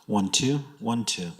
1 2 1 2.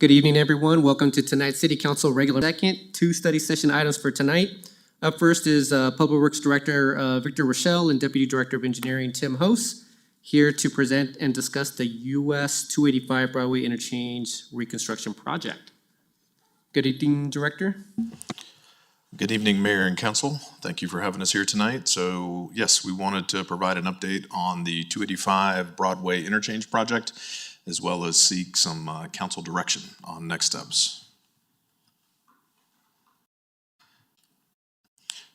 Good evening, everyone. Welcome to tonight's City Council regular second. Two study session items for tonight. Up first is Public Works Director Victor Rachael and Deputy Director of Engineering Tim Host, here to present and discuss the US 285 Broadway Interchange Reconstruction Project. Good evening, Director. Good evening, Mayor and Council. Thank you for having us here tonight. So yes, we wanted to provide an update on the 285 Broadway Interchange project, as well as seek some council direction on next steps.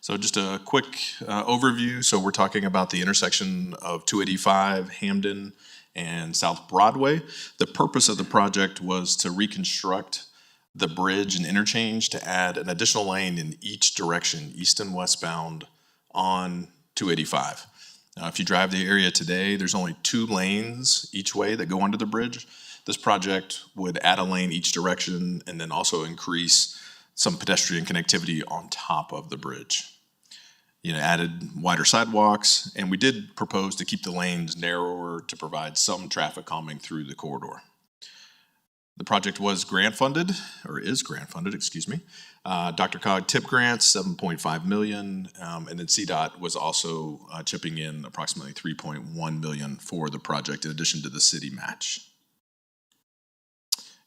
So just a quick overview. So we're talking about the intersection of 285, Hamden, and South Broadway. The purpose of the project was to reconstruct the bridge and interchange to add an additional lane in each direction, east and westbound, on 285. If you drive the area today, there's only 2 lanes each way that go under the bridge. This project would add a lane each direction and then also increase some pedestrian connectivity on top of the bridge. Added wider sidewalks, and we did propose to keep the lanes narrower to provide some traffic calming through the corridor. The project was grant funded, or is grant funded, excuse me. Dr. Cog tip grants, $7.5 million, and then CDOT was also chipping in approximately $3.1 million for the project, in addition to the city match.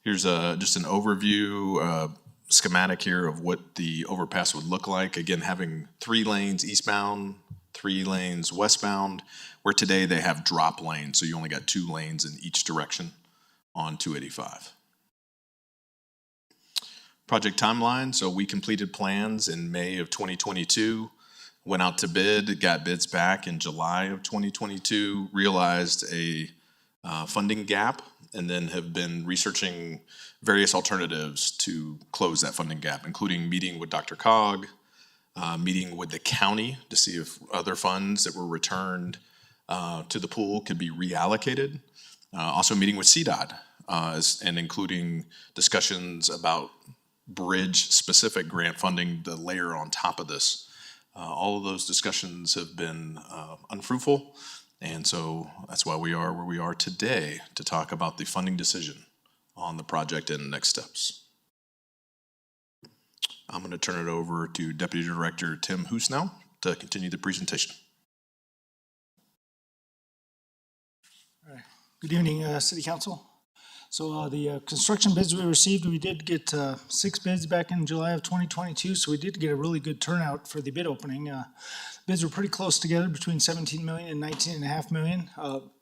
Here's just an overview schematic here of what the overpass would look like. Again, having 3 lanes eastbound, 3 lanes westbound, where today they have drop lanes, so you only got 2 lanes in each direction on 285. Project timeline, so we completed plans in May of 2022, went out to bid, got bids back in July of 2022, realized a funding gap, and then have been researching various alternatives to close that funding gap, including meeting with Dr. Cog, meeting with the county to see if other funds that were returned to the pool could be reallocated, also meeting with CDOT, and including discussions about bridge-specific grant funding to layer on top of this. All of those discussions have been unfruitful, and so that's why we are where we are today to talk about the funding decision on the project and next steps. I'm going to turn it over to Deputy Director Tim Hoos now to continue the presentation. All right. Good evening, City Council. So the construction bids we received, we did get 6 bids back in July of 2022, so we did get a really good turnout for the bid opening. Bids were pretty close together, between $17 million and $19.5 million.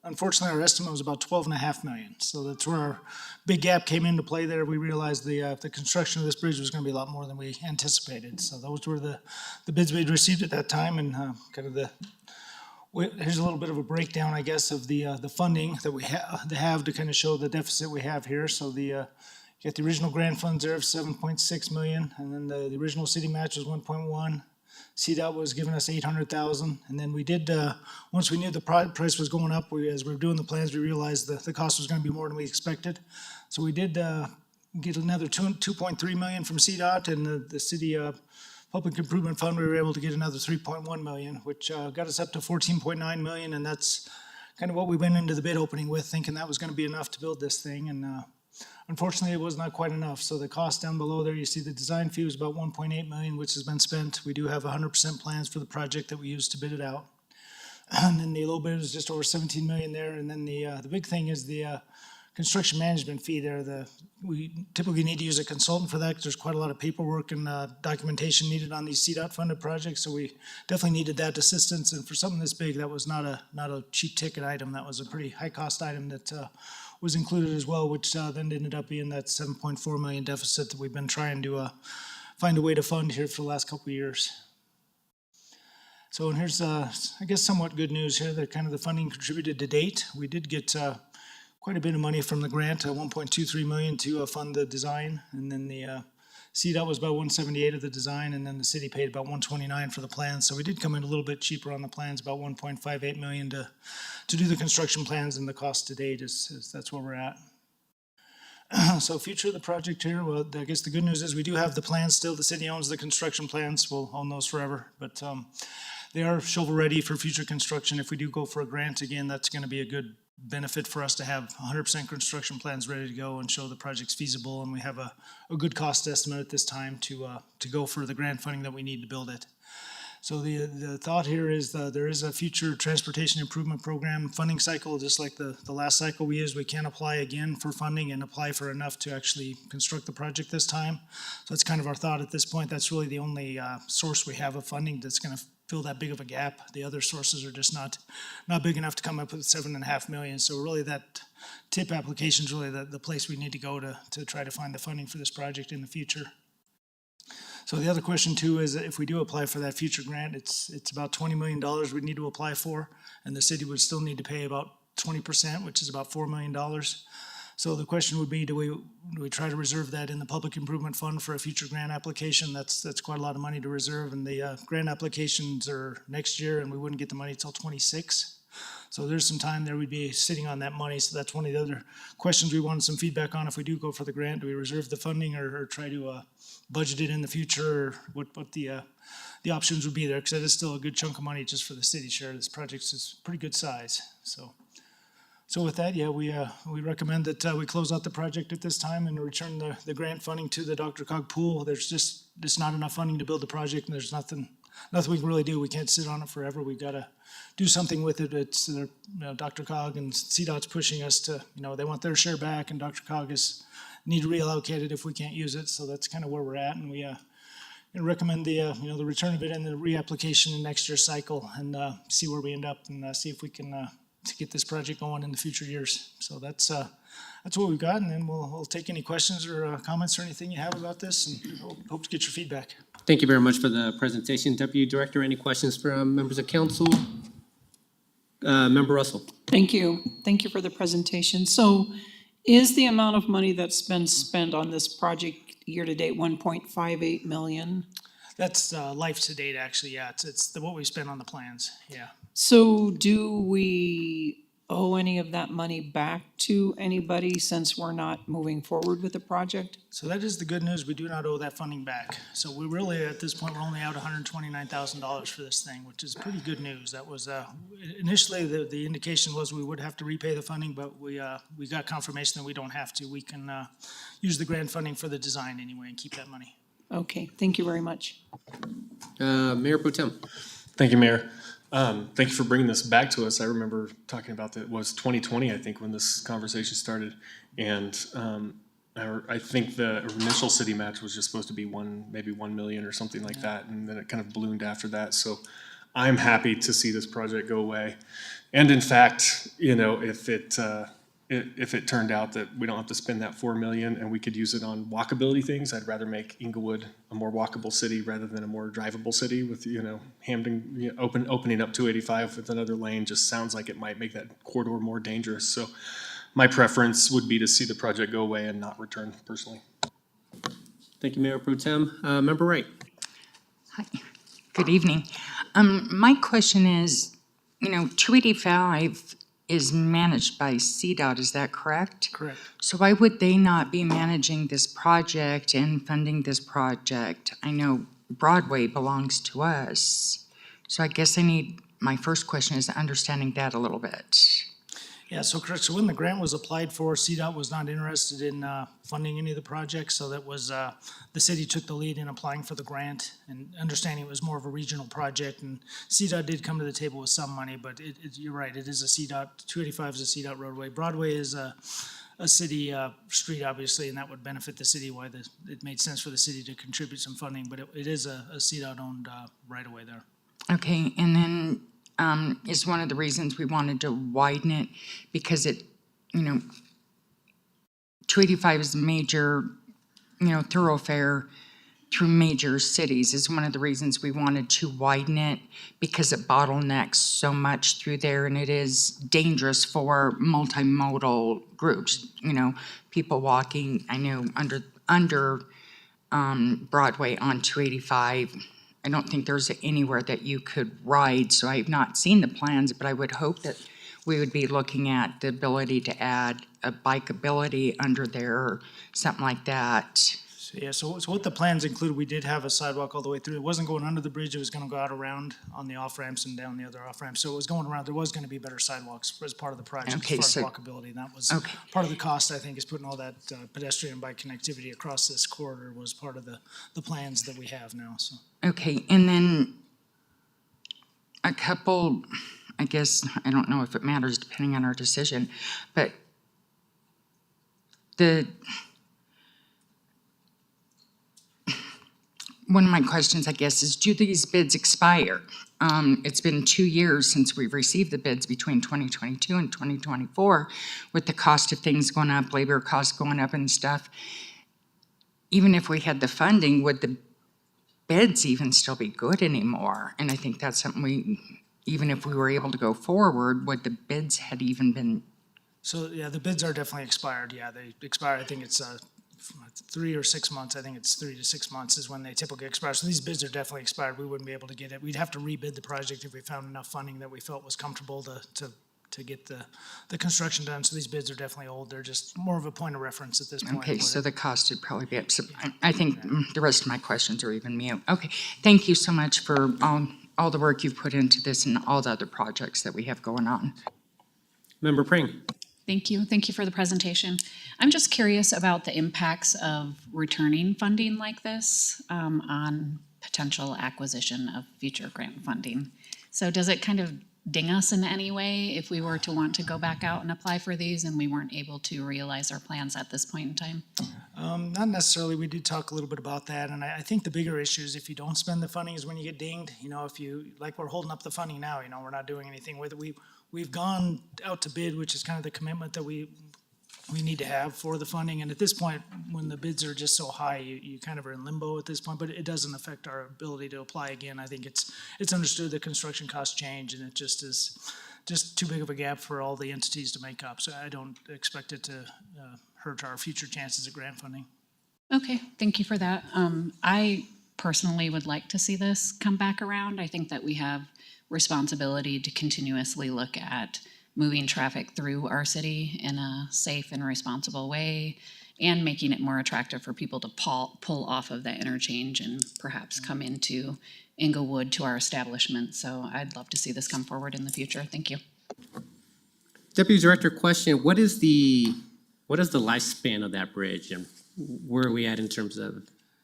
Unfortunately, our estimate was about $12.5 million, so that's where our big gap came into play there. We realized the construction of this bridge was going to be a lot more than we anticipated. So those were the bids we'd received at that time, and here's a little bit of a breakdown, I guess, of the funding that we have to kind of show the deficit we have here. So you got the original grant funds there of $7.6 million, and then the original city match was $1.1. CDOT was giving us $800,000, and then we did, once we knew the price was going up, as we were doing the plans, we realized the cost was going to be more than we expected. So we did get another $2.3 million from CDOT, and the city Public Improvement Fund, we were able to get another $3.1 million, which got us up to $14.9 million, and that's kind of what we went into the bid opening with, thinking that was going to be enough to build this thing, and unfortunately it was not quite enough. So the cost down below there, you see the design fee was about $1.8 million, which has been spent. We do have 100% plans for the project that we used to bid it out. And then the low bid is just over $17 million there, and then the big thing is the construction management fee there. We typically need to use a consultant for that because there's quite a lot of paperwork and documentation needed on these CDOT funded projects. So we definitely needed that assistance. And for something this big, that was not a cheap ticket item. That was a pretty high cost item that was included as well, which then ended up being that $7.4 million deficit that we've been trying to find a way to fund here for the last couple of years. So and here's, I guess, somewhat good news here that kind of the funding contributed to date. We did get quite a bit of money from the grant, $1.23 million to fund the design, and then the CDOT was about $178 of the design, and then the city paid about $129 for the plans. So we did come in a little bit cheaper on the plans, about $1.58 million to do the construction plans, and the cost to date is that's where we're at. So future of the project here, well, I guess the good news is we do have the plans still. The city owns the construction plans. We'll own those forever, but they are shovel ready for future construction. If we do go for a grant again, that's going to be a good benefit for us to have 100% construction plans ready to go and show the project's feasible, and we have a good cost estimate at this time to go for the grant funding that we need to build it. So the thought here is there is a future transportation improvement program funding cycle, just like the last cycle we used. We can apply again for funding and apply for enough to actually construct the project this time. So that's kind of our thought at this point. That's really the only source we have of funding that's going to fill that big of a gap. The other sources are just not big enough to come up with $7.5 million. So really that TIP application is really the place we need to go to try to find the funding for this project in the future. So the other question too is if we do apply for that future grant, it's about $20 million we need to apply for, and the city would still need to pay about 20%, which is about $4 million. So the question would be, do we try to reserve that in the public improvement fund for a future grant application? That's quite a lot of money to reserve, and the grant applications are next year, and we wouldn't get the money until 26. So there's some time there we'd be sitting on that money. So that's one of the other questions we wanted some feedback on. If we do go for the grant, do we reserve the funding or try to budget it in the future, or what the options would be there? Because that is still a good chunk of money just for the city share. This project is pretty good size. So with that, yeah, we recommend that we close out the project at this time and return the grant funding to the Dr. Cog pool. There's just not enough funding to build the project, and there's nothing we can really do. We can't sit on it forever. We've got to do something with it. It's Dr. Cog and CDOT's pushing us to, they want their share back, and Dr. Cog need to reallocate it if we can't use it. So that's kind of where we're at, and we recommend the return of it and the reapplication in next year's cycle, and see where we end up, and see if we can to get this project going in the future years. So that's what we've got, and then we'll take any questions or comments or anything you have about this, and hope to get your feedback. Thank you very much for the presentation. Deputy Director, any questions from members of council? Member Russell. Thank you. Thank you for the presentation. So is the amount of money that's been spent on this project year-to-date 1.58 million? That's life to date, actually, yeah. It's what we spent on the plans, yeah. So do we owe any of that money back to anybody since we're not moving forward with the project? So that is the good news. We do not owe that funding back. So we really, at this point, we're only out $129,000 for this thing, which is pretty good news. That was initially the indication was we would have to repay the funding, but we got confirmation that we don't have to. We can use the grant funding for the design anyway and keep that money. Okay, thank you very much. Mayor Pro Tem. Thank you, Mayor. Thank you for bringing this back to us. I remember talking about that, it was 2020, I think, when this conversation started. And I think the initial city match was just supposed to be maybe 1 million or something like that. And then it kind of ballooned after that. So I'm happy to see this project go away. And in fact, if it turned out that we don't have to spend that 4 million and we could use it on walkability things, I'd rather make Englewood a more walkable city rather than a more drivable city with, Hampden opening up 285 with another lane just sounds like it might make that corridor more dangerous. So my preference would be to see the project go away and not return personally. Thank you, Mayor Pro Tem. Member Wright. Hi, good evening. My question is, 285 is managed by CDOT, is that correct? Correct. So why would they not be managing this project and funding this project? I know Broadway belongs to us. So I guess my first question is understanding that a little bit. Yeah, so correct. So when the grant was applied for, CDOT was not interested in funding any of the projects. So that was, the city took the lead in applying for the grant and understanding it was more of a regional project. And CDOT did come to the table with some money, but you're right, it is a CDOT, 285 is a CDOT roadway. Broadway is a city street, obviously, and that would benefit the city, why it made sense for the city to contribute some funding, but it is a CDOT-owned right-of-way there. Okay, and then is one of the reasons we wanted to widen it because 285 is a major, thoroughfare through major cities is one of the reasons we wanted to widen it because it bottlenecks so much through there and it is dangerous for multimodal groups, people walking, I know under Broadway on 285. I don't think there's anywhere that you could ride, so I've not seen the plans, but I would hope that we would be looking at the ability to add a bikeability under there or something like that. So what the plans included, we did have a sidewalk all the way through. It wasn't going under the bridge, it was gonna go out around on the off-ramps and down the other off-ramps. So it was going around, there was gonna be better sidewalks as part of the project, Okay, as so- far as walkability. And that was, Okay. part of the cost, I think, is putting all that pedestrian and bike connectivity across this corridor was part of the plans that we have now, so. Okay, and then a couple, I guess, I don't know if it matters depending on our decision, but one of my questions, I guess, is do these bids expire? It's been 2 years since we've received the bids between 2022 and 2024, with the cost of things going up, labor costs going up and stuff. Even if we had the funding, would the bids even still be good anymore? And I think that's something even if we were able to go forward, would the bids had even been, So, yeah, the bids are definitely expired, yeah, they expire, I think it's 3 or 6 months, I think it's 3 to 6 months is when they typically expire. So these bids are definitely expired, we wouldn't be able to get it. We'd have to rebid the project if we found enough funding that we felt was comfortable to get the construction done. So these bids are definitely old, they're just more of a point of reference at this point. okay, What so it- the cost would probably be up. So I think the rest of my questions are even mute. Okay, thank you so much for all the work you've put into this and all the other projects that we have going on. Member Pring. Thank you. Thank you for the presentation. I'm just curious about the impacts of returning funding like this on potential acquisition of future grant funding. So does it kind of ding us in any way if we were to want to go back out and apply for these and we weren't able to realize our plans at this point in time? Not necessarily. We did talk a little bit about that, and I think the bigger issue is if you don't spend the funding is when you get dinged. You know, if you, like we're holding up the funding now, you know, we're not doing anything with it. We've gone out to bid, which is kind of the commitment that we need to have for the funding. And at this point, when the bids are just so high, you kind of are in limbo at this point, but it doesn't affect our ability to apply again. I think it's understood that construction costs change, and it just is just too big of a gap for all the entities to make up. So I don't expect it to hurt our future chances at grant funding. Okay, thank you for that. I personally would like to see this come back around. I think that we have responsibility to continuously look at moving traffic through our city in a safe and responsible way and making it more attractive for people to pull off of that interchange and perhaps come into Englewood to our establishment. So I'd love to see this come forward in the future. Thank you. Deputy Director, question, what is the lifespan of that bridge and where are we at in terms of?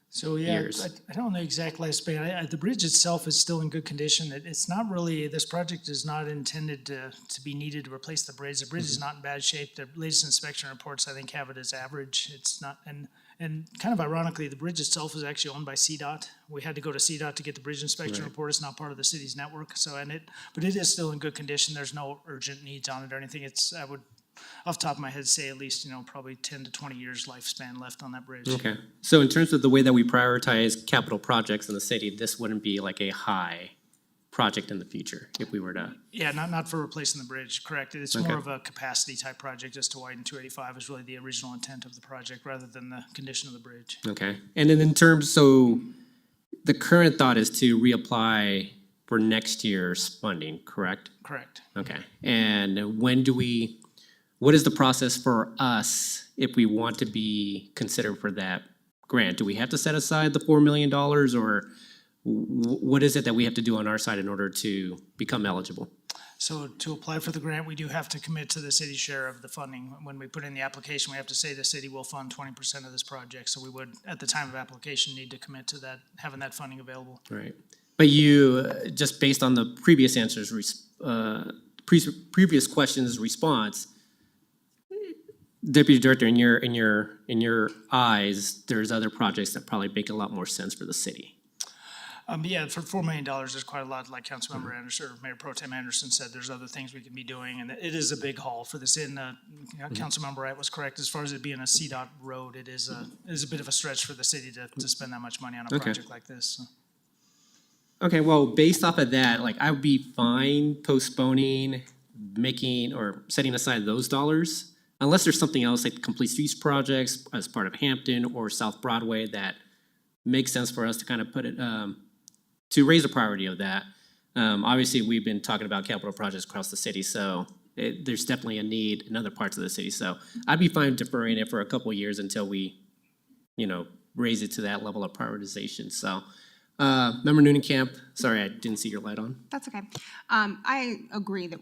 So, yeah, Years. I don't know the exact lifespan. The bridge itself is still in good condition. It's not really, this project is not intended to be needed to replace the bridge. The bridge is not in bad shape. The latest inspection reports, I think, have it as average. It's not, and kind of ironically, the bridge itself is actually owned by CDOT. We had to go to CDOT to get the bridge inspection Right. report. It's not part of the city's network. So, but it is still in good condition. There's no urgent needs on it or anything. I would, off the top of my head, say at least, probably 10 to 20 years lifespan left on that bridge. Okay, so in terms of the way that we prioritize capital projects in the city, this wouldn't be like a high project in the future if we were to, Yeah, not for replacing the bridge, correct. It's Okay. more of a capacity type project just to widen 285 is really the original intent of the project rather than the condition of the bridge. okay. And then in terms, so the current thought is to reapply for next year's funding, correct? Correct. Okay, and what is the process for us if we want to be considered for that grant? Do we have to set aside the $4 million or what is it that we have to do on our side in order to become eligible? So to apply for the grant, we do have to commit to the city's share of the funding. When we put in the application, we have to say the city will fund 20% of this project. So we would, at the time of application, need to commit to that, having that funding available. Right, but you, just based on the previous answers, previous questions response, Deputy Director, in your eyes, there's other projects that probably make a lot more sense for the city. Yeah, for $4 million, there's quite a lot, like Councilmember Anderson, or Mayor Pro Tem Anderson said, there's other things we can be doing, and it is a big haul for this. Councilmember Wright was correct, as far as it being a CDOT road, it is a bit of a stretch for the city to spend that much money on a Okay. project like this. So. Okay, well, based off of that, like, I would be fine postponing, making, or setting aside those dollars, unless there's something else like complete streets projects as part of Hampton or South Broadway that makes sense for us to kind of put it, to raise the priority of that. Obviously, we've been talking about capital projects across the city, so there's definitely a need in other parts of the city. So I'd be fine deferring it for a couple of years until we, raise it to that level of prioritization. So, Member Noonan-Camp, sorry, I didn't see your light on. That's okay. I agree that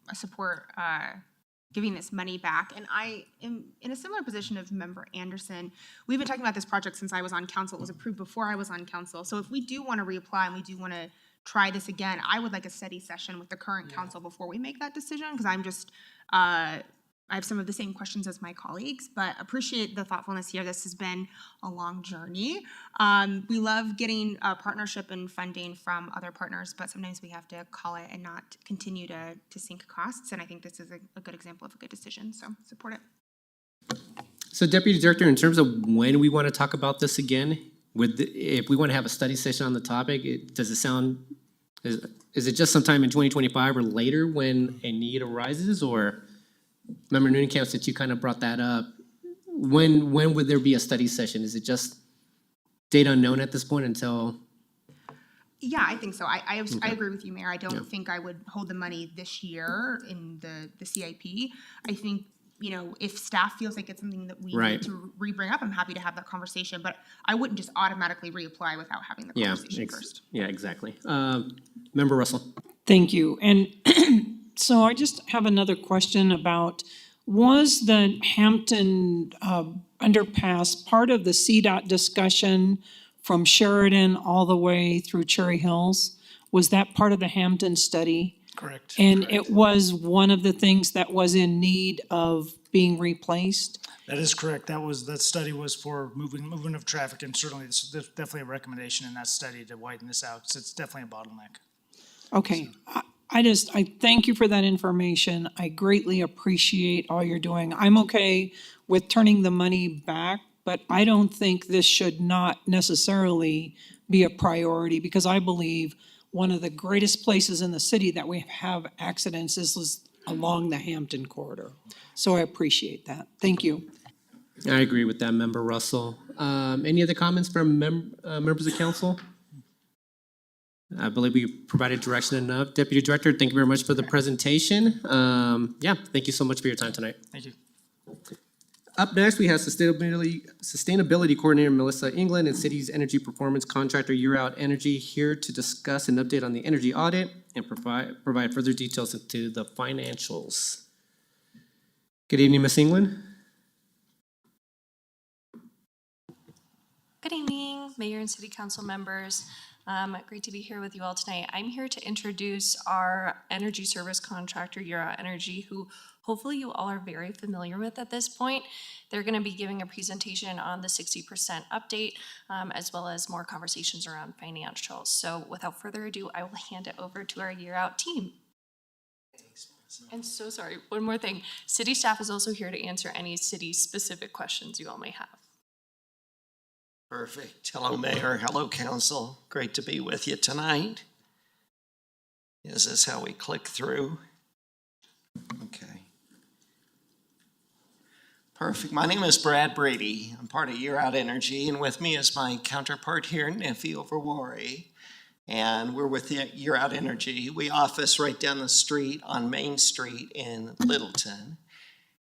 I support giving this money back. And I am in a similar position of Member Anderson. We've been talking about this project since I was on council. It was approved before I was on council. So if we do want to reapply and we do want to try this again, I would like a study session with the current council before we make that decision, because I'm just, I have some of the same questions as my colleagues, but appreciate the thoughtfulness here. This has been a long journey. We love getting partnership and funding from other partners, but sometimes we have to call it and not continue to sink costs. And I think this is a good example of a good decision, so support it. So Deputy Director, in terms of when we want to talk about this again, if we want to have a study session on the topic, does it sound, is it just sometime in 2025 or later when a need arises, or? Member Noonan-Camp, since you kind of brought that up, when would there be a study session? Is it just date unknown at this point until? Yeah, I think so. I agree with you, Mayor. I don't think I would hold the money this year in the CIP. I think, you know, if staff feels like it's something that we need to re-bring up, I'm happy to have that conversation, but I wouldn't just automatically reapply without having the conversation first. Yeah, exactly. Member Russell. Thank you. And so I just have another question about, was the Hampton underpass part of the CDOT discussion from Sheridan all the way through Cherry Hills? Was that part of the Hampton study? Correct. And it was one of the things that was in need of being replaced? That is correct. That study was for movement of traffic, and certainly there's definitely a recommendation in that study to widen this out, so it's definitely a bottleneck. Okay. I thank you for that information. I greatly appreciate all you're doing. I'm okay with turning the money back, but I don't think this should not necessarily be a priority, because I believe one of the greatest places in the city that we have accidents is along the Hampton corridor. So I appreciate that. Thank you. I agree with that, Member Russell. Any other comments from members of council? I believe we provided direction enough. Deputy Director, thank you very much for the presentation. Thank you so much for your time tonight. Thank you. Up next, we have Sustainability Coordinator Melissa Englund and City's Energy Performance Contractor Yearout Energy here to discuss an update on the energy audit and provide further details into the financials. Good evening, Ms. Englund. Good evening, Mayor and City Council members. Great to be here with you all tonight. I'm here to introduce our energy service contractor, Yearout Energy, who hopefully you all are very familiar with at this point. They're going to be giving a presentation on the 60% update, as well as more conversations around financials. So without further ado, I will hand it over to our Yearout team. And so sorry, one more thing. City staff is also here to answer any city-specific questions you all may have. Perfect. Hello, Mayor. Hello, Council. Great to be with you tonight. Is this how we click through? Okay. Perfect. My name is Brad Brady. I'm part of Yearout Energy, and with me is my counterpart here, Niffy Overwari. And we're with Yearout Energy. We office right down the street on Main Street in Littleton.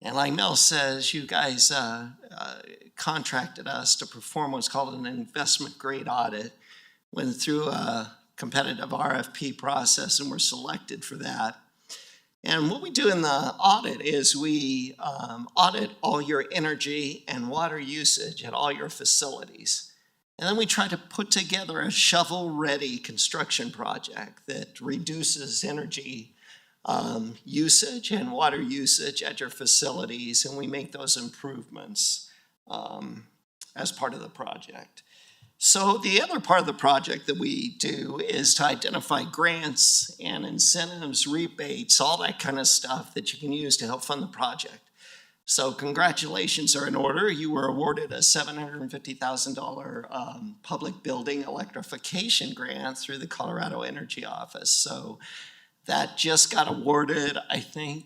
And like Mel says, you guys contracted us to perform what's called an investment grade audit. Went through a competitive RFP process and were selected for that. And what we do in the audit is we audit all your energy and water usage at all your facilities. And then we try to put together a shovel-ready construction project that reduces energy usage and water usage at your facilities, and we make those improvements as part of the project. So the other part of the project that we do is to identify grants and incentives, rebates, all that kind of stuff that you can use to help fund the project. So congratulations are in order. You were awarded a $750,000 public building electrification grant through the Colorado Energy Office. So that just got awarded, I think,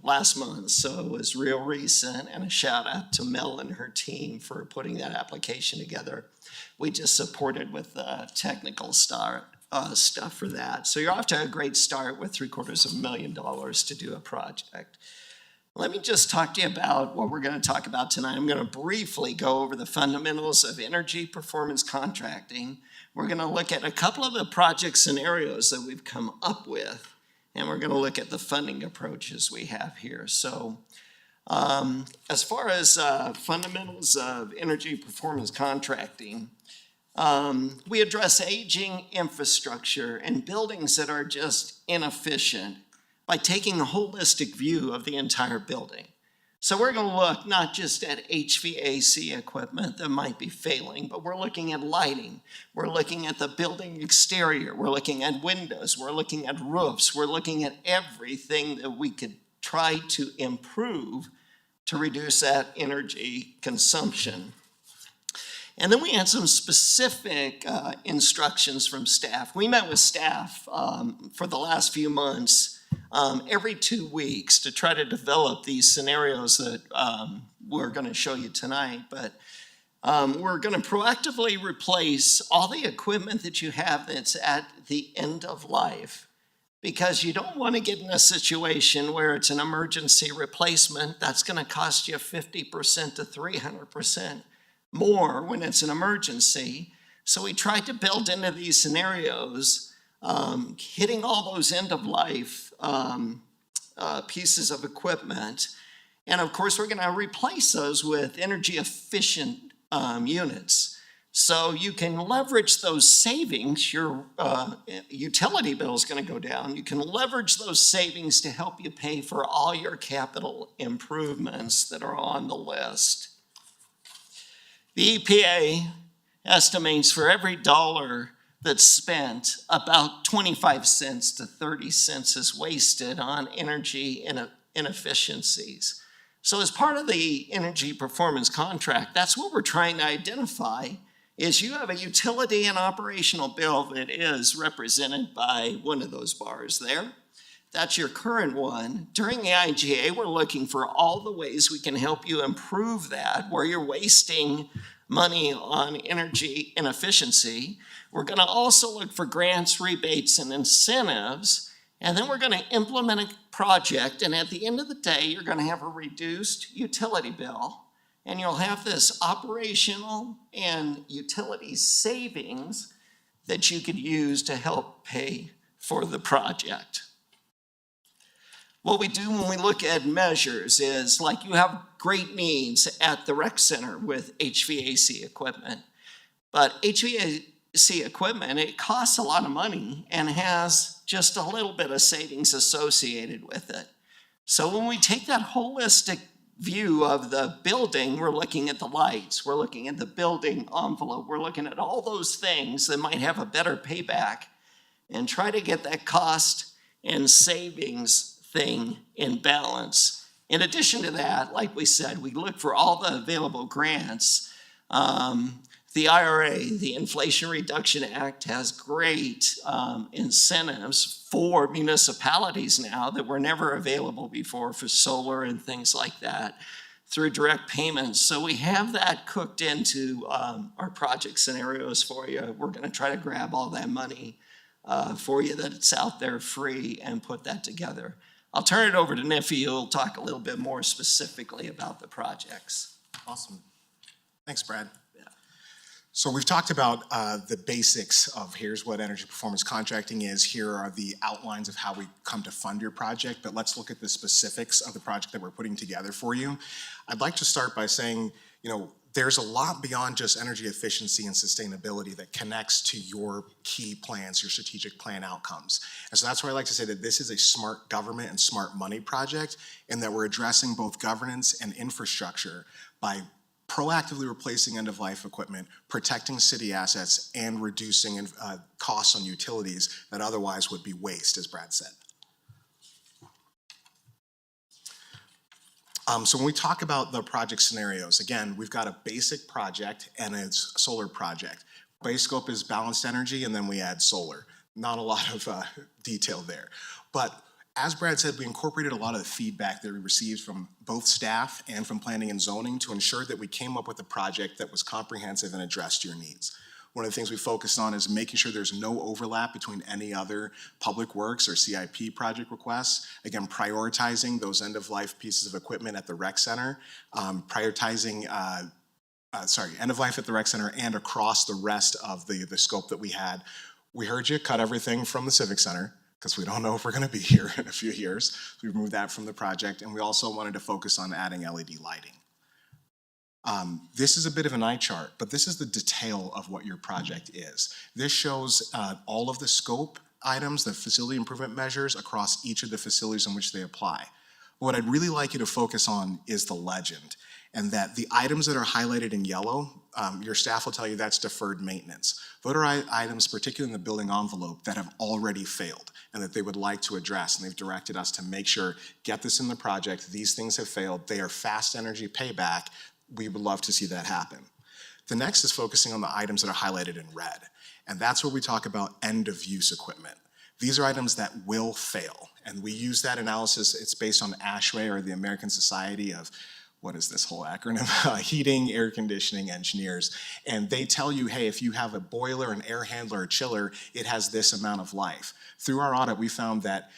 last month, so it was real recent, and a shout out to Mel and her team for putting that application together. We just supported with the technical stuff for that. So you're off to a great start with $750,000 to do a project. Let me just talk to you about what we're going to talk about tonight. I'm going to briefly go over the fundamentals of energy performance contracting. We're going to look at a couple of the project scenarios that we've come up with, and we're going to look at the funding approaches we have here. So as far as fundamentals of energy performance contracting, we address aging infrastructure and buildings that are just inefficient by taking a holistic view of the entire building. So we're going to look not just at HVAC equipment that might be failing, but we're looking at lighting. We're looking at the building exterior. We're looking at windows. We're looking at roofs. We're looking at everything that we could try to improve to reduce that energy consumption. And then we had some specific instructions from staff. We met with staff for the last few months every 2 weeks to try to develop these scenarios that we're going to show you tonight. But we're going to proactively replace all the equipment that you have that's at the end of life, because you don't want to get in a situation where it's an emergency replacement that's going to cost you 50% to 300% more when it's an emergency. So we tried to build into these scenarios hitting all those end-of-life pieces of equipment. And of course, we're going to replace those with energy-efficient units. So you can leverage those savings. Your utility bill is going to go down. You can leverage those savings to help you pay for all your capital improvements that are on the list. The EPA estimates for every dollar that's spent, about 25 cents to 30 cents is wasted on energy inefficiencies. So as part of the energy performance contract, that's what we're trying to identify, is you have a utility and operational bill that is represented by one of those bars there. That's your current one. During the IGA, we're looking for all the ways we can help you improve that, where you're wasting money on energy inefficiency. We're going to also look for grants, rebates, and incentives, and then we're going to implement a project, and at the end of the day, you're going to have a reduced utility bill, and you'll have this operational and utility savings that you could use to help pay for the project. What we do when we look at measures is, like, you have great needs at the rec center with HVAC equipment, but HVAC equipment, it costs a lot of money and has just a little bit of savings associated with it. So when we take that holistic view of the building, we're looking at the lights, we're looking at the building envelope, we're looking at all those things that might have a better payback, and try to get that cost and savings thing in balance. In addition to that, like we said, we look for all the available grants. The IRA, the Inflation Reduction Act, has great incentives for municipalities now that were never available before for solar and things like that through direct payments. So we have that cooked into our project scenarios for you. We're going to try to grab all that money for you that it's out there free and put that together. I'll turn it over to Niffy, who'll talk a little bit more specifically about the projects. Awesome. Thanks, Brad. So we've talked about the basics of here's what energy performance contracting is. Here are the outlines of how we come to fund your project, but let's look at the specifics of the project that we're putting together for you. I'd like to start by saying, there's a lot beyond just energy efficiency and sustainability that connects to your key plans, your strategic plan outcomes. And so that's why I like to say that this is a smart government and smart money project, and that we're addressing both governance and infrastructure by proactively replacing end-of-life equipment, protecting city assets, and reducing costs on utilities that otherwise would be waste, as Brad said. So when we talk about the project scenarios, again, we've got a basic project and it's a solar project. Base scope is balanced energy, and then we add solar. Not a lot of detail there. But as Brad said, we incorporated a lot of the feedback that we received from both staff and from planning and zoning to ensure that we came up with a project that was comprehensive and addressed your needs. One of the things we focused on is making sure there's no overlap between any other public works or CIP project requests. Again, prioritizing those end-of-life pieces of equipment at the rec center, prioritizing end of life at the rec center and across the rest of the scope that we had. We heard you cut everything from the civic center because we don't know if we're going to be here in a few years. So we removed that from the project, and we also wanted to focus on adding LED lighting. This is a bit of an eye chart, but this is the detail of what your project is. This shows all of the scope items, the facility improvement measures across each of the facilities in which they apply. What I'd really like you to focus on is the legend, and that the items that are highlighted in yellow, your staff will tell you that's deferred maintenance. Those are items, particularly in the building envelope, that have already failed and that they would like to address, and they've directed us to make sure, get this in the project, these things have failed, they are fast energy payback, we would love to see that happen. The next is focusing on the items that are highlighted in red, and that's where we talk about end-of-use equipment. These are items that will fail, and we use that analysis. It's based on ASHRAE, or the American Society of, what is this whole acronym? Heating, air conditioning engineers. And they tell you, hey, if you have a boiler, an air handler, a chiller, it has this amount of life. Through our audit, we found that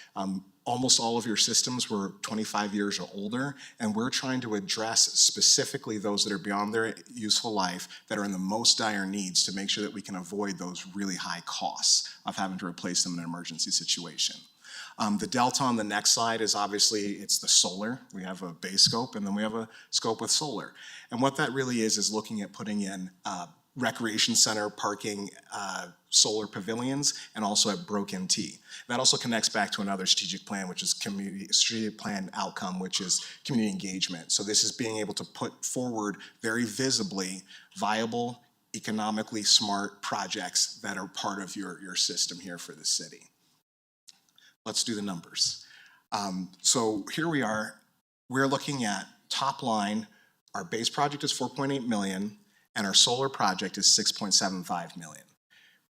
almost all of your systems were 25 years or older, and we're trying to address specifically those that are beyond their useful life, that are in the most dire needs, to make sure that we can avoid those really high costs of having to replace them in an emergency situation. The delta on the next slide is obviously, it's the solar. We have a base scope, and then we have a scope with solar. And what that really is looking at putting in recreation center parking, solar pavilions, and also at Broke MT. That also connects back to another strategic plan, which is strategic plan outcome, which is community engagement. So this is being able to put forward very visibly viable, economically smart projects that are part of your system here for the city. Let's do the numbers. So here we are. We're looking at top line. Our base project is 4.8 million, and our solar project is 6.75 million.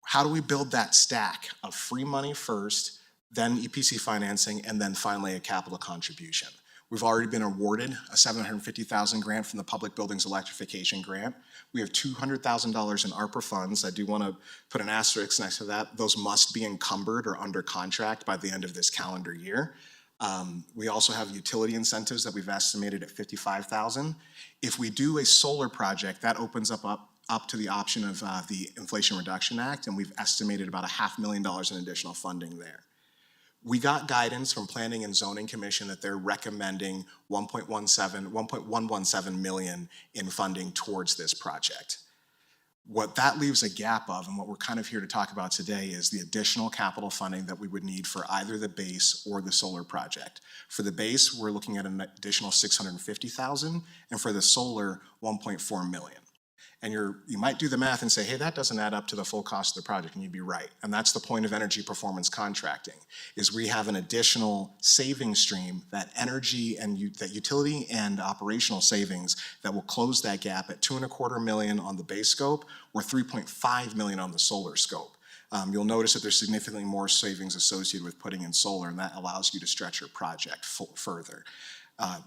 How do we build that stack of free money first, then EPC financing, and then finally a capital contribution? We've already been awarded a $750,000 grant from the Public Buildings Electrification Grant. We have $200,000 in ARPA funds. I do want to put an asterisk next to that. Those must be encumbered or under contract by the end of this calendar year. We also have utility incentives that we've estimated at $55,000. If we do a solar project, that opens up to the option of the Inflation Reduction Act, and we've estimated about $500,000 in additional funding there. We got guidance from Planning and Zoning Commission that they're recommending 1.117 million in funding towards this project. What that leaves a gap of, and what we're kind of here to talk about today, is the additional capital funding that we would need for either the base or the solar project. For the base, we're looking at an additional 650,000, and for the solar, 1.4 million. And you might do the math and say, hey, that doesn't add up to the full cost of the project, and you'd be right. And that's the point of energy performance contracting, is we have an additional saving stream, that energy and that utility and operational savings that will close that gap at 2.25 million on the base scope, or 3.5 million on the solar scope. You'll notice that there's significantly more savings associated with putting in solar, and that allows you to stretch your project further.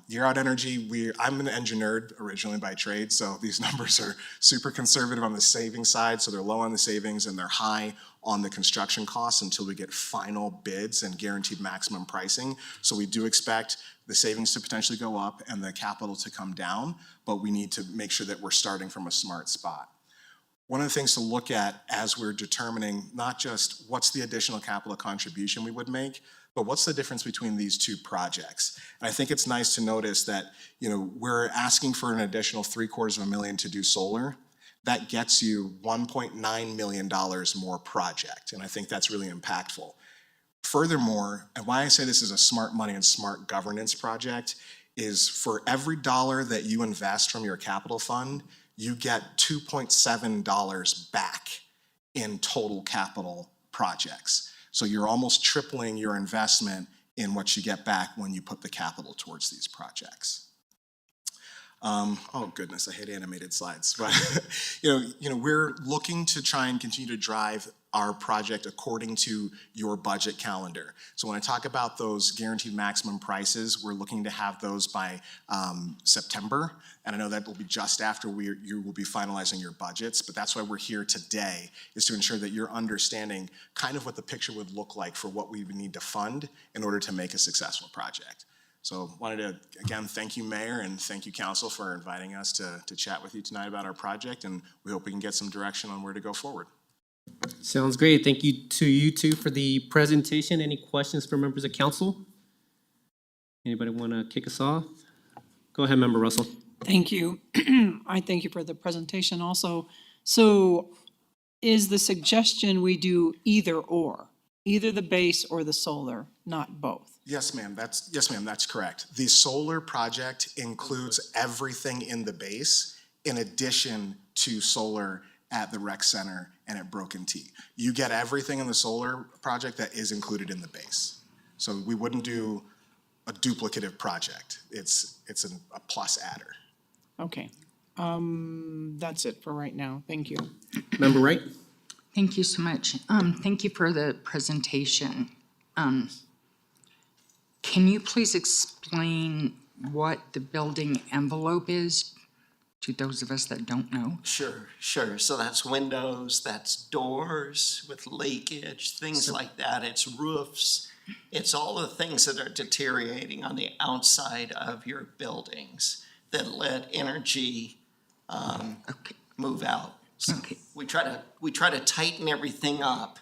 Yearout Energy, I'm an engineer originally by trade, so these numbers are super conservative on the savings side, so they're low on the savings and they're high on the construction costs until we get final bids and guaranteed maximum pricing. So we do expect the savings to potentially go up and the capital to come down, but we need to make sure that we're starting from a smart spot. One of the things to look at as we're determining not just what's the additional capital contribution we would make, but what's the difference between these two projects? And I think it's nice to notice that, we're asking for an additional $750,000 to do solar. That gets you $1.9 million more project, and I think that's really impactful. Furthermore, and why I say this is a smart money and smart governance project, is for every dollar that you invest from your capital fund, you get $2.7 back in total capital projects. So you're almost tripling your investment in what you get back when you put the capital towards these projects. Oh goodness, I hate animated slides. But we're looking to try and continue to drive our project according to your budget calendar. So when I talk about those guaranteed maximum prices, we're looking to have those by September. And I know that will be just after you will be finalizing your budgets, but that's why we're here today, is to ensure that you're understanding kind of what the picture would look like for what we would need to fund in order to make a successful project. So wanted to, again, thank you, Mayor, and thank you, Council, for inviting us to chat with you tonight about our project, and we hope we can get some direction on where to go forward. Sounds great. Thank you to you two for the presentation. Any questions for members of council? Anybody want to kick us off? Go ahead, Member Russell. Thank you. I thank you for the presentation also. So is the suggestion we do either or, either the base or the solar, not both? Yes, ma'am. That's correct. The solar project includes everything in the base in addition to solar at the rec center and at Broken T. You get everything in the solar project that is included in the base. So we wouldn't do a duplicative project. It's a plus adder. Okay. That's it for right now. Thank you. Member Wright? Thank you so much. Thank you for the presentation. Can you please explain what the building envelope is to those of us that don't know? Sure. So that's windows, that's doors with leakage, things like that. It's roofs. It's all the things that are deteriorating on the outside of your buildings that let energy move out. So we try to tighten everything up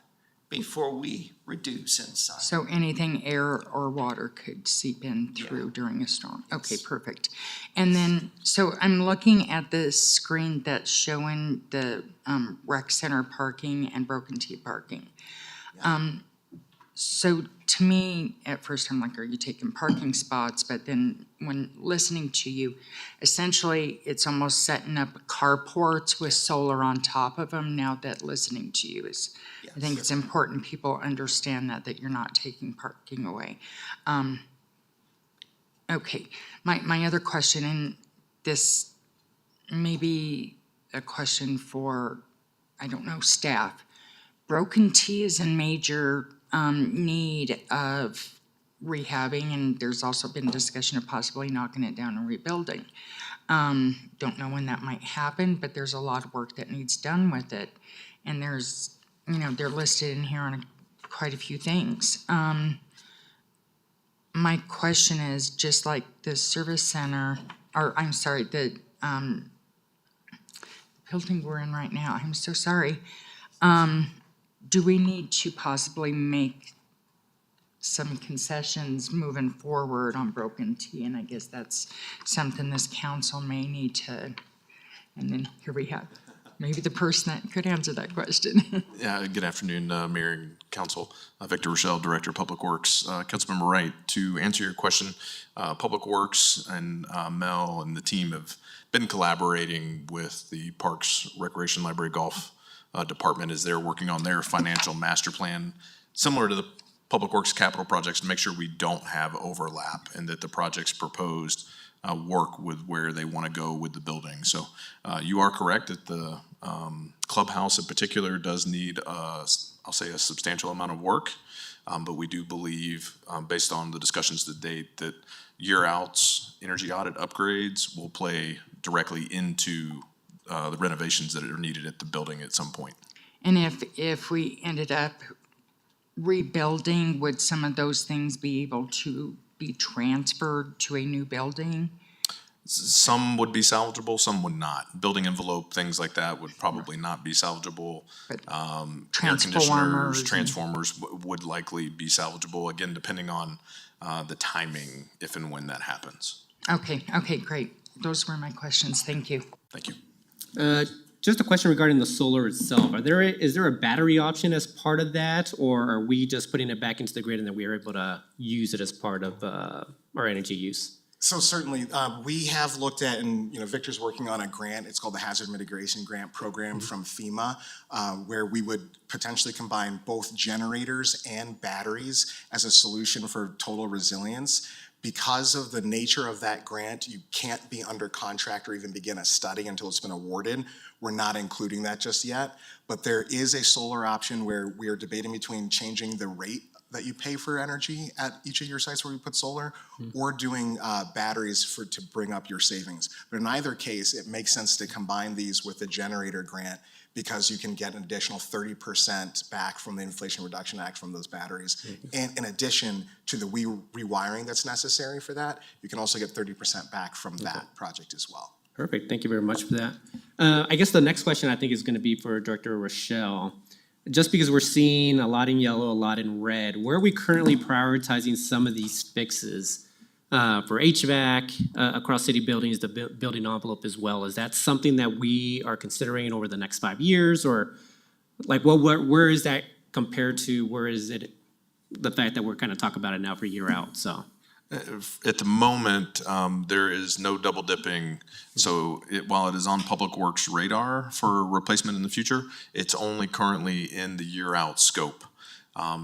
before we reduce inside. So anything air or water could seep in through during a storm. Okay, perfect. And then, so I'm looking at the screen that's showing the rec center parking and Broken T parking. So to me, at first I'm like, are you taking parking spots? But then when listening to you, essentially it's almost setting up carports with solar on top of them. Now that listening to you is, I think it's important people understand that you're not taking parking away. Okay, my other question, and this may be a question for, I don't know, staff. Broken T is in major need of rehabbing, and there's also been discussion of possibly knocking it down and rebuilding. Don't know when that might happen, but there's a lot of work that needs done with it. And there's, they're listed in here on quite a few things. My question is, just like the service center, or I'm sorry, the building we're in right now, I'm so sorry. Do we need to possibly make some concessions moving forward on Broken T? And I guess that's something this council may need to, and then here we have maybe the person that could answer that question. Yeah, good afternoon, Mayor and Council. Victor Rachael, Director of Public Works. Councilmember Wright, to answer your question, Public Works and Mel and the team have been collaborating with the Parks, Recreation, Library, Golf Department as they're working on their financial master plan, similar to the Public Works capital projects, to make sure we don't have overlap and that the projects proposed work with where they want to go with the building. So you are correct that the clubhouse in particular does need, I'll say, a substantial amount of work, but we do believe, based on the discussions to date, that Yearout's energy audit upgrades will play directly into the renovations that are needed at the building at some point. And if we ended up rebuilding, would some of those things be able to be transferred to a new building? Some would be salvageable, some would not. Building envelope, things like that would probably not be salvageable. But Air conditioners, transformers would likely be salvageable, again, depending on the timing, if and when that happens. Okay, great. Those were my questions. Thank you. Thank you. Just a question regarding the solar itself. Is there a battery option as part of that, or are we just putting it back into the grid and then we are able to use it as part of our energy use? So certainly, we have looked at, and Victor's working on a grant. It's called the Hazard Mitigation Grant Program from FEMA, where we would potentially combine both generators and batteries as a solution for total resilience. Because of the nature of that grant, you can't be under contract or even begin a study until it's been awarded. We're not including that just yet, but there is a solar option where we are debating between changing the rate that you pay for energy at each of your sites where we put solar, or doing batteries to bring up your savings. But in either case, it makes sense to combine these with the generator grant because you can get an additional 30% back from the Inflation Reduction Act from those batteries. And in addition to the rewiring that's necessary for that, you can also get 30% back from that project as well. Perfect, thank you very much for that. I guess the next question I think is gonna be for Director Rachael. Just because we're seeing a lot in yellow, a lot in red, where are we currently prioritizing some of these fixes for HVAC across city buildings, the building envelope as well? Is that something that we are considering over the next 5 years, or like where is that compared to where is it? The fact that we're kind of talking about it now for Yearout, so. At the moment, there is no double dipping. So while it is on Public Works radar for replacement in the future, it's only currently in the Yearout scope.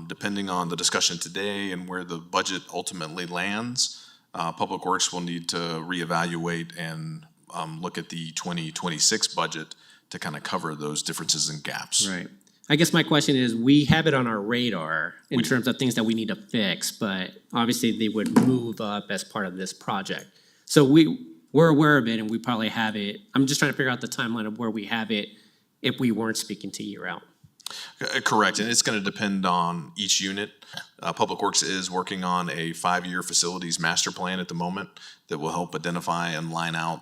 Depending on the discussion today and where the budget ultimately lands, Public Works will need to reevaluate and look at the 2026 budget to kind of cover those differences and gaps. Right. I guess my question is, we have it on our radar in terms of things that we need to fix, but obviously they would move up as part of this project. So we're aware of it and we probably have it. I'm just trying to figure out the timeline of where we have it if we weren't speaking to Yearout. Correct, and it's going to depend on each unit. Public Works is working on a 5-year facilities master plan at the moment that will help identify and line out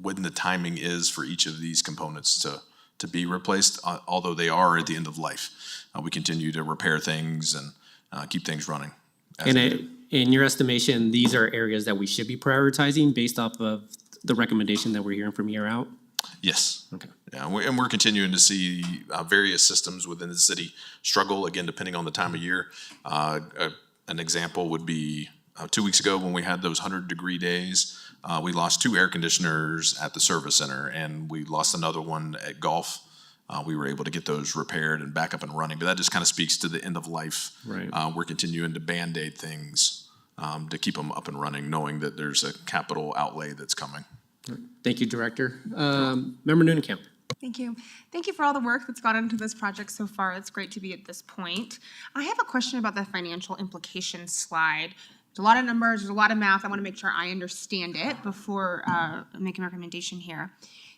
when the timing is for each of these components to be replaced, although they are at the end of life. We continue to repair things and keep things running. And in your estimation, these are areas that we should be prioritizing based off of the recommendation that we're hearing from Yearout? Yes. Okay. Yeah, and we're continuing to see various systems within the city struggle, again, depending on the time of year. An example would be 2 weeks ago when we had those 100-degree days. We lost 2 air conditioners at the service center, and we lost another one at golf. We were able to get those repaired and back up and running, but that just kind of speaks to the end of life. Right. We're continuing to Band-Aid things to keep them up and running, knowing that there's a capital outlay that's coming. Thank you, Director. Member Noonekamp. Thank you. Thank you for all the work that's gone into this project so far. It's great to be at this point. I have a question about the financial implications slide. There's a lot of numbers, there's a lot of math. I want to make sure I understand it before making a recommendation here.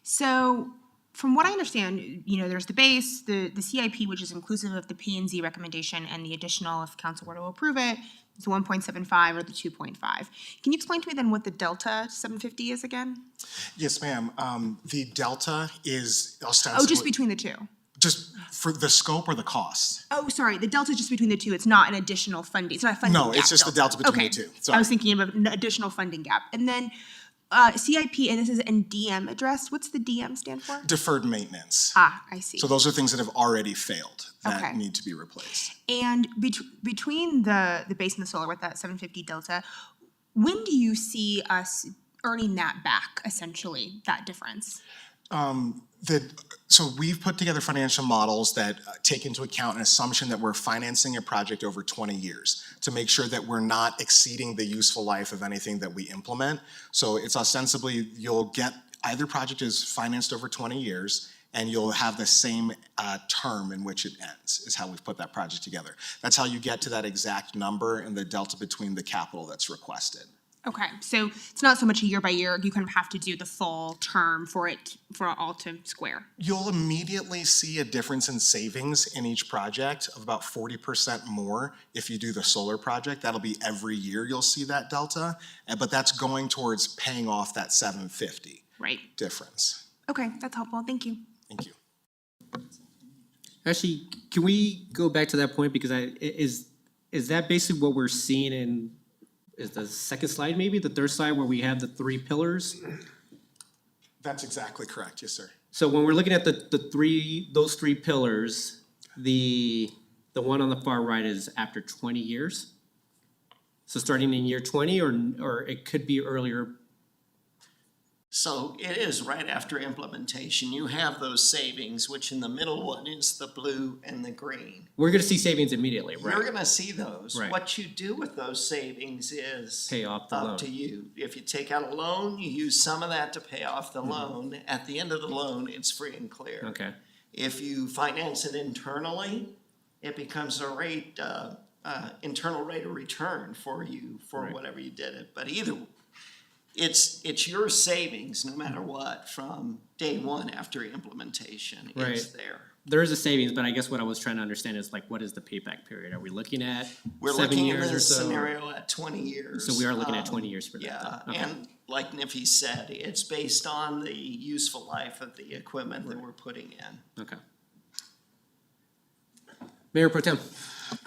So from what I understand, there's the base, the CIP, which is inclusive of the P&Z recommendation, and the additional, if council were to approve it, is the 1.75 or the 2.5. Can you explain to me then what the delta 750 is again? Yes, ma'am. The delta is ostensibly. Oh, just between the two. Just for the scope or the cost? Oh, sorry, the delta is just between the two. It's not an additional funding. It's not a funding gap. No, it's just the delta between the two. I was thinking of an additional funding gap. And then CIP, and this is in DM addressed. What's the DM stand for? Deferred maintenance. Ah, I see. So those are things that have already failed that Okay. need to be replaced. And between the base and the solar with that 750 delta, when do you see us earning that back, essentially, that difference? So we've put together financial models that take into account an assumption that we're financing a project over 20 years to make sure that we're not exceeding the useful life of anything that we implement. So it's ostensibly, you'll get, either project is financed over 20 years and you'll have the same term in which it ends, is how we've put that project together. That's how you get to that exact number and the delta between the capital that's requested. Okay, so it's not so much a year by year. You kind of have to do the full term for it all to square. You'll immediately see a difference in savings in each project of about 40% more if you do the solar project. That'll be every year you'll see that delta, but that's going towards paying off that 750 difference. Okay, that's helpful. Thank you. Thank you. Actually, can we go back to that point, because is that basically what we're seeing in, is the second slide maybe, the third slide, where we have the 3 pillars? That's exactly correct, yes, sir. So when we're looking at those 3 pillars, the one on the far right is after 20 years? So starting in year 20, or it could be earlier? So it is right after implementation. You have those savings, which in the middle one is the blue and the green. We're gonna see savings immediately, You're right? gonna see those. Right. What you do with those savings is Pay off the loan. up to you. If you take out a loan, you use some of that to pay off the loan. At the end of the loan, it's free and clear. Okay, If you finance it internally, it becomes a rate, internal rate of return for you for Right. whatever you did it. But either, it's your savings no matter what from day one after implementation. It's Right. there. there is a savings, but I guess what I was trying to understand is like, what is the payback period? Are we looking at We're 7 looking at years or this so? scenario at 20 years. So we are looking at 20 years for that. Yeah, Okay. and like Niffy said, it's based on the useful life of the equipment that we're putting in. Okay. Mayor Pro Tem.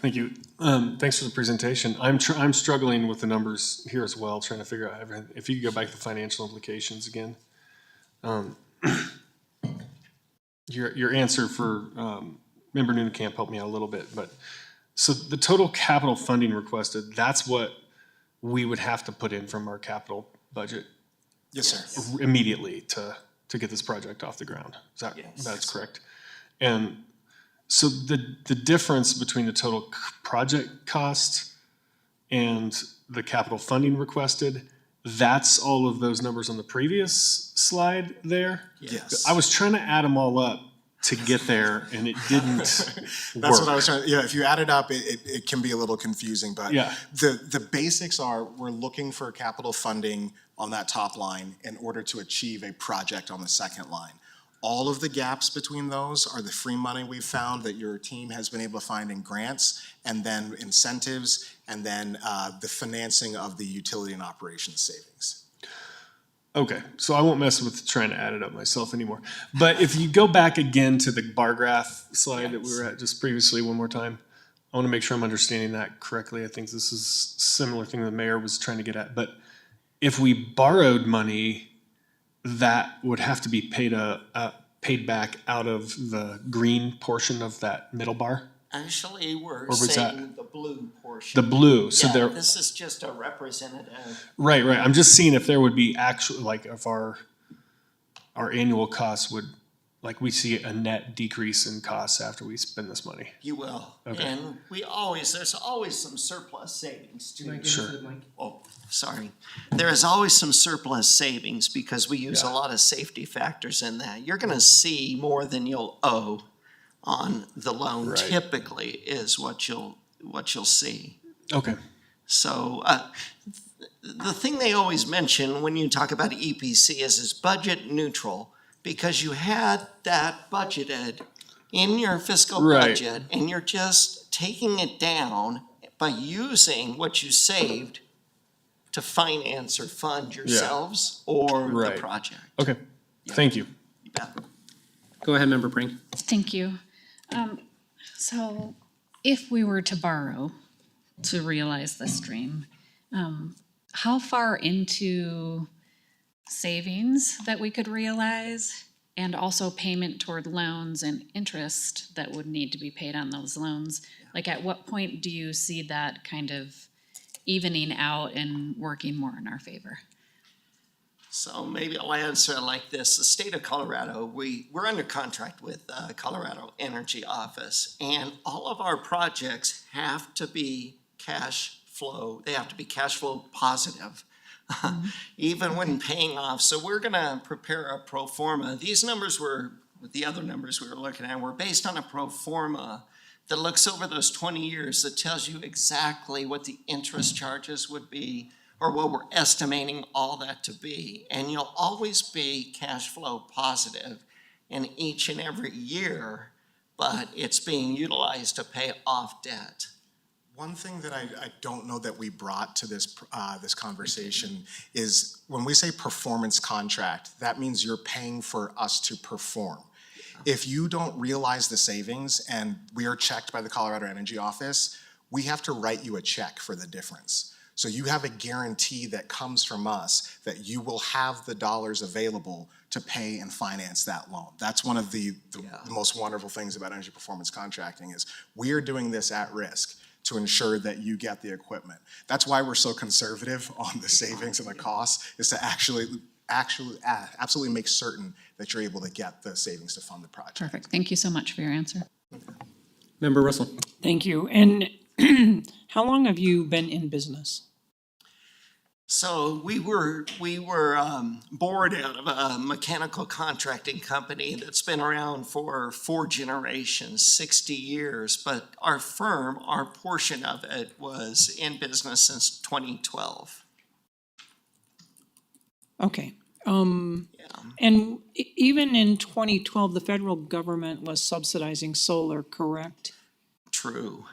Thank you. Thanks for the presentation. I'm struggling with the numbers here as well, trying to figure out everything. If you could go back to the financial implications again. Your answer for Member Nunecamp helped me out a little bit, but so the total capital funding requested, that's what we would have to put in from our capital budget Yes, sir. immediately to get this project off the ground. Is that, Yes. that's correct? And so the difference between the total project cost and the capital funding requested, that's all of those numbers on the previous slide there? Yes. I was trying to add them all up to get there and it didn't That's what I was trying, yeah, if you add it up, it can be a little confusing, but Yeah. the basics are, we're looking for capital funding on that top line in order to achieve a project on the second line. All of the gaps between those are the free money we've found that your team has been able to find in grants, and then incentives, and then the financing of the utility and operations savings. Okay, so I won't mess with trying to add it up myself anymore. But if you go back again to the bar graph slide that we were at just previously one more time, I want to make sure I'm understanding that correctly. I think this is a similar thing the mayor was trying to get at. But if we borrowed money, that would have to be paid back out of the green portion of that middle bar? Actually, we're was saying that- the blue portion. The blue, so Yeah, there, this is just a representative. right. I'm just seeing if there would be actual, like if our annual costs would, like we see a net decrease in costs after we spend this money. You will. Okay. And there's always some surplus savings too. Sure. Oh, sorry. There is always some surplus savings because we use a Yeah. lot of safety factors in that. You're gonna see more than you'll owe on the loan Right. typically is what you'll see. Okay, So, the thing they always mention when you talk about EPC is budget neutral, because you had that budgeted in your fiscal Right. budget, and you're just taking it down by using what you saved to finance or fund yourselves or the Right. project. okay, thank you. You bet. Go ahead, Member Pring. Thank you. So if we were to borrow to realize this dream, how far into savings that we could realize and also payment toward loans and interest that would need to be paid on those loans? Like at what point do you see that kind of evening out and working more in our favor? So maybe I'll answer it like this. The state of Colorado, we're under contract with Colorado Energy Office, and all of our projects have to be cash flow. They have to be cash flow positive, even when paying off. So we're gonna prepare a pro forma. These numbers the other numbers we were looking at were based on a pro forma that looks over those 20 years, that tells you exactly what the interest charges would be, or what we're estimating all that to be. And you'll always be cash flow positive in each and every year, but it's being utilized to pay off debt. One thing that I don't know that we brought to this conversation is when we say performance contract, that means you're paying for us to perform. If you don't realize the savings and we are checked by the Colorado Energy Office, we have to write you a check for the difference. So you have a guarantee that comes from us that you will have the dollars available to pay and finance that loan. That's one of the most wonderful things about energy performance contracting is we are doing this at risk to ensure that you get the equipment. That's why we're so conservative on the savings and the costs, is to actually actually, absolutely make certain that you're able to get the savings to fund the project. Perfect. Thank you so much for your answer. Member Russell. Thank you. And how long have you been in business? So we were born out of a mechanical contracting company that's been around for 4 generations, 60 years. But our firm, our portion of it, was in business since 2012. Okay. Yeah. And even in 2012, the federal government was subsidizing solar, correct? True.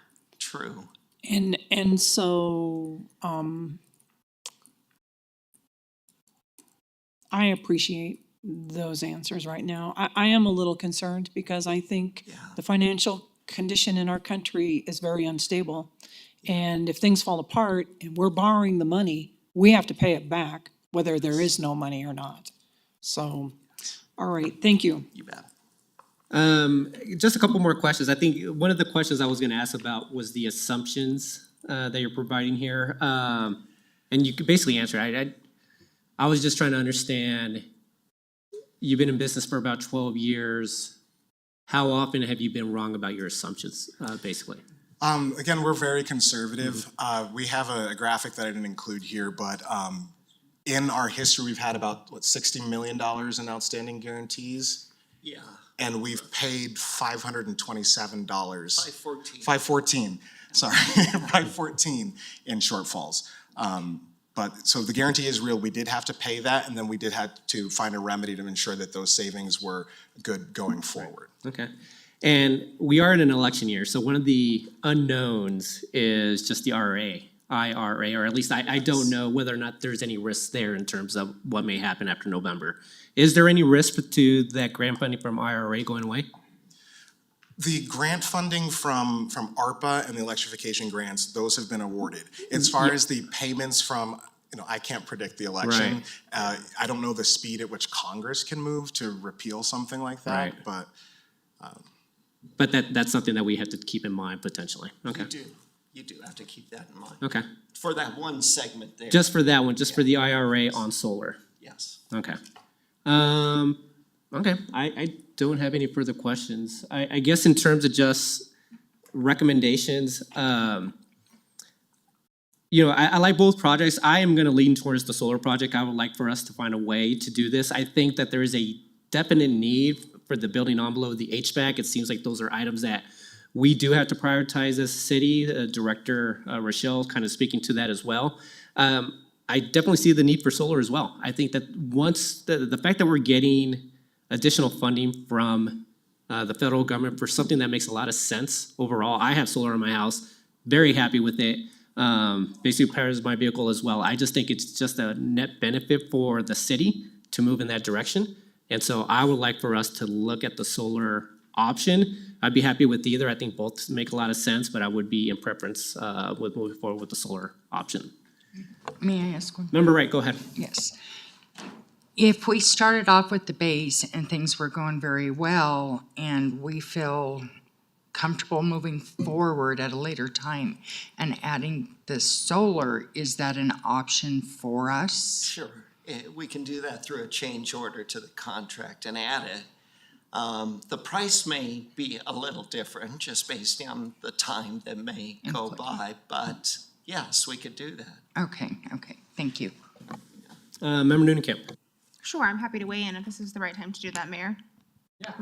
And so, I appreciate those answers right now. I am a little concerned because I think the financial condition in our country is very unstable. And if things fall apart and we're borrowing the money, we have to pay it back, whether there is no money or not. So, all right, thank you. You bet. Just a couple more questions. I think one of the questions I was gonna ask about was the assumptions that you're providing here. And you could basically answer it. I was just trying to understand, you've been in business for about 12 years. How often have you been wrong about your assumptions, basically? Again, we're very conservative. We have a graphic that I didn't include here, but in our history, we've had about, $60 million in outstanding guarantees? Yeah. And we've paid $527. 514. 514, sorry, 514 in shortfalls. But, so the guarantee is real. We did have to pay that, and then we did have to find a remedy to ensure that those savings were good going forward. Okay. And we are in an election year, so one of the unknowns is just the IRA, or at least I don't know whether or not there's any risks there in terms of what may happen after November. Is there any risk to that grant funding from IRA going away? The grant funding from ARPA and the electrification grants, those have been awarded. As far as the payments from, I can't predict the election. Right. I don't know the speed at which Congress can move to repeal something like that, Right. but. That's something that we have to keep in mind potentially. Okay. You do have to keep that in mind. Okay. For that one segment there. Just for that one, just for the IRA on solar. Yes. Okay. Okay, I don't have any further questions. I guess in terms of just recommendations, I like both projects. I am gonna lean towards the solar project. I would like for us to find a way to do this. I think that there is a definite need for the building envelope, the HVAC. It seems like those are items that we do have to prioritize as a city. Director Rachael kind of speaking to that as well. I definitely see the need for solar as well. I think that once the fact that we're getting additional funding from the federal government for something that makes a lot of sense overall. I have solar in my house, very happy with it. Basically powers my vehicle as well. I just think it's just a net benefit for the city to move in that direction. And so I would like for us to look at the solar option. I'd be happy with either. I think both make a lot of sense, but I would be in preference with moving forward with the solar option. May I ask one? Member Wright, go ahead. Yes. If we started off with the base and things were going very well and we feel comfortable moving forward at a later time and adding the solar, is that an option for us? Sure. We can do that through a change order to the contract and add it. The price may be a little different just based on the time that may go by, but yes, we could do that. Okay, thank you. Member Noonan-Kemp. Sure, I'm happy to weigh in if this is the right time to do that, Mayor. Yeah.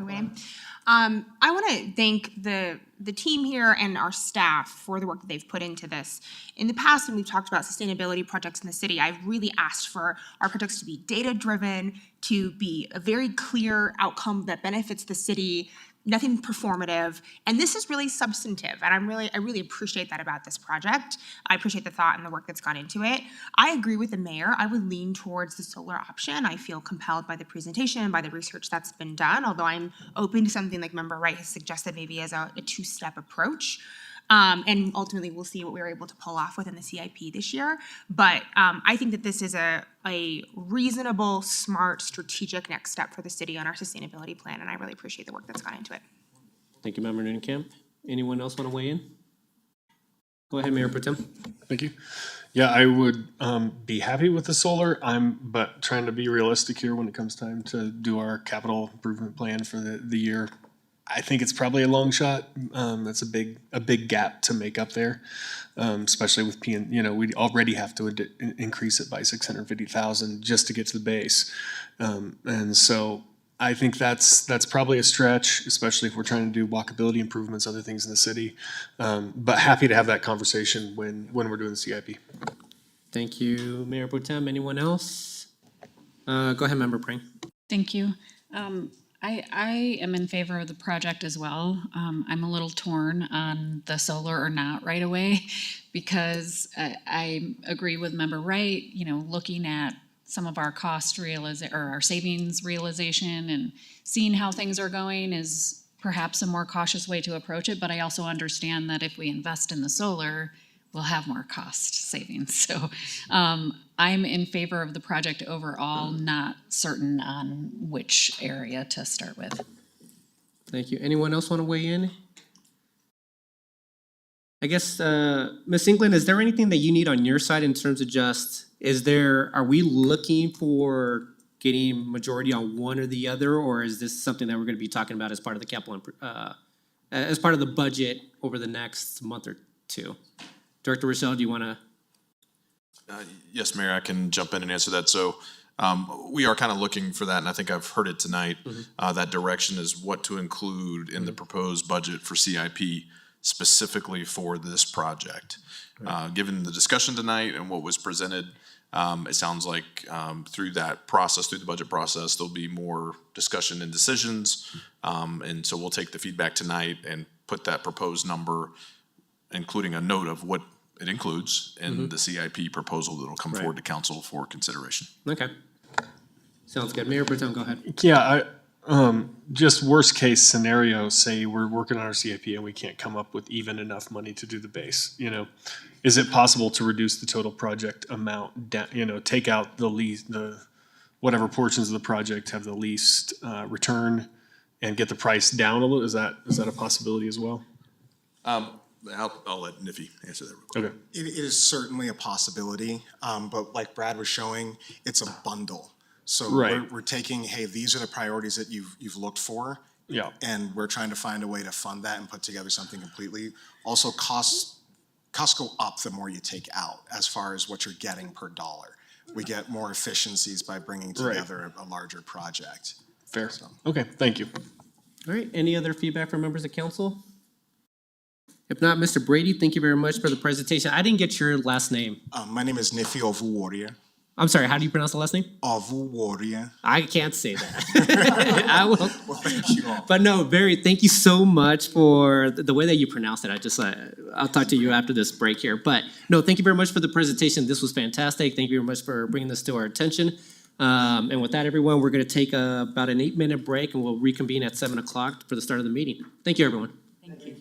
I want to thank the team here and our staff for the work that they've put into this. In the past, when we've talked about sustainability projects in the city, I've really asked for our projects to be data-driven, to be a very clear outcome that benefits the city, nothing performative, and this is really substantive, and I really appreciate that about this project. I appreciate the thought and the work that's gone into it. I agree with the mayor. I would lean towards the solar option. I feel compelled by the presentation, by the research that's been done, although I'm open to something like Member Wright has suggested maybe as a two-step approach. And ultimately, we'll see what we were able to pull off within the CIP this year. But I think that this is a reasonable, smart, strategic next step for the city on our sustainability plan, and I really appreciate the work that's gone into it. Thank you, Member Noonan-Kemp. Anyone else want to weigh in? Go ahead, Mayor Pro Tem. Thank you. Yeah, I would be happy with the solar. But trying to be realistic here when it comes time to do our capital improvement plan for the year. I think it's probably a long shot. That's a big gap to make up there, especially with we already have to increase it by 650,000 just to get to the base, and so I think that's probably a stretch, especially if we're trying to do walkability improvements, other things in the city. But happy to have that conversation when we're doing the CIP. Thank you, Mayor Pro Tem. Anyone else? Go ahead, Member Pring. Thank you. I am in favor of the project as well. I'm a little torn on the solar or not right away because I agree with Member Wright, looking at some of our or our savings realization and seeing how things are going is perhaps a more cautious way to approach it. But I also understand that if we invest in the solar, we'll have more cost savings. So I'm in favor of the project overall, not certain on which area to start with. Thank you. Anyone else want to weigh in? I guess, Ms. Englund, is there anything that you need on your side in terms of are we looking for getting majority on one or the other, or is this something that we're going to be talking about as part of the capital, as part of the budget over the next month or two? Director Rachael, do you want to? Yes, Mayor, I can jump in and answer that. So we are kind of looking for that, and I think I've heard it tonight. That direction is what to include in the proposed budget for CIP specifically for this project. Given the discussion tonight and what was presented, it sounds like through that process, through the budget process, there'll be more discussion and decisions. And so we'll take the feedback tonight and put that proposed number, including a note of what it includes in the CIP proposal that'll come forward to council for consideration. Okay. Sounds good. Mayor Pro Tem, go ahead. Yeah, just worst case scenario, say we're working on our CIP and we can't come up with even enough money to do the base, is it possible to reduce the total project amount down, take out the whatever portions of the project have the least return and get the price down a little? Is that a possibility as well? I'll let Niffy answer that real quick. Okay. It is certainly a possibility, but like Brad was showing, it's a bundle. So Right. we're taking, hey, these are the priorities that you've looked for, Yeah. and we're trying to find a way to fund that and put together something completely. Also, costs go up the more you take out as far as what you're getting per dollar. We get more efficiencies by bringing together a larger project. Fair. So. Okay, thank you. All right. Any other feedback from members of council? If not, Mr. Brady, thank you very much for the presentation. I didn't get your last name. My name is Niffy Ovuwarrior. I'm sorry, how do you pronounce the last name? Ovuwarrior. I can't say that. I will. Well, thank you all. But no, thank you so much for the way that you pronounce it. I'll talk to you after this break here. But no, thank you very much for the presentation. This was fantastic. Thank you very much for bringing this to our attention. And with that, everyone, we're going to take about an 8-minute break and we'll reconvene at 7 o'clock for the start of the meeting. Thank you, everyone. Thank you.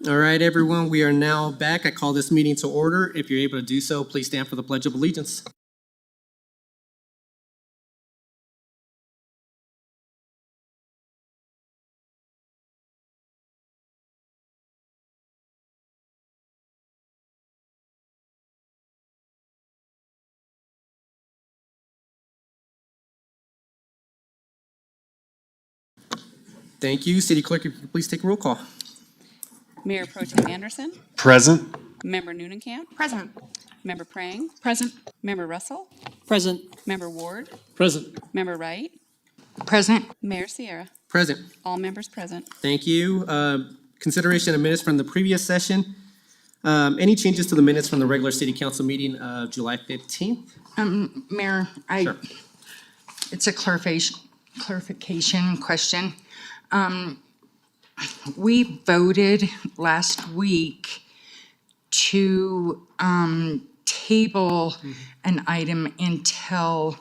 All right, everyone, we are now back. I call this meeting to order. If you're able to do so, please stand for the Pledge of Allegiance. Thank you. City Clerk, if you could please take a roll call. Mayor Pro Tem Anderson, Present. Member Noonekamp, Present. Member Prang, Present. Member Russell, Present. Member Ward, Present. Member Wright, Present. Mayor Sierra. Present. All members present. Thank you. Consideration of minutes from the previous session. Any changes to the minutes from the regular city council meeting of July 15th? Mayor, Sure. it's a clarification question. We voted last week to table an item until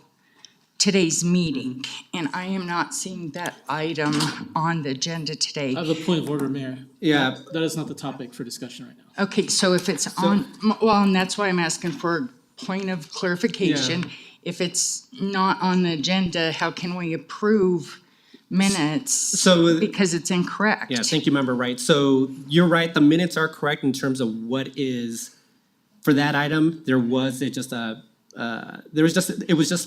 today's meeting, and I am not seeing that item on the agenda today. I have a point of order, Mayor. Yeah. That is not the topic for discussion right now. Okay, so if it's on, well, and that's why I'm asking for a point of clarification. Yeah. If it's not on the agenda, how can we approve minutes? So- Because it's incorrect. Yeah, thank you, Member Wright. So you're right, the minutes are correct in terms of what is, for that item, it was just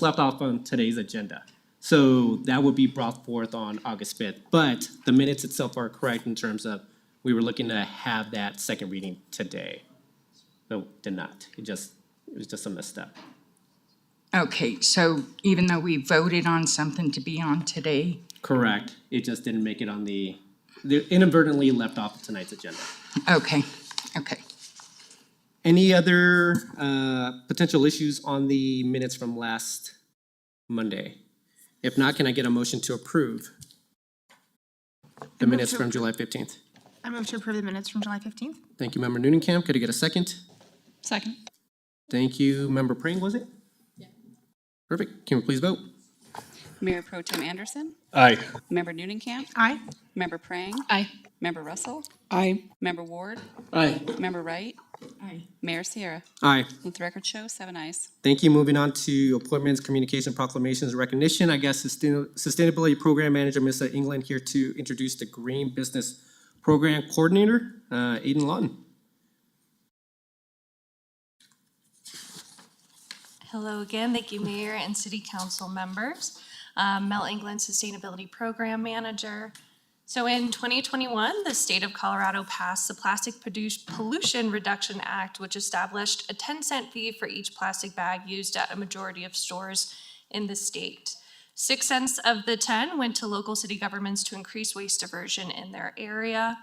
left off on today's agenda. So that would be brought forth on August 5th. But the minutes itself are correct in terms of, we were looking to have that second reading today. No, did not. It was just a misstep. Okay, so even though we voted on something to be on today, Correct. It just didn't make it on they inadvertently left off tonight's agenda. okay. Any other potential issues on the minutes from last Monday? If not, can I get a motion to approve the move minutes to from July 15th? I move to approve the minutes from July 15th. Thank you, Member Noonekamp. Could I get a second? Second. Thank you, Member Prang, was it? Yeah. Perfect. Can we please vote? Mayor Pro Tem Anderson, Aye. Member Noonekamp, Aye. Member Prang, Aye. Member Russell, Aye. Member Ward, Aye. Member Wright, Aye. Mayor Sierra. Aye. Let the record show 7 ayes. Thank you. Moving on to appointments, communication, proclamations, recognition. I guess Sustainability Program Manager Melissa Englund here to introduce the Green Business Program Coordinator, Aidan Lawton. Hello again. Thank you, Mayor and City Council members. Mel Englund, Sustainability Program Manager. So in 2021, the state of Colorado passed the Plastic Pollution Reduction Act, which established a 10-cent fee for each plastic bag used at a majority of stores in the state. 6 cents of the 10 went to local city governments to increase waste diversion in their area.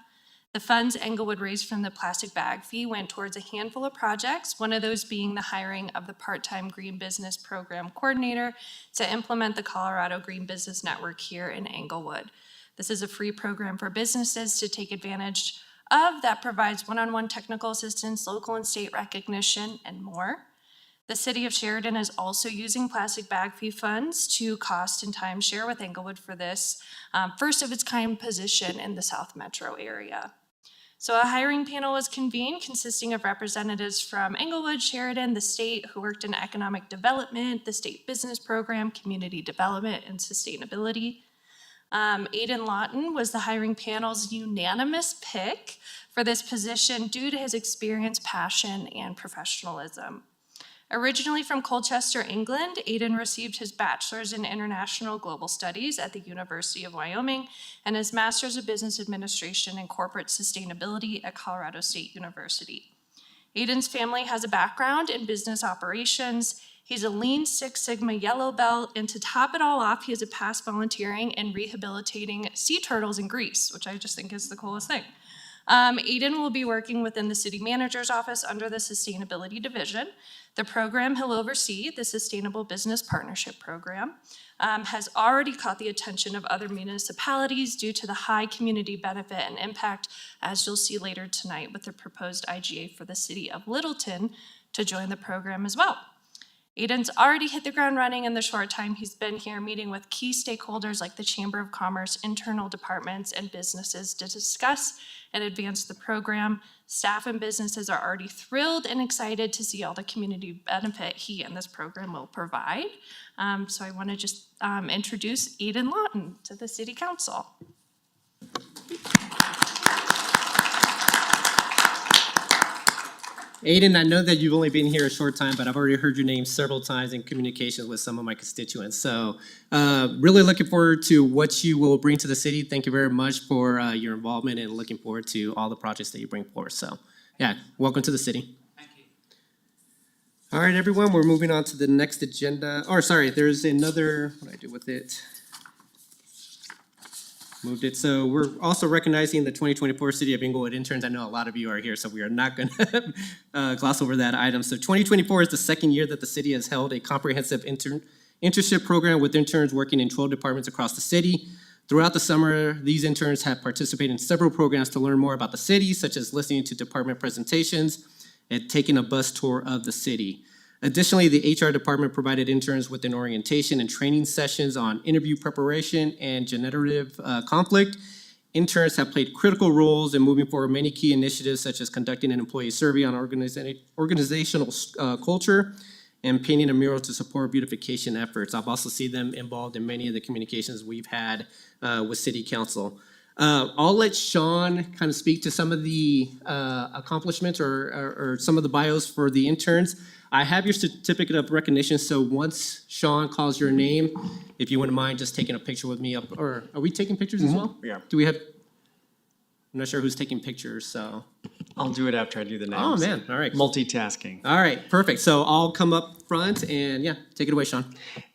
The funds Englewood raised from the plastic bag fee went towards a handful of projects, one of those being the hiring of the part-time Green Business Program Coordinator to implement the Colorado Green Business Network here in Englewood. This is a free program for businesses to take advantage of that provides one-on-one technical assistance, local and state recognition, and more. The city of Sheridan is also using plastic bag fee funds to cost and time share with Englewood for this first of its kind position in the South Metro area. So a hiring panel was convened consisting of representatives from Englewood, Sheridan, the state who worked in economic development, the state business program, community development, and sustainability. Aidan Lawton was the hiring panel's unanimous pick for this position due to his experience, passion, and professionalism. Originally from Colchester, England, Aidan received his bachelor's in international global studies at the University of Wyoming and his master's of business administration and corporate sustainability at Colorado State University. Aidan's family has a background in business operations. He's a Lean Six Sigma yellow belt, and to top it all off, he has a past volunteering and rehabilitating sea turtles in Greece, which I just think is the coolest thing. Aidan will be working within the city manager's office under the sustainability division. The program he'll oversee, the Sustainable Business Partnership Program, has already caught the attention of other municipalities due to the high community benefit and impact, as you'll see later tonight with the proposed IGA for the city of Littleton to join the program as well. Aidan's already hit the ground running in the short time he's been here, meeting with key stakeholders like the Chamber of Commerce, internal departments, and businesses to discuss and advance the program. Staff and businesses are already thrilled and excited to see all the community benefit he and this program will provide. So I want to just introduce Aidan Lawton to the City Council. Aidan, I know that you've only been here a short time, but I've already heard your name several times in communications with some of my constituents. So really looking forward to what you will bring to the city. Thank you very much for your involvement and looking forward to all the projects that you bring forth. So yeah, welcome to the city. Thank you. All right, everyone, we're moving on to the next agenda. Or sorry, there's another, what do I do with it? Moved it. So we're also recognizing the 2024 City of Englewood interns. I know a lot of you are here, so we are not going to gloss over that item. So 2024 is the second year that the city has held a comprehensive internship program with interns working in 12 departments across the city. Throughout the summer, these interns have participated in several programs to learn more about the city, such as listening to department presentations and taking a bus tour of the city. Additionally, the HR department provided interns with an orientation and training sessions on interview preparation and generative conflict. Interns have played critical roles in moving forward many key initiatives, such as conducting an employee survey on organizational culture and painting a mural to support beautification efforts. I've also seen them involved in many of the communications we've had with City Council. I'll let Sean kind of speak to some of the accomplishments or some of the bios for the interns. I have your certificate of recognition, so once Sean calls your name, if you wouldn't mind just taking a picture with me up, or are we taking pictures as well? Yeah. Do we have, I'm not sure who's taking pictures, so. I'll do it after I do the names. Oh, man, all right. Multitasking. All right, perfect. So I'll come up front and yeah, take it away, Sean.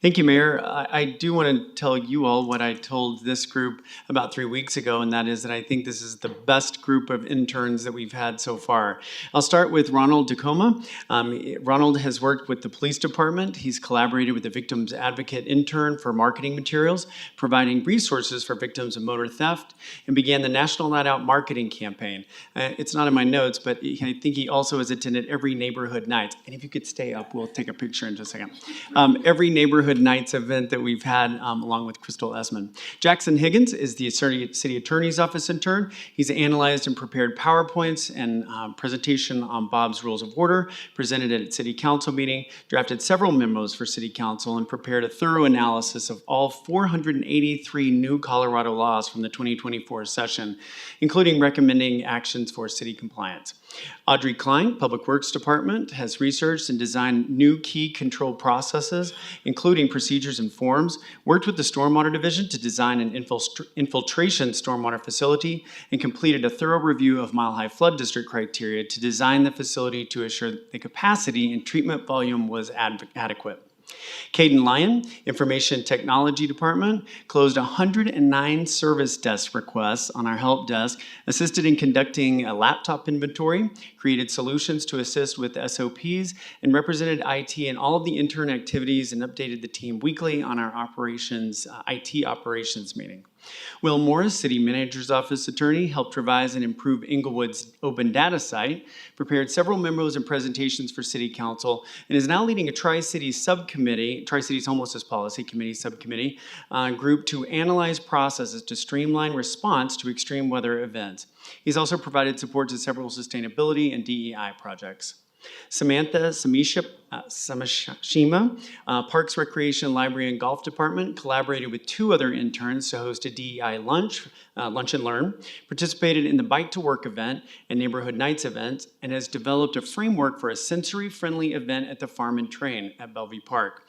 Thank you, Mayor. I do want to tell you all what I told this group about 3 weeks ago, and that is that I think this is the best group of interns that we've had so far. I'll start with Ronald Tacoma. Ronald has worked with the police department. He's collaborated with the Victims Advocate intern for marketing materials, providing resources for victims of motor theft, and began the National Night Out marketing campaign. It's not in my notes, but I think he also has attended every neighborhood night. And if you could stay up, we'll take a picture in just a second. Every neighborhood nights event that we've had, along with Crystal Esmond. Jackson Higgins is the City Attorney's Office intern. He's analyzed and prepared PowerPoints and presentation on Bob's Rules of Order, presented at City Council meeting, drafted several memos for City Council, and prepared a thorough analysis of all 483 new Colorado laws from the 2024 session, including recommending actions for city compliance. Audrey Klein, Public Works Department, has researched and designed new key control processes, including procedures and forms, worked with the Stormwater Division to design an infiltration stormwater facility, and completed a thorough review of Mile High Flood District criteria to design the facility to assure the capacity and treatment volume was adequate. Caden Lyon, Information Technology Department, closed 109 service desk requests on our help desk, assisted in conducting a laptop inventory, created solutions to assist with SOPs, and represented IT in all of the intern activities and updated the team weekly on our IT operations meeting. Will Morris, City Manager's Office Attorney, helped revise and improve Englewood's open data site, prepared several memos and presentations for City Council, and is now leading a Tri-Cities Homelessness Policy Committee subcommittee group to analyze processes to streamline response to extreme weather events. He's also provided support to several sustainability and DEI projects. Samantha Samashima, Parks, Recreation, Library, and Golf Department, collaborated with 2 other interns to host a DEI lunch and learn, participated in the Bike to Work event and Neighborhood Nights event, and has developed a framework for a sensory-friendly event at the Farm and Train at Bellevue Park.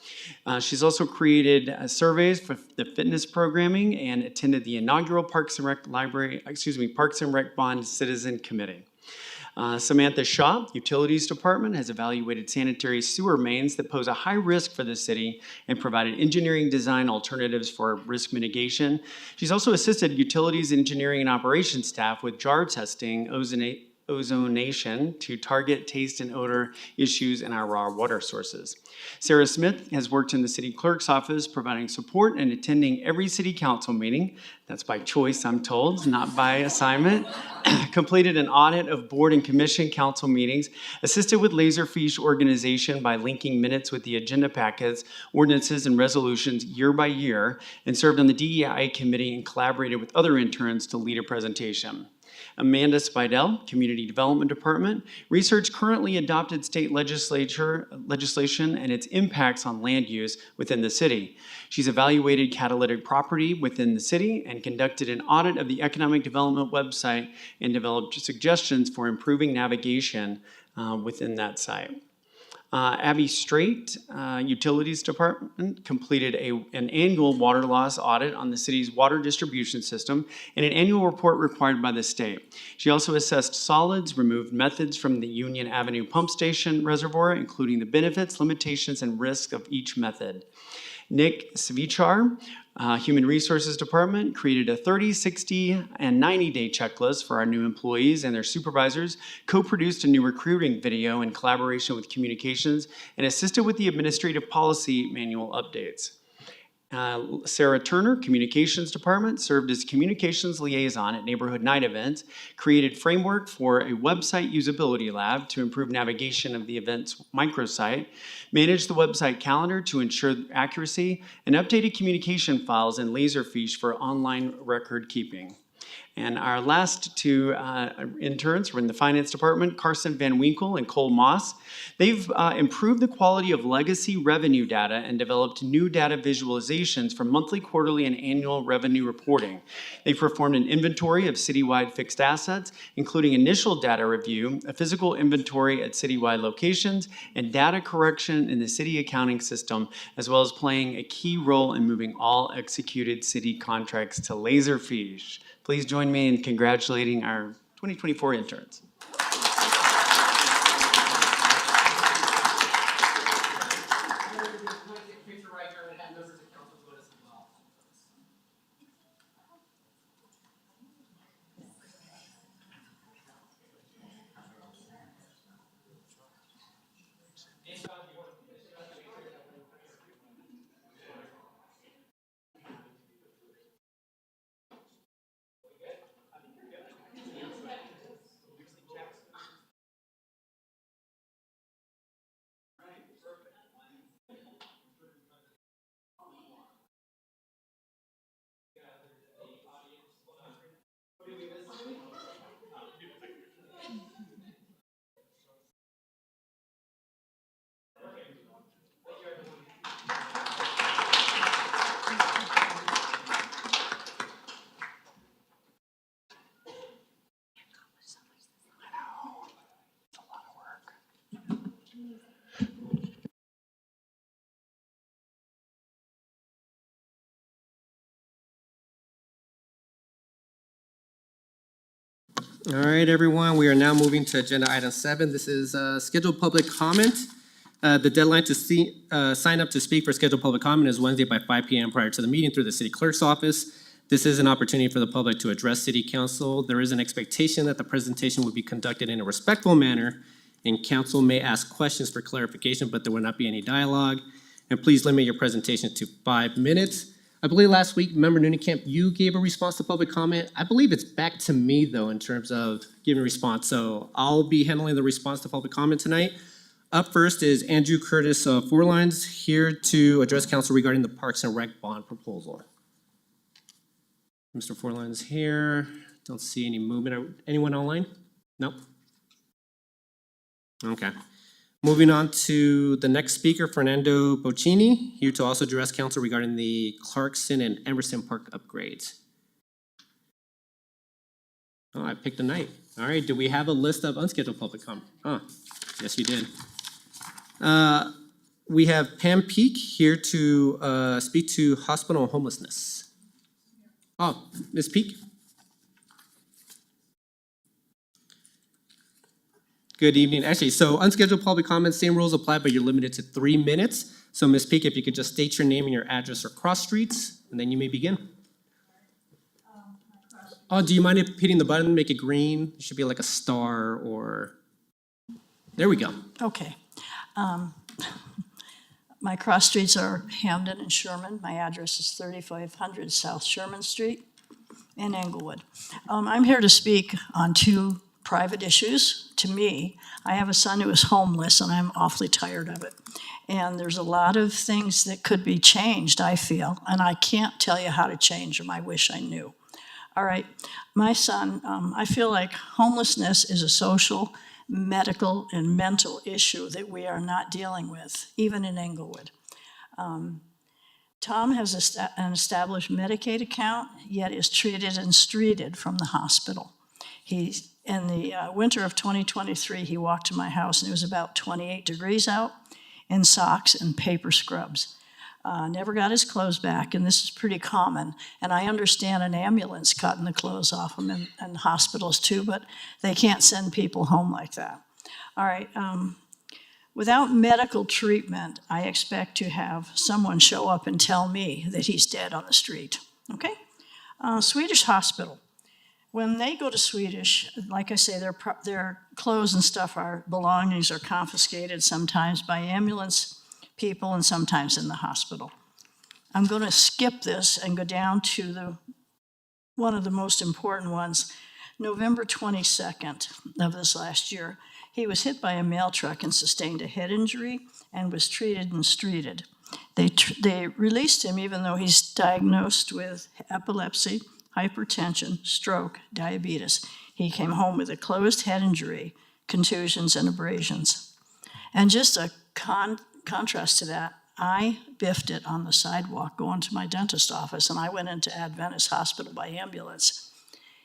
She's also created surveys for the fitness programming and attended the inaugural Parks and Rec Bond Citizen Committee. Samantha Shaw, Utilities Department, has evaluated sanitary sewer mains that pose a high risk for the city and provided engineering design alternatives for risk mitigation. She's also assisted utilities engineering and operations staff with jar testing ozonation to target taste and odor issues in our raw water sources. Sarah Smith has worked in the city clerk's office, providing support and attending every city council meeting. That's by choice, I'm told, not by assignment. Completed an audit of board and commission council meetings, assisted with Laserfish organization by linking minutes with the agenda packets, ordinances, and resolutions year by year, and served on the DEI committee and collaborated with other interns to lead a presentation. Amanda Spidell, Community Development Department, researched currently adopted state legislation and its impacts on land use within the city. She's evaluated catalytic property within the city and conducted an audit of the economic development website and developed suggestions for improving navigation within that site. Abby Strait, Utilities Department, completed an annual water loss audit on the city's water distribution system and an annual report required by the state. She also assessed solids, removed methods from the Union Avenue pump station reservoir, including the benefits, limitations, and risks of each method. Nick Svichar, Human Resources Department, created a 30, 60, and 90-day checklist for our new employees and their supervisors, co-produced a new recruiting video in collaboration with Communications, and assisted with the administrative policy manual updates. Sarah Turner, Communications Department, served as Communications Liaison at Neighborhood Night Events, created framework for a website usability lab to improve navigation of the event's microsite, managed the website calendar to ensure accuracy, and updated communication files in Laserfish for online record keeping. And our last two interns were in the finance department, Carson Van Winkle and Cole Moss. They've improved the quality of legacy revenue data and developed new data visualizations for monthly, quarterly, and annual revenue reporting. They've performed an inventory of citywide fixed assets, including initial data review, a physical inventory at citywide locations, and data correction in the city accounting system, as well as playing a key role in moving all executed city contracts to Laserfish. Please join me in congratulating our 2024 interns. All right, everyone, we are now moving to agenda item 7. This is scheduled public comment. The deadline to sign up to speak for scheduled public comment is Wednesday by 5 p.m. prior to the meeting through the city clerk's office. This is an opportunity for the public to address city council. There is an expectation that the presentation will be conducted in a respectful manner, and council may ask questions for clarification, but there will not be any dialogue. And please limit your presentation to 5 minutes. I believe last week, Member Nunnekamp, you gave a response to public comment. I believe it's back to me, though, in terms of giving a response. So I'll be handling the response to public comment tonight. Up first is Andrew Curtis, 4 Lines, here to address council regarding the Parks and Rec bond proposal. Mr. 4 Lines here. Don't see any movement. Anyone online? Nope. Okay. Moving on to the next speaker, Fernando Boccini, here to also address council regarding the Clarkson and Emerson Park upgrades. Oh, I picked a night. All right, do we have a list of unscheduled public comment? Yes, you did. We have Pam Peak here to speak to hospital homelessness. Oh, Ms. Peak? Good evening. Actually, so unscheduled public comments, same rules apply, but you're limited to 3 minutes. So Ms. Peak, if you could just state your name and your address or cross streets, and then you may begin. Oh, do you mind if hitting the button, make it green? It should be like a star or, there we go. Okay. My cross streets are Hamden and Sherman. My address is 3500 South Sherman Street in Englewood. I'm here to speak on two private issues. To me, I have a son who is homeless and I'm awfully tired of it. And there's a lot of things that could be changed, I feel, and I can't tell you how to change them. I wish I knew. All right, my son, I feel like homelessness is a social, medical, and mental issue that we are not dealing with, even in Englewood. Tom has an established Medicaid account, yet is treated and streeted from the hospital. In the winter of 2023, he walked to my house and it was about 28 degrees out in socks and paper scrubs. Never got his clothes back, and this is pretty common. And I understand an ambulance cutting the clothes off him and hospitals too, but they can't send people home like that. All right, without medical treatment, I expect to have someone show up and tell me that he's dead on the street, okay? Swedish hospital. When they go to Swedish, like I say, their clothes and stuff, belongings are confiscated sometimes by ambulance people and sometimes in the hospital. I'm going to skip this and go down to one of the most important ones. November 22nd of this last year, he was hit by a mail truck and sustained a head injury and was treated and streeted. They released him even though he's diagnosed with epilepsy, hypertension, stroke, diabetes. He came home with a closed head injury, contusions, and abrasions. And just a contrast to that, I biffed it on the sidewalk going to my dentist office, and I went into Adventist Hospital by ambulance.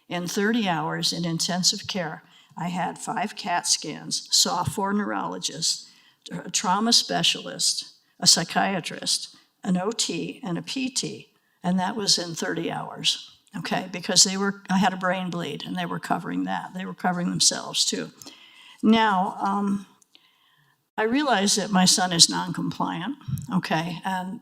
In 30 hours in intensive care, I had 5 CAT scans, saw 4 neurologists, a trauma specialist, a psychiatrist, an OT, and a PT, and that was in 30 hours. Okay, because I had a brain bleed and they were covering that. They were covering themselves too. Now, I realize that my son is non-compliant, okay, and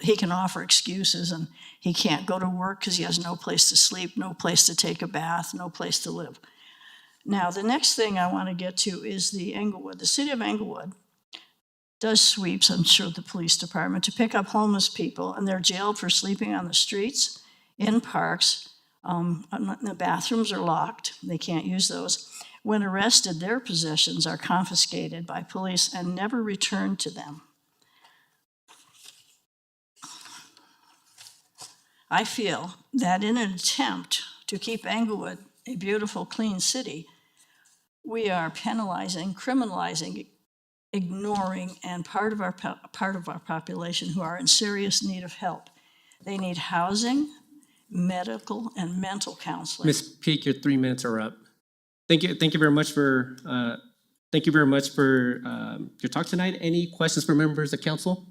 he can offer excuses and he can't go to work because he has no place to sleep, no place to take a bath, no place to live. Now, the next thing I want to get to is the Englewood. The city of Englewood does sweeps, I'm sure the police department, to pick up homeless people, and they're jailed for sleeping on the streets, in parks. The bathrooms are locked. They can't use those. When arrested, their possessions are confiscated by police and never returned to them. I feel that in an attempt to keep Englewood a beautiful, clean city, we are penalizing, criminalizing, ignoring, and part of our population who are in serious need of help. They need housing, medical, and mental counseling. Ms. Peak, your 3 minutes are up. Thank you very much for your talk tonight. Any questions for members of council?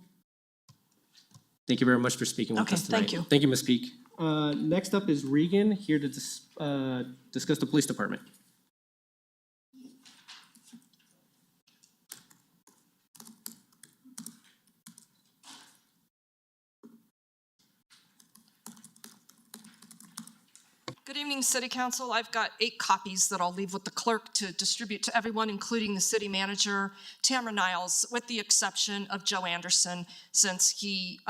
Thank you very much for speaking with us tonight. Thank you. Thank you, Ms. Peak. Next up is Regan, here to discuss the police department. Good evening, City Council. I've got 8 copies that I'll leave with the clerk to distribute to everyone, including the city manager, Tamara Niles, with the exception of Joe Anderson, since he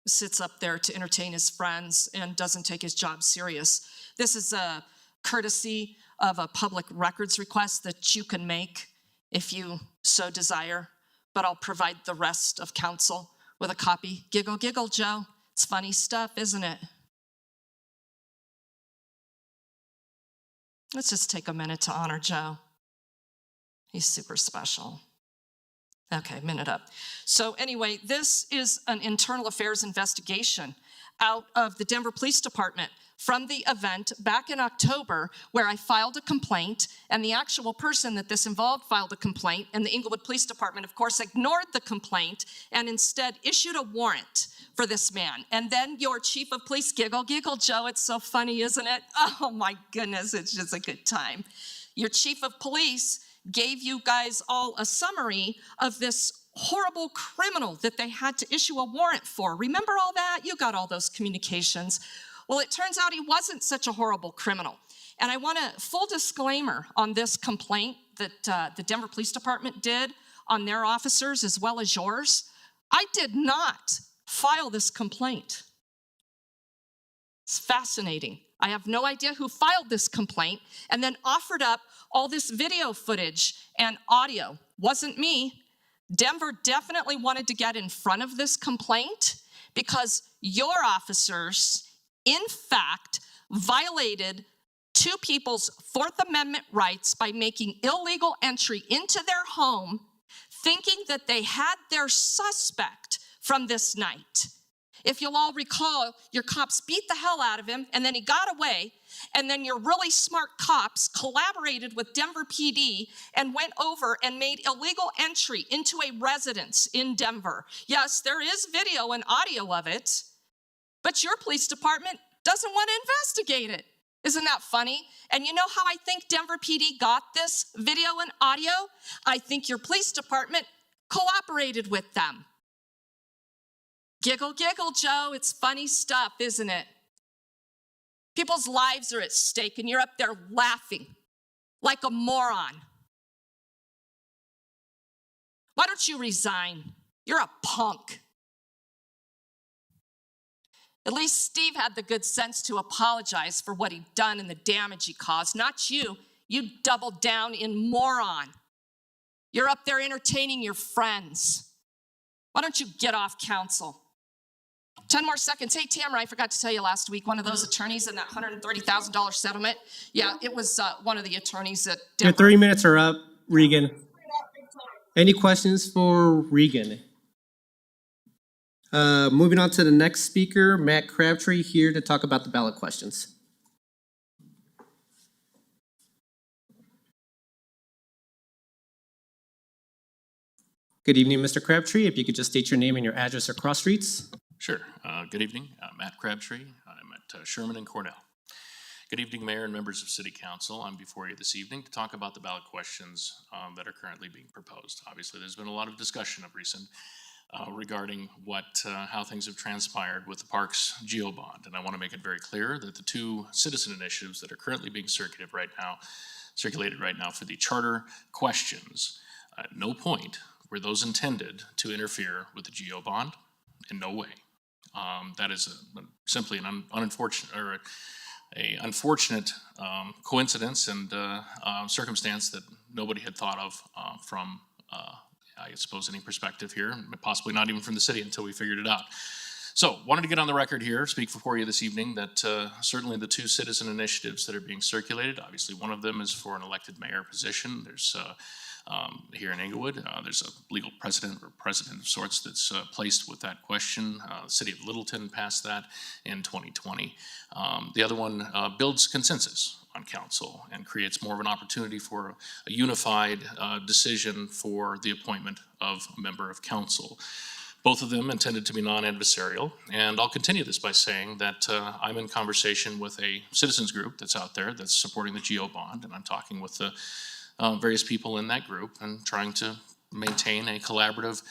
sits up there to entertain his friends and doesn't take his job serious. This is a courtesy of a public records request that you can make if you so desire, but I'll provide the rest of council with a copy. Giggle, giggle, Joe. It's funny stuff, isn't it? Let's just take a minute to honor Joe. He's super special. Okay, minute up. So anyway, this is an internal affairs investigation out of the Denver Police Department from the event back in October where I filed a complaint, and the actual person that this involved filed a complaint, and the Englewood Police Department, of course, ignored the complaint and instead issued a warrant for this man. And then your chief of police, giggle, giggle, Joe, it's so funny, isn't it? Oh my goodness, it's just a good time. Your chief of police gave you guys all a summary of this horrible criminal that they had to issue a warrant for. Remember all that? You got all those communications. Well, it turns out he wasn't such a horrible criminal. And I want a full disclaimer on this complaint that the Denver Police Department did on their officers as well as yours. I did not file this complaint. It's fascinating. I have no idea who filed this complaint and then offered up all this video footage and audio. Wasn't me. Denver definitely wanted to get in front of this complaint because your officers, in fact, violated two people's Fourth Amendment rights by making illegal entry into their home, thinking that they had their suspect from this night. If you'll all recall, your cops beat the hell out of him, and then he got away, and then your really smart cops collaborated with Denver PD and went over and made illegal entry into a residence in Denver. Yes, there is video and audio of it, but your police department doesn't want to investigate it. Isn't that funny? And you know how I think Denver PD got this video and audio? I think your police department cooperated with them. Giggle, giggle, Joe. It's funny stuff, isn't it? People's lives are at stake, and you're up there laughing like a moron. Why don't you resign? You're a punk. At least Steve had the good sense to apologize for what he'd done and the damage he caused. Not you. You doubled down in moron. You're up there entertaining your friends. Why don't you get off council? 10 more seconds. Hey, Tamara, I forgot to tell you last week, one of those attorneys in that $130,000 settlement. Yeah, it was one of the attorneys at Your Denver. 3 minutes are up, Regan. Any questions for Regan? Moving on to the next speaker, Matt Crabtree, here to talk about the ballot questions. Good evening, Mr. Crabtree. If you could just state your name and your address across streets. Sure. Good evening. I'm Matt Crabtree. I'm at Sherman and Cornell. Good evening, Mayor and members of City Council. I'm before you this evening to talk about the ballot questions that are currently being proposed. Obviously, there's been a lot of discussion of recent regarding how things have transpired with the Parks Geo Bond. And I want to make it very clear that the two citizen initiatives that are currently being circulated right now for the charter questions, at no point were those intended to interfere with the Geo Bond. In no way. That is simply an unfortunate coincidence and circumstance that nobody had thought of from, I suppose, any perspective here, and possibly not even from the city until we figured it out. So, wanted to get on the record here, speak before you this evening, that certainly the two citizen initiatives that are being circulated, obviously one of them is for an elected mayor position. There's here in Englewood, there's a legal precedent or president of sorts that's placed with that question. The city of Littleton passed that in 2020. The other one builds consensus on council and creates more of an opportunity for a unified decision for the appointment of a member of council. Both of them intended to be non-adversarial, and I'll continue this by saying that I'm in conversation with a citizens group that's out there that's supporting the Geo Bond, and I'm talking with the various people in that group and trying to maintain a collaborative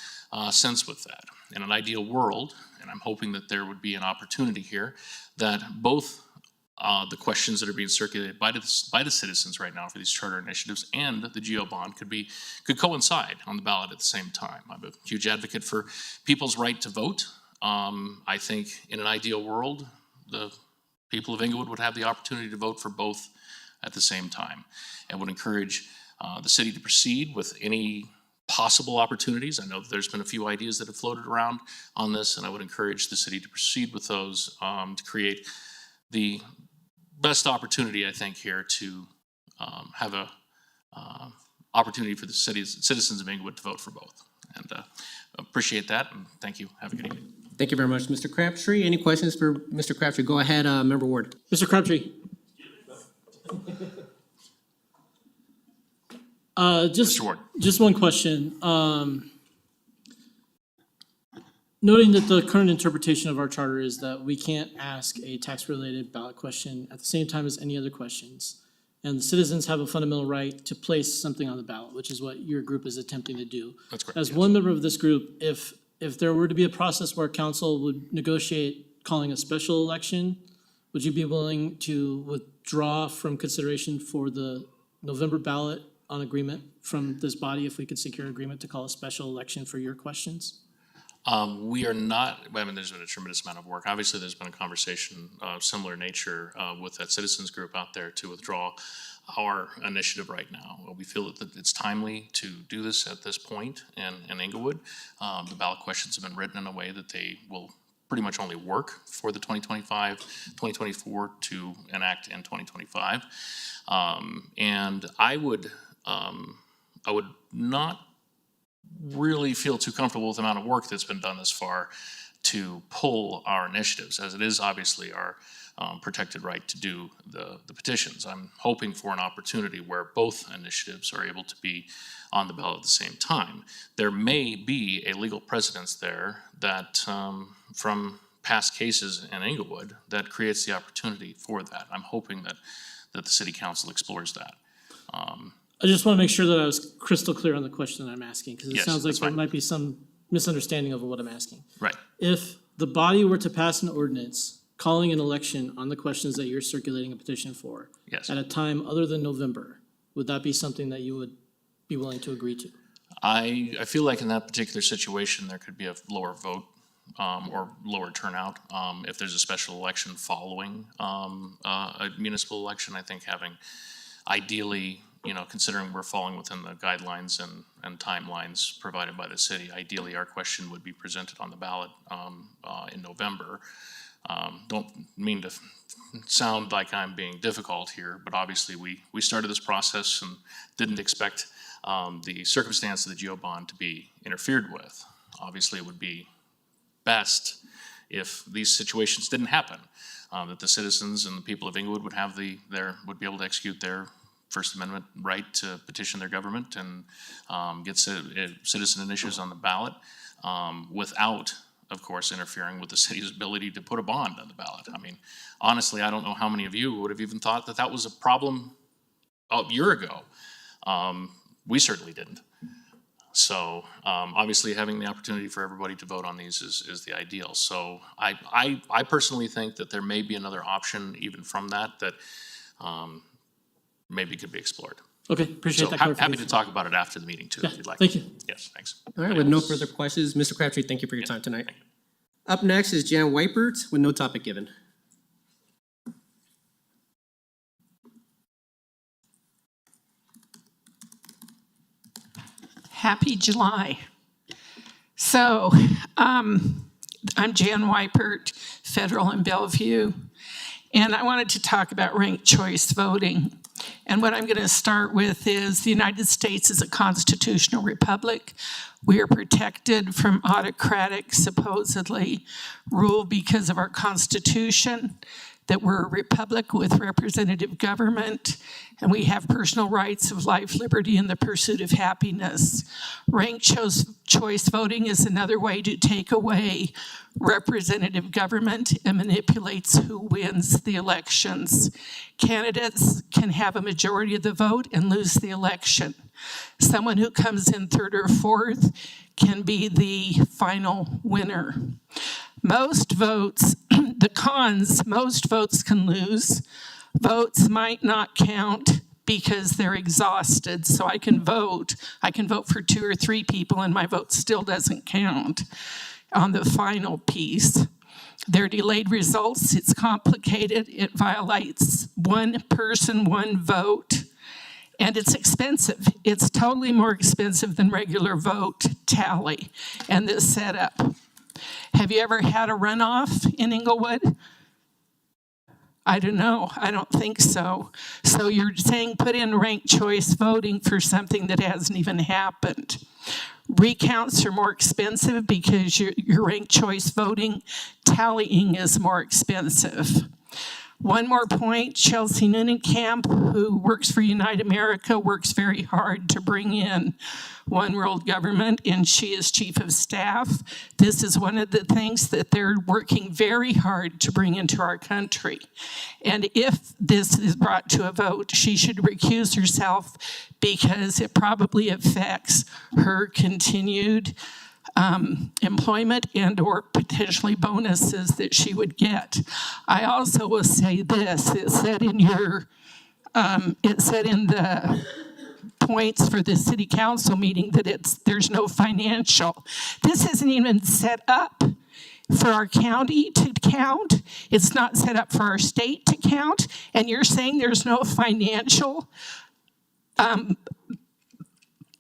sense with that. In an ideal world, and I'm hoping that there would be an opportunity here, that both the questions that are being circulated by the citizens right now for these charter initiatives and the Geo Bond could coincide on the ballot at the same time. I'm a huge advocate for people's right to vote. I think in an ideal world, the people of Englewood would have the opportunity to vote for both at the same time, and would encourage the city to proceed with any possible opportunities. I know that there's been a few ideas that have floated around on this, and I would encourage the city to proceed with those to create the best opportunity, I think, here to have a opportunity for the citizens of Englewood to vote for both. And appreciate that, and thank you. Have a good evening. Thank you very much, Mr. Crabtree. Any questions for Mr. Crabtree? Go ahead, Member Ward. Mr. Crabtree. Mr. Ward. Just one question. Noting that the current interpretation of our charter is that we can't ask a tax-related ballot question at the same time as any other questions. And the citizens have a fundamental right to place something on the ballot, which is what your group is attempting to do. That's correct. As one member of this group, if there were to be a process where council would negotiate calling a special election would you be willing to withdraw from consideration for the November ballot on agreement from this body if we could secure agreement to call a special election for your questions? We are not, I mean, there's been a tremendous amount of work. Obviously, there's been a conversation of similar nature with that citizens group out there to withdraw our initiative right now. We feel that it's timely to do this at this point in Englewood. The ballot questions have been written in a way that they will pretty much only work for the 2024 to enact in 2025. And I would not really feel too comfortable with the amount of work that's been done this far to pull our initiatives, as it is obviously our protected right to do the petitions. I'm hoping for an opportunity where both initiatives are able to be on the ballot at the same time. There may be a legal precedence there that from past cases in Englewood that creates the opportunity for that. I'm hoping that the city council explores that. I just want to make sure that I was crystal clear on the question that I'm asking, because it Yes, sounds like that's there fine. might be some misunderstanding of what I'm asking. Right. If the body were to pass an ordinance calling an election on the questions that you're circulating a petition for Yes. at a time other than November, would that be something that you would be willing to agree to? I feel like in that particular situation, there could be a lower vote or lower turnout. If there's a special election following a municipal election, I think having ideally, considering we're falling within the guidelines and timelines provided by the city, ideally our question would be presented on the ballot in November. Don't mean to sound like I'm being difficult here, but obviously we started this process and didn't expect the circumstance of the GO bond to be interfered with. Obviously, it would be best if these situations didn't happen, that the citizens and the people of Englewood would have would be able to execute their First Amendment right to petition their government and get citizen initiatives on the ballot without, of course, interfering with the city's ability to put a bond on the ballot. I mean, honestly, I don't know how many of you would have even thought that that was a problem a year ago. We certainly didn't. So obviously having the opportunity for everybody to vote on these is the ideal. So I personally think that there may be another option even from that maybe could be explored. Okay, appreciate that clarification. Happy to talk about it after the meeting too, if you'd like. Thank you. Yes, thanks. All right, with no further questions, Mr. Crabtree, thank you for your time tonight. Up next is Jan Weipert with no topic given. Happy July. So, I'm Jan Weipert, Federal in Bellevue, and I wanted to talk about ranked choice voting. And what I'm going to start with is the United States is a constitutional republic. We are protected from autocratic, supposedly, rule because of our Constitution, that we're a republic with representative government, and we have personal rights of life, liberty, and the pursuit of happiness. Ranked choice voting is another way to take away representative government and manipulates who wins the elections. Candidates can have a majority of the vote and lose the election. Someone who comes in third or fourth can be the final winner. Most votes, the cons, most votes can lose. Votes might not count because they're exhausted. So I can vote for 2 or 3 people and my vote still doesn't count on the final piece. They're delayed results, it's complicated, it violates one person, one vote, and it's expensive. It's totally more expensive than regular vote tally and this setup. Have you ever had a runoff in Englewood? I don't know. I don't think so. So you're saying put in ranked choice voting for something that hasn't even happened. Recounts are more expensive because your ranked choice voting tallying is more expensive. One more point, Chelsea Noonenkamp, who works for Unite America, works very hard to bring in one world government, and she is chief of staff. This is one of the things that they're working very hard to bring into our country. And if this is brought to a vote, she should recuse herself because it probably affects her continued employment and or potentially bonuses that she would get. I also will say this, it said in the points for the city council meeting that there's no financial. This isn't even set up for our county to count. It's not set up for our state to count. And you're saying there's no financial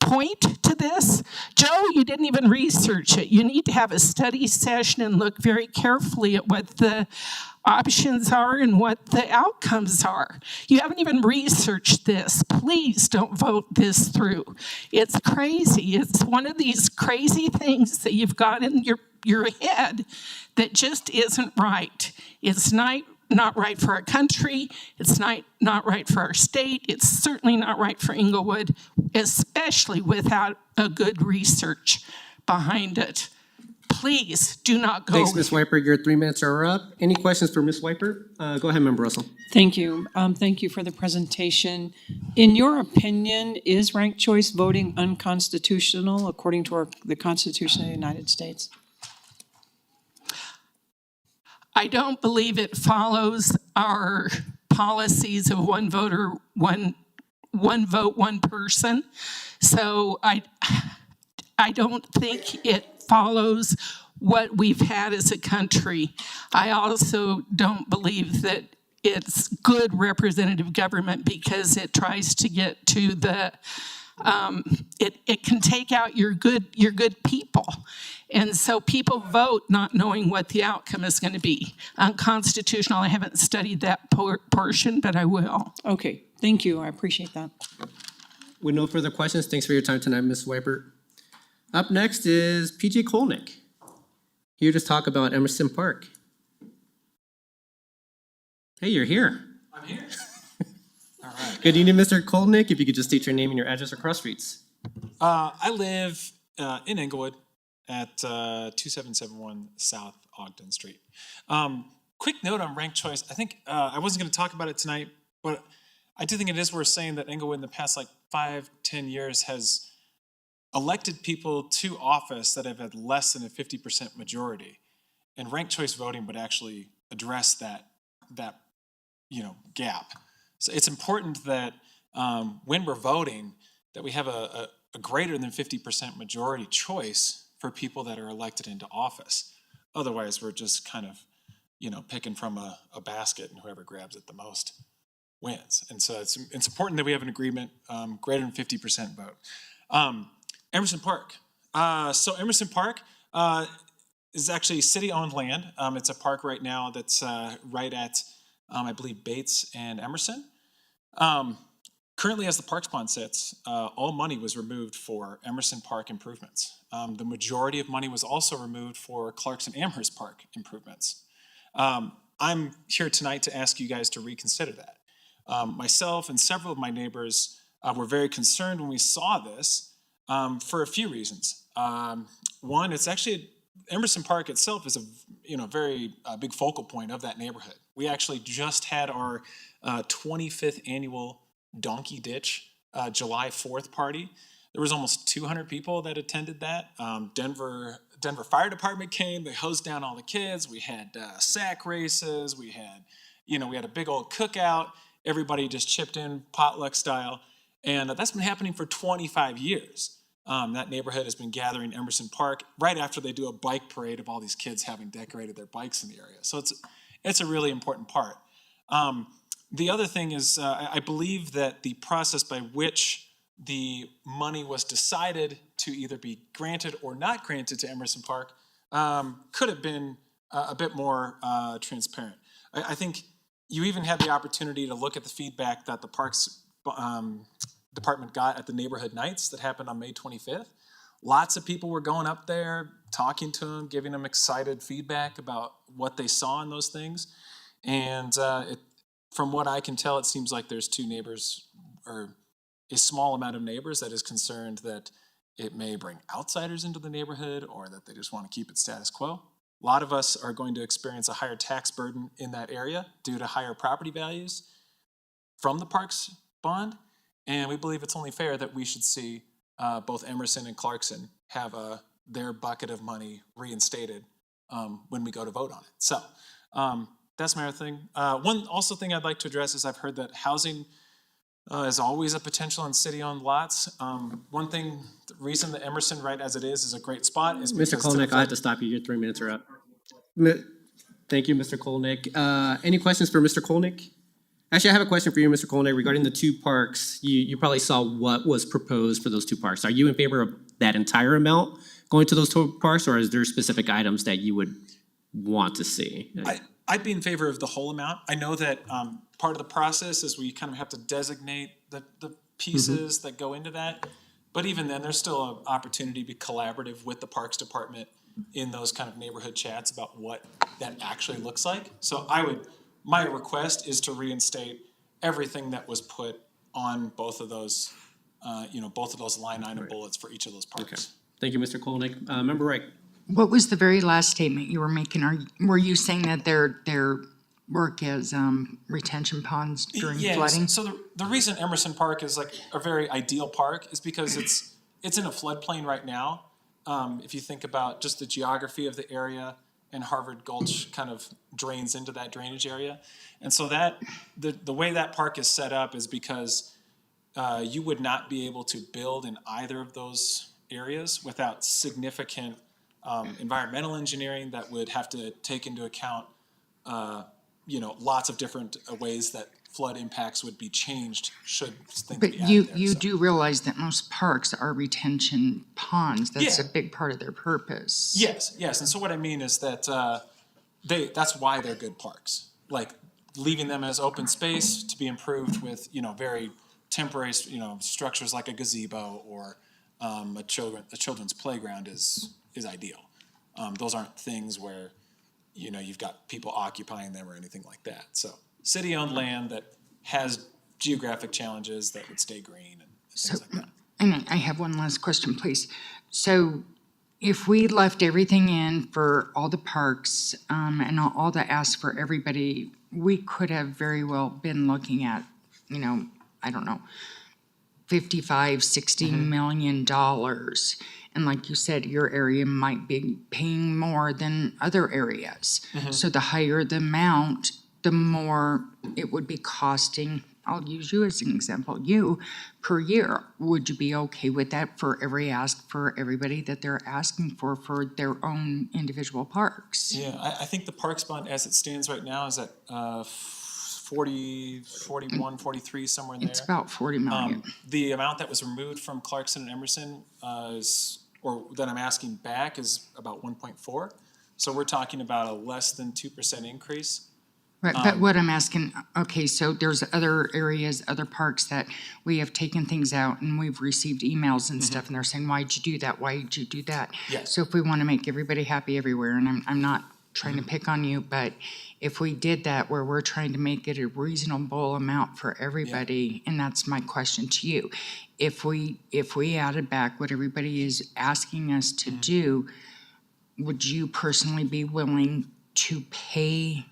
point to this? Joe, you didn't even research it. You need to have a study session and look very carefully at what the options are and what the outcomes are. You haven't even researched this. Please don't vote this through. It's crazy. It's one of these crazy things that you've got in your head that just isn't right. It's not right for our country. It's not right for our state. It's certainly not right for Englewood, especially without a good research behind it. Please do not go. Thanks, Ms. Wiper. Your 3 minutes are up. Any questions for Ms. Wiper? Go ahead, Member Russell. Thank you. Thank you for the presentation. In your opinion, is ranked choice voting unconstitutional according to the Constitution of the United States? I don't believe it follows our policies of one voter, one vote, one person. So I don't think it follows what we've had as a country. I also don't believe that it's good representative government because it tries to get to the it can take out your good people. And so people vote not knowing what the outcome is going to be. Unconstitutional, I haven't studied that portion, but I will. Okay, thank you. I appreciate that. With no further questions, thanks for your time tonight, Ms. Wiper. Up next is PJ Kolnick, here to talk about Emerson Park. Hey, you're here. I'm here. All right. Good evening, Mr. Kolnick. If you could just state your name and your address or cross streets. I live in Englewood at 2771 South Ogden Street. Quick note on ranked choice. I think I wasn't going to talk about it tonight, but I do think it is worth saying that Englewood in the past 5-10 years has elected people to office that have had less than a 50% majority, and ranked choice voting would actually address that gap. So it's important that when we're voting, that we have a greater than 50% majority choice for people that are elected into office. Otherwise, we're just kind of, picking from a basket, and whoever grabs it the most wins. And so it's important that we have an agreement, greater than 50% vote. Emerson Park. So Emerson Park is actually city-owned land. It's a park right now that's right at, I believe, Bates and Emerson. Currently, as the parks bond sits, all money was removed for Emerson Park improvements. The majority of money was also removed for Clarkson Amherst Park improvements. I'm here tonight to ask you guys to reconsider that. Myself and several of my neighbors were very concerned when we saw this for a few reasons. One, it's actually Emerson Park itself is a very big focal point of that neighborhood. We actually just had our 25th annual Donkey Ditch July 4th party. There was almost 200 people that attended that. Denver Fire Department came. They hosed down all the kids. We had sack races. We had a big old cookout. Everybody just chipped in potluck style, and that's been happening for 25 years. That neighborhood has been gathering Emerson Park right after they do a bike parade of all these kids having decorated their bikes in the area. So it's a really important part. The other thing is I believe that the process by which the money was decided to either be granted or not granted to Emerson Park could have been a bit more transparent. I think you even had the opportunity to look at the feedback that the Parks Department got at the neighborhood nights that happened on May 25th. Lots of people were going up there, talking to them, giving them excited feedback about what they saw in those things. And from what I can tell, it seems like there's two neighbors, or a small amount of neighbors, that is concerned that it may bring outsiders into the neighborhood, or that they just want to keep it status quo. A lot of us are going to experience a higher tax burden in that area due to higher property values from the parks bond. And we believe it's only fair that we should see both Emerson and Clarkson have a their bucket of money reinstated when we go to vote on it. So that's my other thing. One also thing I'd like to address is I've heard that housing is always a potential in city-owned lots. One thing, the reason that Emerson, right as it is a great spot is because... Mr. Kolnick, I have to stop you. Your 3 minutes are up. Thank you, Mr. Kolnick. Any questions for Mr. Kolnick? Actually, I have a question for you, Mr. Kolnick, regarding the two parks. You probably saw what was proposed for those two parks. Are you in favor of that entire amount going to those two parks, or is there specific items that you would want to see? I'd be in favor of the whole amount. I know that part of the process is we kind of have to designate the pieces that go into that. But even then, there's still an opportunity to be collaborative with the Parks Department in those kind of neighborhood chats about what that actually looks like. So my request is to reinstate everything that was put on both of those, both of those line item bullets for each of those parks. Okay. Thank you, Mr. Kolnick. Member Wright. What was the very last statement you were making? Were you saying that their work as retention ponds during flooding? So the reason Emerson Park is like a very ideal park is because it's in a floodplain right now. If you think about just the geography of the area, and Harvard Gulch kind of drains into that drainage area. And so that the way that park is set up is because you would not be able to build in either of those areas without significant environmental engineering that would have to take into account lots of different ways that flood impacts would be changed should things be added there. But you do realize that most parks are retention ponds. That's a big part of their purpose. Yes. And so what I mean is that that's why they're good parks. Like leaving them as open space to be improved with, very temporary, structures like a gazebo or a children's playground is ideal. Those aren't things where, you've got people occupying them or anything like that. So city-owned land that has geographic challenges that would stay green and things like that. And I have one last question, please. So if we left everything in for all the parks and all the asks for everybody, we could have very well been looking at, I don't know, $55, $60 million. And like you said, your area might be paying more than other areas. So the higher the amount, the more it would be costing, I'll use you as an example, you per year. Would you be okay with that for every ask for everybody that they're asking for their own individual parks? Yeah, I think the parks bond as it stands right now is at 40, 41, 43, somewhere in there. It's about 40 million. The amount that was removed from Clarkson and Emerson that I'm asking back is about 1.4. So we're talking about a less than 2% increase. Right, but what I'm asking, okay, so there's other areas, other parks that we have taken things out and we've received emails and stuff and they're saying, why'd you do that? Why did you do that? Yes. So if we want to make everybody happy everywhere, and I'm not trying to pick on you, but if we did that where we're trying to make it a reasonable amount for everybody, and that's my question to you, if we added back what everybody is asking us to do, would you personally be willing to pay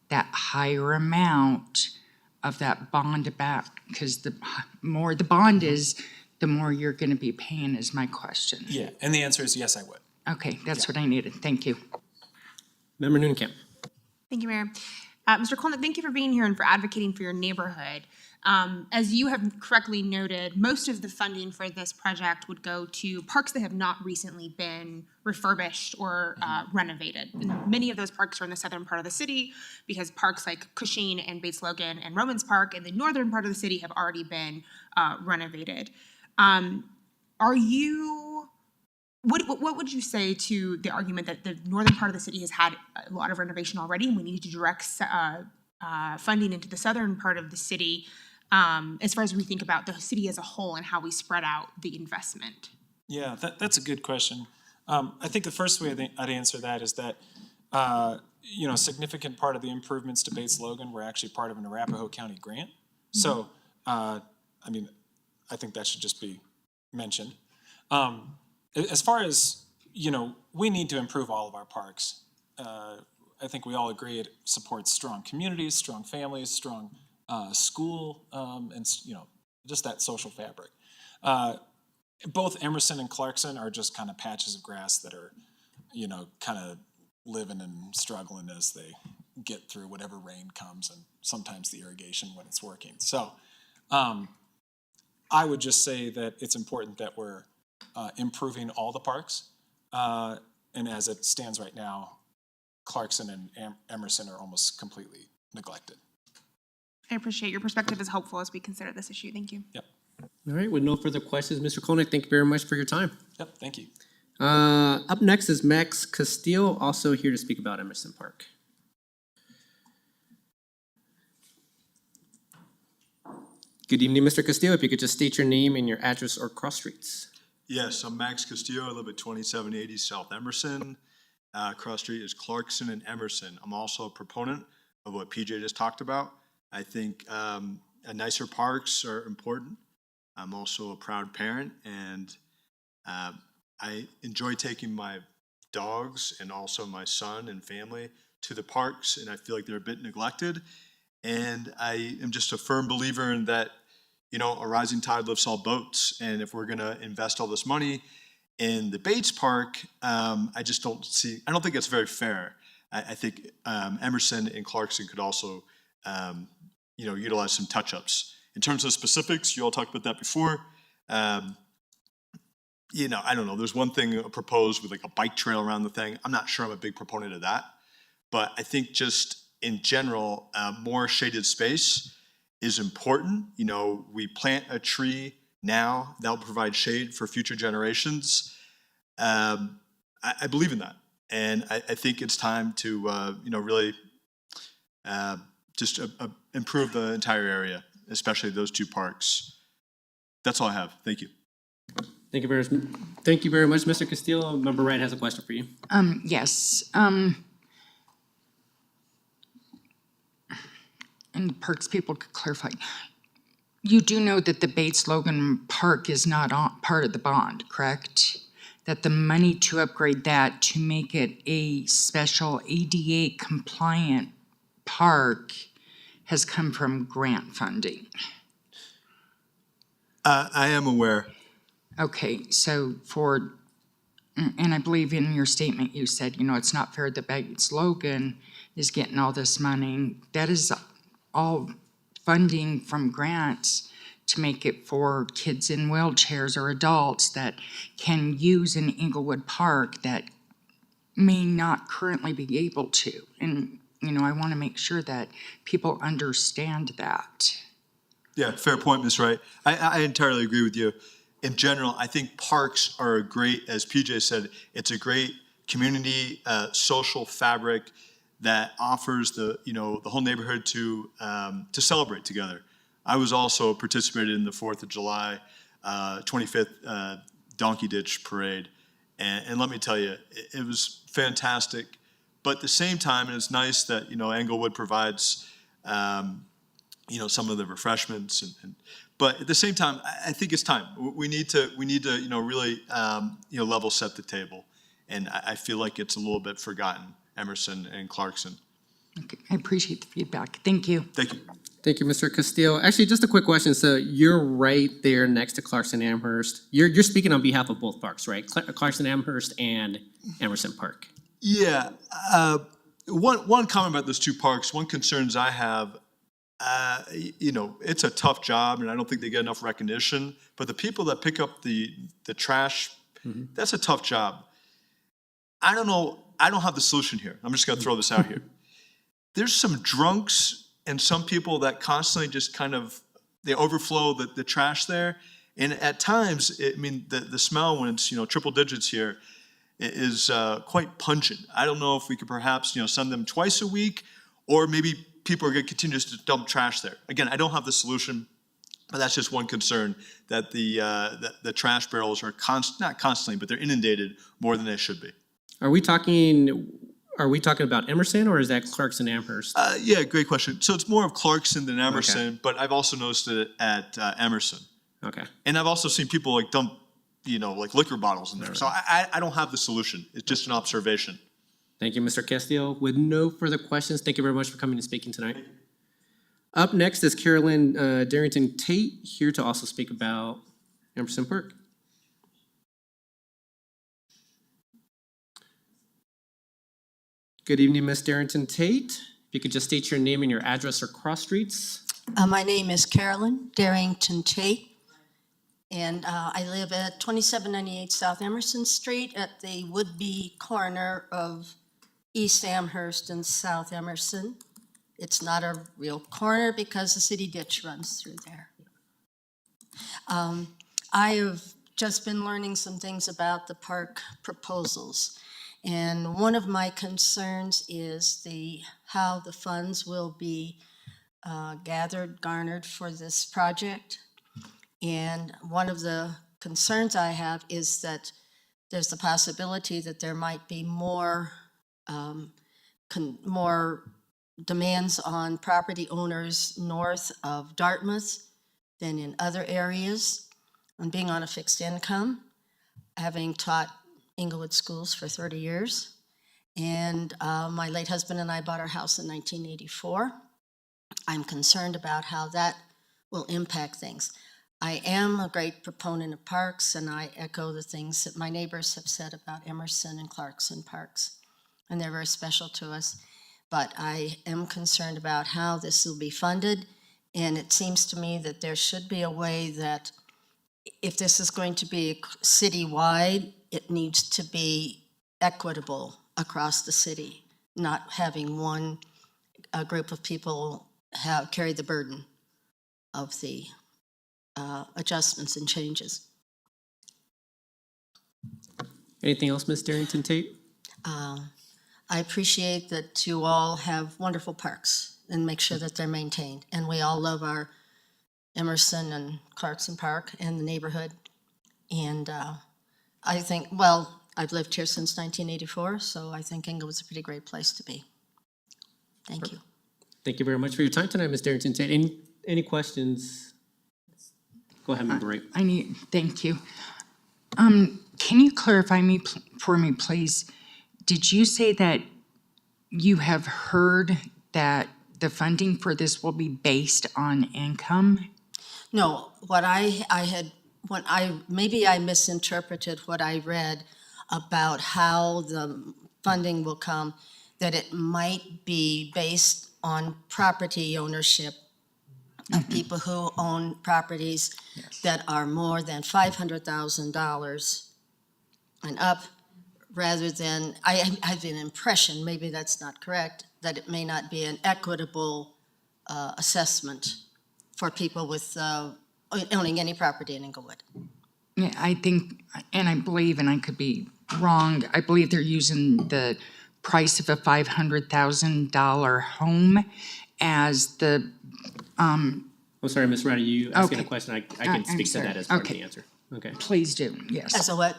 that higher amount of that bond back? Because the more the bond is, the more you're going to be paying is my question. Yeah, and the answer is yes, I would. Okay, that's what I needed. Thank you. Member Noonekamp. Thank you, Mayor. Mr. Kolnick, thank you for being here and for advocating for your neighborhood. As you have correctly noted, most of the funding for this project would go to parks that have not recently been refurbished or renovated. And many of those parks are in the southern part of the city because parks like Cushing and Bates Logan and Romans Park in the northern part of the city have already been renovated. What would you say to the argument that the northern part of the city has had a lot of renovation already and we need to direct funding into the southern part of the city as far as we think about the city as a whole and how we spread out the investment? Yeah, that's a good question. I think the first way I'd answer that is that, a significant part of the improvements to Bates Logan were actually part of an Arapahoe County grant. So, I think that should just be mentioned. As far as, we need to improve all of our parks. I think we all agree it supports strong communities, strong families, strong school, and, just that social fabric. both Emerson and Clarkson are just kind of patches of grass that are, kind of living and struggling as they get through whatever rain comes and sometimes the irrigation when it's working. So I would just say that it's important that we're improving all the parks. And as it stands right now, Clarkson and Emerson are almost completely neglected. I appreciate your perspective is helpful as we consider this issue. Thank you. Yep. All right, with no further questions, Mr. Koenig, thank you very much for your time. Yep, thank you. Up next is Max Castillo, also here to speak about Emerson Park. Good evening, Mr. Castillo. If you could just state your name and your address or cross streets. Yes, I'm Max Castillo. I live at 2780 South Emerson. Cross street is Clarkson and Emerson. I'm also a proponent of what PJ just talked about. I think nicer parks are important. I'm also a proud parent, and I enjoy taking my dogs and also my son and family to the parks, and I feel like they're a bit neglected. And I am just a firm believer in that, a rising tide lifts all boats. And if we're going to invest all this money in the Bates Park, I don't think it's very fair. I think Emerson and Clarkson could also, utilize some touch-ups. In terms of specifics, you all talked about that before. I don't know. There's one thing proposed with like a bike trail around the thing. I'm not sure I'm a big proponent of that. But I think just in general, more shaded space is important. We plant a tree now that'll provide shade for future generations. I believe in that. And I think it's time to, really just improve the entire area, especially those two parks. That's all I have. Thank you. Thank you very much, Mr. Castillo. Member Wright has a question for you. Yes. And parks people could clarify. You do know that the Bates Logan Park is not part of the bond, correct? That the money to upgrade that to make it a special ADA compliant park has come from grant funding. I am aware. Okay, so and I believe in your statement you said, it's not fair that Bates Logan is getting all this money. That is all funding from grants to make it for kids in wheelchairs or adults that can use an Englewood Park that may not currently be able to. And, I want to make sure that people understand that. Yeah, fair point, Ms. Wright. I entirely agree with you. In general, I think parks are a great, as PJ said, it's a great community social fabric that offers the whole neighborhood to celebrate together. I was also participated in the 4th of July 25th Donkey Ditch Parade, and let me tell you, it was fantastic. But at the same time, and it's nice that Englewood provides some of the refreshments, but at the same time, I think it's time. We need to really level set the table, and I feel like it's a little bit forgotten. Emerson and Clarkson. Okay, I appreciate the feedback. Thank you. Thank you. Thank you, Mr. Castillo. Actually, just a quick question. So you're right there next to Clarkson Amherst. You're speaking on behalf of both parks, right? Clarkson Amherst and Emerson Park. Yeah. One comment about those two parks. One concerns I have. It's a tough job, and I don't think they get enough recognition. But the people that pick up the trash, that's a tough job. I don't know. I don't have the solution here. I'm just going to throw this out here. There's some drunks and some people that constantly just they overflow the trash there. And at times, the smell when it's, triple digits here is quite pungent. I don't know if we could perhaps, send them twice a week, or maybe people are going to continue to dump trash there. Again, I don't have the solution, but that's just one concern, that the trash barrels are not constantly, but they're inundated more than they should be. Are we talking about Emerson, or is that Clarkson Amherst? Yeah, great question. So it's more of Clarkson than Emerson, but I've also noticed it at Emerson. Okay. And I've also seen people dump, liquor bottles in there. So I don't have the solution. It's just an observation. Thank you, Mr. Castillo. With no further questions, thank you very much for coming and speaking tonight. Up next is Carolyn Darrington Tate, here to also speak about Emerson Park. Good evening, Ms. Darrington Tate. If you could just state your name and your address or cross streets. My name is Carolyn Darrington Tate, and I live at 2798 South Emerson Street at the would-be corner of East Amherst and South Emerson. It's not a real corner because the city ditch runs through there. I have just been learning some things about the park proposals. And one of my concerns is how the funds will be garnered for this project. And one of the concerns I have is that there's the possibility that there might be more demands on property owners north of Dartmouth than in other areas. And being on a fixed income, having taught Englewood schools for 30 years, and my late husband and I bought our house in 1984. I'm concerned about how that will impact things. I am a great proponent of parks, and I echo the things that my neighbors have said about Emerson and Clarkson parks, and they're very special to us. But I am concerned about how this will be funded, and it seems to me that there should be a way that if this is going to be citywide, it needs to be equitable across the city, not having a group of people carry the burden of the adjustments and changes. Anything else, Ms. Darrington Tate? I appreciate that you all have wonderful parks and make sure that they're maintained. And we all love our Emerson and Clarkson Park and the neighborhood. And I think, well, I've lived here since 1984, so I think Englewood's a pretty great place to be. Thank you. Thank you very much for your time tonight, Ms. Darrington Tate. Any questions? Go ahead, Member Wright. Thank you. Can you clarify for me, please? Did you say that you have heard that the funding for this will be based on income? No, maybe I misinterpreted what I read about how the funding will come, that it might be based on property ownership of people who own properties that are more than $500,000 and up, rather than, I had an impression, maybe that's not correct, that it may not be an equitable assessment for people with owning any property in Englewood. Yeah, I think, and I believe, and I could be wrong, I believe they're using the price of a $500,000 home as the. I'm sorry, Ms. Wright, are you asking a question? I can speak to that as part of the answer. Okay. Please do, yes. As a what?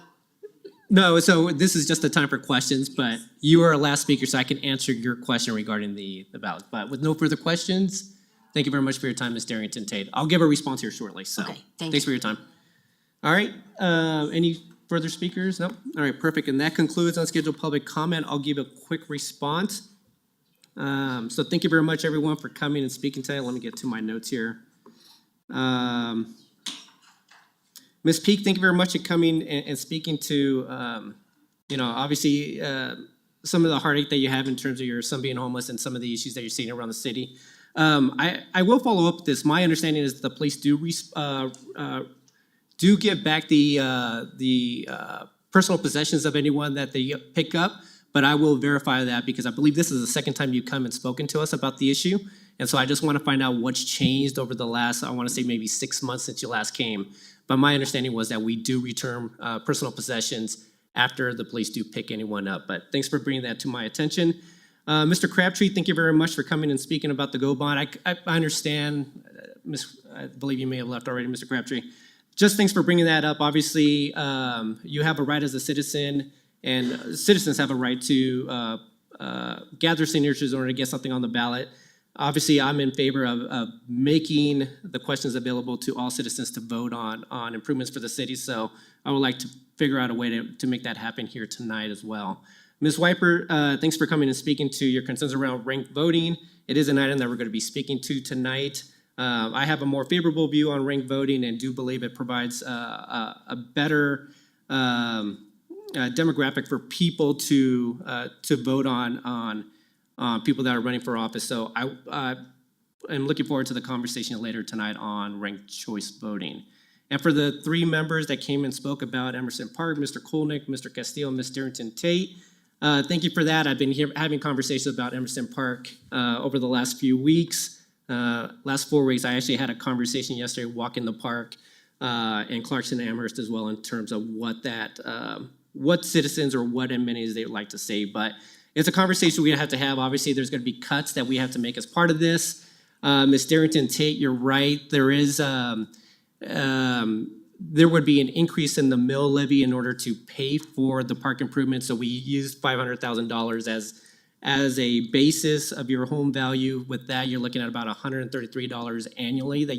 No, so this is just the time for questions, but you are a last speaker, so I can answer your question regarding the ballot. But with no further questions, thank you very much for your time, Ms. Darrington Tate. I'll give a response here shortly, so thanks for your time. All right, any further speakers? Nope. All right, perfect. And that concludes unscheduled public comment. I'll give a quick response. So thank you very much, everyone, for coming and speaking today. Let me get to my notes here. Ms. Peak, thank you very much for coming and speaking to, obviously some of the heartache that you have in terms of your son being homeless and some of the issues that you're seeing around the city. I will follow up with this. My understanding is that the police do give back the personal possessions of anyone that they pick up, but I will verify that because I believe this is the second time you've come and spoken to us about the issue. And so I just want to find out what's changed over the last, I want to say maybe 6 months since you last came. But my understanding was that we do return personal possessions after the police do pick anyone up. But thanks for bringing that to my attention. Mr. Crabtree, thank you very much for coming and speaking about the GO bond. I understand, I believe you may have left already, Mr. Crabtree. Just thanks for bringing that up. Obviously, you have a right as a citizen, and citizens have a right to gather signatures in order to get something on the ballot. Obviously, I'm in favor of making the questions available to all citizens to vote on improvements for the city. So I would like to figure out a way to make that happen here tonight as well. Ms. Wiper, thanks for coming and speaking to your concerns around ranked voting. It is an item that we're going to be speaking to tonight. I have a more favorable view on ranked voting and do believe it provides a better demographic for people to vote on people that are running for office. So I'm looking forward to the conversation later tonight on ranked choice voting. And for the three members that came and spoke about Emerson Park, Mr. Kolnick, Mr. Castillo, Ms. Darrington Tate, thank you for that. I've been here having conversations about Emerson Park over the last few weeks. Last 4 weeks, I actually had a conversation yesterday walking the park in Clarkson and Amherst as well in terms of what citizens or what amenities they would like to see. But it's a conversation we have to have. Obviously, there's going to be cuts that we have to make as part of this. Ms. Darrington Tate, you're right. There would be an increase in the mill levy in order to pay for the park improvements. So we used $500,000 as a basis of your home value. With that, you're looking at about $133 annually that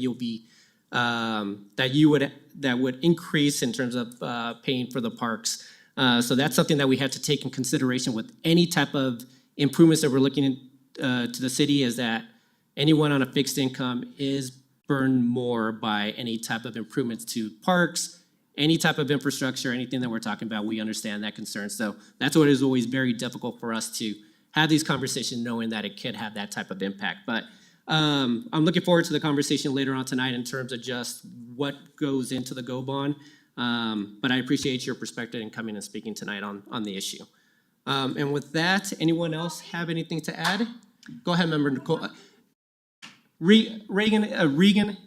would increase in terms of paying for the parks. So that's something that we have to take in consideration with any type of improvements that we're looking to the city, is that anyone on a fixed income is burned more by any type of improvements to parks, any type of infrastructure, anything that we're talking about. We understand that concern. So that's what is always very difficult for us to have these conversations, knowing that it could have that type of impact. But I'm looking forward to the conversation later on tonight in terms of just what goes into the GO bond. But I appreciate your perspective in coming and speaking tonight on the issue. And with that, anyone else have anything to add? Go ahead, Member Nicole. Regan,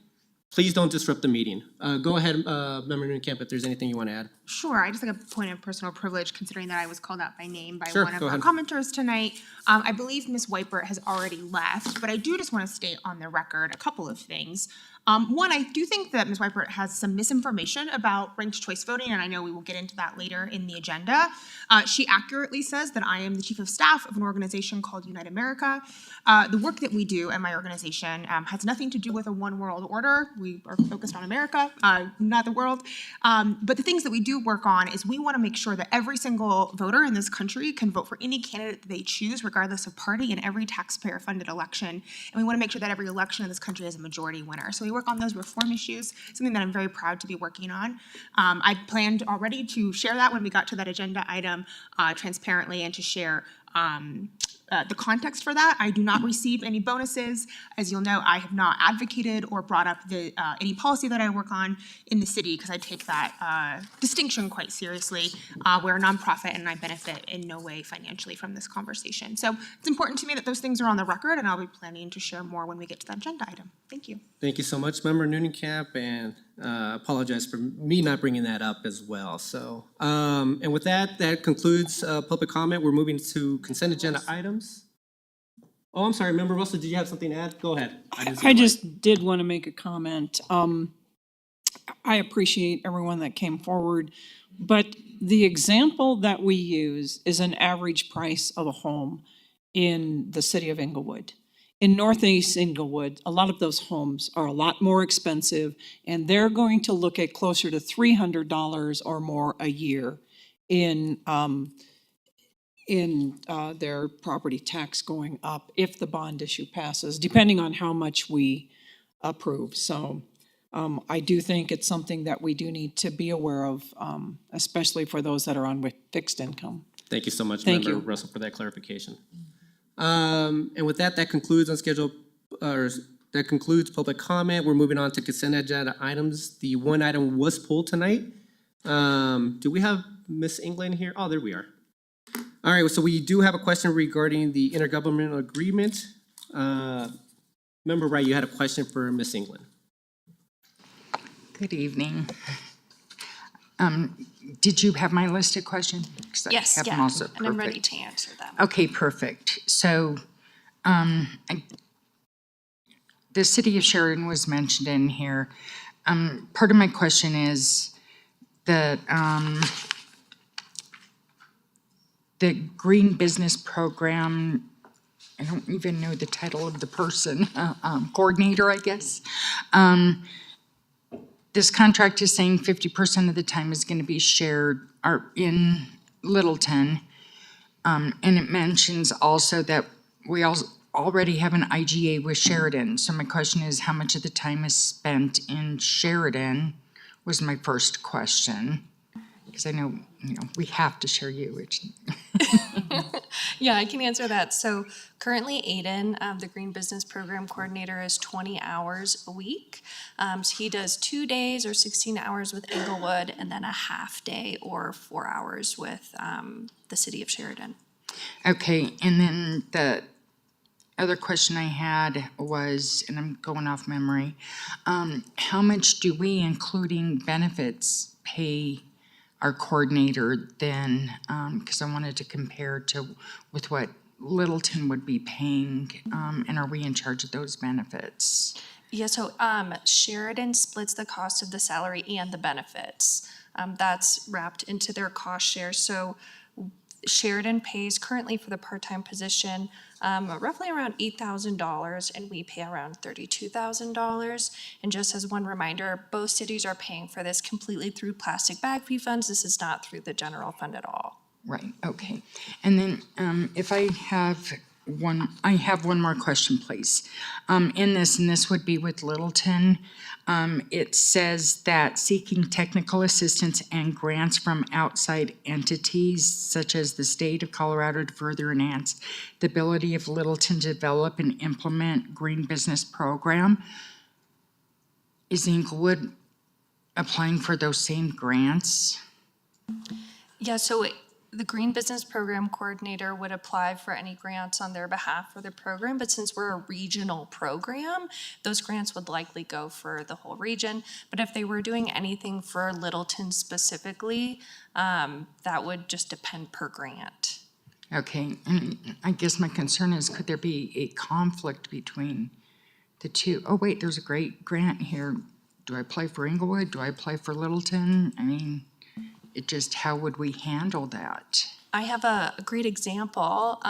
please don't disrupt the meeting. Go ahead, Member Newcamp, if there's anything you want to add. Sure, I just like a point of personal privilege, considering that I was called out by name by Sure, one of go our ahead. commenters tonight. I believe Ms. Weipert has already left, but I do just want to state on the record a couple of things. One, I do think that Ms. Weipert has some misinformation about ranked choice voting, and I know we will get into that later in the agenda. She accurately says that I am the chief of staff of an organization called Unite America. The work that we do at my organization has nothing to do with a one world order. We are focused on America, not the world. But the things that we do work on is we want to make sure that every single voter in this country can vote for any candidate that they choose, regardless of party, in every taxpayer-funded election. And we want to make sure that every election in this country is a majority winner. So we work on those reform issues, something that I'm very proud to be working on. I planned already to share that when we got to that agenda item transparently, and to share the context for that. I do not receive any bonuses. As you'll know, I have not advocated or brought up any policy that I work on in the city, because I take that distinction quite seriously. We're a nonprofit, and I benefit in no way financially from this conversation. So it's important to me that those things are on the record, and I'll be planning to share more when we get to that agenda item. Thank you. Thank you so much, Member Newcamp, and apologize for me not bringing that up as well. So, and with that, that concludes public comment. We're moving to consent agenda items. Oh, I'm sorry, Member Russell, did you have something to add? Go ahead. I just did want to make a comment. I appreciate everyone that came forward, but the example that we use is an average price of a home in the city of Englewood. In Northeast Englewood, a lot of those homes are a lot more expensive, and they're going to look at closer to $300 or more a year in their property tax going up if the bond issue passes, depending on how much we approve. So I do think it's something that we do need to be aware of, especially for those that are on with fixed income. Thank you so much, Thank Member you. Russell, for that clarification. And with that, that concludes that concludes public comment. We're moving on to consent agenda items. The one item was pulled tonight. Do we have Ms. Englund here? Oh, there we are. All right, so we do have a question regarding the intergovernmental agreement. Member Wright, you had a question for Ms. Englund. Good evening. Did you have my list of questions? 'Cause I Yes, have them yeah, also. and I'm ready Perfect. to answer them. Okay, perfect. So, the city of Sheridan was mentioned in here. Part of my question is that, the Green Business Program, I don't even know the title of the person, coordinator, I guess. This contract is saying 50% of the time is gonna be shared in Littleton. And it mentions also that we already have an IGA with Sheridan. So my question is, how much of the time is spent in Sheridan, was my first question. Because I know, we have to share you, which, Yeah, I can answer that. So currently Aidan, the Green Business Program Coordinator, is 20 hours a week. So he does 2 days or 16 hours with Englewood and then a half day or 4 hours with the city of Sheridan. okay, and then the other question I had was, and I'm going off memory, how much do we, including benefits, pay our coordinator then? Because I wanted to compare with what Littleton would be paying, and are we in charge of those benefits? Yeah, so Sheridan splits the cost of the salary and the benefits. That's wrapped into their cost share. So Sheridan pays currently for the part-time position roughly around $8,000, and we pay around $32,000. And just as one reminder, both cities are paying for this completely through plastic bag fee funds. This is not through the general fund at all. Right, okay. And then if I have one more question, please. In this, and this would be with Littleton, it says that seeking technical assistance and grants from outside entities such as the state of Colorado to further enhance the ability of Littleton to develop and implement green business program. Is Englewood applying for those same grants? Yeah, so the Green Business Program Coordinator would apply for any grants on their behalf for the program, but since we're a regional program, those grants would likely go for the whole region. But if they were doing anything for Littleton specifically, that would just depend per grant. Okay, and I guess my concern is, could there be a conflict between the two? Oh, wait, there's a great grant here. Do I apply for Englewood? Do I apply for Littleton? I mean, how would we handle that? I have a great example.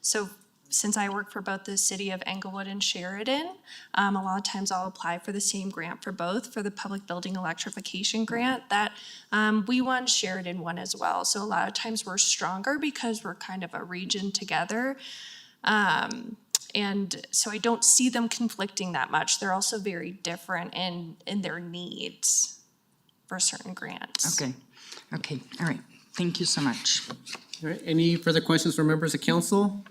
So since I work for both the city of Englewood and Sheridan, a lot of times I'll apply for the same grant for both, for the public building electrification grant that we won, Sheridan won as well. So a lot of times we're stronger because we're kind of a region together. And so I don't see them conflicting that much. They're also very different in their needs for certain grants. Okay, all right. Thank you so much. All right, any further questions from members of council?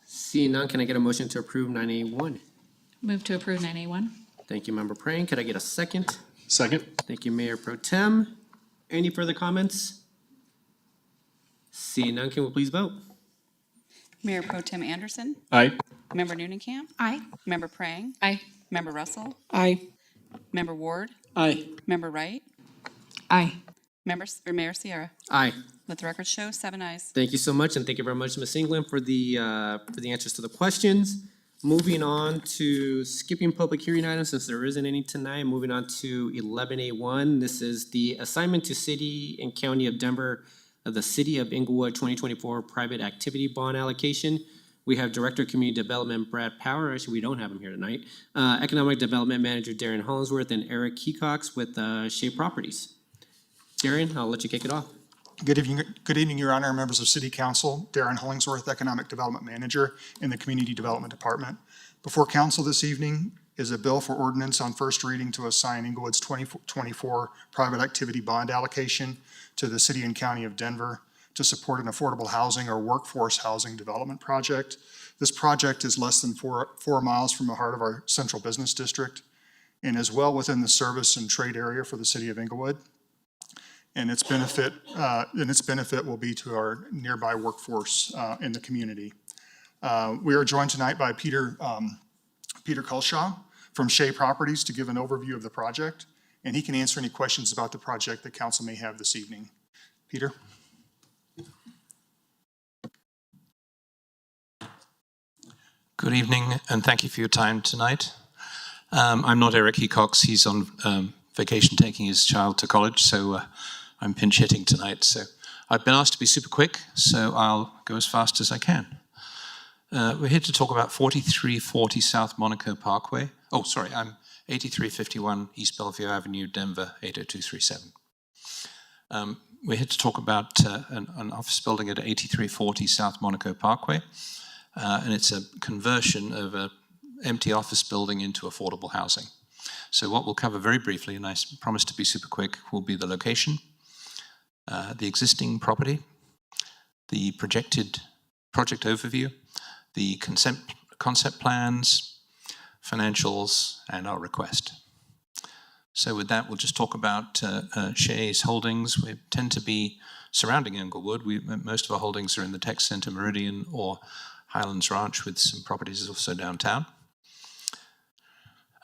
Seeing none, can I get a motion to approve 9A1? Move to approve 9A1. Thank you, Member Praying. Could I get a second? Second. Thank you, Mayor Pro Tem. Any further comments? Seeing none, can we please vote? Mayor Pro Tem Anderson. Aye. Member Noonan. Aye. Member Prang. Aye. Member Russell. Aye. Member Ward. Aye. Member Wright. Aye. Mayor Sierra. Aye. Let the record show 7 ayes. Thank you so much, and thank you very much, Ms. Englund, for the answers to the questions. Moving on to skipping public hearing items, since there isn't any tonight, moving on to 11A1. This is the assignment to City and County of Denver of the City of Englewood 2024 Private Activity Bond Allocation. We have Director of Community Development Brad Power. Actually, we don't have him here tonight. Economic Development Manager Darren Hollingsworth and Eric Hecox with Shea Properties. Darren, I'll let you kick it off. Good evening, Your Honor, members of City Council. Darren Hollingsworth, Economic Development Manager in the Community Development Department. Before Council this evening is a bill for ordinance on first reading to assign Englewood's 2024 Private Activity Bond Allocation to the City and County of Denver to support an affordable housing or workforce housing development project. This project is less than 4 miles from the heart of our central business district and is well within the service and trade area for the City of Englewood. And its benefit will be to our nearby workforce in the community. We are joined tonight by Peter Culshaw from Shea Properties to give an overview of the project, and he can answer any questions about the project that council may have this evening. Peter? Good evening, and thank you for your time tonight. I'm not Eric Hecox. He's on vacation taking his child to college, so I'm pinch hitting tonight. So I've been asked to be super quick, so I'll go as fast as I can. We're here to talk about 4340 South Monaco Parkway. Oh, sorry, I'm 8351 East Bellevue Avenue, Denver, 80237. We're here to talk about an office building at 8340 South Monaco Parkway. And it's a conversion of an empty office building into affordable housing. So what we'll cover very briefly, and I promise to be super quick, will be the location, the existing property, the projected project overview, the concept plans, financials, and our request. So with that, we'll just talk about Shay's holdings. We tend to be surrounding Englewood. Most of our holdings are in the Tech Center, Meridian, or Highlands Ranch, with some properties also downtown.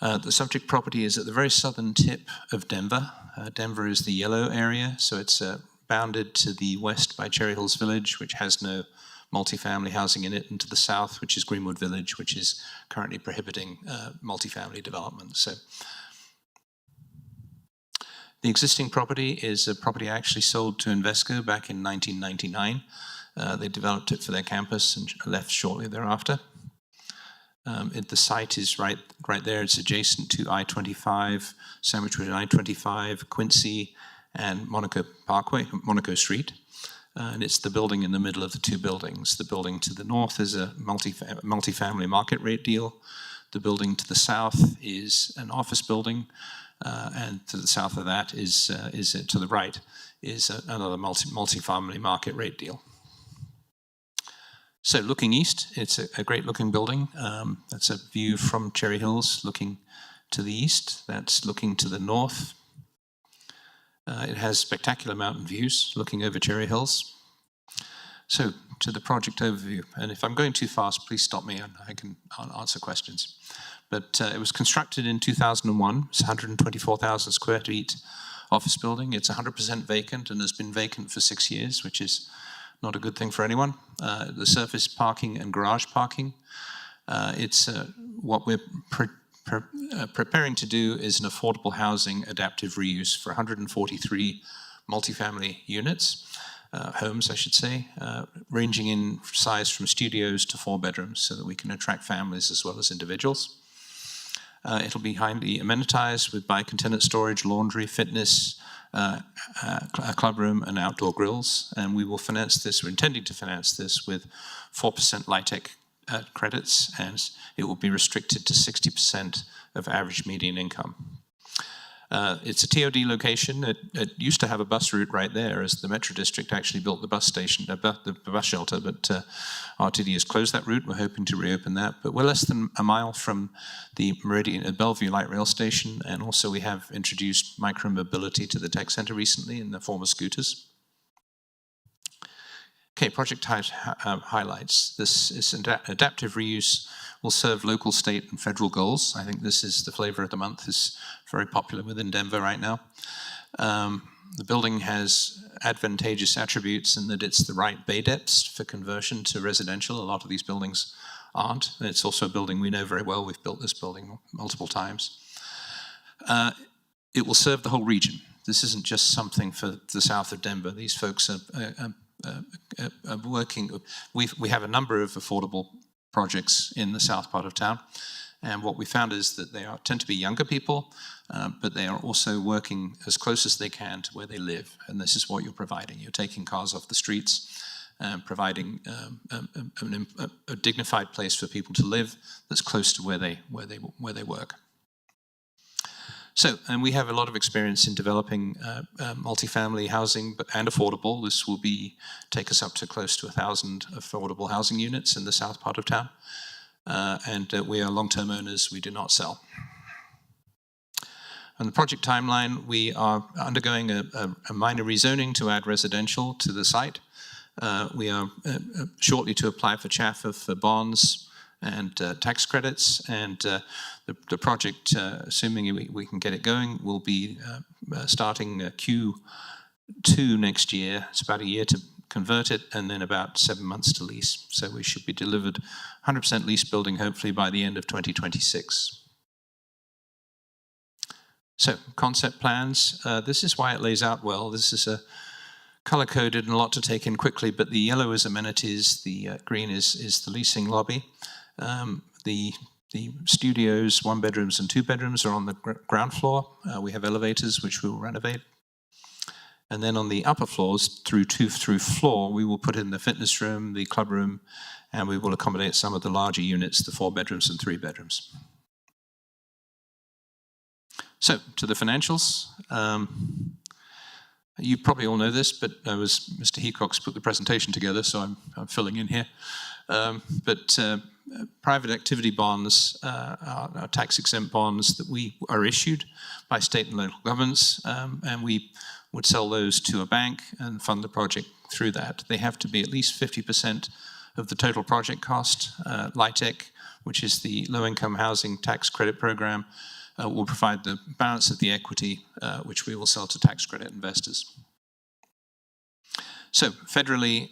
The subject property is at the very southern tip of Denver. Denver is the yellow area, so it's bounded to the west by Cherry Hills Village, which has no multifamily housing in it, and to the south, which is Greenwood Village, which is currently prohibiting multifamily development. So the existing property is a property I actually sold to Invesco back in 1999. They developed it for their campus and left shortly thereafter. The site is right there. It's adjacent to I-25, sandwiched between I-25, Quincy, and Monaco Street. And it's the building in the middle of the two buildings. The building to the north is a multifamily market rate deal. The building to the south is an office building. And to the south of that is to the right, is another multifamily market rate deal. So looking east, it's a great looking building. That's a view from Cherry Hills looking to the east. That's looking to the north. It has spectacular mountain views looking over Cherry Hills. So to the project overview, and if I'm going too fast, please stop me and I can answer questions. But it was constructed in 2001. It's 124,000 square feet office building. It's 100% vacant and has been vacant for 6 years, which is not a good thing for anyone. The surface parking and garage parking. It's what we're preparing to do is an affordable housing adaptive reuse for 143 multifamily units, homes I should say, ranging in size from studios to 4 bedrooms so that we can attract families as well as individuals. It'll be highly amenitized with bike and tenant storage, laundry, fitness, a club room, and outdoor grills. And we will finance this, we're intending to finance this with 4% LIHTC credits, and it will be restricted to 60% of average median income. It's a TOD location. It used to have a bus route right there, as the Metro District actually built the bus station, the bus shelter, but RTD has closed that route. We're hoping to reopen that. But we're less than a mile from the Meridian Bellevue Light Rail Station, and also we have introduced micro-mobility to the tech center recently in the form of scooters. Okay, project types highlights. This is adaptive reuse will serve local, state, and federal goals. I think this is the flavor of the month, is very popular within Denver right now. The building has advantageous attributes in that it's the right bay depths for conversion to residential. A lot of these buildings aren't. And it's also a building we know very well. We've built this building multiple times. It will serve the whole region. This isn't just something for the south of Denver. These folks are working. We have a number of affordable projects in the south part of town, and what we found is that they tend to be younger people, but they are also working as close as they can to where they live, and this is what you're providing. You're taking cars off the streets and providing a dignified place for people to live that's close to where they work. So, and we have a lot of experience in developing multifamily housing and affordable. This will take us up to close to 1,000 affordable housing units in the south part of town. And we are long-term owners, we do not sell. On the project timeline, we are undergoing a minor rezoning to add residential to the site. We are shortly to apply for CHAFA for bonds and tax credits, and the project, assuming we can get it going, will be starting Q2 next year. It's about a year to convert it, and then about 7 months to lease. So we should be delivered 100% lease building, hopefully by the end of 2026. So concept plans, this is why it lays out well. This is a color-coded and a lot to take in quickly, but the yellow is amenities, the green is the leasing lobby. The studios, 1 bedrooms and 2 bedrooms, are on the ground floor. We have elevators, which we will renovate. And then on the upper floors, through floor, we will put in the fitness room, the club room, and we will accommodate some of the larger units, the 4 bedrooms and 3 bedrooms. So, to the financials. You probably all know this, but Mr. Heacock's put the presentation together, so I'm filling in here. Private activity bonds are tax-exempt bonds that we are issued by state and local governments, and we would sell those to a bank and fund the project through that. They have to be at least 50% of the total project cost. LIHTC, which is the Low-Income Housing Tax Credit Program, will provide the balance of the equity, which we will sell to tax credit investors. So federally,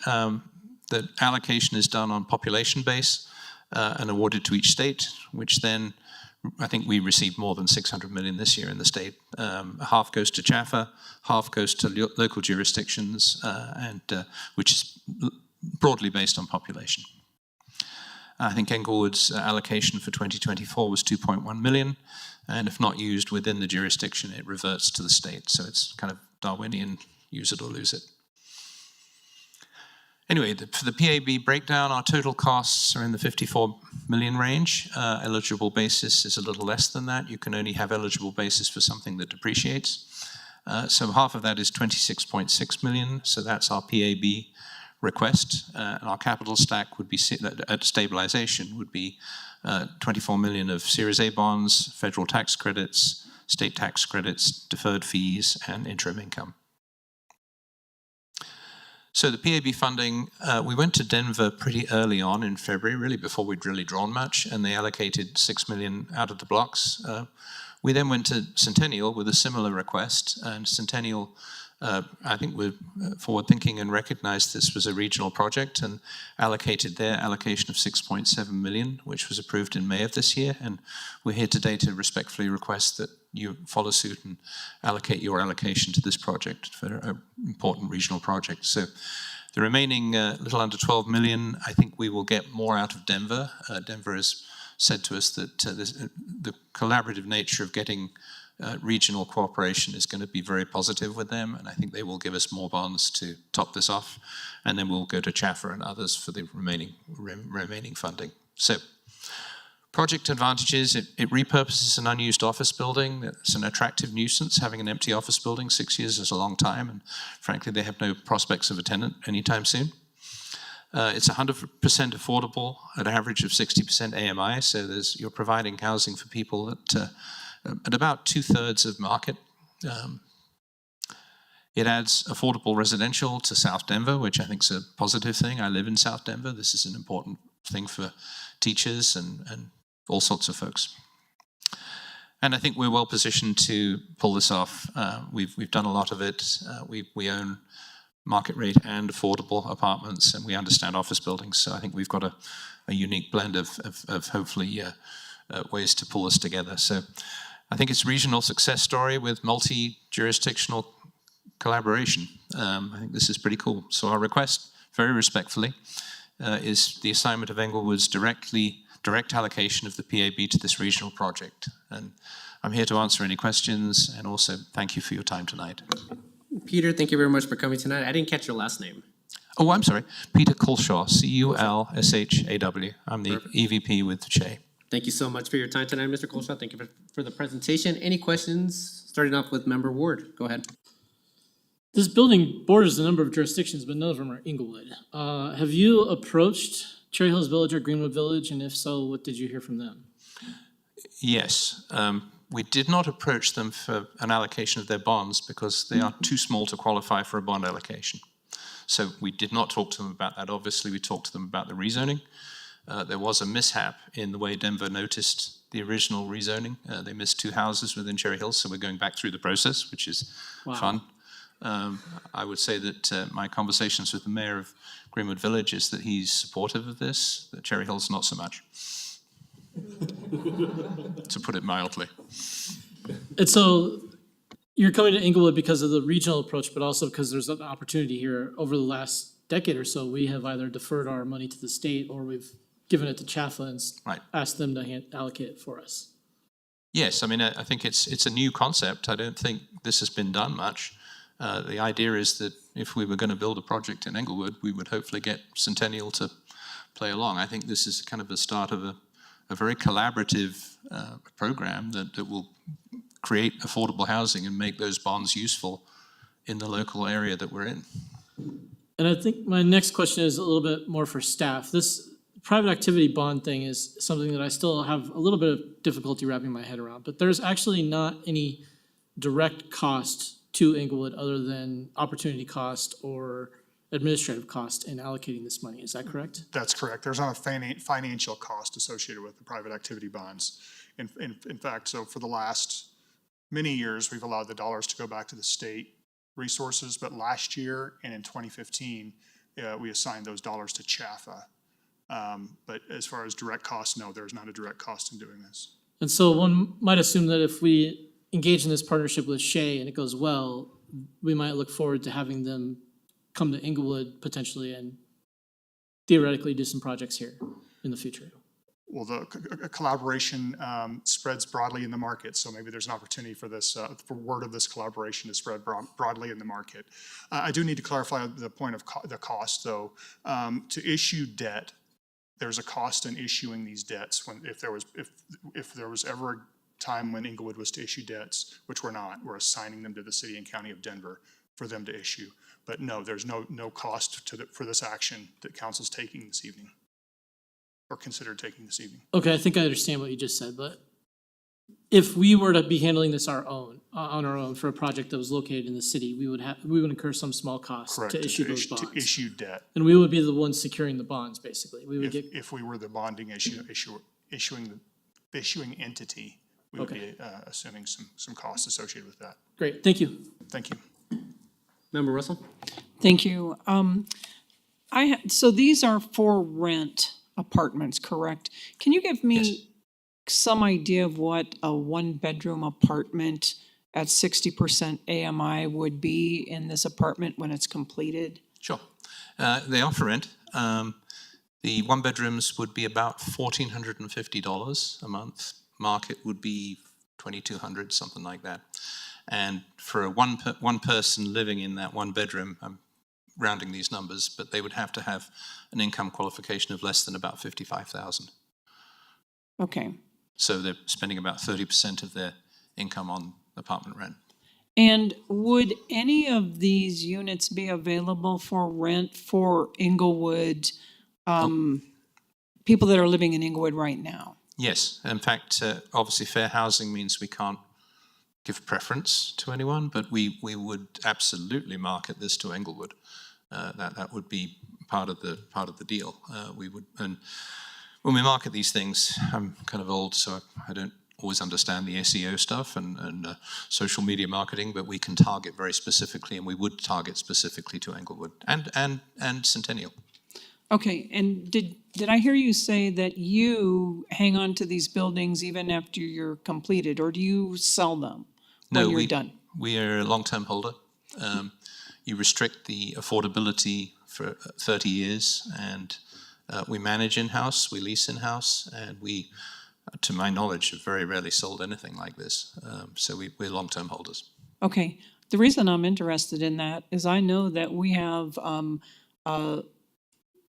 the allocation is done on population base and awarded to each state, which then I think we received more than 600 million this year in the state. Half goes to CHAFA, half goes to local jurisdictions, which is broadly based on population. I think Englewood's allocation for 2024 was 2.1 million, and if not used within the jurisdiction, it reverts to the state. So it's kind of Darwinian, use it or lose it. Anyway, for the PAB breakdown, our total costs are in the 54 million range. Eligible basis is a little less than that. You can only have eligible basis for something that depreciates. So half of that is 26.6 million. So that's our PAB request. And our capital stack would be, at stabilization, would be 24 million of Series A bonds, federal tax credits, state tax credits, deferred fees, and interim income. So the PAB funding, we went to Denver pretty early on in February, really before we'd really drawn much, and they allocated 6 million out of the blocks. We then went to Centennial with a similar request, and Centennial, I think, were forward thinking and recognized this was a regional project and allocated their allocation of 6.7 million, which was approved in May of this year. And we're here today to respectfully request that you follow suit and allocate your allocation to this project for an important regional project. So the remaining little under 12 million, I think we will get more out of Denver. Denver has said to us that the collaborative nature of getting regional cooperation is going to be very positive with them, and I think they will give us more bonds to top this off, and then we'll go to CHAFA and others for the remaining funding. So, project advantages, it repurposes an unused office building. It's an attractive nuisance, having an empty office building. 6 years is a long time, and frankly, they have no prospects of a tenant anytime soon. It's 100% affordable at an average of 60% AMI, so you're providing housing for people at about 2/3 of market. It adds affordable residential to South Denver, which I think is a positive thing. I live in South Denver. This is an important thing for teachers and all sorts of folks. And I think we're well positioned to pull this off. We've done a lot of it. We own market rate and affordable apartments, and we understand office buildings. So I think we've got a unique blend of hopefully ways to pull this together. So I think it's a regional success story with multi-jurisdictional collaboration. I think this is pretty cool. So our request, very respectfully, is the assignment of Englewood's direct allocation of the PAB to this regional project. And I'm here to answer any questions, and also thank you for your time tonight. Peter, thank you very much for coming tonight. I didn't catch your last name. Oh, I'm sorry. Peter Culshaw, C-U-L-S-H-A-W. I'm the EVP with Che. Thank you so much for your time tonight, Mr. Culshaw. Thank you for the presentation. Any questions? Starting off with Member Ward. Go ahead. This building borders a number of jurisdictions, but none of them are Englewood. Have you approached Cherry Hills Village or Greenwood Village, and if so, what did you hear from them? Yes. We did not approach them for an allocation of their bonds because they are too small to qualify for a bond allocation. So we did not talk to them about that. Obviously, we talked to them about the rezoning. There was a mishap in the way Denver noticed the original rezoning. They missed 2 houses within Cherry Hills, so we're going back through the process, which is fun. I would say that my conversations with the mayor of Greenwood Village is that he's supportive of this, that Cherry Hills not so much, to put it mildly. And so you're coming to Englewood because of the regional approach, but also because there's an opportunity here. Over the last decade or so, we have either deferred our money to the state or we've given it to CHAFA and asked them to allocate it for us. Yes, I mean, I think it's a new concept. I don't think this has been done much. The idea is that if we were going to build a project in Englewood, we would hopefully get Centennial to play along. I think this is kind of the start of a very collaborative program that will create affordable housing and make those bonds useful in the local area that we're in. And I think my next question is a little bit more for staff. This private activity bond thing is something that I still have a little bit of difficulty wrapping my head around, but there's actually not any direct cost to Englewood other than opportunity cost or administrative cost in allocating this money. Is that correct? That's correct. There's not a financial cost associated with the private activity bonds. In fact, so for the last many years, we've allowed the dollars to go back to the state resources, but last year and in 2015, we assigned those dollars to CHAFA. But as far as direct costs, no, there's not a direct cost in doing this. And so one might assume that if we engage in this partnership with Shea and it goes well, we might look forward to having them come to Englewood potentially and theoretically do some projects here in the future. Well, the collaboration spreads broadly in the market, so maybe there's an opportunity for this, for word of this collaboration to spread broadly in the market. I do need to clarify the point of the cost, though. To issue debt, there's a cost in issuing these debts. If there was ever a time when Englewood was to issue debts, which we're not, we're assigning them to the city and county of Denver for them to issue. But no, there's no cost for this action that council's taking this evening, or considered taking this evening. Okay, I think I understand what you just said, but if we were to be handling this on our own for a project that was located in the city, we would incur some small cost Correct, to issue those bonds. To issue debt. And we would be the ones securing the bonds, basically. We would If we were the bonding issuing entity, we would be assuming some costs associated with that. Great, thank you. Thank you. Member Russell? Thank you. So these are for rent apartments, correct? Can you give me some idea of what a one-bedroom apartment at 60% AMI would be in this apartment when it's completed? Sure. They are for rent. The one bedrooms would be about $1,450 a month. Market would be $2,200, something like that. And for one person living in that one bedroom, I'm rounding these numbers, but they would have to have an income qualification of less than about $55,000. Okay. So they're spending about 30% of their income on apartment rent. And would any of these units be available for rent for Englewood, people that are living in Englewood right now? Yes. In fact, obviously fair housing means we can't give preference to anyone, but we would absolutely market this to Englewood. That would be part of the deal. We would, and when we market these things, I'm kind of old, so I don't always understand the SEO stuff and social media marketing, but we can target very specifically, and we would target specifically to Englewood and Centennial. Okay, and did I hear you say that you hang on to these buildings even after you're completed, or do you sell them when you're done? We are a long-term holder. You restrict the affordability for 30 years, and we manage in-house, we lease in-house, and we, to my knowledge, have very rarely sold anything like this. So we're long-term holders. Okay, the reason I'm interested in that is I know that we have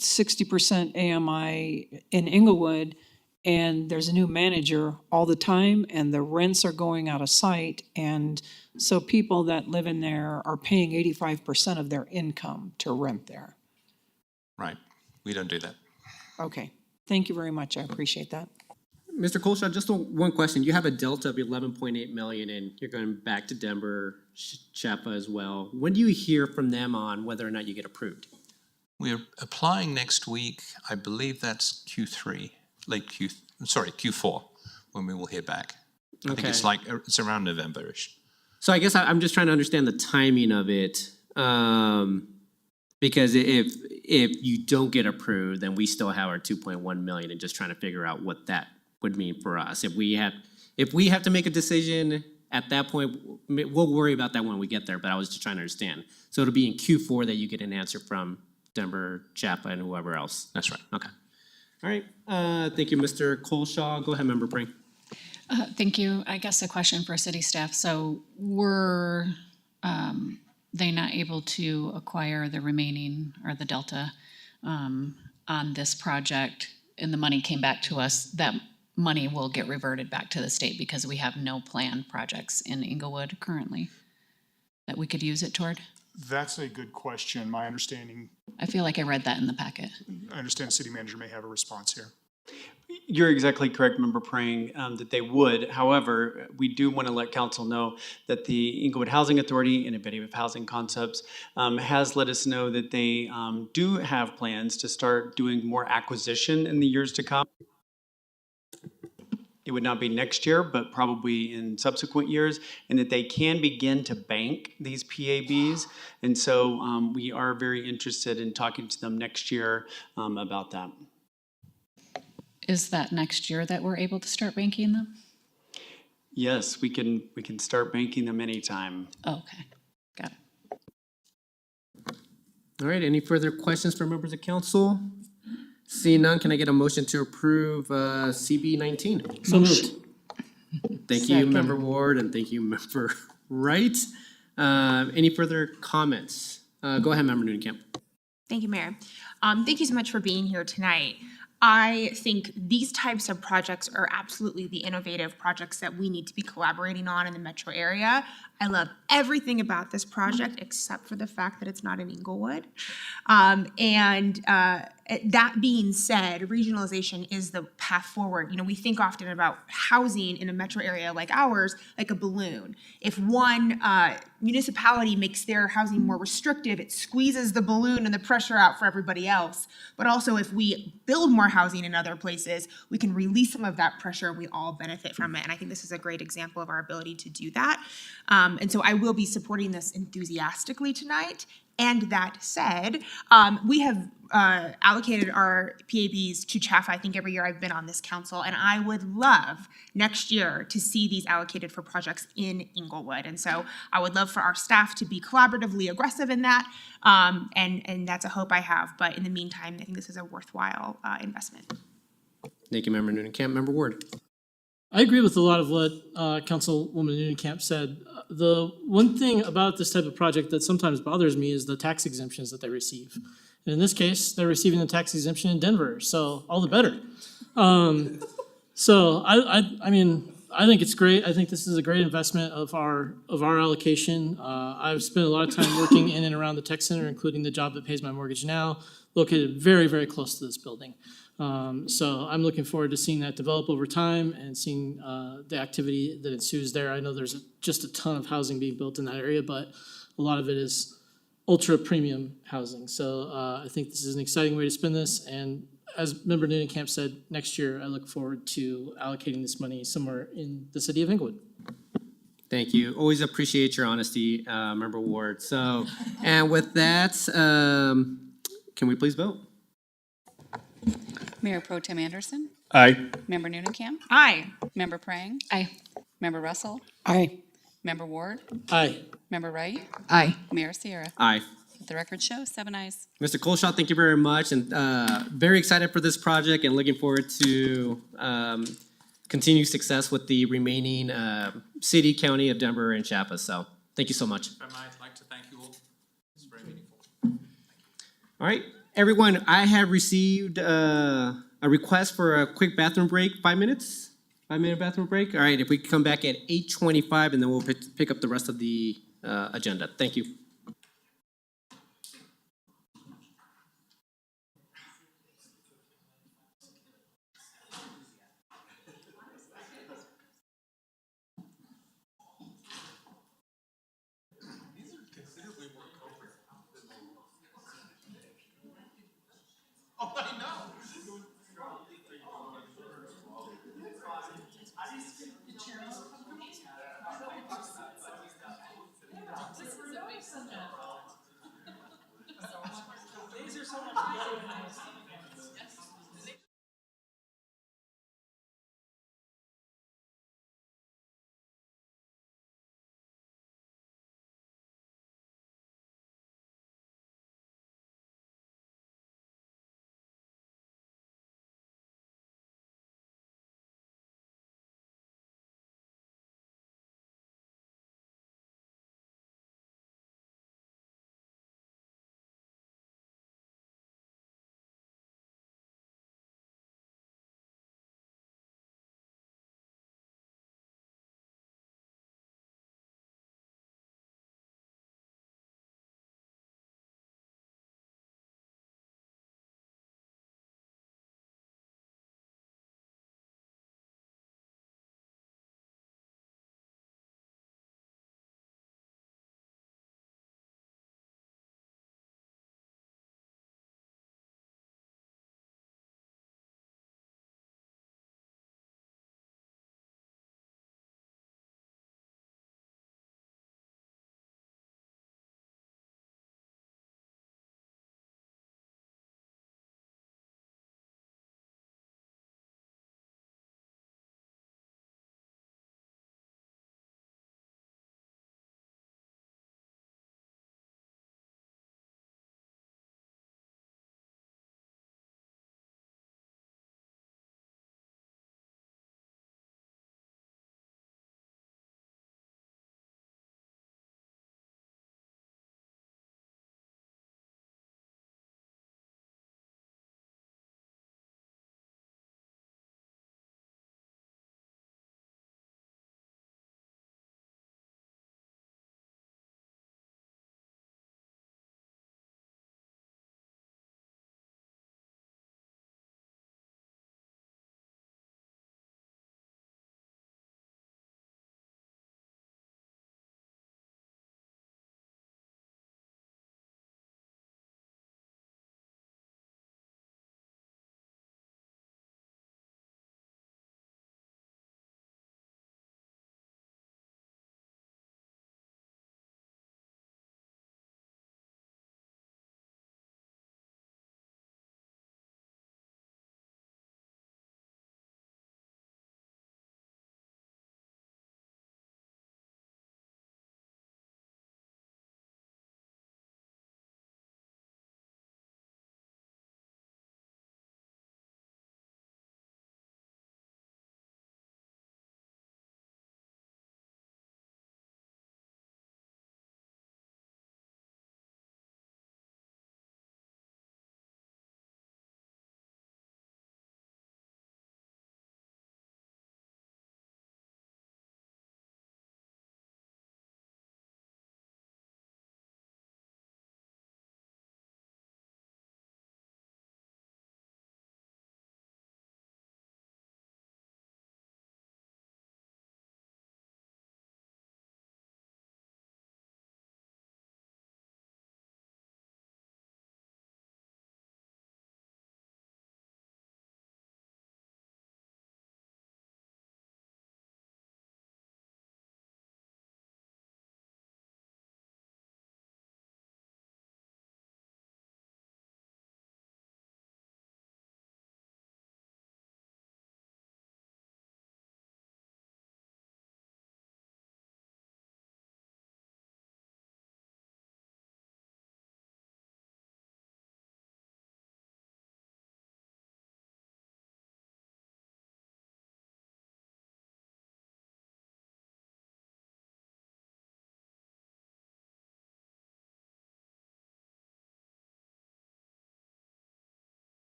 60% AMI in Englewood, and there's a new manager all the time, and the rents are going out of sight, and so people that live in there are paying 85% of their income to rent there. Right. We don't do that. Okay. Thank you very much. I appreciate that. Mr. Colshaw, just one question. You have a delta of 11.8 million, and you're going back to Denver, CHAPA as well. When do you hear from them on whether or not you get approved? We're applying next week. I believe that's Q4, when we will hear back. I think it's around November-ish. So I guess I'm just trying to understand the timing of it, because if you don't get approved, then we still have our 2.1 million, and just trying to figure out what that would mean for us. If we have to make a decision at that point, we'll worry about that when we get there. But I was just trying to understand. So it'll be in Q4 that you get an answer from Denver, CHAPA, and whoever else. That's right. Okay. All right. Thank you, Mr. Colshaw. Go ahead, Member Brink. Thank you. I guess a question for city staff. So were they not able to acquire the remaining or the delta on this project, and the money came back to us, that money will get reverted back to the state because we have no planned projects in Englewood currently? that we could use it toward? That's a good question. My understanding, I feel like I read that in the packet. I understand the city manager may have a response here. You're exactly correct, Member Prang, that they would. However, we do want to let council know that the Englewood Housing Authority, Innovative Housing Concepts, has let us know that they do have plans to start doing more acquisition in the years to come. It would not be next year, but probably in subsequent years, and that they can begin to bank these PABs. And so we are very interested in talking to them next year about that. Is that next year that we're able to start banking them? Yes, we can start banking them anytime. Oh, okay, got it. All right, any further questions from members of council? Seeing none, can I get a motion to approve CB 19? So moved. Thank you, Second. Member Ward, and thank you, Member Wright. Any further comments? Go ahead, Member Nunekamp. Thank you, Mayor. Thank you so much for being here tonight. I think these types of projects are absolutely the innovative projects that we need to be collaborating on in the metro area. I love everything about this project except for the fact that it's not in Englewood. That being said, regionalization is the path forward. You know, we think often about housing in a metro area like ours like a balloon. If one municipality makes their housing more restrictive, it squeezes the balloon and the pressure out for everybody else. But also if we build more housing in other places, we can release some of that pressure and we all benefit from it. And I think this is a great example of our ability to do that. And so I will be supporting this enthusiastically tonight. And that said, we have allocated our PABs to CHAFA, I think every year I've been on this council, and I would love next year to see these allocated for projects in Englewood. And so I would love for our staff to be collaboratively aggressive in that, and that's a hope I have. But in the meantime, I think this is a worthwhile investment. Thank you, Member Nunekamp. Member Ward. I agree with a lot of what Councilwoman Nunekamp said. The one thing about this type of project that sometimes bothers me is the tax exemptions that they receive. And in this case, they're receiving the tax exemption in Denver, so all the better. So I mean, I think it's great. I think this is a great investment of our allocation. I've spent a lot of time working in and around the tech center, including the job that pays my mortgage now, located very, very close to this building. So I'm looking forward to seeing that develop over time and seeing the activity that ensues there. I know there's just a ton of housing being built in that area, but a lot of it is ultra premium housing. So I think this is an exciting way to spend this. And as Member Nunekamp said, next year I look forward to allocating this money somewhere in the city of Englewood. Thank you. Always appreciate your honesty, Member Ward. So, and with that, can we please vote? Mayor Pro Tem Anderson. Aye. Member Nunekamp. Aye. Member Prang. Aye. Member Russell. Aye. Member Ward. Aye. Member Wright. Aye. Mayor Sierra. Aye. The record shows 7 ayes. Mr. Colshaw, thank you very much, and very excited for this project and looking forward to continued success with the remaining city, county of Denver, and Chiapas. So thank you so much. If I might like to thank you all. It's very meaningful. All right, everyone, I have received a request for a quick bathroom break, 5 minutes. 5-minute bathroom break. All right, if we could come back at 8:25, and then we'll pick up the rest of the agenda. Thank you. This is a big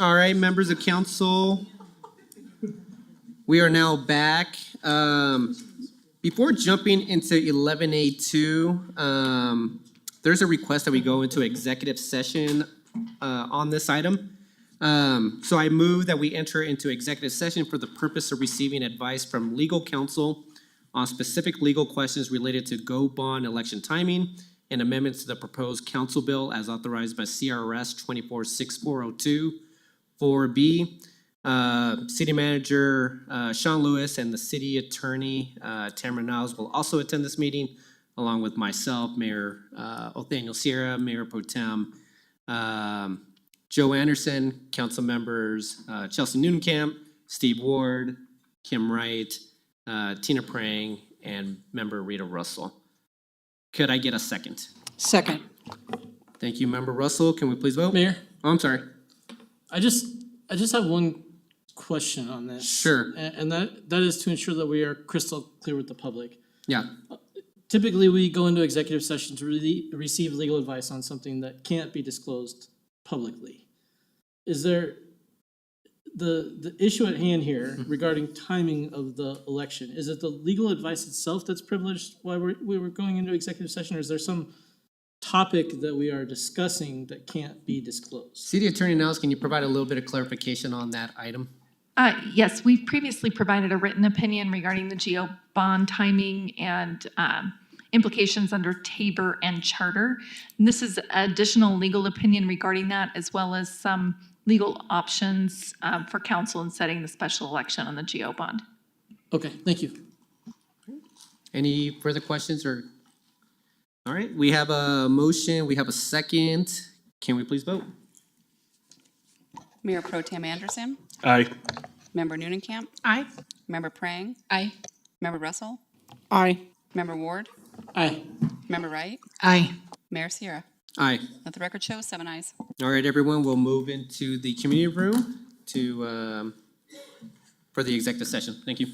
All right, members of council, we are now back. Before jumping into 11A2, there's a request that we go into executive session on this item. So I move that we enter into executive session for the purpose of receiving advice from legal counsel on specific legal questions related to go bond election timing and amendments to the proposed council bill as authorized by CRS 246402 4B. City Manager Sean Lewis and the City Attorney Tamara Niles will also attend this meeting, along with myself, Mayor Othaniel Sierra, Mayor Pro Tem Joe Anderson, council members Chelsea Noonekamp, Steve Ward, Kim Wright, Tina Prang, and member Rita Russell. Could I get a second? Second. Thank you, Member Russell. Can we please vote? Mayor? Oh, I'm sorry. I just have one question on this. Sure. And that is to ensure that we are crystal clear with the public. Yeah. Typically, we go into executive session to receive legal advice on something that can't be disclosed publicly. Is there the issue at hand here regarding timing of the election? Is it the legal advice itself that's privileged while we were going into executive session, or is there some topic that we are discussing that can't be disclosed? City Attorney Niles, can you provide a little bit of clarification on that item? Yes, we've previously provided a written opinion regarding the GO bond timing and implications under Tabor and Charter. And this is additional legal opinion regarding that, as well as some legal options for council in setting the special election on the GO bond. Okay, thank you. Any further questions or? All right, we have a motion, we have a second. Can we please vote? Mayor Pro Tem Anderson. Aye. Member Noonekamp. Aye. Member Prang. Aye. Member Russell. Aye. Member Ward. Aye. Member Wright. Aye. Mayor Sierra. Aye. Let the record show 7 ayes. All right, everyone, we'll move into the community room for the executive session. Thank you.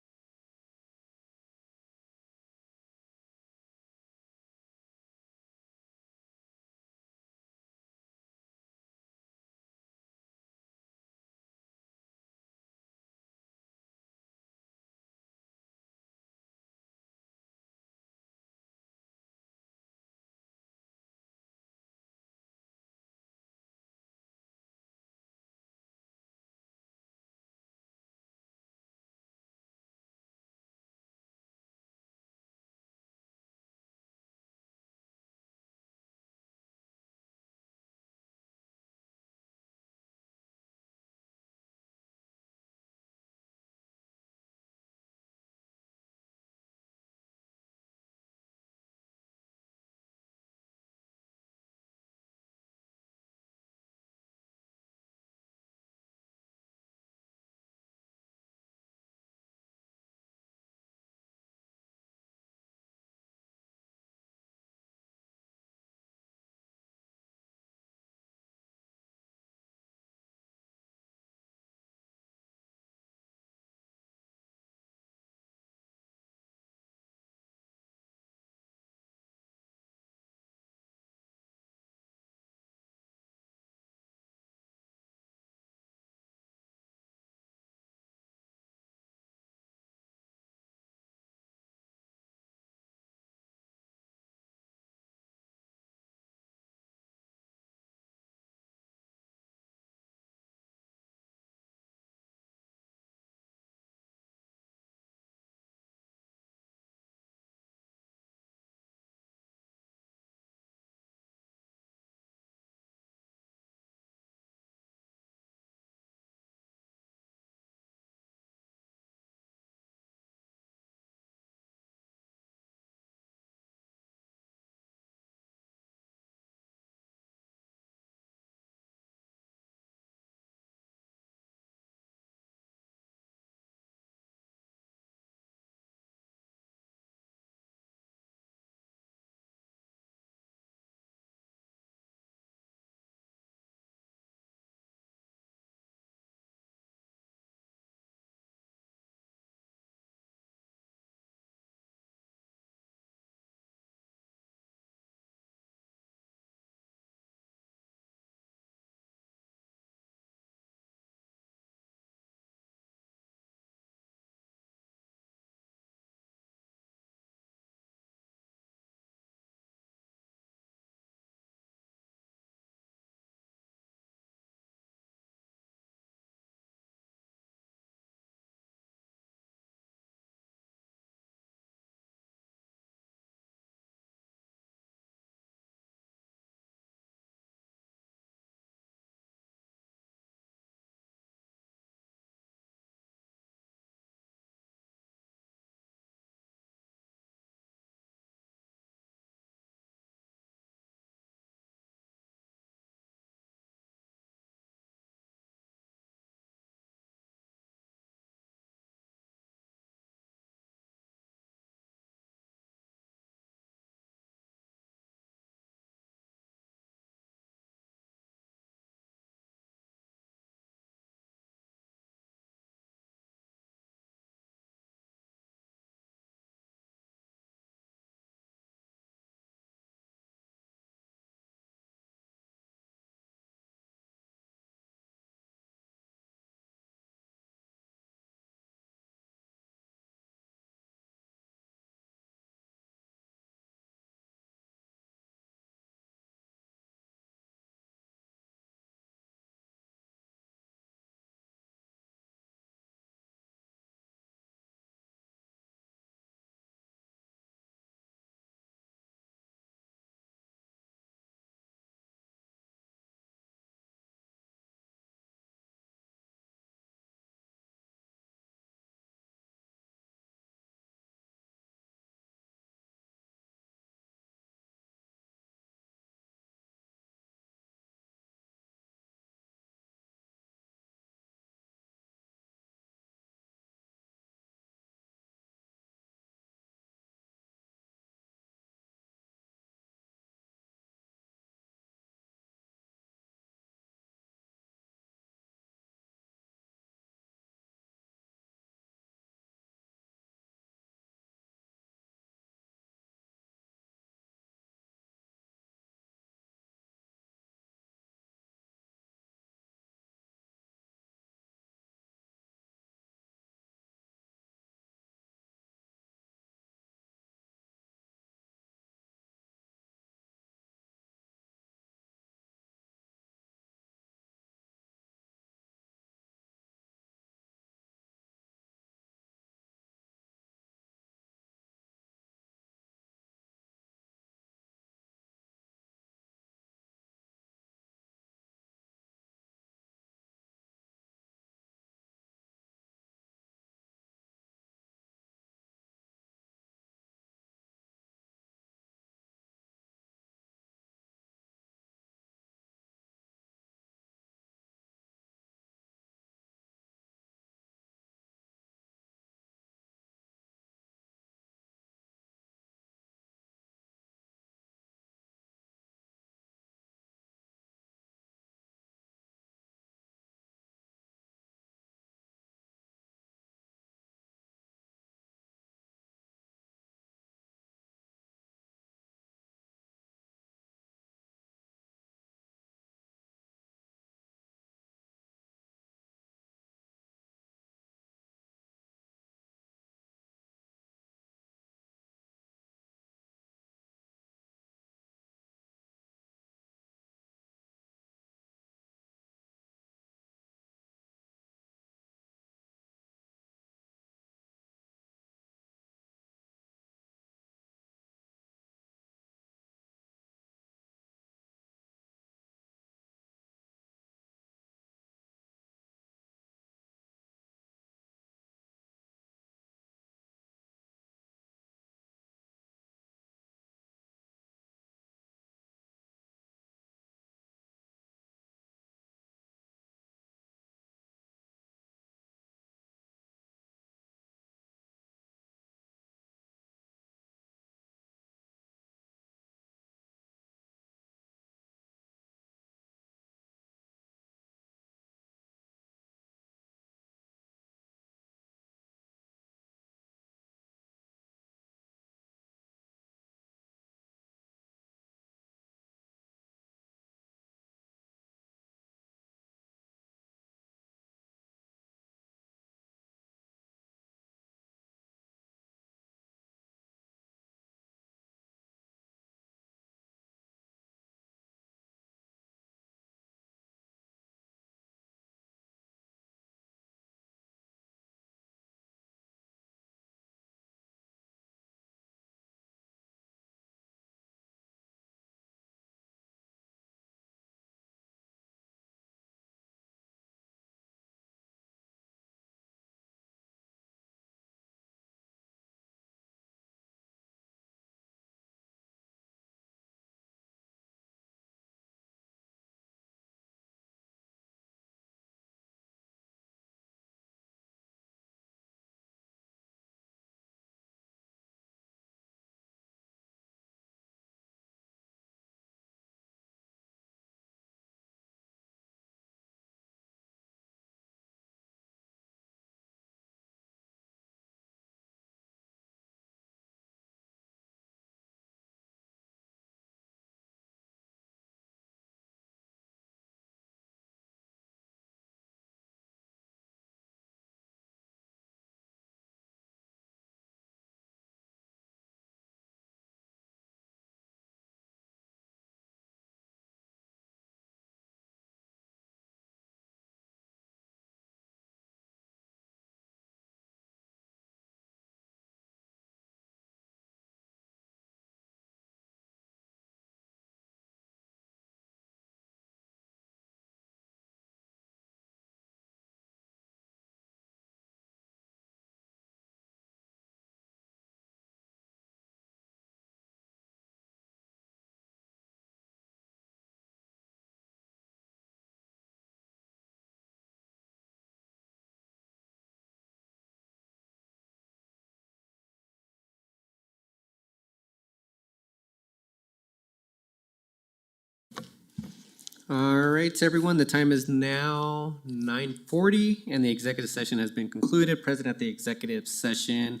All right, everyone, the time is now 9:40 and the executive session has been concluded. Present at the executive session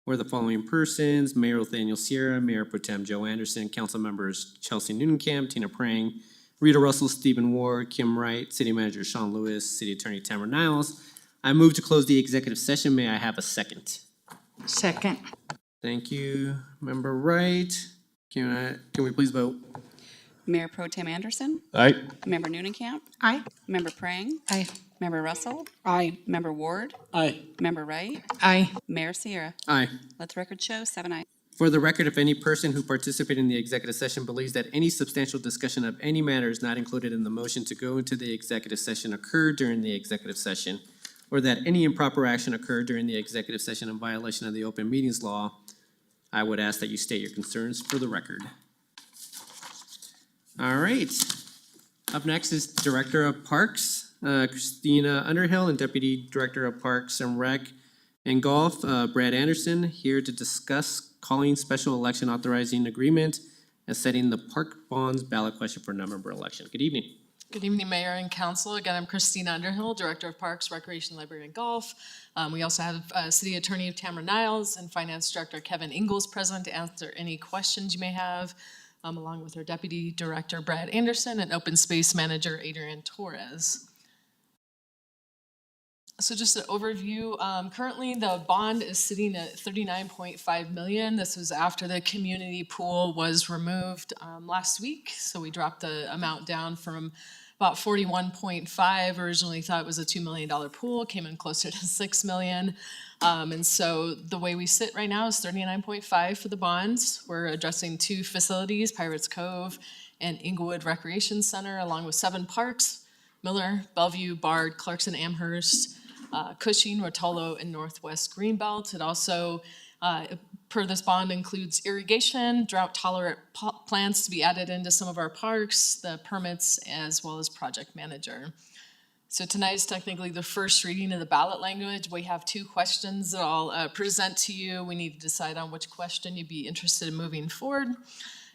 were the following persons: Mayor Nathaniel Sierra, Mayor Pro Tem Joe Anderson, council members Chelsea Noonekamp, Tina Prang, Rita Russell, Stephen Ward, Kim Wright, City Manager Sean Lewis, City Attorney Tamara Niles. I move to close the executive session. May I have a second? Second. Thank you, Member Wright. Can we please vote? Mayor Pro Tem Anderson. Aye. Member Noonekamp. Aye. Member Prang. Aye. Member Russell. Aye. Member Ward. Aye. Member Wright. Aye. Mayor Sierra. Aye. Let the record show 7 ayes. For the record, if any person who participated in the executive session believes that any substantial discussion of any matter is not included in the motion to go into the executive session occurred during the executive session, or that any improper action occurred during the executive session in violation of the open meetings law, I would ask that you state your concerns for the record. All right. Up next is Director of Parks, Christina Underhill, and Deputy Director of Parks and Rec and Golf, Brad Anderson, here to discuss calling special election authorizing agreement and setting the park bonds ballot question for November election. Good evening. Good evening, Mayor and Council. Again, I'm Christina Underhill, Director of Parks, Recreation, Library, and Golf. We also have City Attorney Tamara Niles and Finance Director Kevin Ingles present to answer any questions you may have, along with our Deputy Director Brad Anderson and Open Space Manager Adrian Torres. So just an overview, currently the bond is sitting at $39.5 million. This was after the community pool was removed last week. So we dropped the amount down from about 41.5. Originally thought it was a $2 million pool, came in closer to 6 million. And so the way we sit right now is 39.5 for the bonds. We're addressing 2 facilities, Pirates Cove and Englewood Recreation Center, along with 7 parks, Miller, Bellevue, Bard, Clarkson, Amherst, Cushing, Rotolo, and Northwest Greenbelt. It also, per this bond, includes irrigation, drought-tolerant plants to be added into some of our parks, the permits, as well as project manager. So tonight is technically the first reading of the ballot language. We have 2 questions that I'll present to you. We need to decide on which question you'd be interested in moving forward.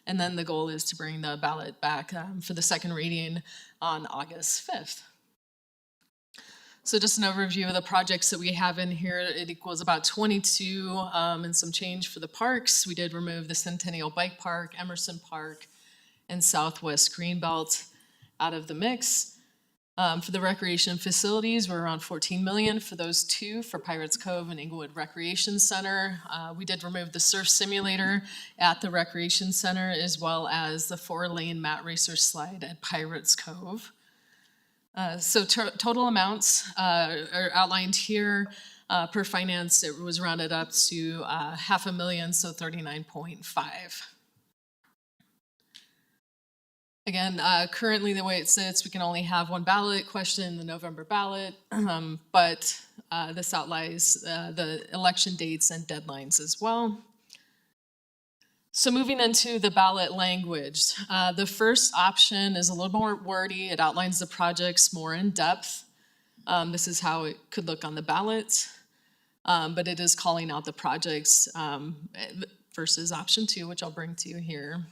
And then the goal is to bring the ballot back for the second reading on August 5th. So just an overview of the projects that we have in here. It equals about 22 and some change for the parks. We did remove the Centennial Bike Park, Emerson Park, and Southwest Greenbelt out of the mix. For the recreation facilities, we're around 14 million for those 2 for Pirates Cove and Englewood Recreation Center. We did remove the surf simulator at the Recreation Center, as well as the 4-lane mat racer slide at Pirates Cove. So total amounts are outlined here. Per finance, it was rounded up to $500,000, so 39.5. Again, currently the way it sits, we can only have 1 ballot question in the November ballot, but this outlines the election dates and deadlines as well. So moving into the ballot language, the first option is a little more wordy. It outlines the projects more in depth. This is how it could look on the ballot, but it is calling out the projects versus option 2, which I'll bring to you here.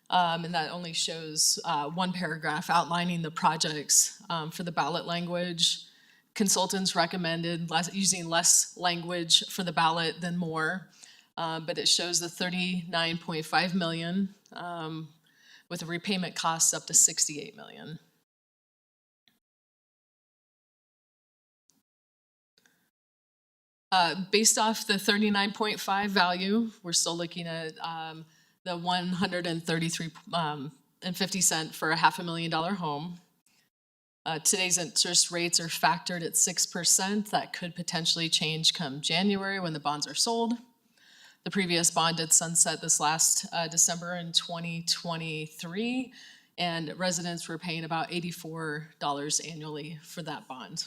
And that only shows 1 paragraph outlining the projects for the ballot language. Consultants recommended using less language for the ballot than more. But it shows the 39.5 million with a repayment costs up to 68 million. Based off the 39.5 value, we're still looking at the 133.50 cents for a $500,000 home. Today's interest rates are factored at 6%. That could potentially change come January when the bonds are sold. The previous bond did sunset this last December in 2023, and residents were paying about $84 annually for that bond.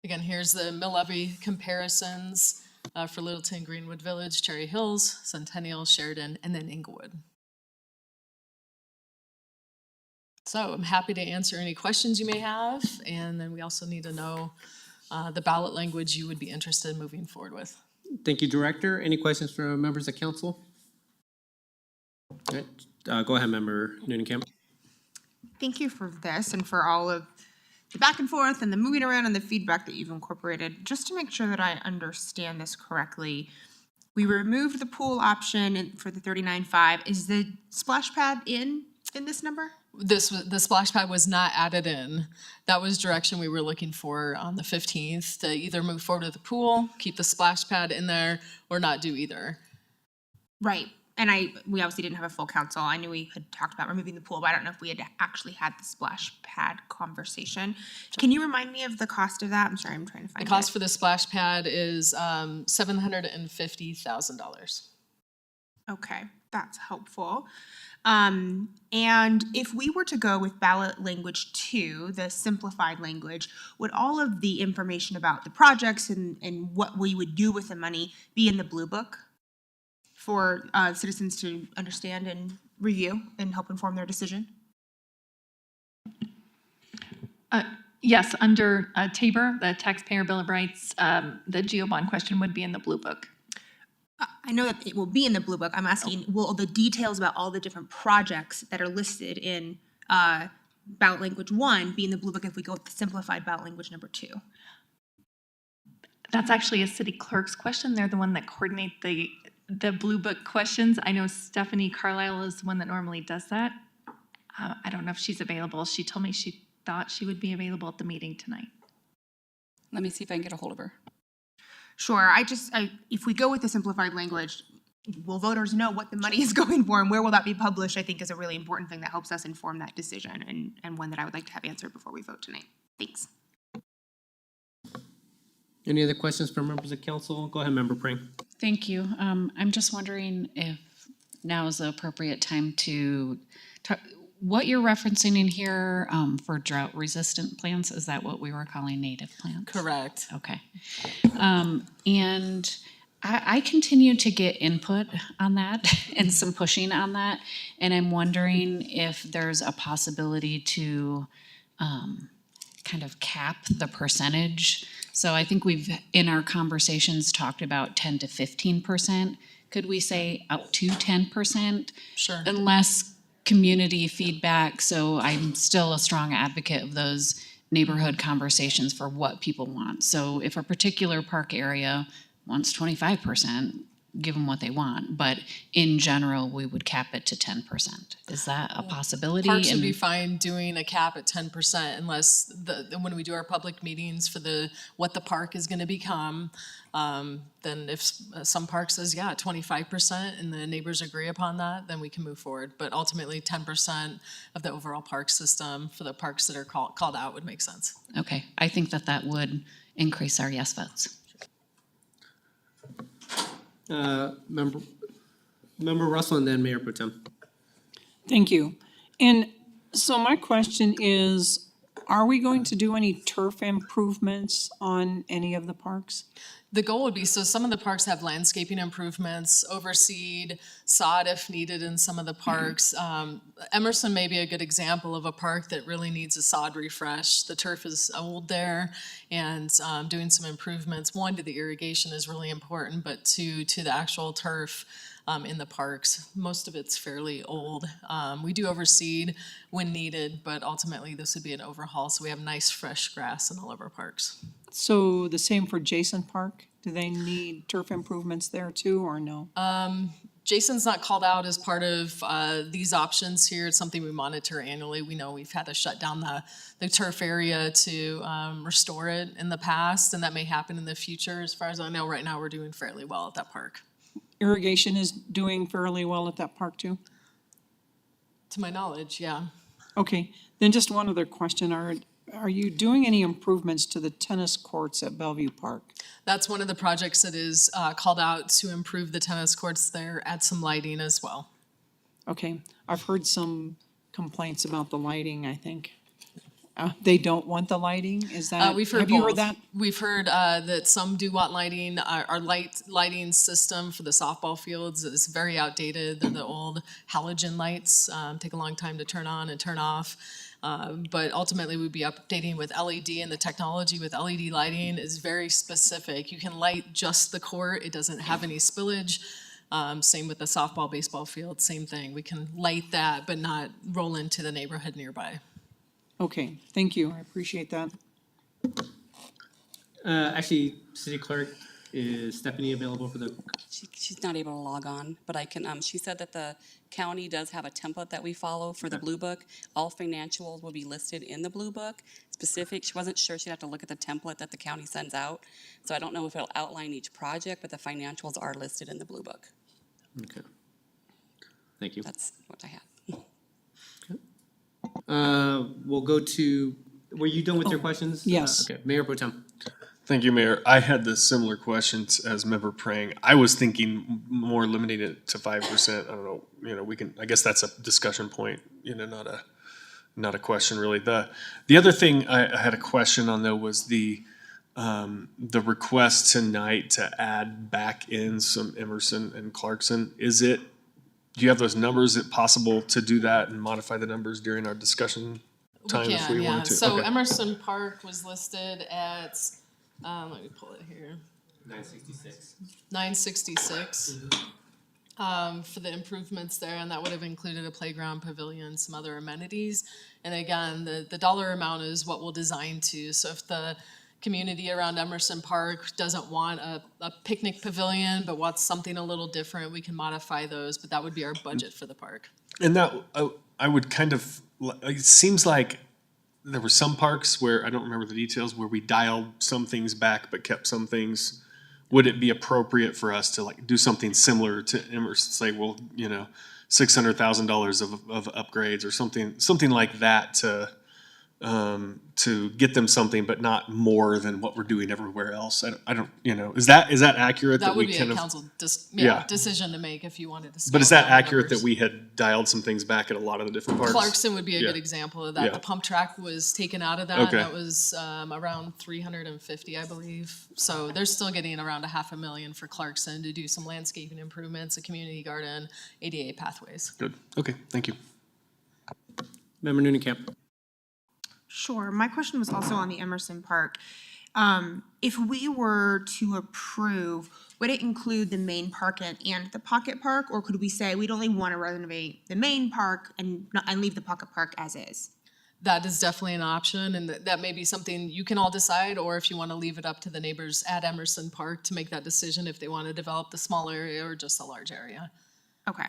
Again, here's the mill levy comparisons for Littleton, Greenwood Village, Cherry Hills, Centennial, Sheridan, and then Englewood. So I'm happy to answer any questions you may have, and then we also need to know the ballot language you would be interested in moving forward with. Thank you, Director. Any questions from members of council? All right. Go ahead, Member Noonekamp. thank you for this and for all of the back and forth and the moving around and the feedback that you've incorporated. Just to make sure that I understand this correctly, we removed the pool option for the 39.5. Is the splash pad in this number? The splash pad was not added in. That was direction we were looking for on the 15th, to either move forward with the pool, keep the splash pad in there, or not do either. Right. And we obviously didn't have a full council. I knew we had talked about removing the pool, but I don't know if we had actually had the splash pad conversation. Can you remind me of the cost of that? I'm sorry, I'm trying to find it. The cost for the splash pad is $750,000. Okay, that's helpful. And if we were to go with ballot language 2, the simplified language, would all of the information about the projects and what we would do with the money be in the blue book for citizens to understand and review and help inform their decision? Yes, under Tabor, the Taxpayer Bill of Rights, the GO bond question would be in the blue book. I know that it will be in the blue book. I'm asking, will the details about all the different projects that are listed in ballot language 1 be in the blue book if we go with the simplified ballot language number 2? That's actually a city clerk's question. They're the one that coordinate the blue book questions. I know Stephanie Carlisle is the one that normally does that. I don't know if she's available. She told me she thought she would be available at the meeting tonight. Let me see if I can get a hold of her. Sure. If we go with the simplified language, will voters know what the money is going for and where will that be published? I think is a really important thing that helps us inform that decision and one that I would like to have answered before we vote tonight. Thanks. Any other questions from members of council? Go ahead, Member Pring. Thank you. I'm just wondering if now is the appropriate time to talk. What you're referencing in here for drought-resistant plants, is that what we were calling native plants? Correct. Okay. And I continue to get input on that and some pushing on that, and I'm wondering if there's a possibility to kind of cap the percentage. So I think we've, in our conversations, talked about 10 to 15%. Could we say up to 10%? Sure. Unless community feedback, so I'm still a strong advocate of those neighborhood conversations for what people want. So if a particular park area wants 25%, give them what they want. But in general, we would cap it to 10%. Is that a possibility? Parks would be fine doing a cap at 10% unless when we do our public meetings for what the park is going to become, then if some park says, yeah, 25% and the neighbors agree upon that, then we can move forward. But ultimately 10% of the overall park system for the parks that are called out would make sense. Okay, I think that would increase our yes votes. Member Russell and then Mayor Pro Tem. Thank you. And so my question is, are we going to do any turf improvements on any of the parks? The goal would be, so some of the parks have landscaping improvements, overseed, sod if needed in some of the parks. Emerson may be a good example of a park that really needs a sod refresh. The turf is old there, and doing some improvements. One, to the irrigation is really important, but two, to the actual turf in the parks. Most of it's fairly old. We do overseed when needed, but ultimately this would be an overhaul, so we have nice fresh grass in all of our parks. So the same for Jason Park? Do they need turf improvements there too, or no? Jason's not called out as part of these options here. It's something we monitor annually. We know we've had to shut down the turf area to restore it in the past, and that may happen in the future. As far as I know, right now we're doing fairly well at that park. Irrigation is doing fairly well at that park too? To my knowledge, yeah. Okay, then just one other question. Are you doing any improvements to the tennis courts at Bellevue Park? That's one of the projects that is called out to improve the tennis courts there, add some lighting as well. Okay, I've heard some complaints about the lighting, I think. They don't want the lighting? Is that, We've heard have you both. heard that? We've heard that some do want lighting. Our lighting system for the softball fields is very outdated. The old halogen lights take a long time to turn on and turn off. But ultimately we'd be updating with LED, and the technology with LED lighting is very specific. You can light just the court. It doesn't have any spillage. Same with the softball, baseball field, same thing. We can light that, but not roll into the neighborhood nearby. Okay, thank you, I appreciate that. Actually, City Clerk, is Stephanie available for the? She's not able to log on, but I can, she said that the county does have a template that we follow for the Blue Book. All financials will be listed in the Blue Book. Specific, she wasn't sure, she'd have to look at the template that the county sends out. So I don't know if it'll outline each project, but the financials are listed in the Blue Book. Okay. Thank you. That's what I had. We'll go to, were you done with your questions? yes. Okay, Mayor Pro Tem. Thank you, Mayor. I had the similar questions as Member Prang. I was thinking more limiting it to 5%. I don't know, we can, I guess that's a discussion point, not a question really. The other thing I had a question on though was the request tonight to add back in some Emerson and Clarkson. Do you have those numbers? Is it possible to do that and modify the numbers during our discussion time if we wanted to? So Okay. Emerson Park was listed at, let me pull it here. 966. 966 for the improvements there, and that would have included a playground, pavilion, some other amenities. And again, the dollar amount is what we'll design to. So if the community around Emerson Park doesn't want a picnic pavilion, but wants something a little different, we can modify those, but that would be our budget for the park. And that, I would kind of, it seems like there were some parks where, I don't remember the details, where we dialed some things back but kept some things. Would it be appropriate for us to like do something similar to Emerson, say, well, $600,000 of upgrades or something like that to get them something, but not more than what we're doing everywhere else? I don't, is that accurate? That would we be kind a of, council yeah. decision to make if you wanted to. But is scale that down the accurate that numbers. we had dialed some things back at a lot of the different parks? Clarkson would be a Yeah. good example of that. Yeah. The pump track was taken out of that. Okay. That was around 350, I believe. So they're still getting around $500,000 for Clarkson to do some landscaping improvements, a community garden, ADA pathways. Good. Okay. Thank you. Member Noonan-Camp. Sure. My question was also on the Emerson Park. If we were to approve, would it include the main park and the pocket park? Or could we say we'd only want to renovate the main park and leave the pocket park as is? That is definitely an option, and that may be something you can all decide, or if you want to leave it up to the neighbors at Emerson Park to make that decision if they want to develop the small area or just a large area. Okay.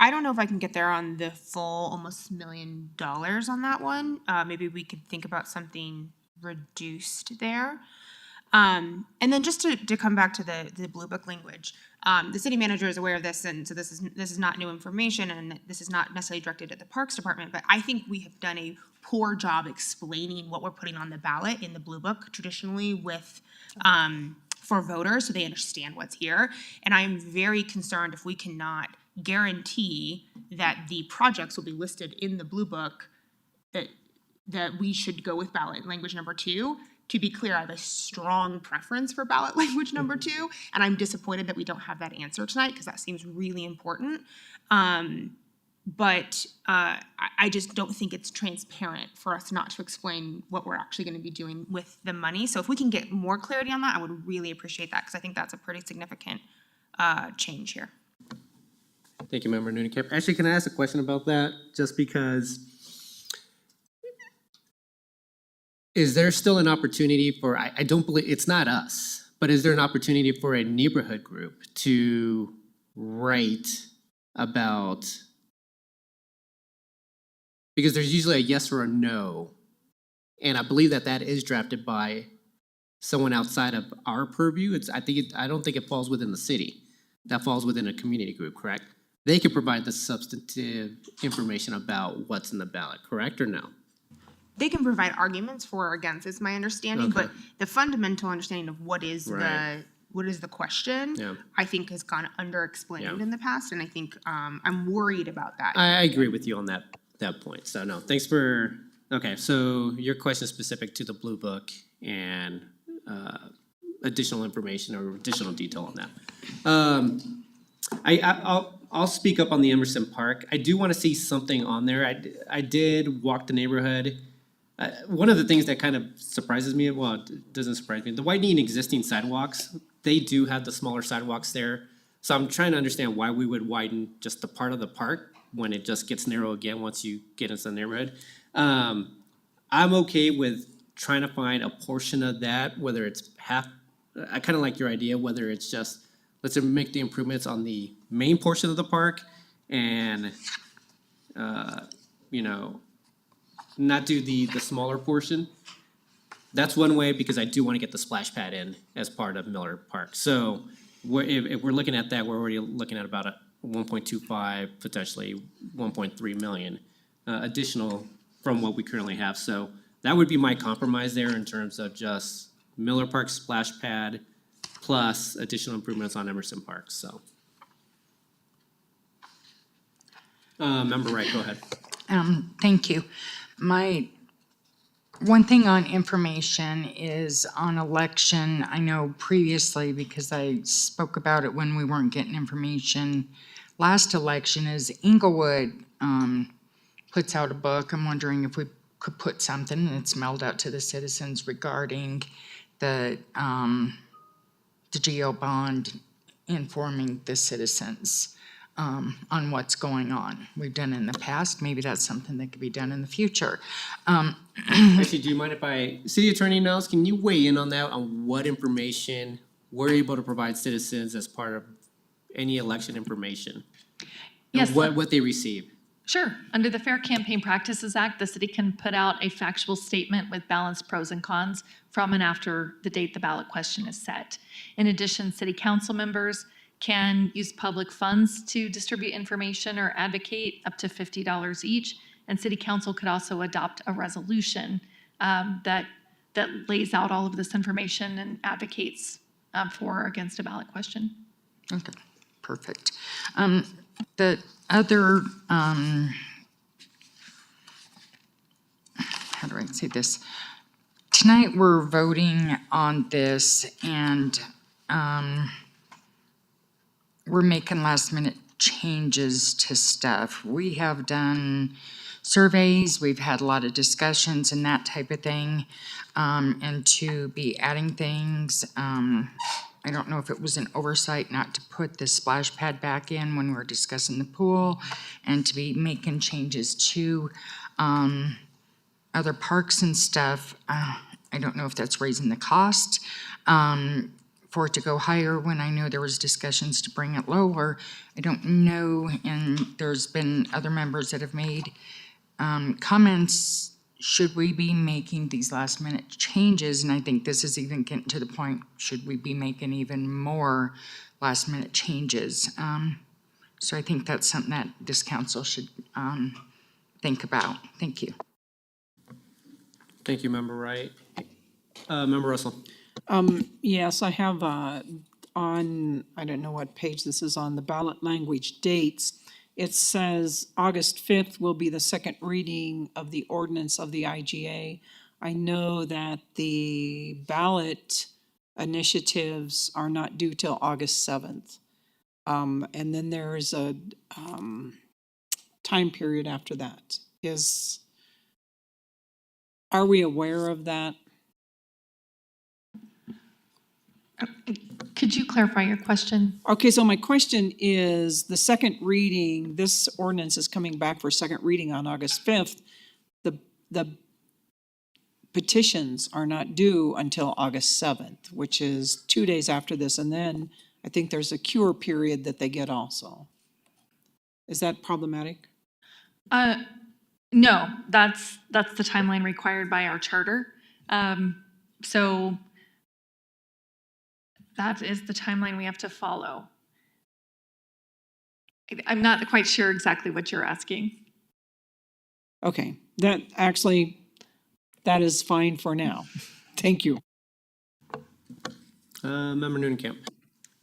I don't know if I can get there on the full almost $1 million on that one. Maybe we could think about something reduced there. And then just to come back to the Blue Book language, the city manager is aware of this, and so this is not new information, and this is not necessarily directed at the Parks Department, but I think we have done a poor job explaining what we're putting on the ballot in the Blue Book traditionally with for voters, so they understand what's here. And I am very concerned if we cannot guarantee that the projects will be listed in the Blue Book, that we should go with ballot language number 2. To be clear, I have a strong preference for ballot language number 2, and I'm disappointed that we don't have that answer tonight because that seems really important. But I just don't think it's transparent for us not to explain what we're actually going to be doing with the money. So if we can get more clarity on that, I would really appreciate that because I think that's a pretty significant change here. Thank you, Member Noonan-Camp. Actually, can I ask a question about that? Just because, is there still an opportunity for, I don't believe, it's not us, but is there an opportunity for a neighborhood group to write about, because there's usually a yes or a no, and I believe that is drafted by someone outside of our purview. I don't think it falls within the city. That falls within a community group, correct? They could provide the substantive information about what's in the ballot, correct or no? They can provide arguments for or against, is my understanding, Okay. but the fundamental understanding of what is Right. the question, Yeah. I think has gone under-explained Yeah. in the past, and I think I'm worried about that. I agree with you on that point. So no, thanks for, okay, so your question is specific to the Blue Book and additional information or additional detail on that. I'll speak up on the Emerson Park. I do want to see something on there. I did walk the neighborhood. One of the things that kind of surprises me, well, it doesn't surprise me, the widening existing sidewalks, they do have the smaller sidewalks there. So I'm trying to understand why we would widen just the part of the park when it just gets narrow again once you get into the neighborhood. I'm okay with trying to find a portion of that, whether it's half, I kind of like your idea, whether it's just, let's make the improvements on the main portion of the park and, you know, not do the smaller portion. That's one way, because I do want to get the splash pad in as part of Miller Park. So if we're looking at that, we're already looking at about a 1.25, potentially 1.3 million additional from what we currently have. So that would be my compromise there in terms of just Miller Park splash pad plus additional improvements on Emerson Park. So, Member Wright, go ahead. Thank you. My one thing on information is on election. I know previously, because I spoke about it when we weren't getting information last election, is Englewood puts out a book. I'm wondering if we could put something, and it's mailed out to the citizens, regarding the GO bond, informing the citizens on what's going on. We've done it in the past. Maybe that's something that could be done in the future. Actually, do you mind if City Attorney Nels, can you weigh in on that, on what information we're able to provide citizens as part of any election information? Yes. And what they receive? Sure. Under the Fair Campaign Practices Act, the city can put out a factual statement with balanced pros and cons from and after the date the ballot question is set. In addition, city council members can use public funds to distribute information or advocate up to $50 each. And city council could also adopt a resolution that lays out all of this information and advocates for or against a ballot question. Okay, perfect. The other, how do I say this? Tonight, we're voting on this, and we're making last-minute changes to stuff. We have done surveys, we've had a lot of discussions and that type of thing, and to be adding things, I don't know if it was an oversight not to put the splash pad back in when we were discussing the pool, and to be making changes to other parks and stuff. I don't know if that's raising the cost for it to go higher when I know there was discussions to bring it lower. I don't know, and there's been other members that have made comments. Should we be making these last minute changes? And I think this is even getting to the point, should we be making even more last minute changes? So I think that's something that this council should think about. Thank you. Thank you, Member Wright. Member Russell. Yes, I have on, I don't know what page this is on, the ballot language dates. It says August 5th will be the second reading of the ordinance of the IGA. I know that the ballot initiatives are not due till August 7th. And then there is a time period after that. Are we aware of that? Could you clarify your question? Okay, so my question is, the second reading, this ordinance is coming back for second reading on August 5th. The petitions are not due until August 7th, which is 2 days after this, and then I think there's a cure period that they get also. Is that problematic? No, that's the timeline required by our charter. So that is the timeline we have to follow. I'm not quite sure exactly what you're asking. Okay, that is fine for now. Thank you. Member Noonan-Camp.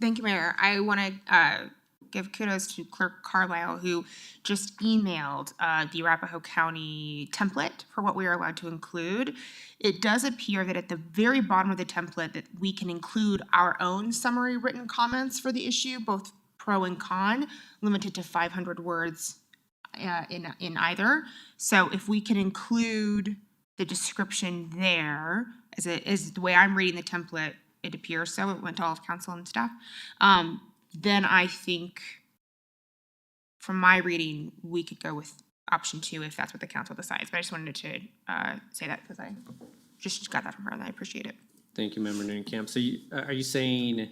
Thank you, Mayor. I want to give kudos to Clerk Carlisle, who just emailed the Arapahoe County template for what we are allowed to include. It does appear that at the very bottom of the template that we can include our own summary written comments for the issue, both pro and con, limited to 500 words in either. So if we can include the description there, as the way I'm reading the template, it appears so, it went to all of council and staff, then I think from my reading, we could go with option 2 if that's what the council decides. But I just wanted to say that because I just got that from her and I appreciate it. Thank you, Member Camp. So are you saying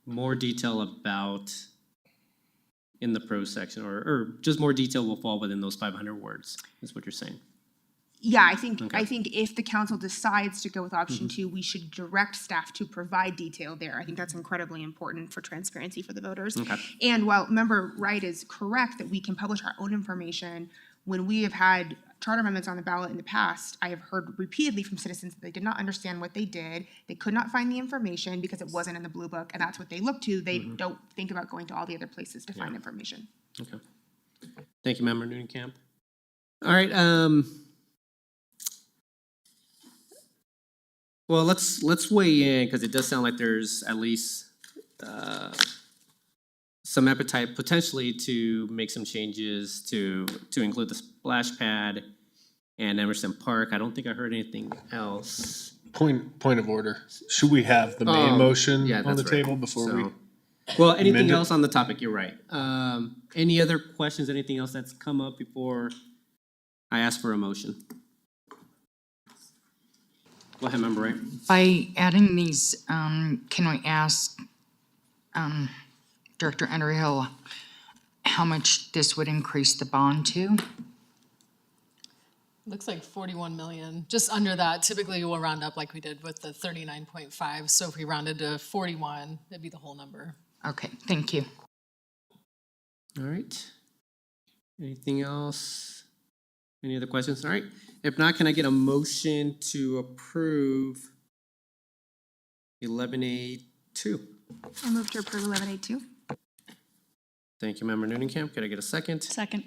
more detail about in the prose section, or just more detail will fall within those 500 words, is what you're saying? Yeah, I think Okay. I think if the council decides to go with option 2, we should direct staff to provide detail there. I think that's incredibly important for transparency for the voters. Okay. And while Member Wright is correct that we can publish our own information, when we have had charter amendments on the ballot in the past, I have heard repeatedly from citizens that they did not understand what they did. They could not find the information because it wasn't in the blue book, and that's what they look to. They don't think about going to all the other places to find information. Okay. Thank you, Member Camp. All right. Well, let's weigh in because it does sound like there's at least some appetite potentially to make some changes to include the splash pad and Emerson Park. I don't think I heard anything else. Point of order. Should we have the main motion on the table before we? Well, anything amend it? else on the topic? You're right. Any other questions? Anything else that's come up before I ask for a motion? Go ahead, Member Wright. By adding these, can we ask Director Underhill how much this would increase the bond to? Looks like 41 million, just under that. Typically we'll round up like we did with the 39.5. So if we rounded to 41, that'd be the whole number. Okay, thank you. All right. Anything else? Any other questions? All right. If not, can I get a motion to approve 11A2? I move to approve 11A2. Thank you, Member Camp. Can I get a second? Second.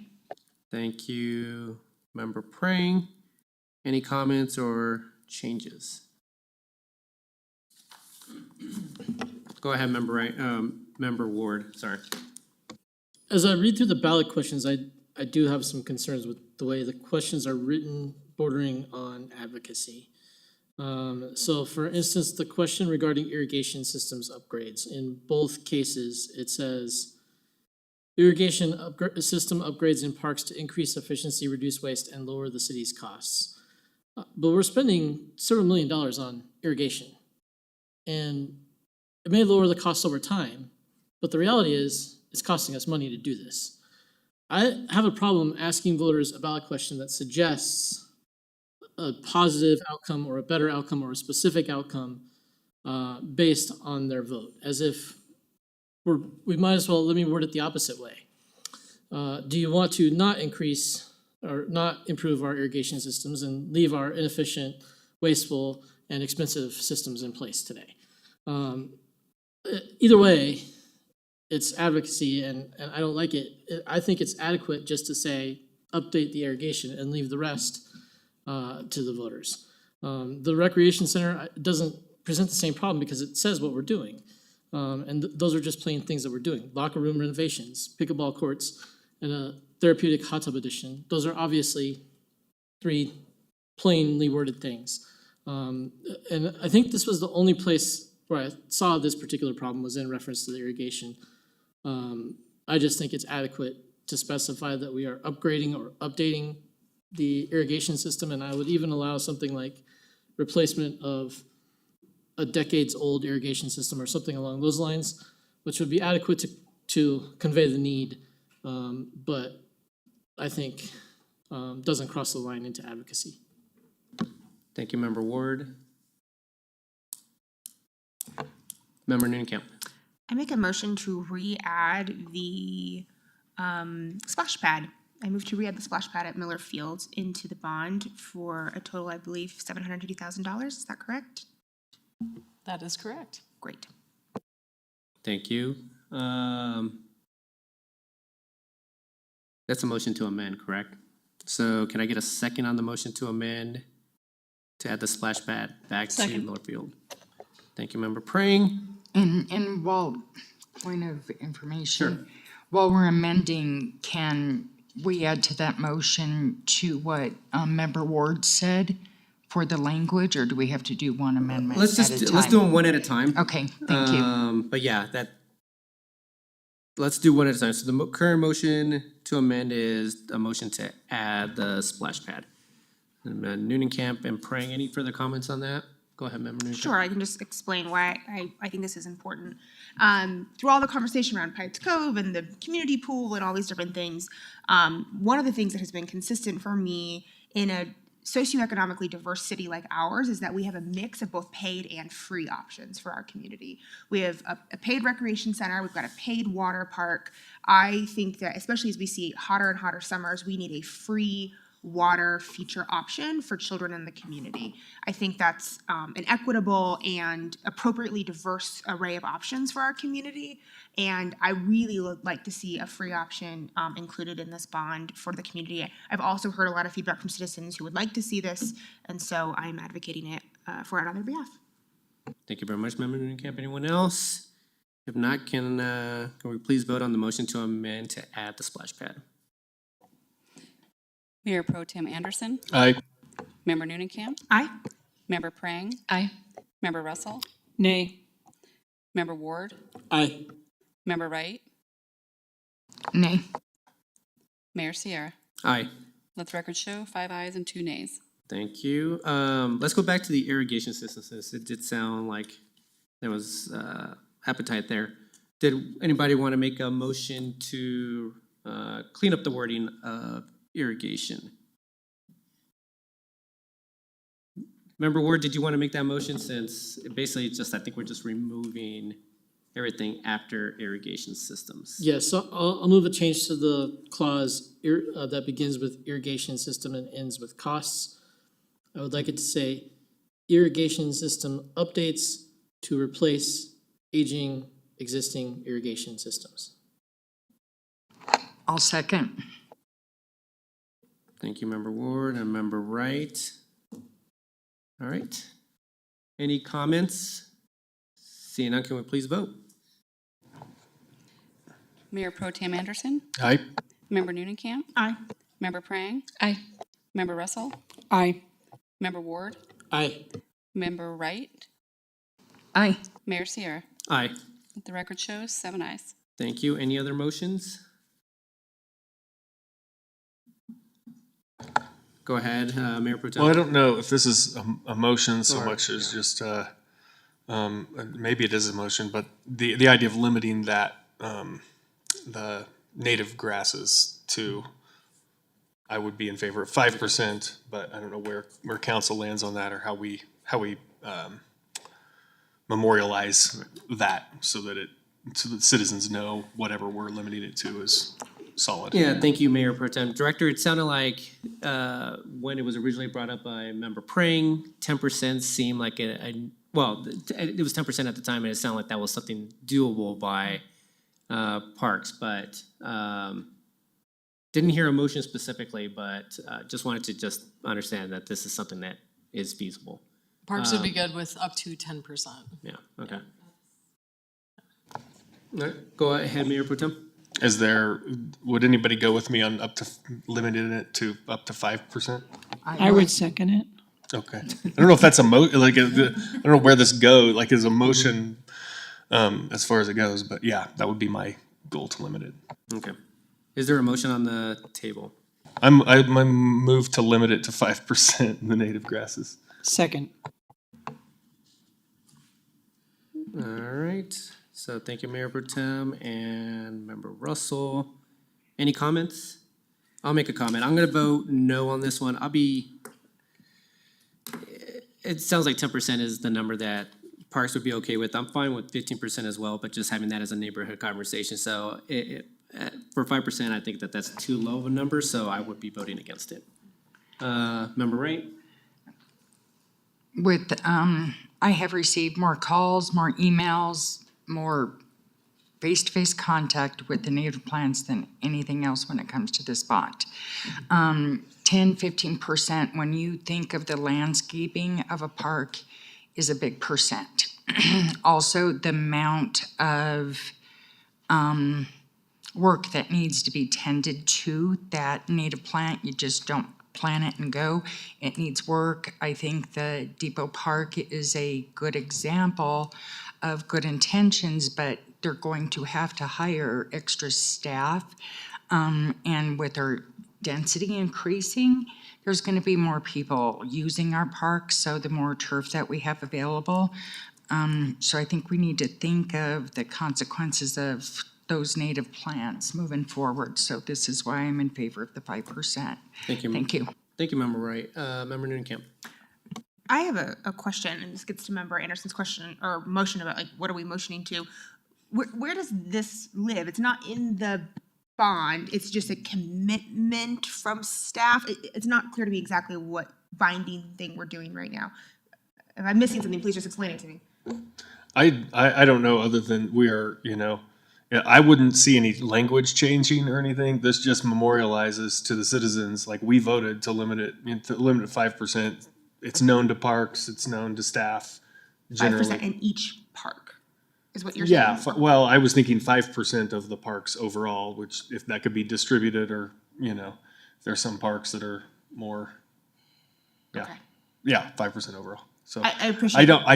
Thank you, Member Prang. Any comments or changes? Go ahead, Member Wright. Member Ward, sorry. As I read through the ballot questions, I do have some concerns with the way the questions are written, bordering on advocacy. So for instance, the question regarding irrigation systems upgrades, in both cases, it says irrigation system upgrades in parks to increase efficiency, reduce waste, and lower the city's costs. But we're spending several $1 million on irrigation. And it may lower the cost over time, but the reality is it's costing us money to do this. I have a problem asking voters a ballot question that suggests a positive outcome or a better outcome or a specific outcome based on their vote, as if we might as well, let me word it the opposite way. Do you want to not increase or not improve our irrigation systems and leave our inefficient, wasteful, and expensive systems in place today? Either way, it's advocacy, and I don't like it. I think it's adequate just to say, update the irrigation and leave the rest to the voters. The recreation center doesn't present the same problem because it says what we're doing. And those are just plain things that we're doing. Locker room renovations, pickleball courts, and a therapeutic hot tub addition. Those are obviously 3 plainly worded things. And I think this was the only place where I saw this particular problem was in reference to the irrigation. I just think it's adequate to specify that we are upgrading or updating the irrigation system, and I would even allow something like replacement of a decades-old irrigation system or something along those lines, which would be adequate to convey the need, but I think doesn't cross the line into advocacy. Thank you, Member Ward. Member Camp. I make a motion to re-add the splash pad. I move to re-add the splash pad at Miller Field into the bond for a total, I believe, $750,000. Is that correct? That is correct. Great. Thank you. That's a motion to amend, correct? So can I get a second on the motion to amend to add the splash pad back to Miller Field? Thank you, Member Prang. And while, point of information, while we're amending, can we add to that motion to what Member Ward said for the language, or do we have to do one amendment Let's at a time? let's do them one at a time. Okay, thank you. But yeah, let's do one at a time. So the current motion to amend is a motion to add the splash pad. And Noonan Camp and Prang, any further comments on that? Go ahead, Member Noonan. Sure, I can just explain why I think this is important. Through all the conversation around Pirates Cove and the community pool and all these different things, one of the things that has been consistent for me in a socioeconomically diverse city like ours is that we have a mix of both paid and free options for our community. We have a paid recreation center, we've got a paid water park. I think that especially as we see hotter and hotter summers, we need a free water feature option for children in the community. I think that's an equitable and appropriately diverse array of options for our community. And I really would like to see a free option included in this bond for the community. I've also heard a lot of feedback from citizens who would like to see this, and so I'm advocating it for it on their behalf. Thank you very much, Member Noonan Camp. Anyone else? If not, can we please vote on the motion to amend to add the splash pad? Mayor Pro Tem Anderson. Aye. Member Noonan Camp. Aye. Member Prang. Aye. Member Russell. Nay. Member Ward. Aye. Member Wright. Nay. Mayor Sierra. Aye. Let the record show 5 ayes and 2 nays. Thank you. Let's go back to the irrigation system, since it did sound like there was appetite there. Did anybody want to make a motion to clean up the wording of irrigation? Member Ward, did you want to make that motion, since basically it's just, I think we're just removing everything after irrigation systems? Yes, so I'll move a change to the clause that begins with irrigation system and ends with costs. I would like it to say irrigation system updates to replace aging existing irrigation systems. I'll second. Thank you, Member Ward and Member Wright. All right. Any comments? Seeing none, can we please vote? Mayor Pro Tem Anderson. Aye. Member Noonan Camp. Aye. Member Prang. Aye. Member Russell. Aye. Member Ward. Aye. Member Wright. Aye. Mayor Sierra. Aye. Let the record shows 7 ayes. Thank you. Any other motions? Go ahead, Mayor Pro Tem. Well, I don't know if this is a motion so much as just, maybe it is a motion, but the idea of limiting that, the native grasses to, I would be in favor of 5%, but I don't know where council lands on that, or how we memorialize that so that citizens know whatever we're limiting it to is solid. Yeah, thank you, Mayor Pro Tem. Director, it sounded like when it was originally brought up by Member Prang, 10% seemed like well, it was 10% at the time, and it sounded like that was something doable by parks, but didn't hear a motion specifically, but just wanted to just understand that this is something that is feasible. Parks would be good with up to 10%. Yeah, okay. All right, go ahead, Mayor Pro Tem. Would anybody go with me on limiting it to up to 5%? I would second it. Okay. I don't know if that's I don't know where this goes, like is a motion as far as it goes, but yeah, that would be my goal to limit it. Okay. Is there a motion on the table? I move to limit it to 5% in the native grasses. Second. All right. So thank you, Mayor Pro Tem and Member Russell. Any comments? I'll make a comment. I'm going to vote no on this one. It sounds like 10% is the number that parks would be okay with. I'm fine with 15% as well, but just having that as a neighborhood conversation. So for 5%, I think that's too low of a number, so I would be voting against it. Member Wright? I have received more calls, more emails, more face-to-face contact with the native plants than anything else when it comes to this bond. 10-15%, when you think of the landscaping of a park, is a big percent. Also, the amount of work that needs to be tended to that native plant, you just don't plant it and go. It needs work. I think the Depot Park is a good example of good intentions, but they're going to have to hire extra staff. And with our density increasing, there's gonna be more people using our parks, so the more turf that we have available. So I think we need to think of the consequences of those native plants moving forward. So this is why I'm in favor of the 5%. Thank you. Thank you. Thank you, Member Wright. Member Noonan-Camp. I have a question, and this gets to Member Anderson's question or motion about like what are we motioning to? Where does this live? It's not in the bond. It's just a commitment from staff. It's not clear to me exactly what binding thing we're doing right now. If I'm missing something, please just explain it to me. I don't know, other than we are, yeah, I wouldn't see any language changing or anything. This just memorializes to the citizens, like we voted to limit it, to limit it 5%. It's known to parks, it's known to staff generally. 5% in each park is what you're Yeah, saying? well, I was thinking 5% of the parks overall, which if that could be distributed or, there's some parks that are more, yeah. Okay. Yeah, 5% overall. So I appreciate I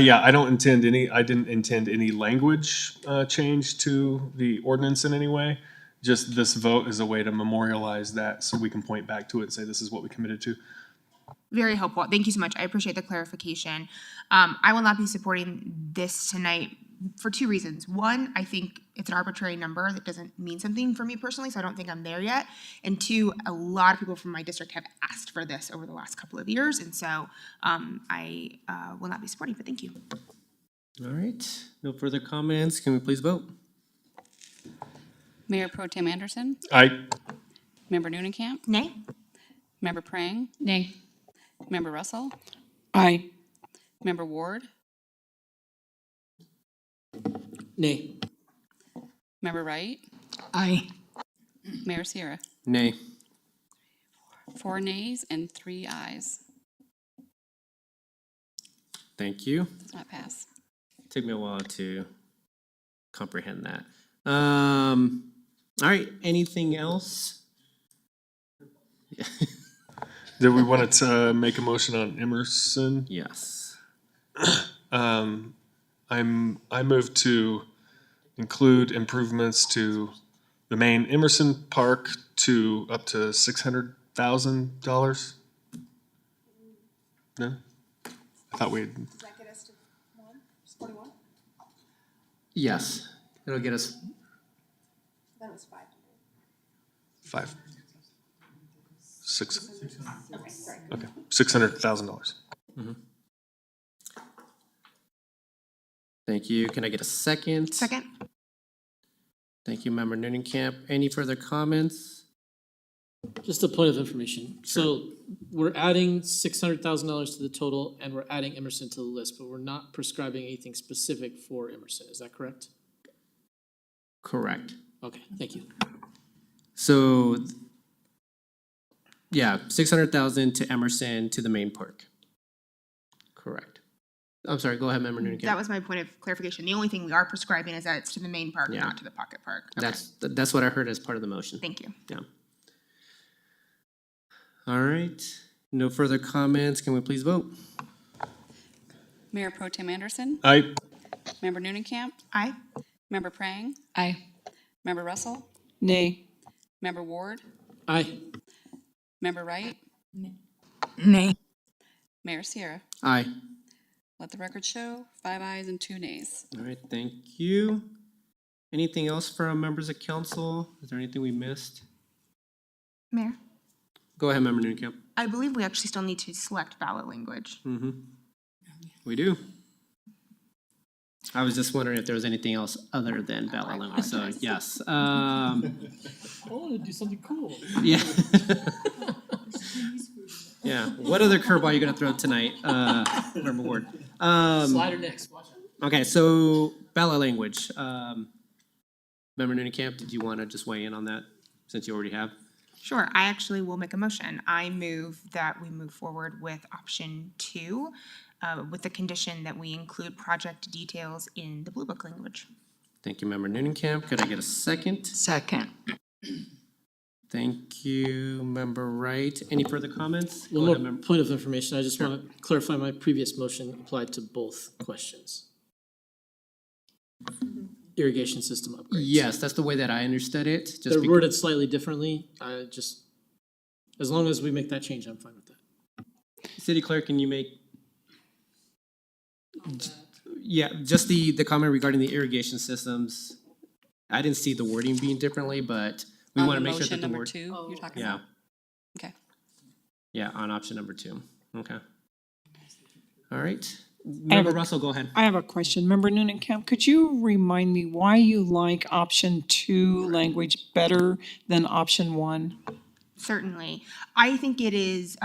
didn't intend any language change to the ordinance in any way. Just this vote is a way to memorialize that so we can point back to it and say this is what we committed to. Very helpful. Thank you so much. I appreciate the clarification. I will not be supporting this tonight for two reasons. One, I think it's an arbitrary number that doesn't mean something for me personally, so I don't think I'm there yet. And two, a lot of people from my district have asked for this over the last couple of years, and so I will not be supporting, but thank you. All right, no further comments. Can we please vote? Mayor Pro Tem Anderson, Aye. Member Noonan-Camp, Nay? Member Prang, Nay. Member Russell, Aye. Member Ward, Nay. Member Wright, Aye. Mayor Sierra. Nay. 4 nays and 3 ayes. Thank you. Does not pass. Took me a while to comprehend that. All right, anything else? Do we want to make a motion on Emerson? Yes. I move to include improvements to the main Emerson Park to up to $600,000. No? I thought we'd. Does that get us to 41? Yes, it'll get us That was 5. 5. 6. Okay, sorry. Okay, $600,000. Thank you. Can I get a second? Second? Thank you, Member Noonan-Camp. Any further comments? Just a point of information. So we're adding $600,000 to the total and we're adding Emerson to the list, but we're not prescribing anything specific for Emerson. Is that correct? Correct. Okay, thank you. So, yeah, 600,000 to Emerson to the main park. Correct. I'm sorry, go ahead, Member Noonan-Camp. That was my point of clarification. The only thing we are prescribing is that it's to the main park, Yeah. not to the pocket park. Okay. That's what I heard as part of the motion. Thank you. Yeah. All right, no further comments. Can we please vote? Mayor Pro Tem Anderson, Aye. Member Noonan-Camp, Aye. Member Prang, Aye. Member Russell, Nay. Member Ward, Aye. Member Wright, Nay. Mayor Sierra. Aye. Let the record show 5 ayes and 2 nays. All right, thank you. Anything else from members of council? Is there anything we missed? Mayor? Go ahead, Member Noonan-Camp. I believe we actually still need to select ballot language. Mm-hmm. We do. I was just wondering if there was anything else other than ballot language, so yes. I want to do something cool. Yeah. Yeah, what other curveball are you gonna throw tonight, Member Ward? Slider next, watch out. Okay, so ballot language. Member Noonan-Camp, did you wanna just weigh in on that, since you already have? Sure, I actually will make a motion. I move that we move forward with option 2, with the condition that we include project details in the Blue Book language. Thank you, Member Noonan-Camp. Could I get a second? Second. Thank you, Member Wright. Any further comments? One Go more ahead, Member- point of information. I just want to clarify my previous motion applied to both questions. irrigation system upgrades. Yes, that's the way that I understood it. Just They're bec- worded slightly differently. Just, as long as we make that change, I'm fine with that. City Clerk, can you make? Yeah, just the comment regarding the irrigation systems. I didn't see the wording being differently, but we want to make sure that the Motion number word. 2, you're talking Yeah. about? Okay. Yeah, on option number 2. Okay. All right. I have Member a- Russell, go ahead. I have a question. Member Noonenkamp, could you remind me why you like option 2 language better than option 1? Certainly. I think it is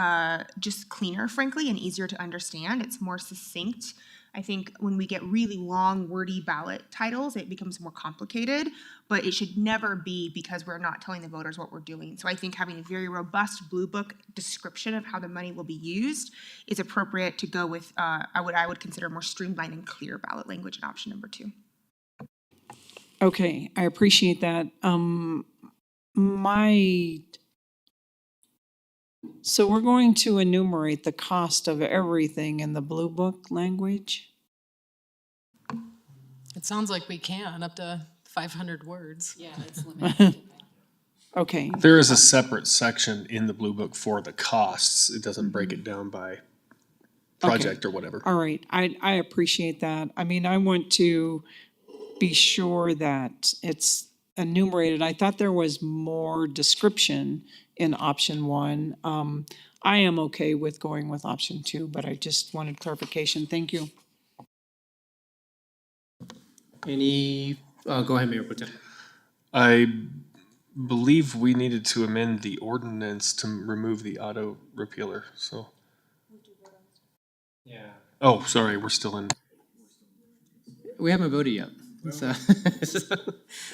just cleaner, frankly, and easier to understand. It's more succinct. I think when we get really long, wordy ballot titles, it becomes more complicated, but it should never be because we're not telling the voters what we're doing. So I think having a very robust Blue Book description of how the money will be used is appropriate to go with I would consider more streamlined and clear ballot language in option number 2. Okay, I appreciate that. So we're going to enumerate the cost of everything in the Blue Book language? It sounds like we can, up to 500 words. Yeah, it's Okay. There is a separate section in the Blue Book for the costs. It doesn't break it down by project or whatever. All right, I appreciate that. I mean, I want to be sure that it's enumerated. I thought there was more description in option 1. I am okay with going with option 2, but I just wanted clarification. Thank you. Go ahead, Mayor Pro Tem. I believe we needed to amend the ordinance to remove the auto repealer, so. Yeah. Oh, sorry, we're still in. We haven't voted yet. So,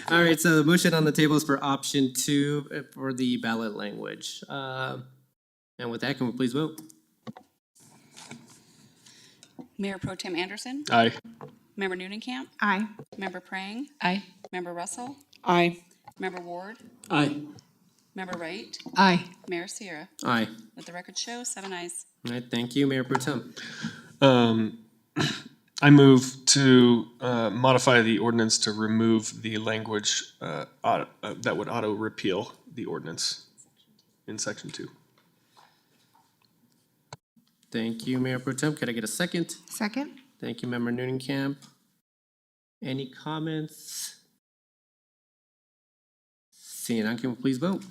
all right, so the motion on the table is for option 2 for the ballot language. And with that, can we please vote? Mayor Pro Tem Anderson? Aye. Member Noonenkamp? Aye. Member Prang? Aye. Member Russell? Aye. Member Ward? Aye. Member Wright? Aye. Mayor Sierra? Aye. Let the record show, 7 ayes. All right, thank you, Mayor Pro Tem. I move to modify the ordinance to remove the language that would auto repeal the ordinance in section 2. Thank you, Mayor Pro Tem. Could I get a second? Second? Thank you, Member Noonenkamp. Any comments? Seeing none, can we please vote?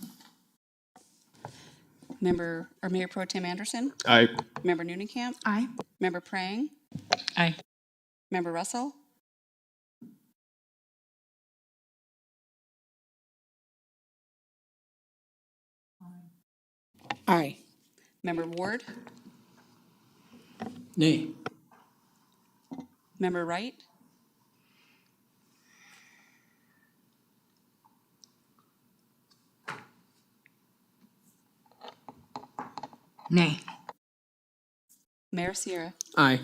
Mayor Pro Tem Anderson? Aye. Member Noonenkamp? Aye. Member Prang? Aye. Member Russell? Aye. Member Ward? Nay. Member Wright? Nay. Mayor Sierra? Aye.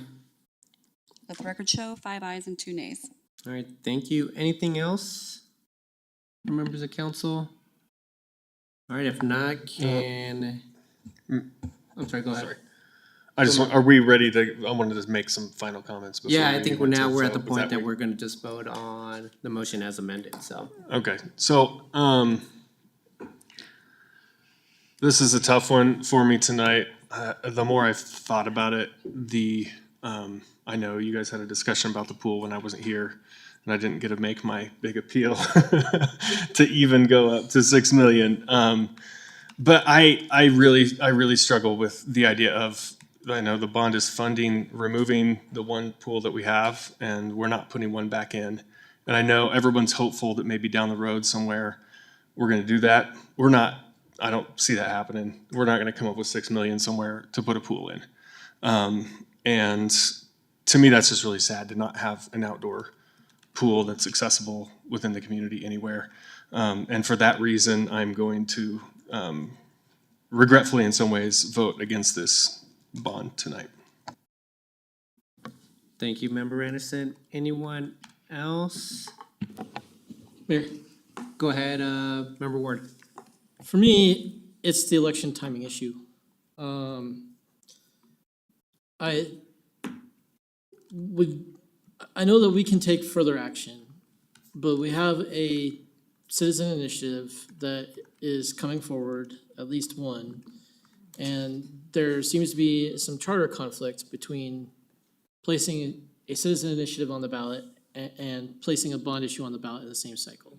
Let the record show, 5 ayes and 2 nays. All right, thank you. Anything else from members of council? All right, if not, can, I'm sorry, go ahead. Sorry. Are we ready to, I wanted to make some final comments before. Yeah, I we think went to we're at the vote. Is point that what- we're gonna just vote on the motion as amended, so. Okay, so, this is a tough one for me tonight. The more I've thought about it, I know you guys had a discussion about the pool when I wasn't here, and I didn't get to make my big appeal to even go up to 6 million. But I really struggle with the idea of, I know the bond is funding, removing the one pool that we have, and we're not putting one back in. And I know everyone's hopeful that maybe down the road somewhere, we're gonna do that. We're not, I don't see that happening. We're not gonna come up with 6 million somewhere to put a pool in. And to me, that's just really sad to not have an outdoor pool that's accessible within the community anywhere. And for that reason, I'm going to regretfully in some ways vote against this bond tonight. Thank you, Member Anderson. Anyone else? Mayor, Go ahead, Member Ward. for me, it's the election timing issue. I know that we can take further action, but we have a citizen initiative that is coming forward, at least one. And there seems to be some charter conflict between placing a citizen initiative on the ballot and placing a bond issue on the ballot in the same cycle.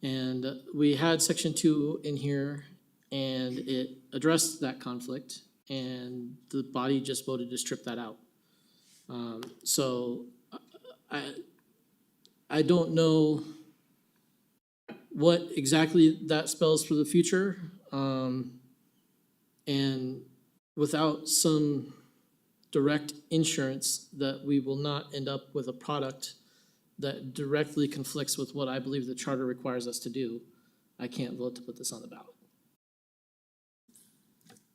And we had section 2 in here, and it addressed that conflict, and the body just voted to strip that out. So I don't know what exactly that spells for the future. And without some direct insurance that we will not end up with a product that directly conflicts with what I believe the charter requires us to do, I can't vote to put this on the ballot.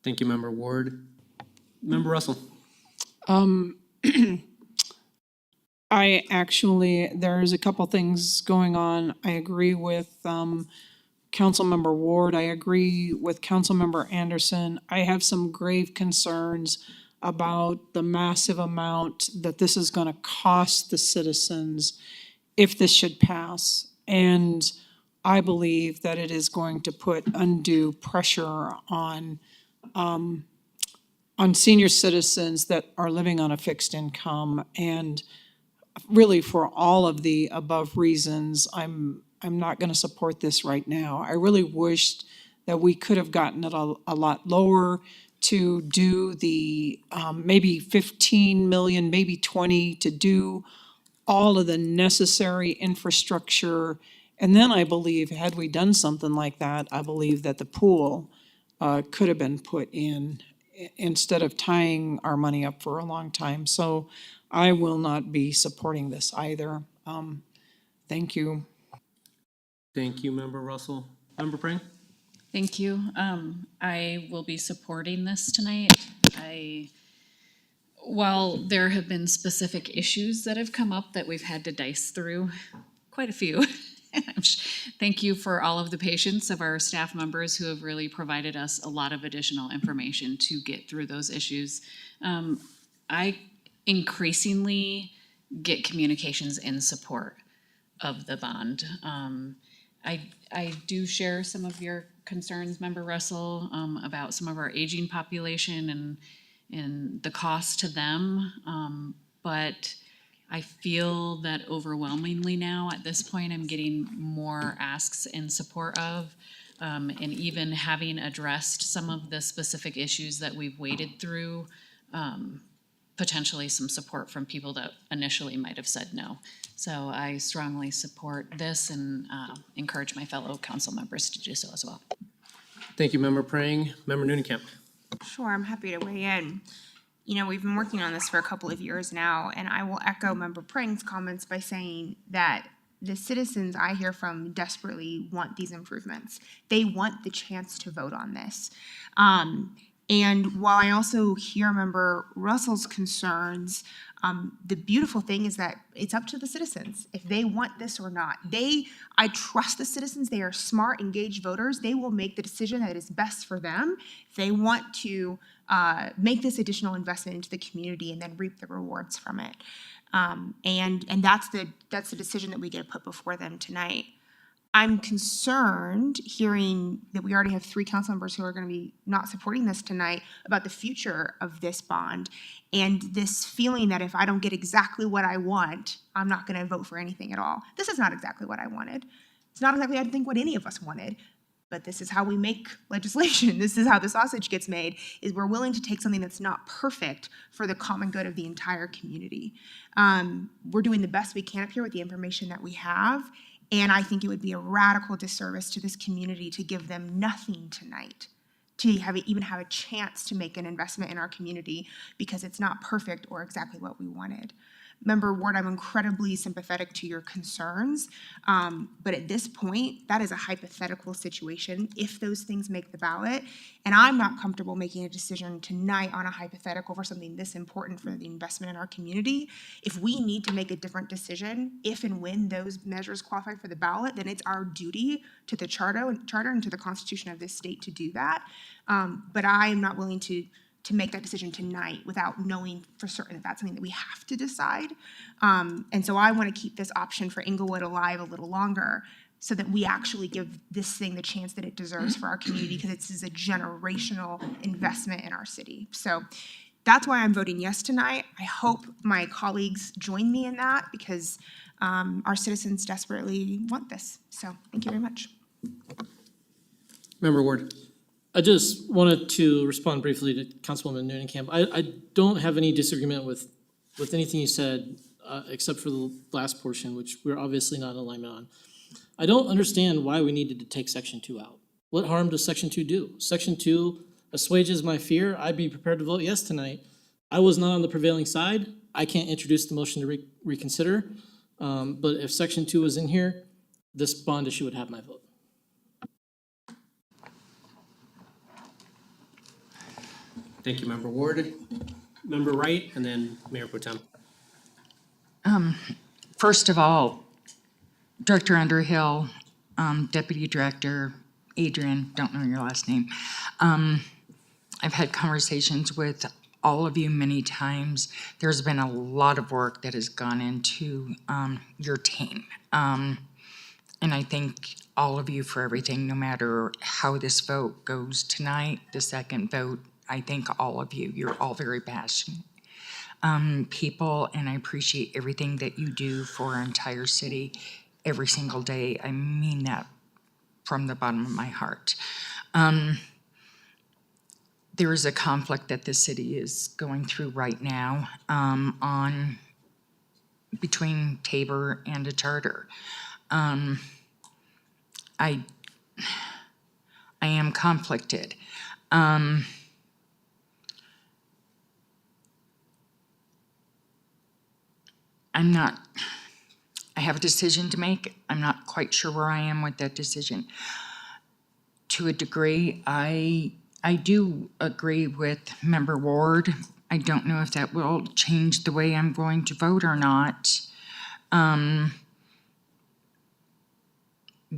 Thank you, Member Ward. Member Russell. I actually, there's a couple things going on. I agree with Councilmember Ward. I agree with Councilmember Anderson. I have some grave concerns about the massive amount that this is going to cost the citizens if this should pass. And I believe that it is going to put undue pressure on senior citizens that are living on a fixed income. And really, for all of the above reasons, I'm not going to support this right now. I really wished that we could have gotten it a lot lower to do the maybe 15 million, maybe 20, to do all of the necessary infrastructure. And then I believe, had we done something like that, I believe that the pool could have been put in instead of tying our money up for a long time. So I will not be supporting this either. Thank you. Thank you, Member Russell. Member Prang? Thank you. I will be supporting this tonight. While there have been specific issues that have come up that we've had to dice through, quite a few. Thank you for all of the patience of our staff members who have really provided us a lot of additional information to get through those issues. I increasingly get communications in support of the bond. I do share some of your concerns, Member Russell, about some of our aging population and the cost to them. But I feel that overwhelmingly now, at this point, I'm getting more asks in support of, and even having addressed some of the specific issues that we've waded through, potentially some support from people that initially might have said no. So I strongly support this and encourage my fellow council members to do so as well. Thank you, Member Prang. Member Noonekamp. Sure, I'm happy to weigh in. You know, we've been working on this for a couple of years now, and I will echo Member Prang's comments by saying that the citizens I hear from desperately want these improvements. They want the chance to vote on this. And while I also hear Member Russell's concerns, the beautiful thing is that it's up to the citizens if they want this or not. I trust the citizens. They are smart, engaged voters. They will make the decision that is best for them. If they want to make this additional investment into the community and then reap the rewards from it. And that's the decision that we get to put before them tonight. I'm concerned hearing that we already have 3 council members who are going to be not supporting this tonight about the future of this bond and this feeling that if I don't get exactly what I want, I'm not going to vote for anything at all. This is not exactly what I wanted. It's not exactly, I think, what any of us wanted, but this is how we make legislation. This is how the sausage gets made, is we're willing to take something that's not perfect for the common good of the entire community. We're doing the best we can up here with the information that we have. And I think it would be a radical disservice to this community to give them nothing tonight, to even have a chance to make an investment in our community because it's not perfect or exactly what we wanted. Member Ward, I'm incredibly sympathetic to your concerns, but at this point, that is a hypothetical situation if those things make the ballot, and I'm not comfortable making a decision tonight on a hypothetical for something this important for the investment in our community. If we need to make a different decision, if and when those measures qualify for the ballot, then it's our duty to the charter and to the Constitution of this state to do that, but I am not willing to to make that decision tonight without knowing for certain that that's something that we have to decide. And so I want to keep this option for Englewood alive a little longer so that we actually give this thing the chance that it deserves for our community, because this is a generational investment in our city. So that's why I'm voting yes tonight. I hope my colleagues join me in that, because our citizens desperately want this. So thank you very much. Member Ward. I just wanted to respond briefly to Councilwoman Noonan-Camp. I don't have any disagreement with anything you said, except for the last portion, which we're obviously not in alignment on. I don't understand why we needed to take Section 2 out. What harm does Section 2 do? Section 2 assuages my fear. I'd be prepared to vote yes tonight. I was not on the prevailing side. I can't introduce the motion to reconsider. But if Section 2 was in here, this bond issue would have my vote. Thank you, Member Ward. Member Wright, and then Mayor Pro Tem. First of all, Director Underhill, Deputy Director Adrian, don't know your last name. I've had conversations with all of you many times. There's been a lot of work that has gone into your team. And I thank all of you for everything, no matter how this vote goes tonight, the second vote. I thank all of you. You're all very passionate people, and I appreciate everything that you do for our entire city every single day. I mean that from the bottom of my heart. There is a conflict that the city is going through right now between Tabor and a charter. I am conflicted. I have a decision to make. I'm not quite sure where I am with that decision. To a degree, I do agree with Member Ward. I don't know if that will change the way I'm going to vote or not.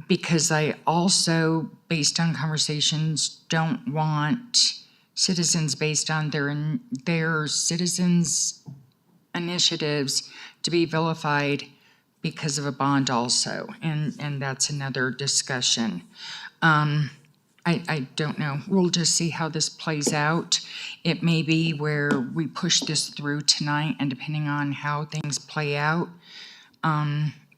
Because I also, based on conversations, don't want citizens based on their citizens' initiatives to be vilified because of a bond also, and that's another discussion. I don't know. We'll just see how this plays out. It may be where we push this through tonight, and depending on how things play out,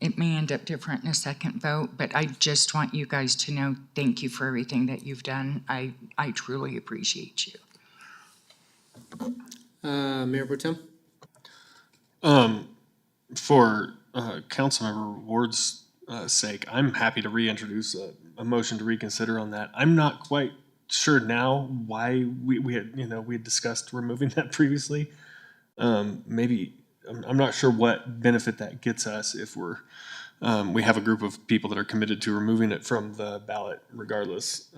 it may end up different in a second vote, but I just want you guys to know thank you for everything that you've done. I truly appreciate you. Mayor Pro Tem? For Councilmember Ward's sake, I'm happy to reintroduce a motion to reconsider on that. I'm not quite sure now why we had discussed removing that previously. Maybe I'm not sure what benefit that gets us if we have a group of people that are committed to removing it from the ballot regardless.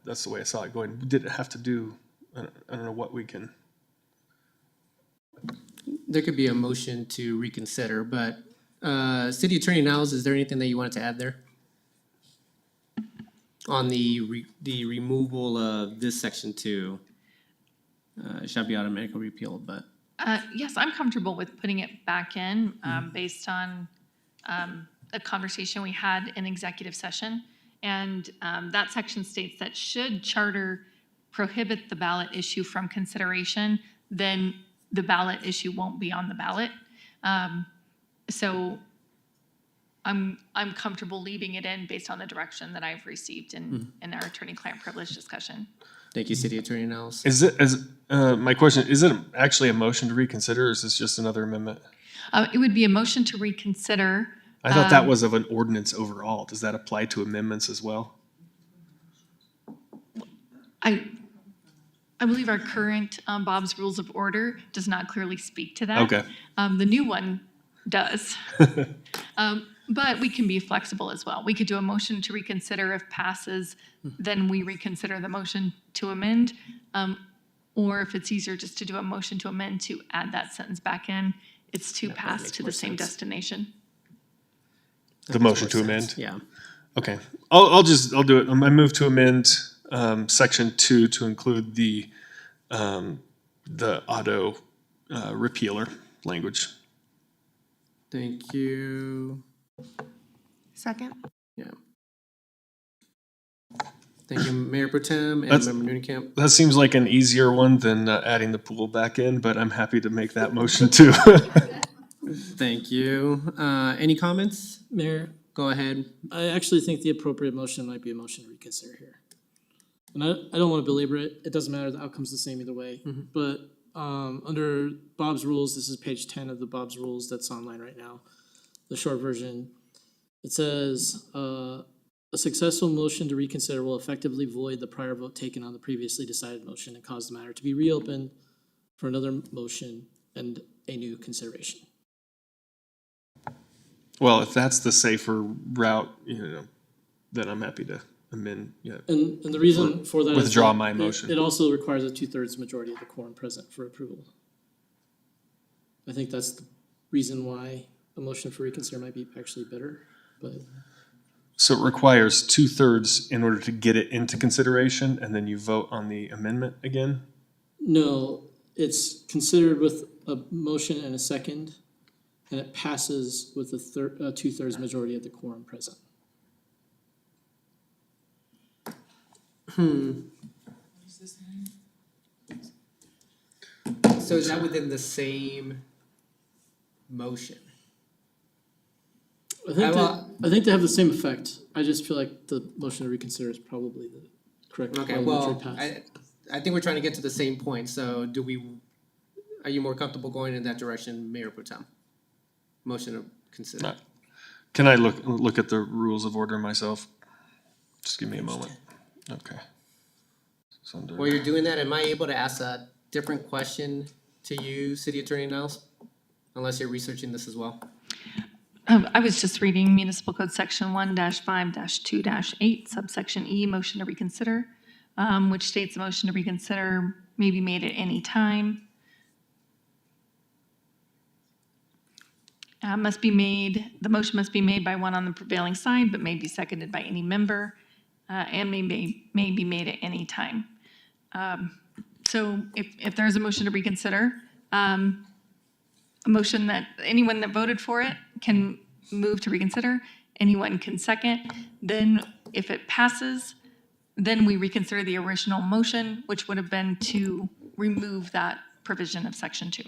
That's the way I saw it going. We didn't have to do. I don't know what we can. There could be a motion to reconsider, but City Attorney Niles, is there anything that you wanted to add there? On the removal of this Section 2, it shall be automatically repealed, but. Yes, I'm comfortable with putting it back in based on a conversation we had in executive session. And that section states that should charter prohibit the ballot issue from consideration, then the ballot issue won't be on the ballot. So I'm comfortable leaving it in based on the direction that I've received in our attorney-client privilege discussion. Thank you, City Attorney Niles. My question, is it actually a motion to reconsider, or is this just another amendment? It would be a motion to reconsider. I thought that was of an ordinance overall. Does that apply to amendments as well? I believe our current Bob's Rules of Order does not clearly speak to that. Okay. The new one does. But we can be flexible as well. We could do a motion to reconsider if passes, then we reconsider the motion to amend. Or if it's easier just to do a motion to amend to add that sentence back in, it's to pass to the same destination. The motion to amend? Yeah. Okay. I'll do it. I move to amend Section 2 to include the the auto repealer language. Thank you. Second? Yeah. Thank you, Mayor Pro Tem and That's- Member Nunecamp. That seems like an easier one than adding the pool back in, but I'm happy to make that motion too. Thank you. Any comments? Mayor, Go ahead. I actually think the appropriate motion might be a motion to reconsider here. And I don't want to belabor it. It doesn't matter. The outcome's the same either way. But under Bob's rules, this is page 10 of the Bob's rules that's online right now. The short version. It says, a successful motion to reconsider will effectively void the prior vote taken on the previously decided motion and cause the matter to be reopened for another motion and a new consideration. Well, if that's the safer route, then I'm happy to amend, And the reason for that is withdraw that my motion. It also requires a 2/3 majority of the quorum present for approval. I think that's the reason why a motion for reconsider might be actually better, but So it requires 2/3 in order to get it into consideration, and then you vote on the amendment again? no, it's considered with a motion and a second, and it passes with a 2/3 majority of the quorum present. So is that within the same motion? I think they have the same effect. I just feel like the motion to reconsider is probably the correct Okay, parliamentary well, path. I think we're trying to get to the same point, so are you more comfortable going in that direction, Mayor Pro Tem? Motion to consider. No. Can I look at the rules of order myself? Just give me a moment. Okay. So under- While you're doing that, am I able to ask a different question to you, City Attorney Niles? Unless you're researching this as well. I was just reading Municipal Code Section 1-5-2-8, subsection E, motion to reconsider, which states the motion to reconsider may be made at any time. The motion must be made by one on the prevailing side, but may be seconded by any member, and may be made at any time. So if there's a motion to reconsider, a motion that anyone that voted for it can move to reconsider, anyone can second. Then if it passes, then we reconsider the original motion, which would have been to remove that provision of section 2.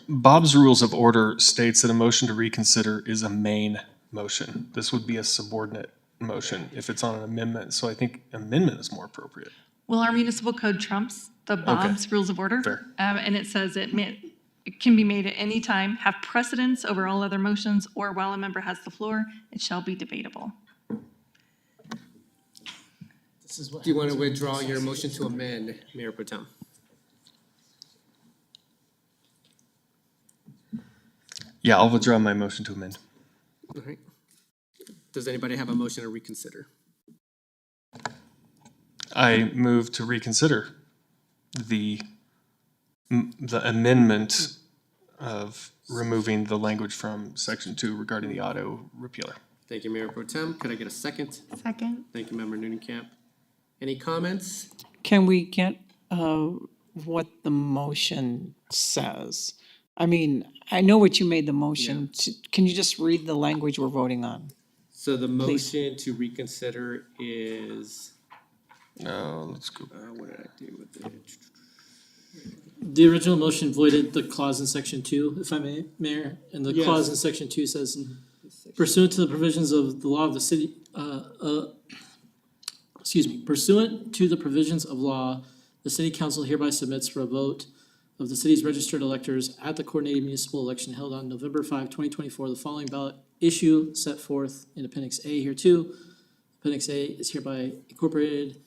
Bob's Rules of Order states that a motion to reconsider is a main motion. This would be a subordinate motion if it's on an amendment, so I think amendment is more appropriate. Well, our municipal code trumps the Bob's Rules of Order. Fair. And it says it can be made at any time, have precedence over all other motions, or while a member has the floor, it shall be debatable. Do you want to withdraw your motion to amend, Mayor Pro Tem? Yeah, I'll withdraw my motion to amend. All right. Does anybody have a motion to reconsider? I move to reconsider the amendment of removing the language from section 2 regarding the auto repealer. Thank you, Mayor Pro Tem. Could I get a second? Second. Thank you, Member Nunecamp. Any comments? Can we get what the motion says? I mean, I know what you made the motion. Can you just read the language we're voting on? So the Please. motion to reconsider is, No, let's go. what did I do with it? The original motion voided the clause in section 2, if I may, Mayor, and the Yes. clause in section 2 says, pursuant to the provisions of the law of the city, pursuant to the provisions of law, the city council hereby submits for a vote of the city's registered electors at the coordinated municipal election held on November 5, 2024, the following ballot issue set forth in Appendix A here too. Appendix A is hereby incorporated.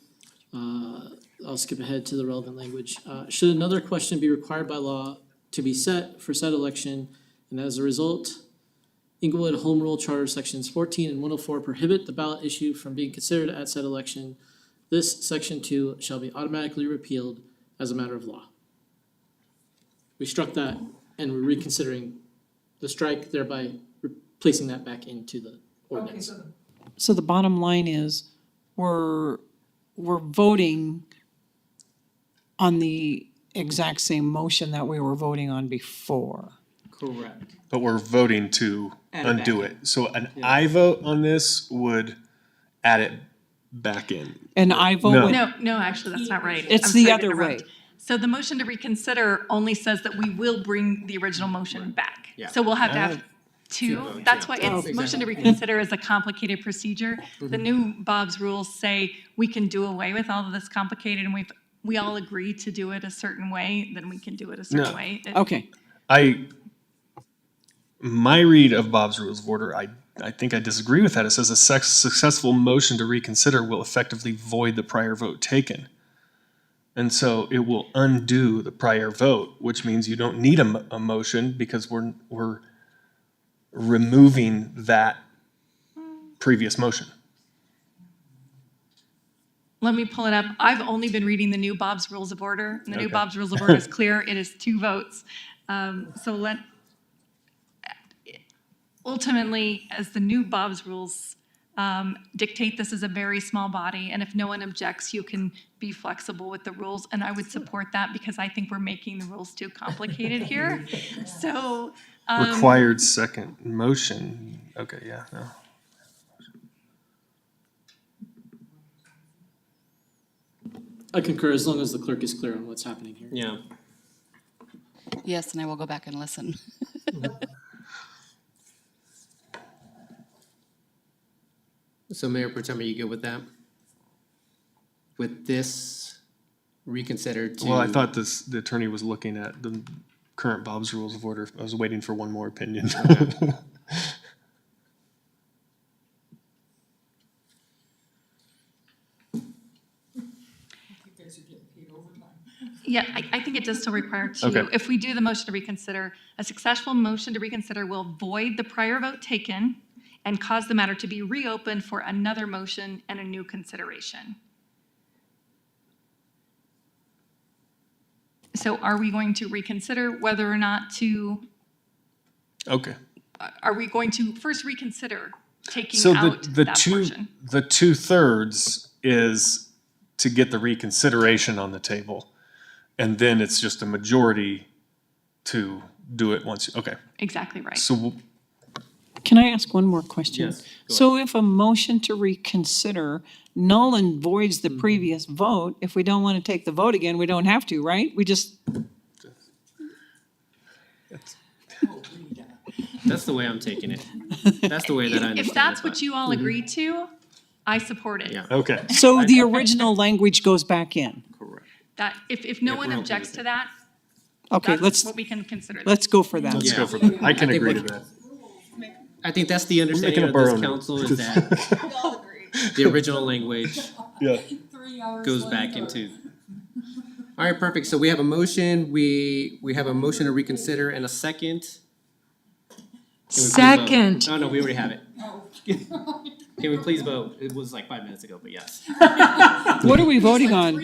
I'll skip ahead to the relevant language. Should another question be required by law to be set for said election, and as a result, Englewood Home Rule Charter Sections 14 and 104 prohibit the ballot issue from being considered at said election, this Section 2 shall be automatically repealed as a matter of law. We struck that and we're reconsidering the strike, thereby placing that back into the ordinance. So the bottom line is, we're voting on the exact same motion that we were voting on before. Correct. But we're voting to Add it undo back it. So an aye vote on this would add it back in. And I vote No. with, No, actually, that's not right. It's I'm the sorry to other way. interrupt. So the motion to reconsider only says that we will bring the original motion back. Yeah. So we'll have to have Two two. votes, That's yeah. why it's, motion to reconsider is a complicated procedure. The new Bob's rules say we can do away with all of this complicated, and we all agree to do it a certain way, then we can do it a certain No. way. Okay, My read of Bob's Rules of Order, I think I disagree with that. It says a successful motion to reconsider will effectively void the prior vote taken. And so it will undo the prior vote, which means you don't need a motion because we're removing that previous motion. Let me pull it up. I've only been reading the new Bob's Rules of Order, and the new Okay. Bob's Rules of Order is clear. It is 2 votes. Ultimately, as the new Bob's Rules dictate, this is a very small body, and if no one objects, you can be flexible with the rules, and I would support that because I think we're making the rules too complicated here. So. Required second motion. Okay, yeah, no. I concur, as long as the clerk is clear on what's happening here. Yeah. Yes, and I will go back and listen. So Mayor Pro Tem, are you good with that? With this reconsider to? Well, I thought the attorney was looking at the current Bob's Rules of Order. I was waiting for one more opinion. Yeah, I think it does still require two. Okay. If we do the motion to reconsider, a successful motion to reconsider will void the prior vote taken and cause the matter to be reopened for another motion and a new consideration. So are we going to reconsider whether or not to, Okay. are we going to first reconsider taking So out the that two portion? the 2/3 is to get the reconsideration on the table, and then it's just a majority to do it once. Okay. Exactly right. So can I ask one more question? Yes, go So if a motion to reconsider null and voids the previous vote, if we don't want to take the vote again, we don't have to, right? We just, That's the way I'm taking it. That's the way that I understand it. If that's what you all agree to, I support it. Yeah. okay. so the original language goes back in. Correct. That, if no If one we're okay objects with to it. that, Okay, that's let's, what we can consider. let's go for that. Let's Yeah. go for that. I can think agree we- to that. I think that's the understanding making a of this borough now. council is that the original language Yeah. goes back into. All right, perfect. So we have a motion, we have a motion to reconsider and a second. Can we please vote? Second. Oh, no, we already have it. Can we please vote? It was like 5 minutes ago, but yes. What are we voting on?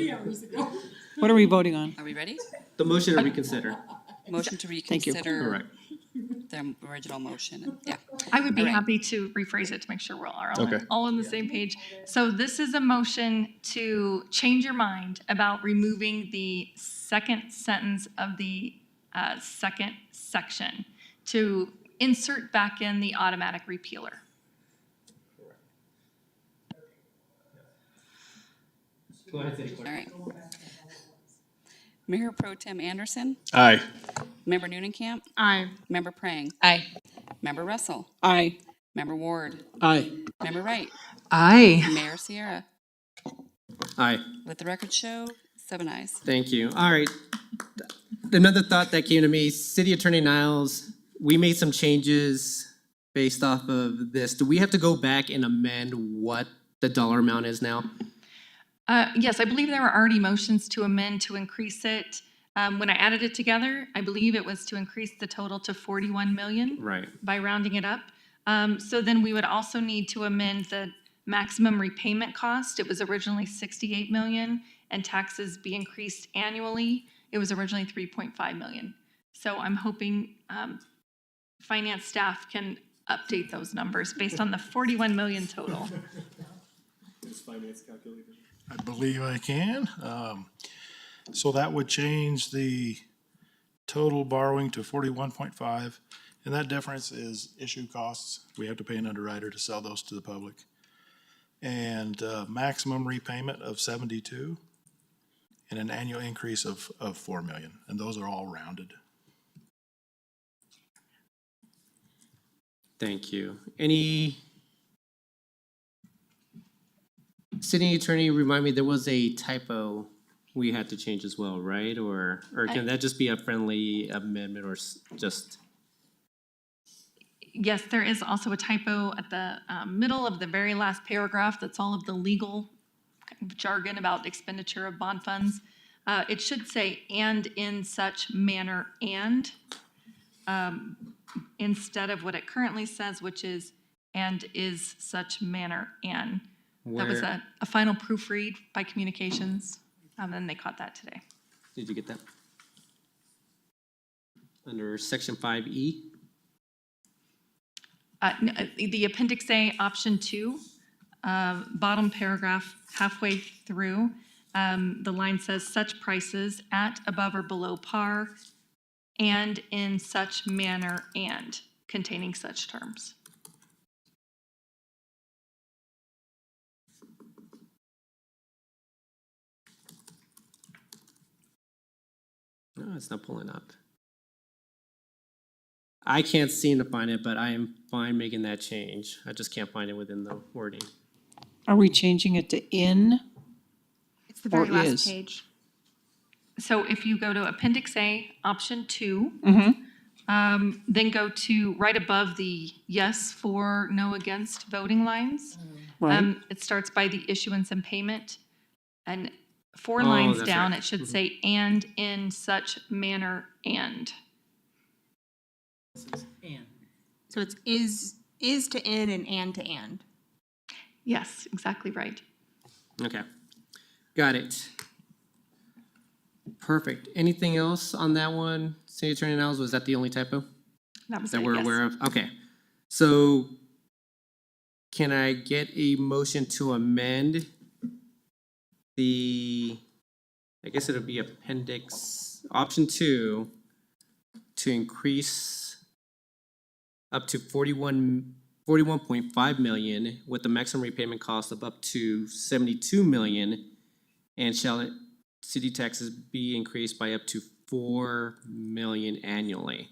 What are we voting on? Are we ready? The motion to reconsider. Motion to Thank you. reconsider Correct. the original motion. Yeah. I would be All right. happy to rephrase it to make sure we're Okay. all on the same page. So this is a motion to change your mind about removing the second sentence of the second section to insert back in the automatic repealer. Go ahead, City Clerk. All right. Mayor Pro Tem Anderson, Aye. Member Newnenkamp, Aye. Member Prang, Aye. Member Russell, Aye. Member Ward, Aye. Member Wright, Aye. Mayor Sierra. Aye. Let the record show, 7 ayes. Thank you. All right. Another thought that came to me, City Attorney Niles, we made some changes based off of this. Do we have to go back and amend what the dollar amount is now? Yes, I believe there were already motions to amend to increase it. When I added it together, I believe it was to increase the total to 41 million. Right. By rounding it up. So then we would also need to amend the maximum repayment cost. It was originally 68 million, and taxes be increased annually. It was originally 3.5 million. So I'm hoping finance staff can update those numbers based on the 41 million total. It's finance calculator. I believe I can. So that would change the total borrowing to 41.5, and that difference is issue costs. We have to pay an underwriter to sell those to the public. And maximum repayment of 72, and an annual increase of 4 million, and those are all rounded. Thank you. Any city attorney, remind me, there was a typo we had to change as well, right? Or can that just be a friendly amendment or just? Yes, there is also a typo at the middle of the very last paragraph. That's all of the legal jargon about expenditure of bond funds. It should say, and in such manner, and instead of what it currently says, which is, and is such manner, and. That was a final proofread by Communications, and they caught that today. Did you get that? Under section 5E? The Appendix A, Option 2, bottom paragraph, halfway through, the line says, such prices at, above, or below par, and in such manner, and containing such terms. No, it's not pulling up. I can't seem to find it, but I am fine making that change. I just can't find it within the wording. Are we changing it to in? It's the very Or last is? page. So if you go to Appendix A, Option 2, then go to right above the yes, for, no, against voting lines. Right. It starts by the issuance and payment, and 4 lines that's down, right. it should say, and in such manner, and. So it's is to in and to and. Yes, exactly right. Okay, got it. Perfect. Anything else on that one? City Attorney Niles, was that the only typo That was that it, we're yes. aware of? Okay, so can I get a motion to amend the, I guess it'll be Appendix, Option 2, to increase up to 41.5 million with the maximum repayment cost of up to 72 million, and shall city taxes be increased by up to 4 million annually?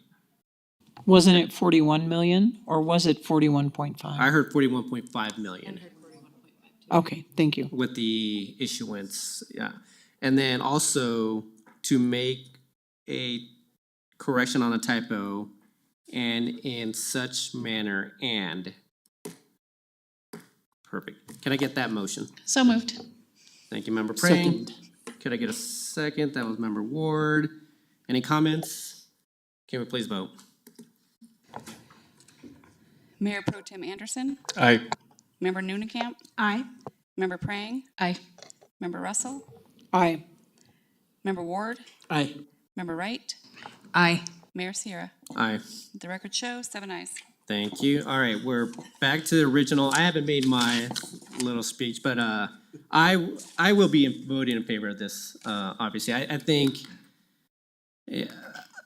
Wasn't it 41 million or was it 41.5? I heard 41.5 million Okay, thank you. with the issuance, yeah. And then also to make a correction on a typo, and in such manner, and. Perfect. Can I get that motion? So moved. Thank you, Member Prang. Second. Could I get a second? That was Member Ward. Any comments? Can we please vote? Mayor Pro Tem Anderson, Aye. Member Nunnekamp, Aye. Member Prang, Aye. Member Russell, Aye. Member Ward, Aye. Member Wright, Aye. Mayor Sierra. Aye. The record shows 7 ayes. Thank you. All right, we're back to the original. I haven't made my little speech, but I will be voting in favor of this, obviously. I think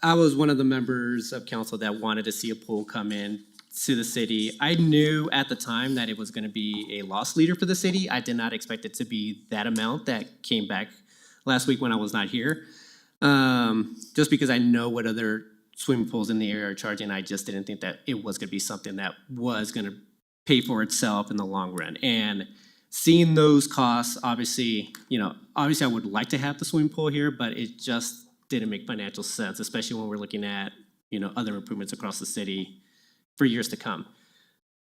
I was one of the members of council that wanted to see a pool come in to the city. I knew at the time that it was going to be a loss leader for the city. I did not expect it to be that amount that came back last week when I was not here. Just because I know what other swimming pools in the area are charging, I just didn't think that it was going to be something that was going to pay for itself in the long run. And seeing those costs, obviously, obviously I would like to have the swimming pool here, but it just didn't make financial sense, especially when we're looking at, other improvements across the city for years to come.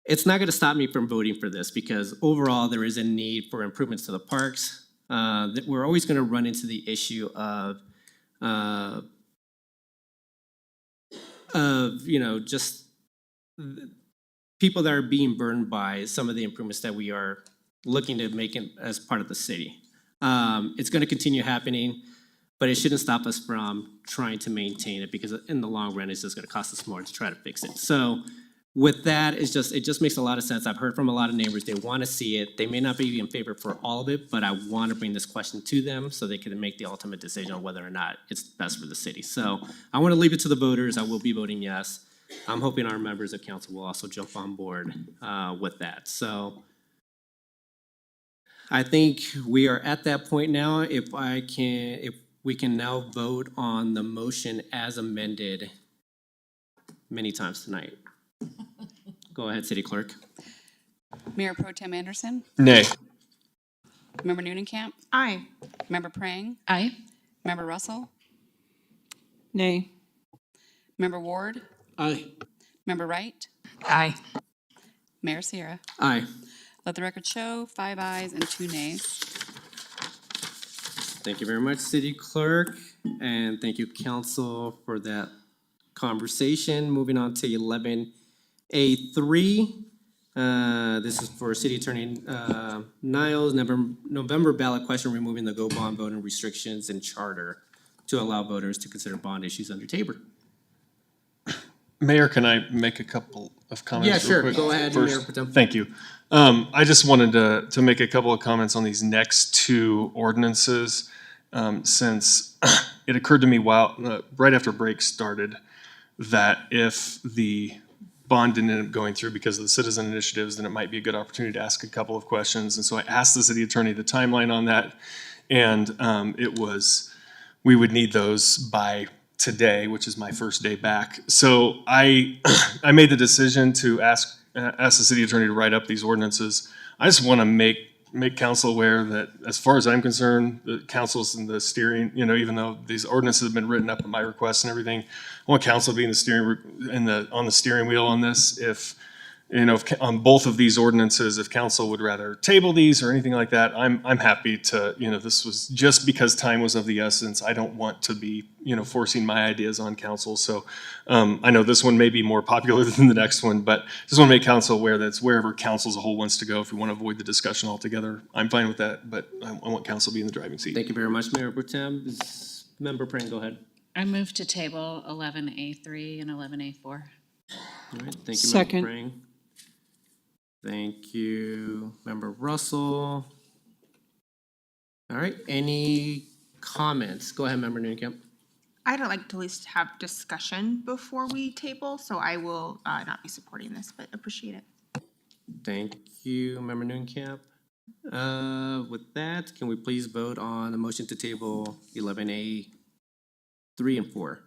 It's not going to stop me from voting for this because overall there is a need for improvements to the parks. That we're always going to run into the issue of just people that are being burned by some of the improvements that we are looking to make as part of the city. It's going to continue happening, but it shouldn't stop us from trying to maintain it because in the long run, it's just going to cost us more to try to fix it. So with that, it just makes a lot of sense. I've heard from a lot of neighbors, they want to see it. They may not be in favor for all of it, but I want to bring this question to them so they can make the ultimate decision on whether or not it's best for the city. So I want to leave it to the voters. I will be voting yes. I'm hoping our members of council will also jump on board with that. So I think we are at that point now. If we can now vote on the motion as amended many times tonight. Go ahead, City Clerk. Mayor Pro Tem Anderson, Nay. Member Newnenkamp, Aye. Member Prang, Aye. Member Russell, Nay. Member Ward, Aye. Member Wright, Aye. Mayor Sierra. Aye. Let the record show 5 ayes and 2 nays. Thank you very much, City Clerk, and thank you, Council, for that conversation. Moving on to 11A3. This is for City Attorney Niles, November ballot question removing the go bond voting restrictions and charter to allow voters to consider bond issues under Tabor. Mayor, can I make a couple of comments? Yeah, real sure. quick Go ahead, first? Mayor Pro Tem. Thank you. I just wanted to make a couple of comments on these next two ordinances, since it occurred to me right after break started that if the bond didn't end up going through because of the citizen initiatives, then it might be a good opportunity to ask a couple of questions. And so I asked the city attorney the timeline on that, and we would need those by today, which is my first day back. So I made the decision to ask the city attorney to write up these ordinances. I just want to make council aware that, as far as I'm concerned, the council's in the steering, even though these ordinances have been written up at my request and everything, I want council to be in the on the steering wheel on this. If on both of these ordinances, if council would rather table these or anything like that, I'm happy to, this was just because time was of the essence. I don't want to be, forcing my ideas on council. So I know this one may be more popular than the next one, but just want to make council aware that it's wherever council as a whole wants to go. If we want to avoid the discussion altogether, I'm fine with that, but I want council to be in the driving seat. Thank you very much, Mayor Pro Tem. Member Pring, go ahead. I move to table 11A3 and 11A4. All right, thank you, Second. Member Pring. Thank you, Member Russell. All right, any comments? Go ahead, Member Newnkamp. I'd like to at least have discussion before we table, so I will not be supporting this, but appreciate it. Thank you, Member Newnkamp. With that, can we please vote on the motion to table 11A 3 and 4?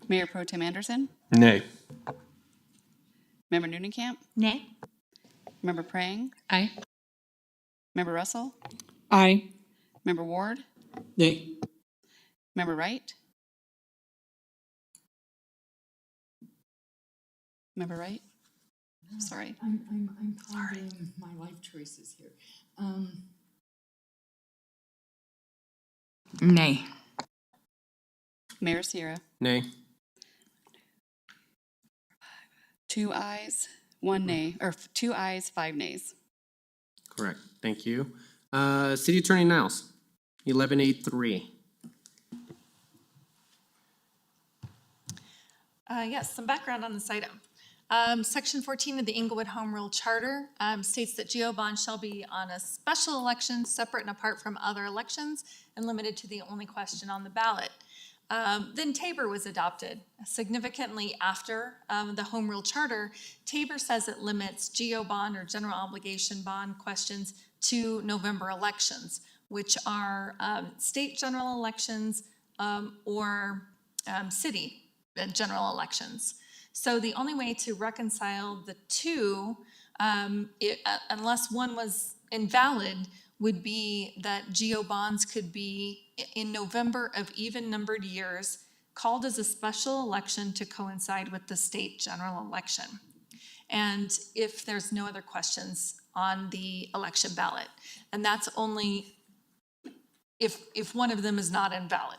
Mayor Pro Tem Anderson, Nay. Member Newnenkamp, Nay. Member Prang, Aye. Member Russell, Aye. Member Ward, Nay. Member Wright, Member Wright, sorry. I'm pondering my life choices here. Nay. Mayor Sierra, Nay. 2 ayes, 1 nay, or 2 ayes, 5 nays. Correct, thank you. City Attorney Niles, 11A 3. Yes, some background on this item. Section 14 of the Englewood Home Rule Charter states that GO bonds shall be on a special election separate and apart from other elections and limited to the only question on the ballot. Then Tabor was adopted significantly after the Home Rule Charter. Tabor says it limits GO bond or general obligation bond questions to November elections, which are state general elections or city general elections. So the only way to reconcile the two, unless one was invalid, would be that GO bonds could be in November of even numbered years, called as a special election to coincide with the state general election. And if there's no other questions on the election ballot, and that's only if one of them is not invalid.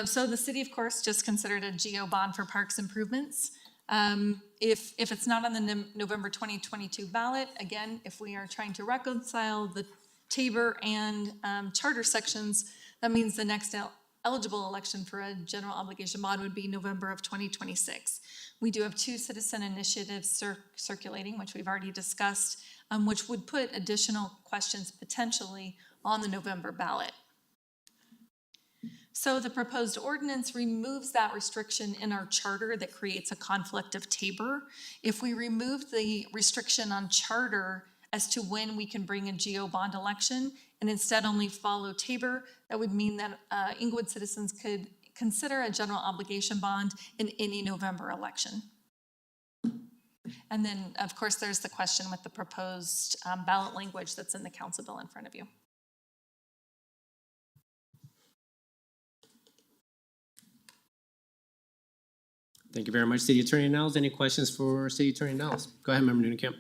So the city, of course, just considered a GO bond for parks improvements. If it's not on the November 2022 ballot, again, if we are trying to reconcile the Tabor and charter sections, that means the next eligible election for a general obligation bond would be November of 2026. We do have 2 citizen initiatives circulating, which we've already discussed, which would put additional questions potentially on the November ballot. So the proposed ordinance removes that restriction in our charter that creates a conflict of Tabor. If we remove the restriction on charter as to when we can bring a GO bond election and instead only follow Tabor, that would mean that Englewood citizens could consider a general obligation bond in any November election. And then, of course, there's the question with the proposed ballot language that's in the council bill in front of you. Thank you very much, City Attorney Niles. Any questions for City Attorney Niles? Go ahead, Member Noonan-Kemp.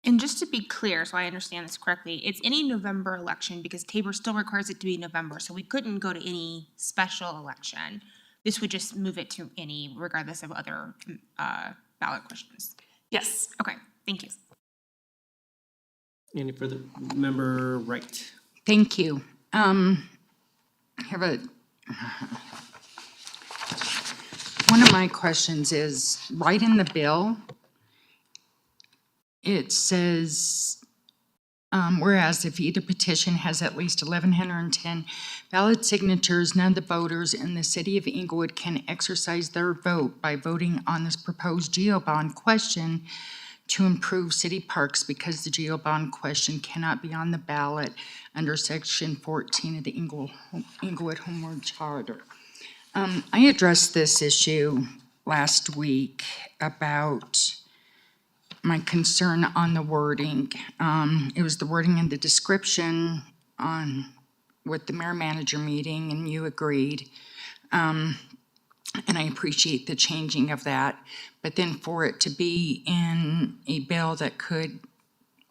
And just to be clear, so I understand this correctly, it's any November election because Tabor still requires it to be November, so we couldn't go to any special election. This would just move it to any, regardless of other ballot questions. Yes. Okay, thank you. Any further? Member Wright. Thank you. I have one of my questions is, right in the bill, it says, whereas if either petition has at least 1,110 valid signatures, none of the voters in the city of Englewood can exercise their vote by voting on this proposed GO bond question to improve city parks because the GO bond question cannot be on the ballot under section 14 of the Englewood Homeward Charter. I addressed this issue last week about my concern on the wording. It was the wording in the description with the mayor-manager meeting, and you agreed. And I appreciate the changing of that. But then for it to be in a bill that could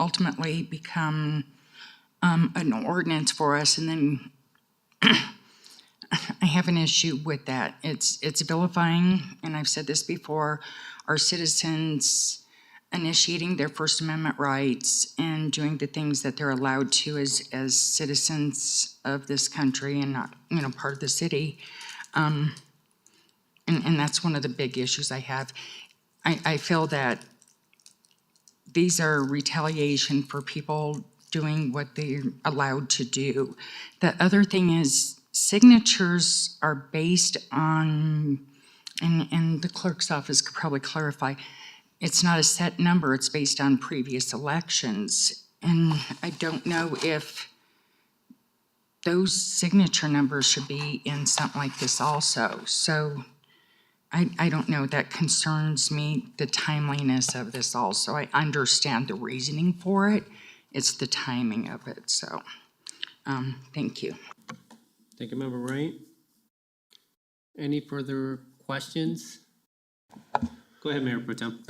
ultimately become an ordinance for us, and then I have an issue with that. It's vilifying, and I've said this before, our citizens initiating their First Amendment rights and doing the things that they're allowed to as citizens of this country and not, part of the city. And that's one of the big issues I have. I feel that these are retaliation for people doing what they're allowed to do. The other thing is signatures are based on, and the clerk's office could probably clarify, it's not a set number, it's based on previous elections. And I don't know if those signature numbers should be in something like this also. So I don't know, that concerns me, the timeliness of this also. I understand the reasoning for it, it's the timing of it, so thank you. Thank you, Member Wright. Any further questions? Go ahead, Mayor Pro Tem.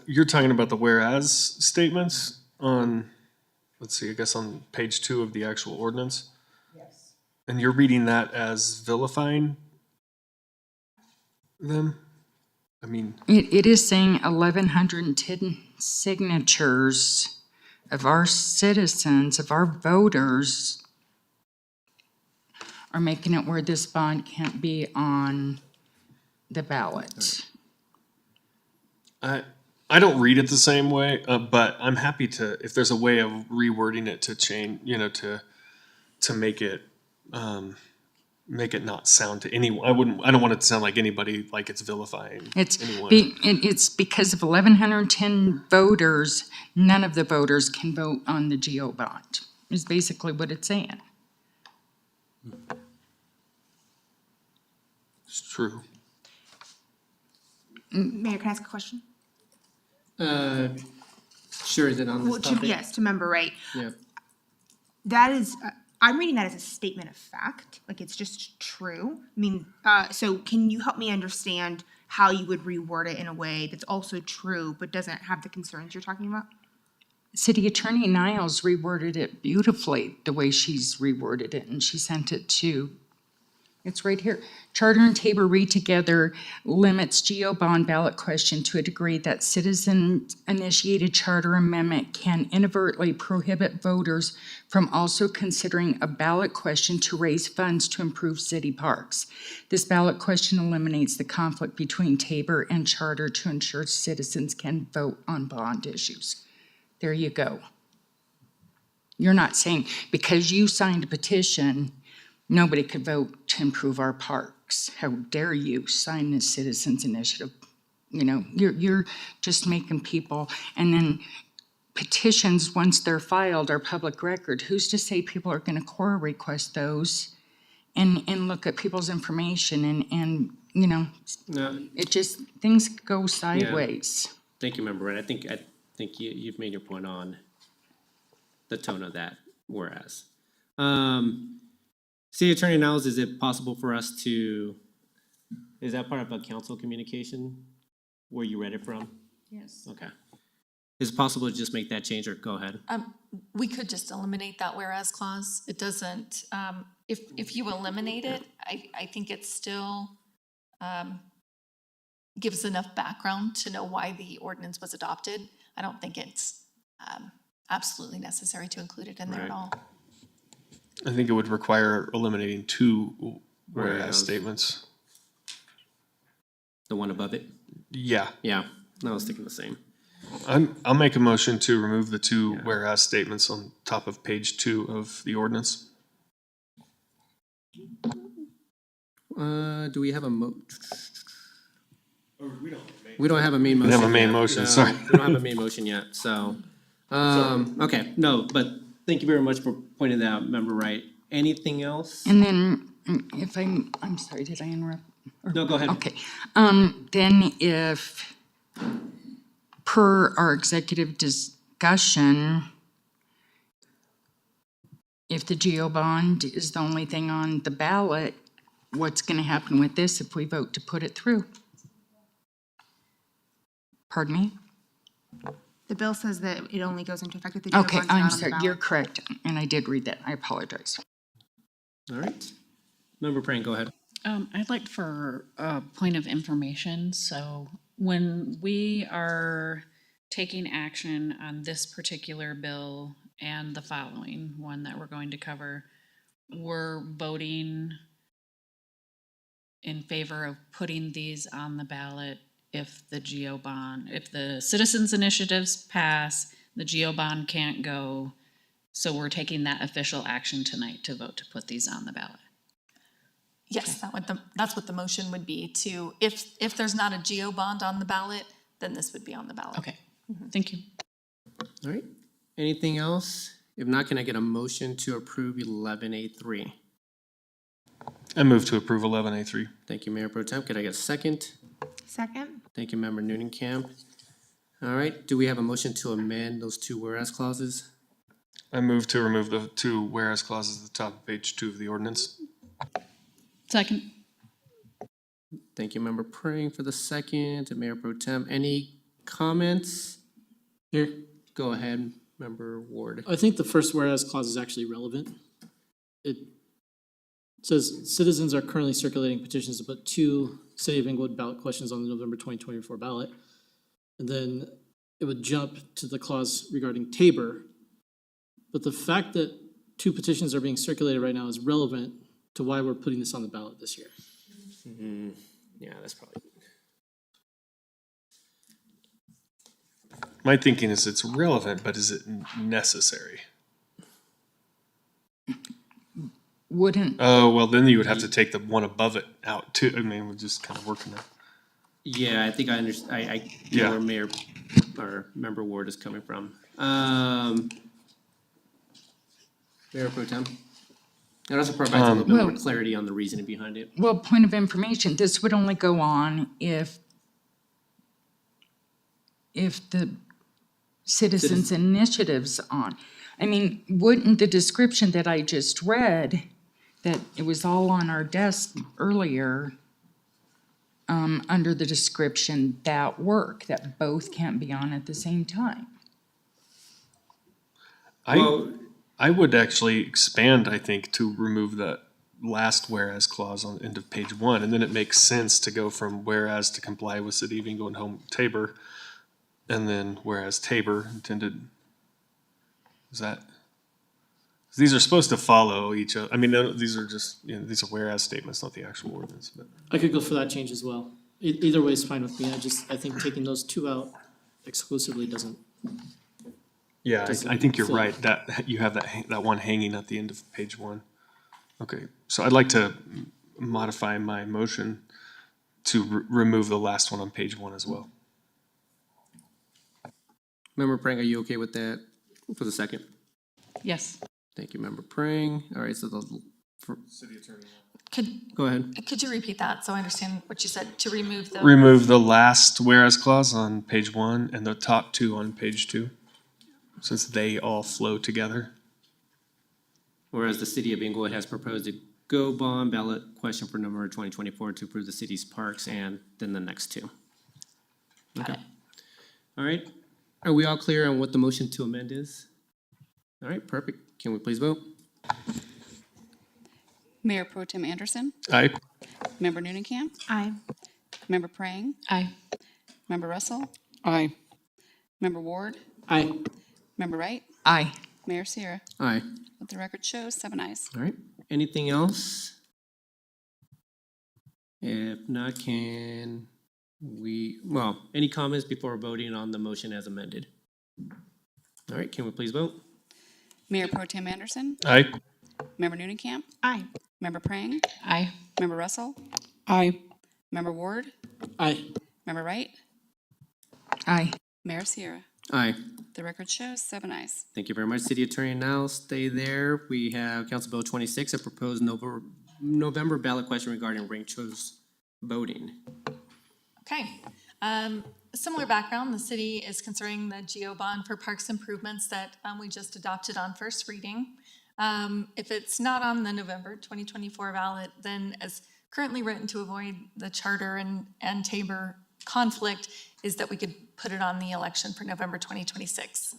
You're talking about the whereas statements on, let's see, I guess on page 2 of the actual ordinance? Yes. And you're reading that as vilifying them? I mean. It is saying 1,110 signatures of our citizens, of our voters, are making it where this bond can't be on the ballot. I don't read it the same way, but I'm happy to, if there's a way of rewording it to change, to make it not sound to anyone. I don't want it to sound like anybody, like it's vilifying anyone. It's because of 1,110 voters, none of the voters can vote on the GO bond, is basically what it's saying. It's true. Mayor, can I ask a question? Sure, is it on this topic? Yes, to Member Wright. Yeah. That is, I'm reading that as a statement of fact, like it's just true. I mean, so can you help me understand how you would reword it in a way that's also true, but doesn't have the concerns you're talking about? City Attorney Niles reworded it beautifully, the way she's reworded it, and she sent it to It's right here. Charter and Tabor read together limits GO bond ballot question to a degree that citizen-initiated charter amendment can inadvertently prohibit voters from also considering a ballot question to raise funds to improve city parks. This ballot question eliminates the conflict between Tabor and charter to ensure citizens can vote on bond issues. There you go. You're not saying because you signed a petition, nobody could vote to improve our parks. How dare you sign this citizens initiative? You know, you're just making people, and then petitions, once they're filed, are public record. Who's to say people are gonna core request those and look at people's information and you know, it just, things go sideways. Thank you, Member Wright. I think you've made your point on the tone of that whereas. City Attorney Niles, is it possible for us to, is that part of a council communication where you read it from? Yes. Okay. Is it possible to just make that change, or go ahead? We could just eliminate that whereas clause. It doesn't, if you eliminate it, I think it still gives enough background to know why the ordinance was adopted. I don't think it's absolutely necessary to include it in there at all. I think it would require eliminating two whereas statements. The one above it? Yeah. Yeah, I was thinking the same. I'll make a motion to remove the two whereas statements on top of page 2 of the ordinance. Do we have a we don't have a main motion. We don't have a main yet. motion, No, sorry. We don't have a main motion yet, so, okay, no, but thank you very much for pointing that out, Member Wright. Anything else? And then if I'm sorry, did I interrupt? No, go ahead. Okay. Then if, per our executive discussion, if the GO bond is the only thing on the ballot, what's gonna happen with this if we vote to put it through? Pardon me? The bill says that it only goes into effect if the GO Okay, bonds are I'm not on the sorry, ballot. you're correct, and I did read that, I apologize. All right. Member Pran, go ahead. I'd like for a point of information. So when we are taking action on this particular bill and the following one that we're going to cover, we're voting in favor of putting these on the ballot if the GO bond, if the citizens initiatives pass, the GO bond can't go. So we're taking that official action tonight to vote to put these on the ballot. Yes, that's what the motion would be to, if there's not a GO bond on the ballot, then this would be on the ballot. Okay, thank you. All right. Anything else? If not, can I get a motion to approve 11A3? I move to approve 11A3. Thank you, Mayor Pro Tem. Could I get a second? Second? Thank you, Member Noonan-Camp. All right, do we have a motion to amend those two whereas clauses? I move to remove the two whereas clauses at the top of page 2 of the ordinance. Second. Thank you, Member Pring, for the second, and Mayor Pro Tem. Any comments? Here. Go ahead, Member Ward. I think the first whereas clause is actually relevant. It says citizens are currently circulating petitions to put 2 City of Englewood ballot questions on the November 2024 ballot. And then it would jump to the clause regarding Tabor. But the fact that 2 petitions are being circulated right now is relevant to why we're putting this on the ballot this year. Mm-hmm. Yeah, that's probably. My thinking is it's relevant, but is it necessary? Wouldn't. Oh, well, then you would have to take the one above it out too. I mean, we're just kind of working that. Yeah, I think I understand. I know Yeah. where Mayor or Member Ward is coming from. Mayor Pro Tem. It also provides a little bit more clarity on the reasoning behind it. Well, point of information, this would only go on if the citizens initiative's on. I mean, wouldn't the description that I just read, that it was all on our desk earlier, under the description, that work, that both can't be on at the same time? I would actually expand, I think, to remove that last whereas clause on the end of page 1, and then it makes sense to go from whereas to comply with City of Englewood Home Tabor, and then whereas Tabor intended, is that, these are supposed to follow each other. I mean, these are just, these are whereas statements, not the actual ordinance, but. I could go for that change as well. Either way is fine with me. I think taking those two out exclusively doesn't. Yeah, doesn't I think you're fit. right, that you have that one hanging at the end of page 1. Okay, so I'd like to modify my motion to remove the last one on page 1 as well. Member Prang, are you okay with that for the second? Yes. Thank you, Member Prang. All right, so City Attorney. go ahead. Could you repeat that so I understand what you said, to remove the? Remove the last whereas clause on page 1 and the top 2 on page 2, since they all flow together. Whereas the City of Englewood has proposed a go bond ballot question for November 2024 to approve the city's parks, and then the next two. Okay. All right. Are we all clear on what the motion to amend is? All right, perfect. Can we please vote? Mayor Pro Tem Anderson, Aye. Member Noonan, Aye. Member Prang, Aye. Member Russell, Aye. Member Ward, Aye. Member Wright, Aye. Mayor Sierra. Aye. Let the record show 7 ayes. All right. Anything else? If not, can we, well, any comments before voting on the motion as amended? All right, can we please vote? Mayor Pro Tem Anderson, Aye. Member Noonan, Aye. Member Prang, Aye. Member Russell, Aye. Member Ward, Aye. Member Wright, Aye. Mayor Sierra. Aye. The record shows 7 ayes. Thank you very much, City Attorney. Now stay there. We have Council Bill 26, a proposed November ballot question regarding ranked choice voting. Okay. Similar background, the city is considering the GO bond for parks improvements that we just adopted on first reading. If it's not on the November 2024 ballot, then as currently written to avoid the charter and Tabor conflict, is that we could put it on the election for November 2026.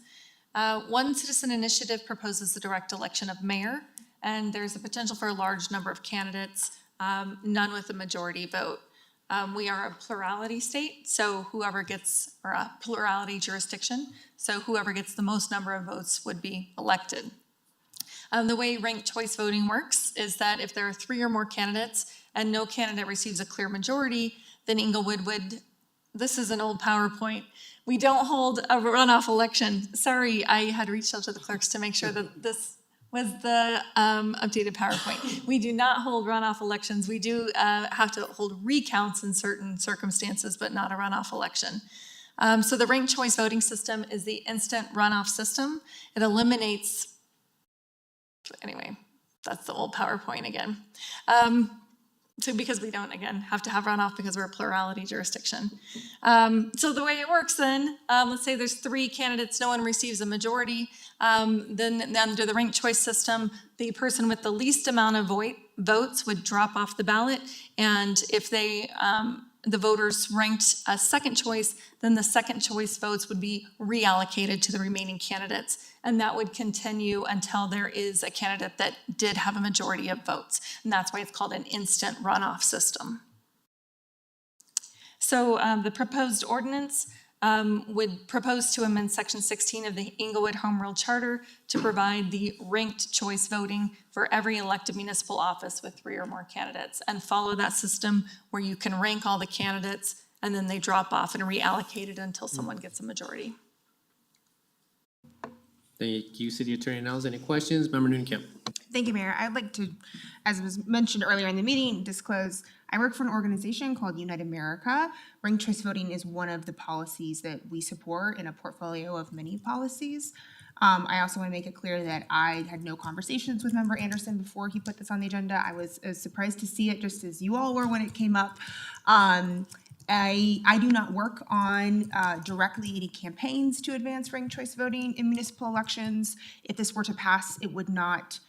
One citizen initiative proposes the direct election of mayor, and there's a potential for a large number of candidates, none with a majority vote. We are a plurality state, so whoever gets, or a plurality jurisdiction, so whoever gets the most number of votes would be elected. The way ranked choice voting works is that if there are 3 or more candidates and no candidate receives a clear majority, then Englewood would, this is an old PowerPoint, we don't hold a runoff election. Sorry, I had reached out to the clerks to make sure that this was the updated PowerPoint. We do not hold runoff elections. We do have to hold recounts in certain circumstances, but not a runoff election. So the ranked choice voting system is the instant runoff system. It eliminates, anyway, that's the old PowerPoint again. So because we don't, again, have to have runoff because we're a plurality jurisdiction. So the way it works then, let's say there's 3 candidates, no one receives a majority, then under the ranked choice system, the person with the least amount of votes would drop off the ballot, and if they, the voters ranked a second choice, then the second choice votes would be reallocated to the remaining candidates. And that would continue until there is a candidate that did have a majority of votes. And that's why it's called an instant runoff system. So the proposed ordinance would propose to amend Section 16 of the Englewood Home Rule Charter to provide the ranked choice voting for every elected municipal office with 3 or more candidates, and follow that system where you can rank all the candidates and then they drop off and reallocate it until someone gets a majority. Thank you, City Attorney Nels. Any questions? Member Noonan. Thank you, Mayor. I'd like to, as was mentioned earlier in the meeting, disclose I work for an organization called Unite America. Ranked choice voting is one of the policies that we support in a portfolio of many policies. I also want to make it clear that I had no conversations with Member Anderson before he put this on the agenda. I was surprised to see it, just as you all were when it came up. I do not work on directly any campaigns to advance ranked choice voting in municipal elections. If this were to pass, it would not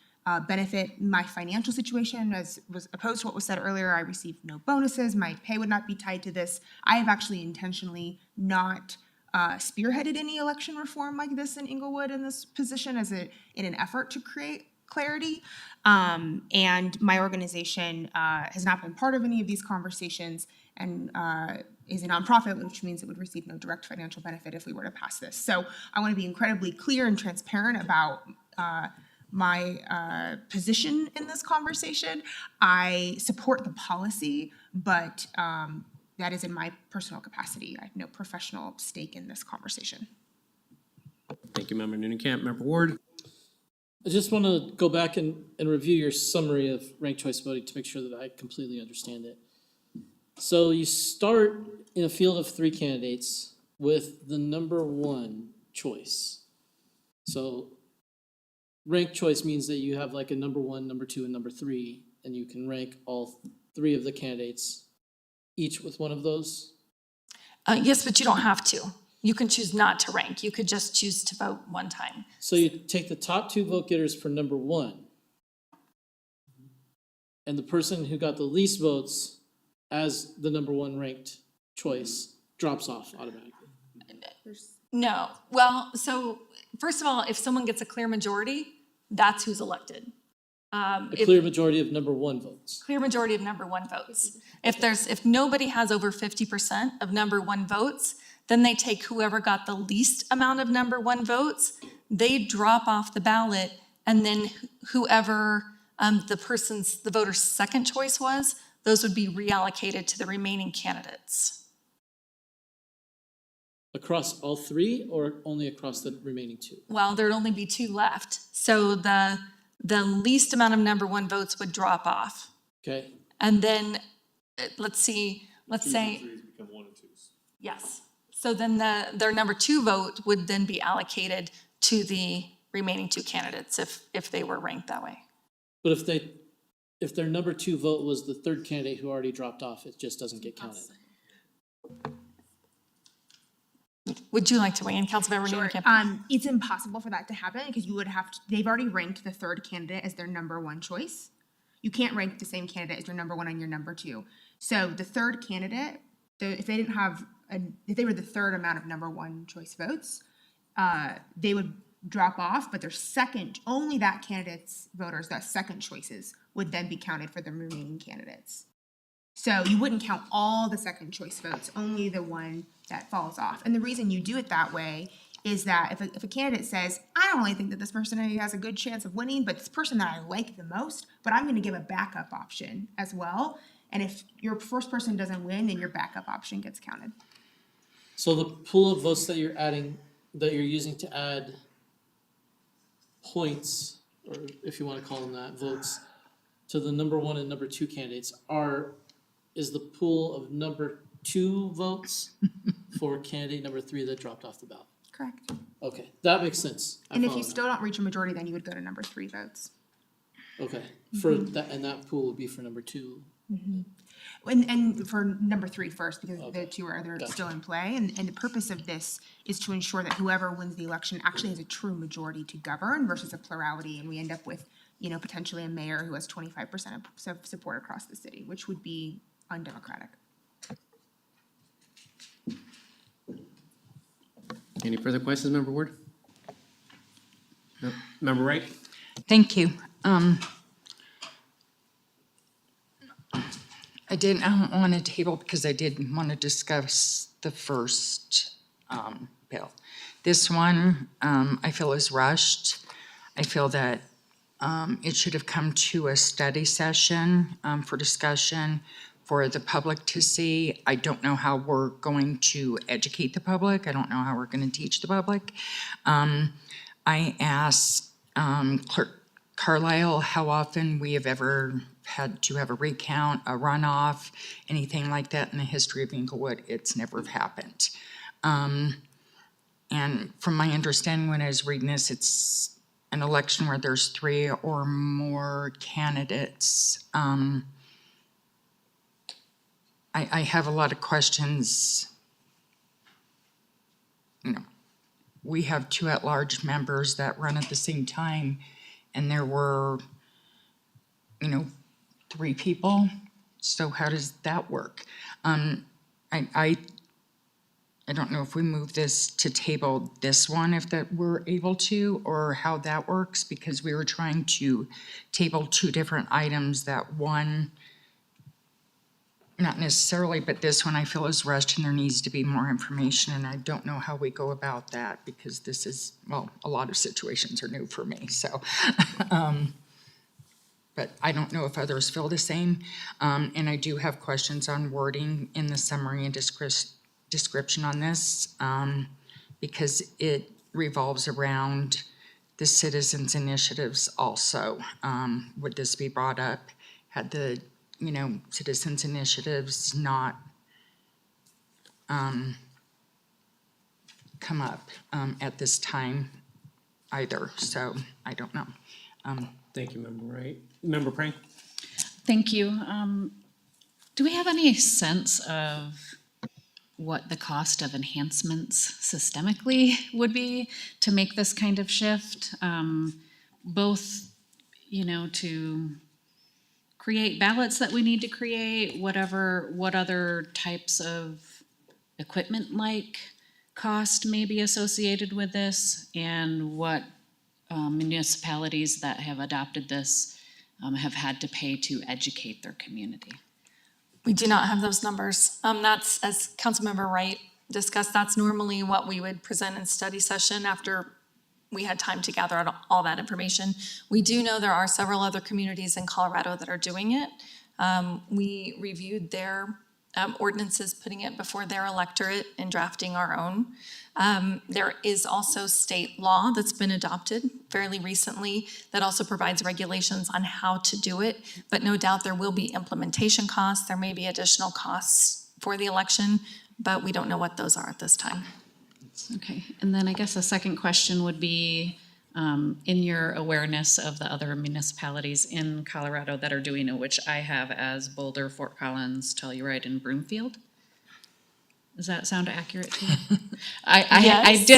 benefit my financial situation. As was opposed to what was said earlier, I received no bonuses. My pay would not be tied to this. I have actually intentionally not spearheaded any election reform like this in Englewood in this position in an effort to create clarity. And my organization has not been part of any of these conversations and is a nonprofit, which means it would receive no direct financial benefit if we were to pass this. So I want to be incredibly clear and transparent about my position in this conversation. I support the policy, but that is in my personal capacity. I have no professional stake in this conversation. Thank you, Member Noonan-Camp. Member Ward? I just want to go back and review your summary of ranked choice voting to make sure that I completely understand it. So you start in a field of 3 candidates with the number 1 choice. So ranked choice means that you have like a number 1, number 2, and number 3, and you can rank all 3 of the candidates, each with one of those? Yes, but you don't have to. You can choose not to rank. You could just choose to vote one time. So you take the top 2 vote getters for number 1, and the person who got the least votes as the number 1 ranked choice drops off automatically. No. Well, so first of all, if someone gets a clear majority, that's who's elected. A clear majority of number 1 votes. Clear majority of number 1 votes. If nobody has over 50% of number 1 votes, then they take whoever got the least amount of number 1 votes, they drop off the ballot, and then whoever the voter's second choice was, those would be reallocated to the remaining candidates. Across all 3 or only across the remaining 2? Well, there'd only be 2 left. So the least amount of number 1 votes would drop off. Okay. And then, let's say, become 1 and 2s. yes. So then their number 2 vote would then be allocated to the remaining 2 candidates if they were ranked that way. But if their number 2 vote was the 3rd candidate who already dropped off, it just doesn't get counted. Would you like to weigh in, Councilmember Noonan-Camp? It's impossible for that to happen because you would have to, they've already ranked the 3rd candidate as their number 1 choice. You can't rank the same candidate as your number 1 and your number 2. So the 3rd candidate, if they didn't have, if they were the 3rd amount of number 1 choice votes, they would drop off, but their second, only that candidate's voters, that second choices, would then be counted for the remaining candidates. So you wouldn't count all the second choice votes, only the one that falls off. And the reason you do it that way is that if a candidate says, I don't really think that this person has a good chance of winning, but this person that I like the most, but I'm going to give a backup option as well. And if your first person doesn't win, then your backup option gets counted. So the pool of votes that you're adding, that you're using to add points, or if you want to call them that, votes, to the number 1 and number 2 candidates is the pool of number 2 votes for candidate number 3 that dropped off the ballot. Correct. Okay, that makes sense. And if you still don't reach a majority, then you would go to number 3 votes. Okay, for that, and that pool would be for number 2. And for number 3 first, because the 2 are still in play. And the purpose of this is to ensure that whoever wins the election actually has a true majority to govern versus a plurality. And we end up with, potentially a mayor who has 25% of support across the city, which would be undemocratic. Any further questions, Member Ward? No. Member Wright? Thank you. I didn't want to table because I did want to discuss the first bill. This one, I feel is rushed. I feel that it should have come to a study session for discussion for the public to see. I don't know how we're going to educate the public. I don't know how we're going to teach the public. I asked Clerk Carlisle how often we have ever had to have a recount, a runoff, anything like that in the history of Englewood. It's never happened. And from my understanding when I was reading this, it's an election where there's 3 or more candidates. I have a lot of questions. We have 2 at-large members that run at the same time, and there were, 3 people. So how does that work? I I don't know if we move this to table this one, if that we're able to, or how that works, because we were trying to table two different items. That one, not necessarily, but this one I feel is rushed and there needs to be more information, and I don't know how we go about that, because this is, well, a lot of situations are new for me, so. But I don't know if others feel the same. And I do have questions on wording in the summary and description on this, because it revolves around the citizens' initiatives also. Would this be brought up had the, citizens' initiatives not come up at this time either? So I don't know. Thank you, Member Wright. Member Prank? Thank you. Do we have any sense of what the cost of enhancements systemically would be to make this kind of shift? Both, to create ballots that we need to create, what other types of equipment like cost may be associated with this, and what municipalities that have adopted this have had to pay to educate their community. We do not have those numbers. That's, as Councilmember Wright discussed, that's normally what we would present in study session after we had time to gather out all that information. We do know there are several other communities in Colorado that are doing it. We reviewed their ordinances, putting it before their electorate and drafting our own. There is also state law that's been adopted fairly recently that also provides regulations on how to do it, but no doubt there will be implementation costs. There may be additional costs for the election, but we don't know what those are at this time. Okay, and then I guess a second question would be, in your awareness of the other municipalities in Colorado that are doing it, which I have as Boulder, Fort Collins, Telluride, and Broomfield. Does that sound accurate to you? I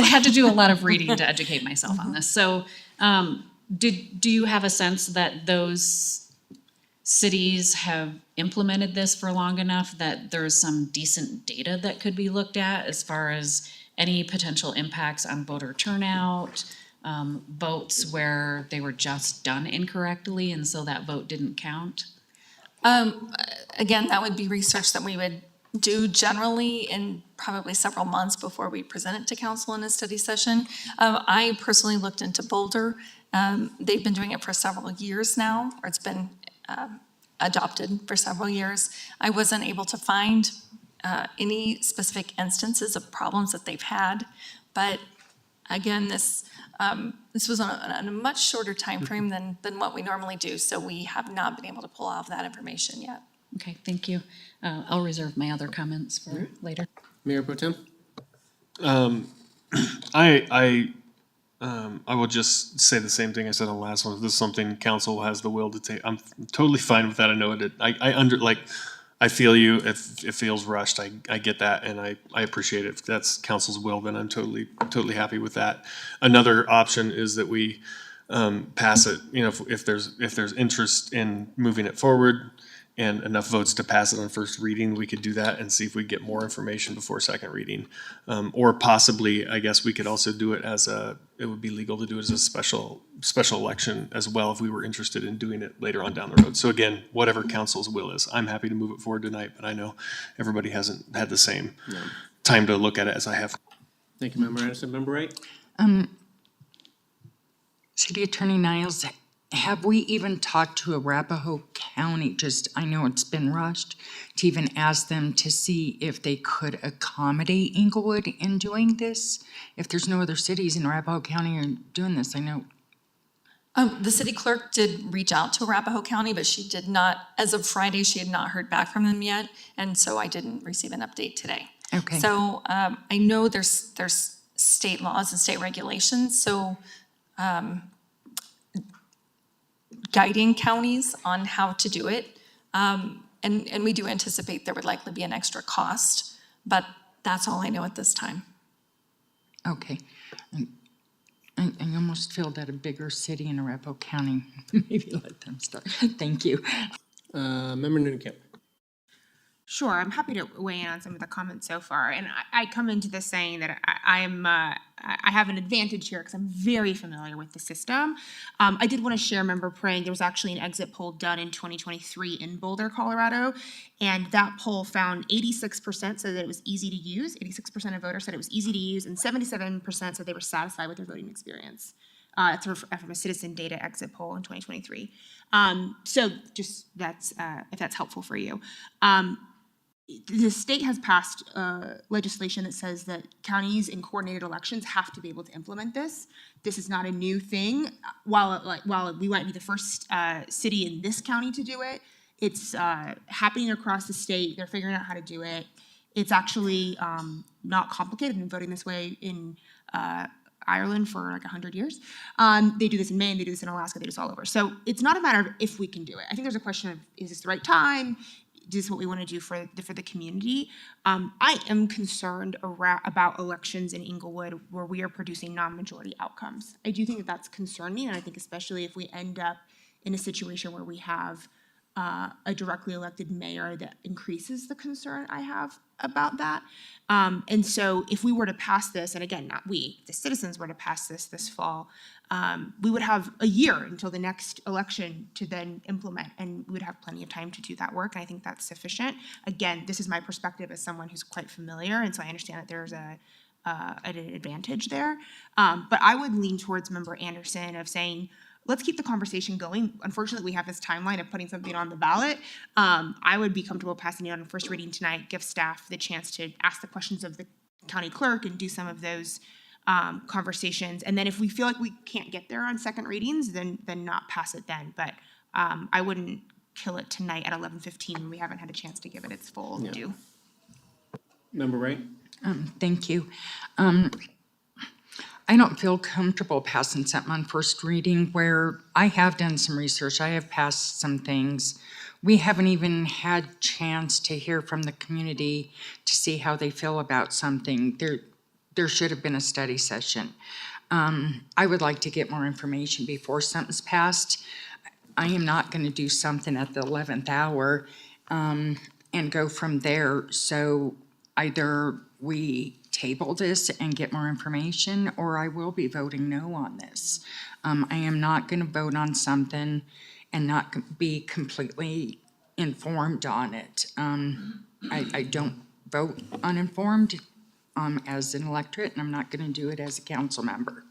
had to do a lot of reading to educate myself on this. So do you have a sense that those cities have implemented this for long enough that there's some decent data that could be looked at as far as any potential impacts on voter turnout, votes where they were just done incorrectly and so that vote didn't count? Again, that would be research that we would do generally in probably several months before we present it to council in a study session. I personally looked into Boulder. They've been doing it for several years now, or it's been adopted for several years. I wasn't able to find any specific instances of problems that they've had, but again, this was on a much shorter time frame than what we normally do, so we have not been able to pull off that information yet. Okay, thank you. I'll reserve my other comments for later. Mayor Pro Tem? I will just say the same thing I said on the last one. If this is something council has the will to take, I'm totally fine with that. I know it. I feel you. If it feels rushed, I get that, and I appreciate it. If that's council's will, then I'm totally happy with that. Another option is that we pass it. If there's interest in moving it forward and enough votes to pass it on first reading, we could do that and see if we get more information before second reading. Or possibly, I guess we could also do it it would be legal to do it as a special election as well if we were interested in doing it later on down the road. So again, whatever council's will is, I'm happy to move it forward tonight, but I know everybody hasn't had the same time to look at it as I have. Thank you, Member Anderson. Member Wright? City Attorney Niles, have we even talked to Arapahoe County, I know it's been rushed, to even ask them to see if they could accommodate Englewood in doing this? If there's no other cities in Arapahoe County are doing this, I know. The city clerk did reach out to Arapahoe County, but she did not, as of Friday, she had not heard back from them yet, and so I didn't receive an update today. Okay. So I know there's state laws and state regulations, so guiding counties on how to do it. And we do anticipate there would likely be an extra cost, but that's all I know at this time. Okay. I almost feel that a bigger city in Arapahoe County, maybe let them start. Thank you. Member Nunekamp? Sure, I'm happy to weigh in on some of the comments so far. And I come into this saying that I have an advantage here because I'm very familiar with the system. I did want to share, member Praying, there was actually an exit poll done in 2023 in Boulder, Colorado. And that poll found 86% said that it was easy to use. 86% of voters said it was easy to use, and 77% said they were satisfied with their voting experience. It's from a citizen data exit poll in 2023. So just that's if that's helpful for you. The state has passed legislation that says that counties in coordinated elections have to be able to implement this. This is not a new thing. While we might be the first city in this county to do it, it's happening across the state. They're figuring out how to do it. It's actually not complicated. I've been voting this way in Ireland for like 100 years. They do this in Maine, they do this in Alaska, they do this all over. So it's not a matter of if we can do it. I think there's a question of, is this the right time? Is this what we want to do for the community? I am concerned about elections in Englewood where we are producing non-majority outcomes. I do think that that's concerning, and I think especially if we end up in a situation where we have a directly elected mayor, that increases the concern I have about that. And so if we were to pass this, and again, not we, the citizens were to pass this fall, we would have a year until the next election to then implement, and we would have plenty of time to do that work, and I think that's sufficient. Again, this is my perspective as someone who's quite familiar, and so I understand that there's an advantage there. But I would lean towards Member Anderson of saying, let's keep the conversation going. Unfortunately, we have this timeline of putting something on the ballot. I would be comfortable passing it on first reading tonight, give staff the chance to ask the questions of the county clerk and do some of those conversations. And then if we feel like we can't get there on second readings, then not pass it then. But I wouldn't kill it tonight at 11:15 when we haven't had a chance to give it its full due. Member Wright? Thank you. I don't feel comfortable passing something on first reading where I have done some research. I have passed some things. We haven't even had chance to hear from the community to see how they feel about something. There should have been a study session. I would like to get more information before something's passed. I am not going to do something at the 11th hour and go from there. So either we table this and get more information, or I will be voting no on this. I am not going to vote on something and not be completely informed on it. I don't vote uninformed as an electorate, and I'm not going to do it as a council member.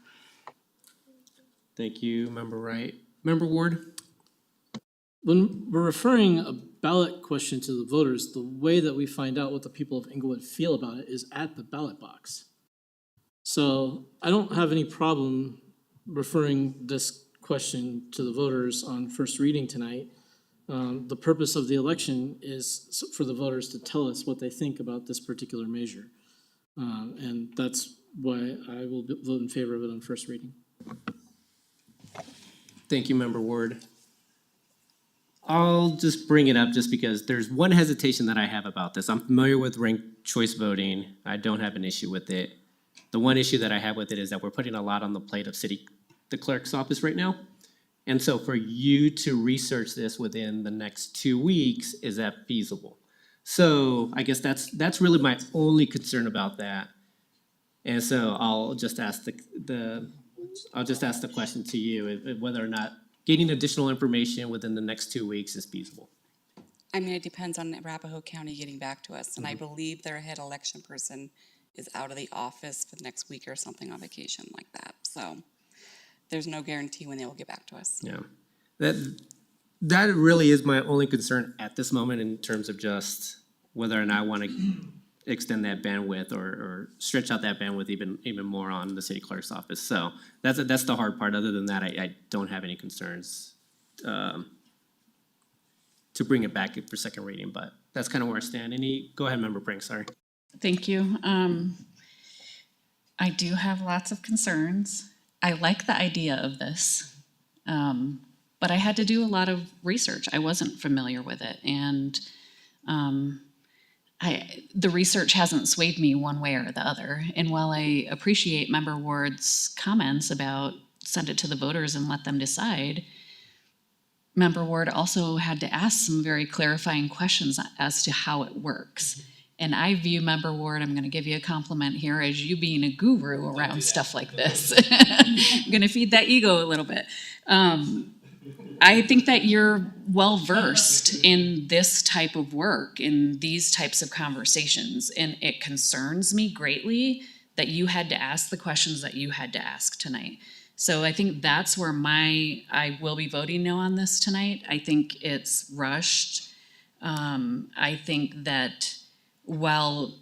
Thank you, Member Wright. Member Ward? When we're referring a ballot question to the voters, the way that we find out what the people of Englewood feel about it is at the ballot box. So I don't have any problem referring this question to the voters on first reading tonight. The purpose of the election is for the voters to tell us what they think about this particular measure. And that's why I will vote in favor of it on first reading. Thank you, Member Ward. I'll just bring it up just because there's one hesitation that I have about this. I'm familiar with ranked choice voting. I don't have an issue with it. The one issue that I have with it is that we're putting a lot on the plate of the clerk's office right now. And so for you to research this within the next 2 weeks, is that feasible? So I guess that's really my only concern about that. And so I'll just ask the question to you, whether or not getting additional information within the next 2 weeks is feasible. I mean, it depends on Arapahoe County getting back to us, and I believe their head election person is out of the office for the next week or something on vacation like that. So there's no guarantee when they will get back to us. Yeah, that really is my only concern at this moment in terms of just whether or not I want to extend that bandwidth or stretch out that bandwidth even more on the city clerk's office. So that's the hard part. Other than that, I don't have any concerns to bring it back for second reading, but that's kind of where I stand. Go ahead, Member Brink, sorry. Thank you. I do have lots of concerns. I like the idea of this, but I had to do a lot of research. I wasn't familiar with it, and the research hasn't swayed me one way or the other. And while I appreciate Member Ward's comments about send it to the voters and let them decide, Member Ward also had to ask some very clarifying questions as to how it works. And I view Member Ward, I'm going to give you a compliment here, as you being a guru around stuff like this. I'm going to feed that ego a little bit. I think that you're well-versed in this type of work, in these types of conversations, and it concerns me greatly that you had to ask the questions that you had to ask tonight. So I think that's where I will be voting no on this tonight. I think it's rushed. I think that while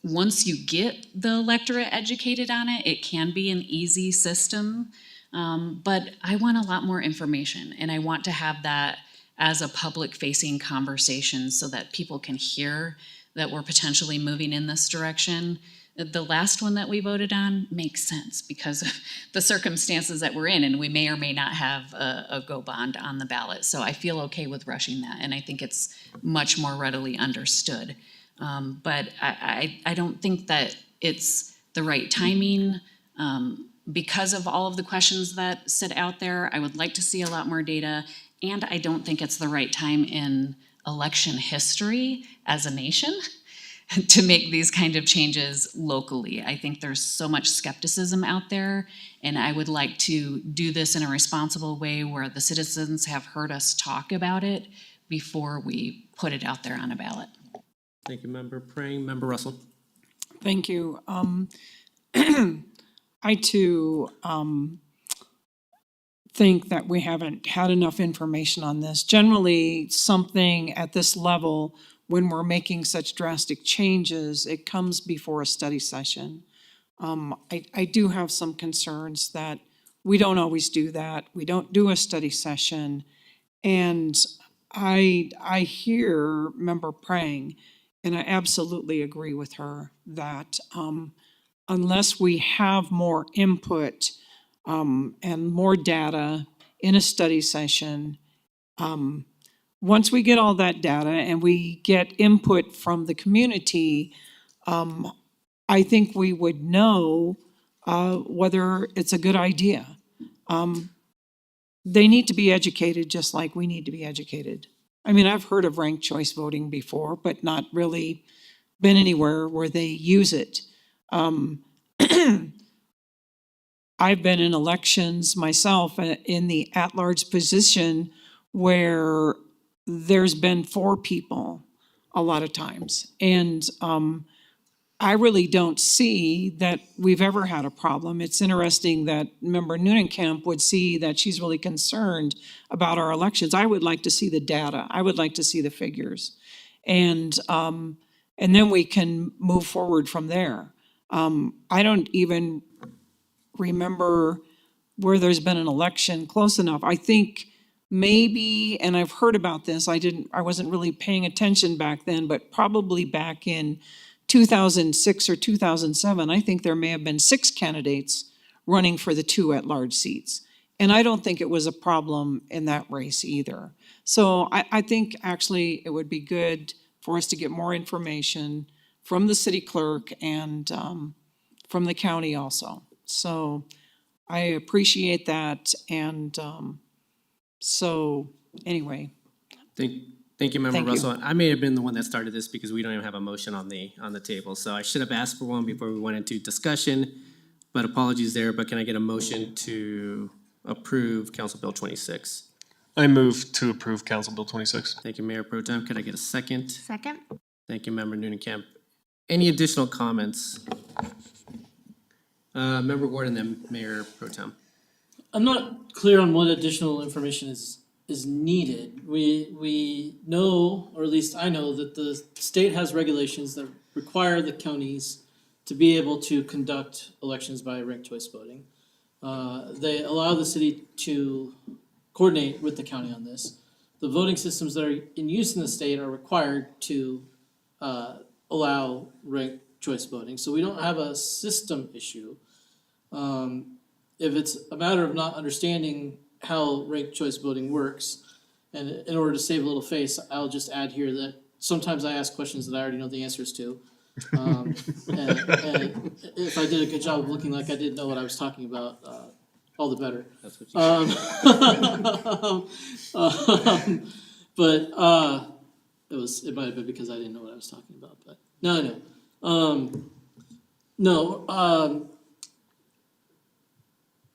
once you get the electorate educated on it, it can be an easy system. But I want a lot more information, and I want to have that as a public-facing conversation so that people can hear that we're potentially moving in this direction. The last one that we voted on makes sense because of the circumstances that we're in, and we may or may not have a go bond on the ballot. So I feel okay with rushing that, and I think it's much more readily understood. But I don't think that it's the right timing. Because of all of the questions that sit out there, I would like to see a lot more data, and I don't think it's the right time in election history as a nation to make these kind of changes locally. I think there's so much skepticism out there, and I would like to do this in a responsible way where the citizens have heard us talk about it before we put it out there on a ballot. Thank you, Member Prang. Member Russell. Thank you. I too think that we haven't had enough information on this. Generally, something at this level, when we're making such drastic changes, it comes before a study session. I do have some concerns that we don't always do that. We don't do a study session. And I hear Member Prang, and I absolutely agree with her that unless we have more input and more data in a study session, once we get all that data and we get input from the community, I think we would know whether it's a good idea. They need to be educated just like we need to be educated. I mean, I've heard of ranked choice voting before, but not really been anywhere where they use it. I've been in elections myself in the at-large position where there's been 4 people a lot of times. And I really don't see that we've ever had a problem. It's interesting that Member Neunenkamp would see that she's really concerned about our elections. I would like to see the data. I would like to see the figures. And then we can move forward from there. I don't even remember where there's been an election close enough. I think maybe, and I've heard about this, I wasn't really paying attention back then, but probably back in 2006 or 2007, I think there may have been 6 candidates running for the 2 at-large seats. And I don't think it was a problem in that race either. So I think actually it would be good for us to get more information from the city clerk and from the county also. So I appreciate that. And so anyway. Thank you, Member Thank you. Russell. I may have been the one that started this because we don't even have a motion on the table. So I should have asked for one before we went into discussion, but apologies there. But can I get a motion to approve Council Bill 26? I move to approve Council Bill 26. Thank you, Mayor Pro Tem. Could I get a second? Second. Thank you, Member Neunenkamp. Any additional comments? Member Ward and then Mayor Pro Tem. I'm not clear on what additional information is needed. We know, or at least I know, that the state has regulations that require the counties to be able to conduct elections by ranked choice voting. They allow the city to coordinate with the county on this. The voting systems that are in use in the state are required to allow ranked choice voting. So we don't have a system issue. If it's a matter of not understanding how ranked choice voting works, and in order to save a little face, I'll just add here that sometimes I ask questions that I already know the answers to. And if I did a good job of looking like I didn't know what I was talking about, all the better. That's what you But it might have been because I didn't know what I was talking about, but no, I know.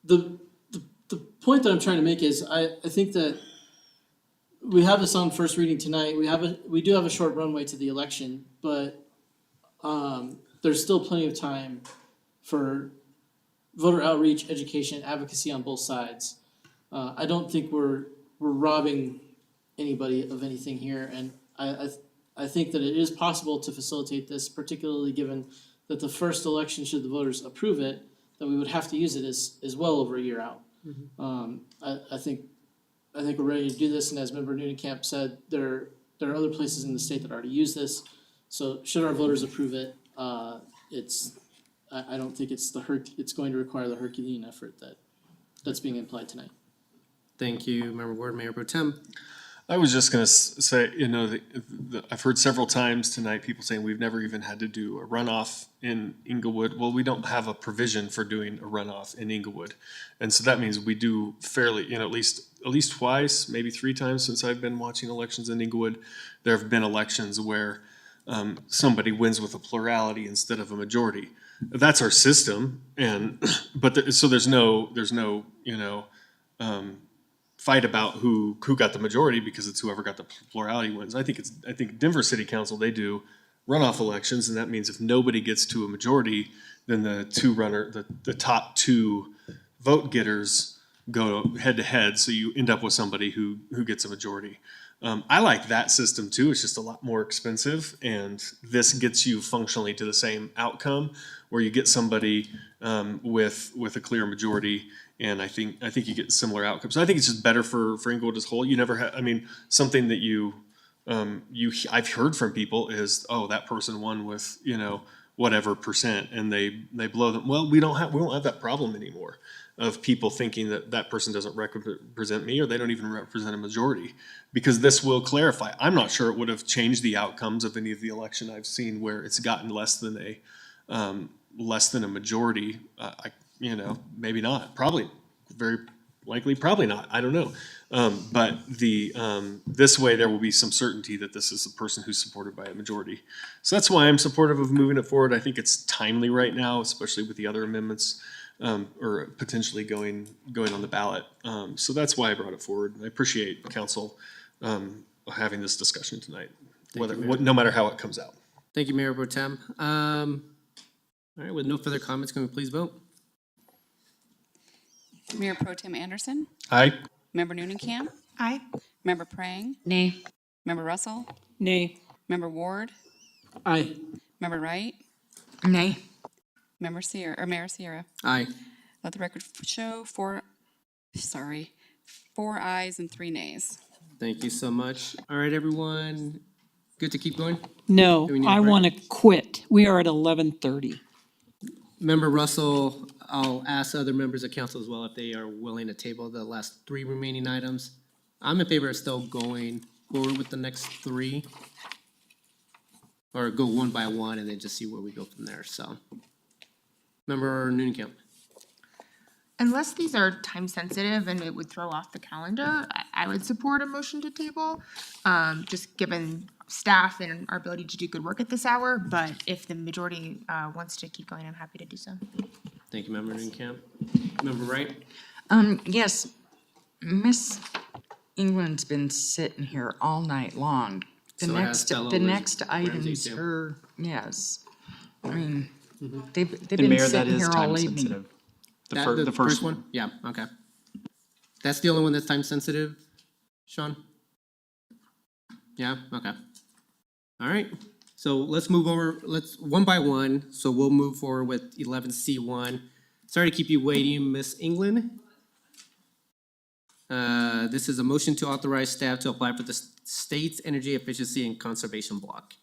The point that I'm trying to make is I think that we have this on first reading tonight. We do have a short runway to the election, but there's still plenty of time for voter outreach, education, advocacy on both sides. I don't think we're robbing anybody of anything here, and I think that it is possible to facilitate this, particularly given that the first election, should the voters approve it, that we would have to use it is well over a year out. I think we're ready to do this, and as Member Newnham said, there are other places in the state that already use this. So should our voters approve it, I don't think it's going to require the Herculean effort that's being implied tonight. Thank you, Member Ward. Mayor Pro Tem. I was just gonna say, I've heard several times tonight people saying we've never even had to do a runoff in Englewood. Well, we don't have a provision for doing a runoff in Englewood. And so that means we do fairly, at least twice, maybe 3 times since I've been watching elections in Englewood, there have been elections where somebody wins with a plurality instead of a majority. That's our system, so there's no fight about who got the majority, because it's whoever got the plurality wins. I think Denver City Council, they do runoff elections, and that means if nobody gets to a majority, then the top 2 vote getters go head to head, so you end up with somebody who gets a majority. I like that system too. It's just a lot more expensive, and this gets you functionally to the same outcome, where you get somebody with a clear majority, and I think you get similar outcomes. So I think it's just better for Englewood as a whole. You never have, something that I've heard from people is, oh, that person won with whatever percent, and they blow them. Well, we won't have that problem anymore of people thinking that person doesn't represent me, or they don't even represent a majority, because this will clarify. I'm not sure it would have changed the outcomes of any of the election I've seen where it's gotten less than a majority. Maybe not. Probably, very likely, probably not. I don't know. But this way there will be some certainty that this is a person who's supported by a majority. So that's why I'm supportive of moving it forward. I think it's timely right now, especially with the other amendments. Or potentially going on the ballot. So that's why I brought it forward. I appreciate council having this discussion tonight, no matter how it comes out. Thank you, Mayor Pro Tem. All right, with no further comments, can we please vote? Mayor Pro Tem Anderson. Aye. Member Newnham. Aye. Member Prang. Nay. Member Russell. Nay. Member Ward. Aye. Member Wright. Nay. Mayor Sierra. Aye. Let the record show 4 ayes and 3 nays. Thank you so much. All right, everyone. Good to keep going? No, Do we need a I break? want to quit. We are at 11:30. Member Russell, I'll ask other members of council as well if they are willing to table the last 3 remaining items. I'm in favor of still going forward with the next 3. Or go one by one and then just see where we go from there, so. Member Newnham. Unless these are time sensitive and it would throw off the calendar, I would support a motion to table, just given staff and our ability to do good work at this hour. But if the majority wants to keep going, I'm happy to do so. Thank you, Member Newnham. Member Wright? Yes, Miss England's been sitting here all night long. The So has Stella next Ramsey item's too. her, yes. I mean, they've And been Mayor, that sitting is here time all evening. sensitive. The The first one. Yeah, okay. That's the only one that's time sensitive, Sean? Yeah, okay. All right, so let's move over, one by one, so we'll move forward with 11C1. Sorry to keep you waiting, Miss Englund. This is a motion to authorize staff to apply for the state's energy efficiency and conservation block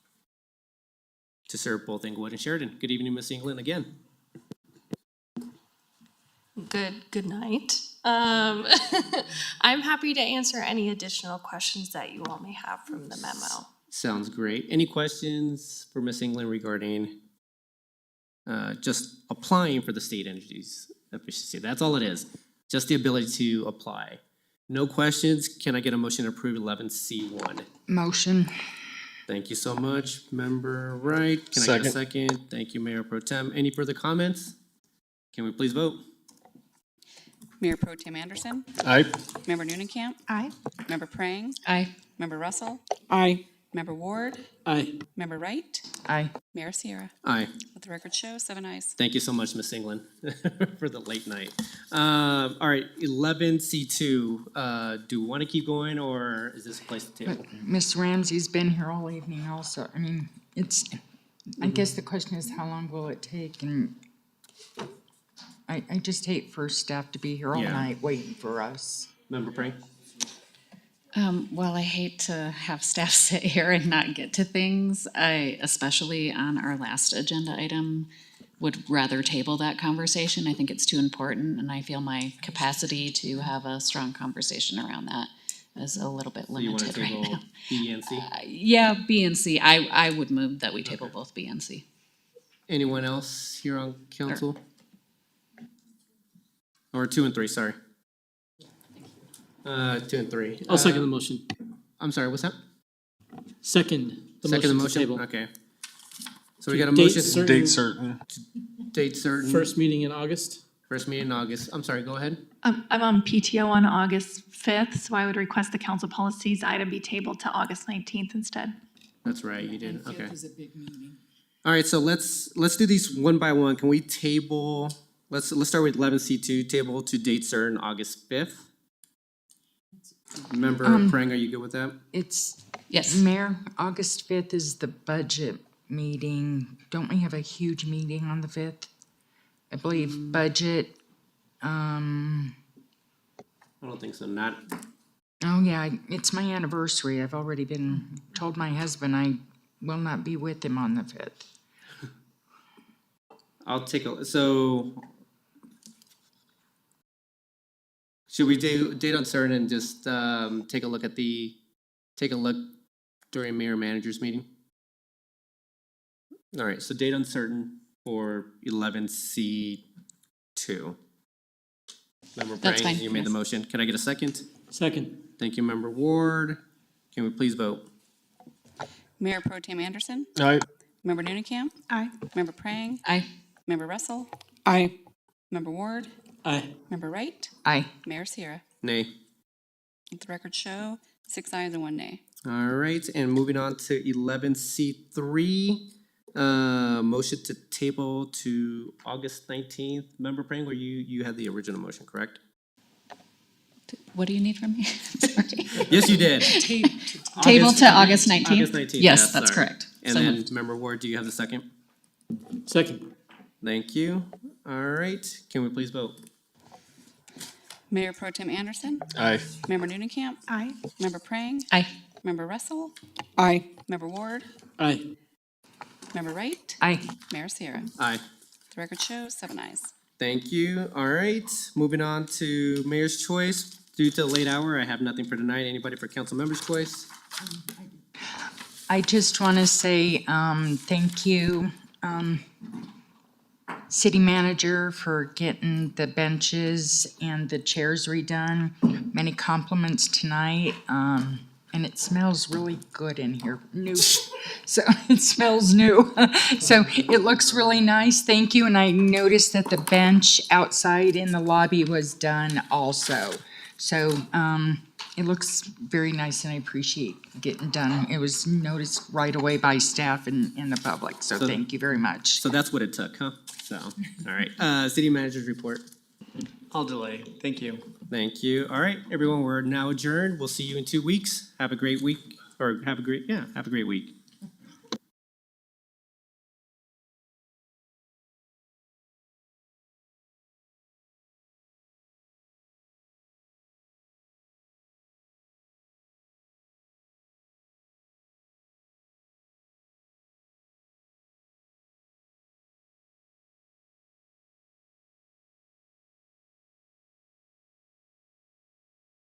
to serve both Englewood and Sheridan. Good evening, Miss Englund, again. Good night. I'm happy to answer any additional questions that you all may have from the memo. Sounds great. Any questions for Ms. Englund regarding just applying for the state energy's efficiency? That's all it is. just the ability to apply. No questions. Can I get a motion to approve 11C1? Motion. Thank you so much, Member Wright. Can I get a second? Thank you, Mayor Pro Tem. Any further comments? Can we please vote? Mayor Pro Tem Anderson. Aye. Member Newnenkamp. Aye. Member Prang. Aye. Member Russell. Aye. Member Ward. Aye. Member Wright. Aye. Mayor Sierra. Aye. Let the record show, 7 ayes. Thank you so much, Ms. Englund, for the late night. All right, 11C2. Do we want to keep going, or is this a place to table? Miss Ramsey's been here all evening also. I mean, it's, I guess the question is, how long will it take? And I just hate for staff to be here all Yeah. night waiting for us. Member Prank? Well, I hate to have staff sit here and not get to things. I, especially on our last agenda item, would rather table that conversation. I think it's too important, and I feel my capacity to have a strong conversation around that is a little bit So you want to limited right table now. B and C? Yeah, B and C. I would move that we table both B and C. Anyone else here on council? Or 2 and 3, sorry. 2 and 3. I'll second the motion. I'm sorry, what's that? Second the Second the motion to motion? table. Okay. So we got a Date motion. certain. Date certain. Date certain. First meeting in August. First meeting in August. I'm sorry, go ahead. I'm on PTO on August 5th, so I would request the council policies item be tabled to August 19th instead. That's right, you did, okay. Is a big meeting. All right, so let's do these one by one. Can we table, let's start with 11C2, table to date certain August 5th. Member Prang, are you good with that? It's, Yes. Mayor, August 5th is the budget meeting. Don't we have a huge meeting on the 5th? I believe budget, I don't think so, not, oh yeah, it's my anniversary. I've already been, told my husband I will not be with him on the 5th. I'll take so. Should we do date uncertain and just take a look during mayor manager's meeting? All right, so date uncertain for 11C2. Member That's Brang, fine, you made the yes. motion. Can I get a second? Second. Thank you, Member Ward. Can we please vote? Mayor Pro Tem Anderson. Aye. Member Newnenkamp. Aye. Member Prang. Aye. Member Russell. Aye. Member Ward. Aye. Member Wright. Aye. Mayor Sierra. Nay. Let the record show, 6 ayes and 1 nay. All right, and moving on to 11C3, motion to table to August 19th. Member Prang, where you had the original motion, correct? What do you need from me? Sorry. Yes, you did. Table to August 19th? August 19th. Yes, that's sorry. correct. And So then, moved. Member Ward, do you have the second? Second. Thank you. All right, can we please vote? Mayor Pro Tem Anderson. Aye. Member Newnenkamp. Aye. Member Prang. Aye. Member Russell. Aye. Member Ward. Aye. Member Wright. Aye. Mayor Sierra. Aye. The record shows, 7 ayes. Thank you. All right, moving on to Mayor's Choice. Due to the late hour, I have nothing for tonight. Anybody for Council Member's Choice? I just want to say thank you, City Manager, for getting the benches and the chairs redone. Many compliments tonight, and it smells really good in here, new. So it smells new. So it looks really nice, thank you. And I noticed that the bench outside in the lobby was done also. So it looks very nice and I appreciate getting done. It was noticed right away by staff and the public, so thank you very much. So that's what it took, huh? So, all right. City Manager's report. I'll delay. Thank you. Thank you. All right, everyone, we're now adjourned. We'll see you in 2 weeks. Have a great week, or have a great week.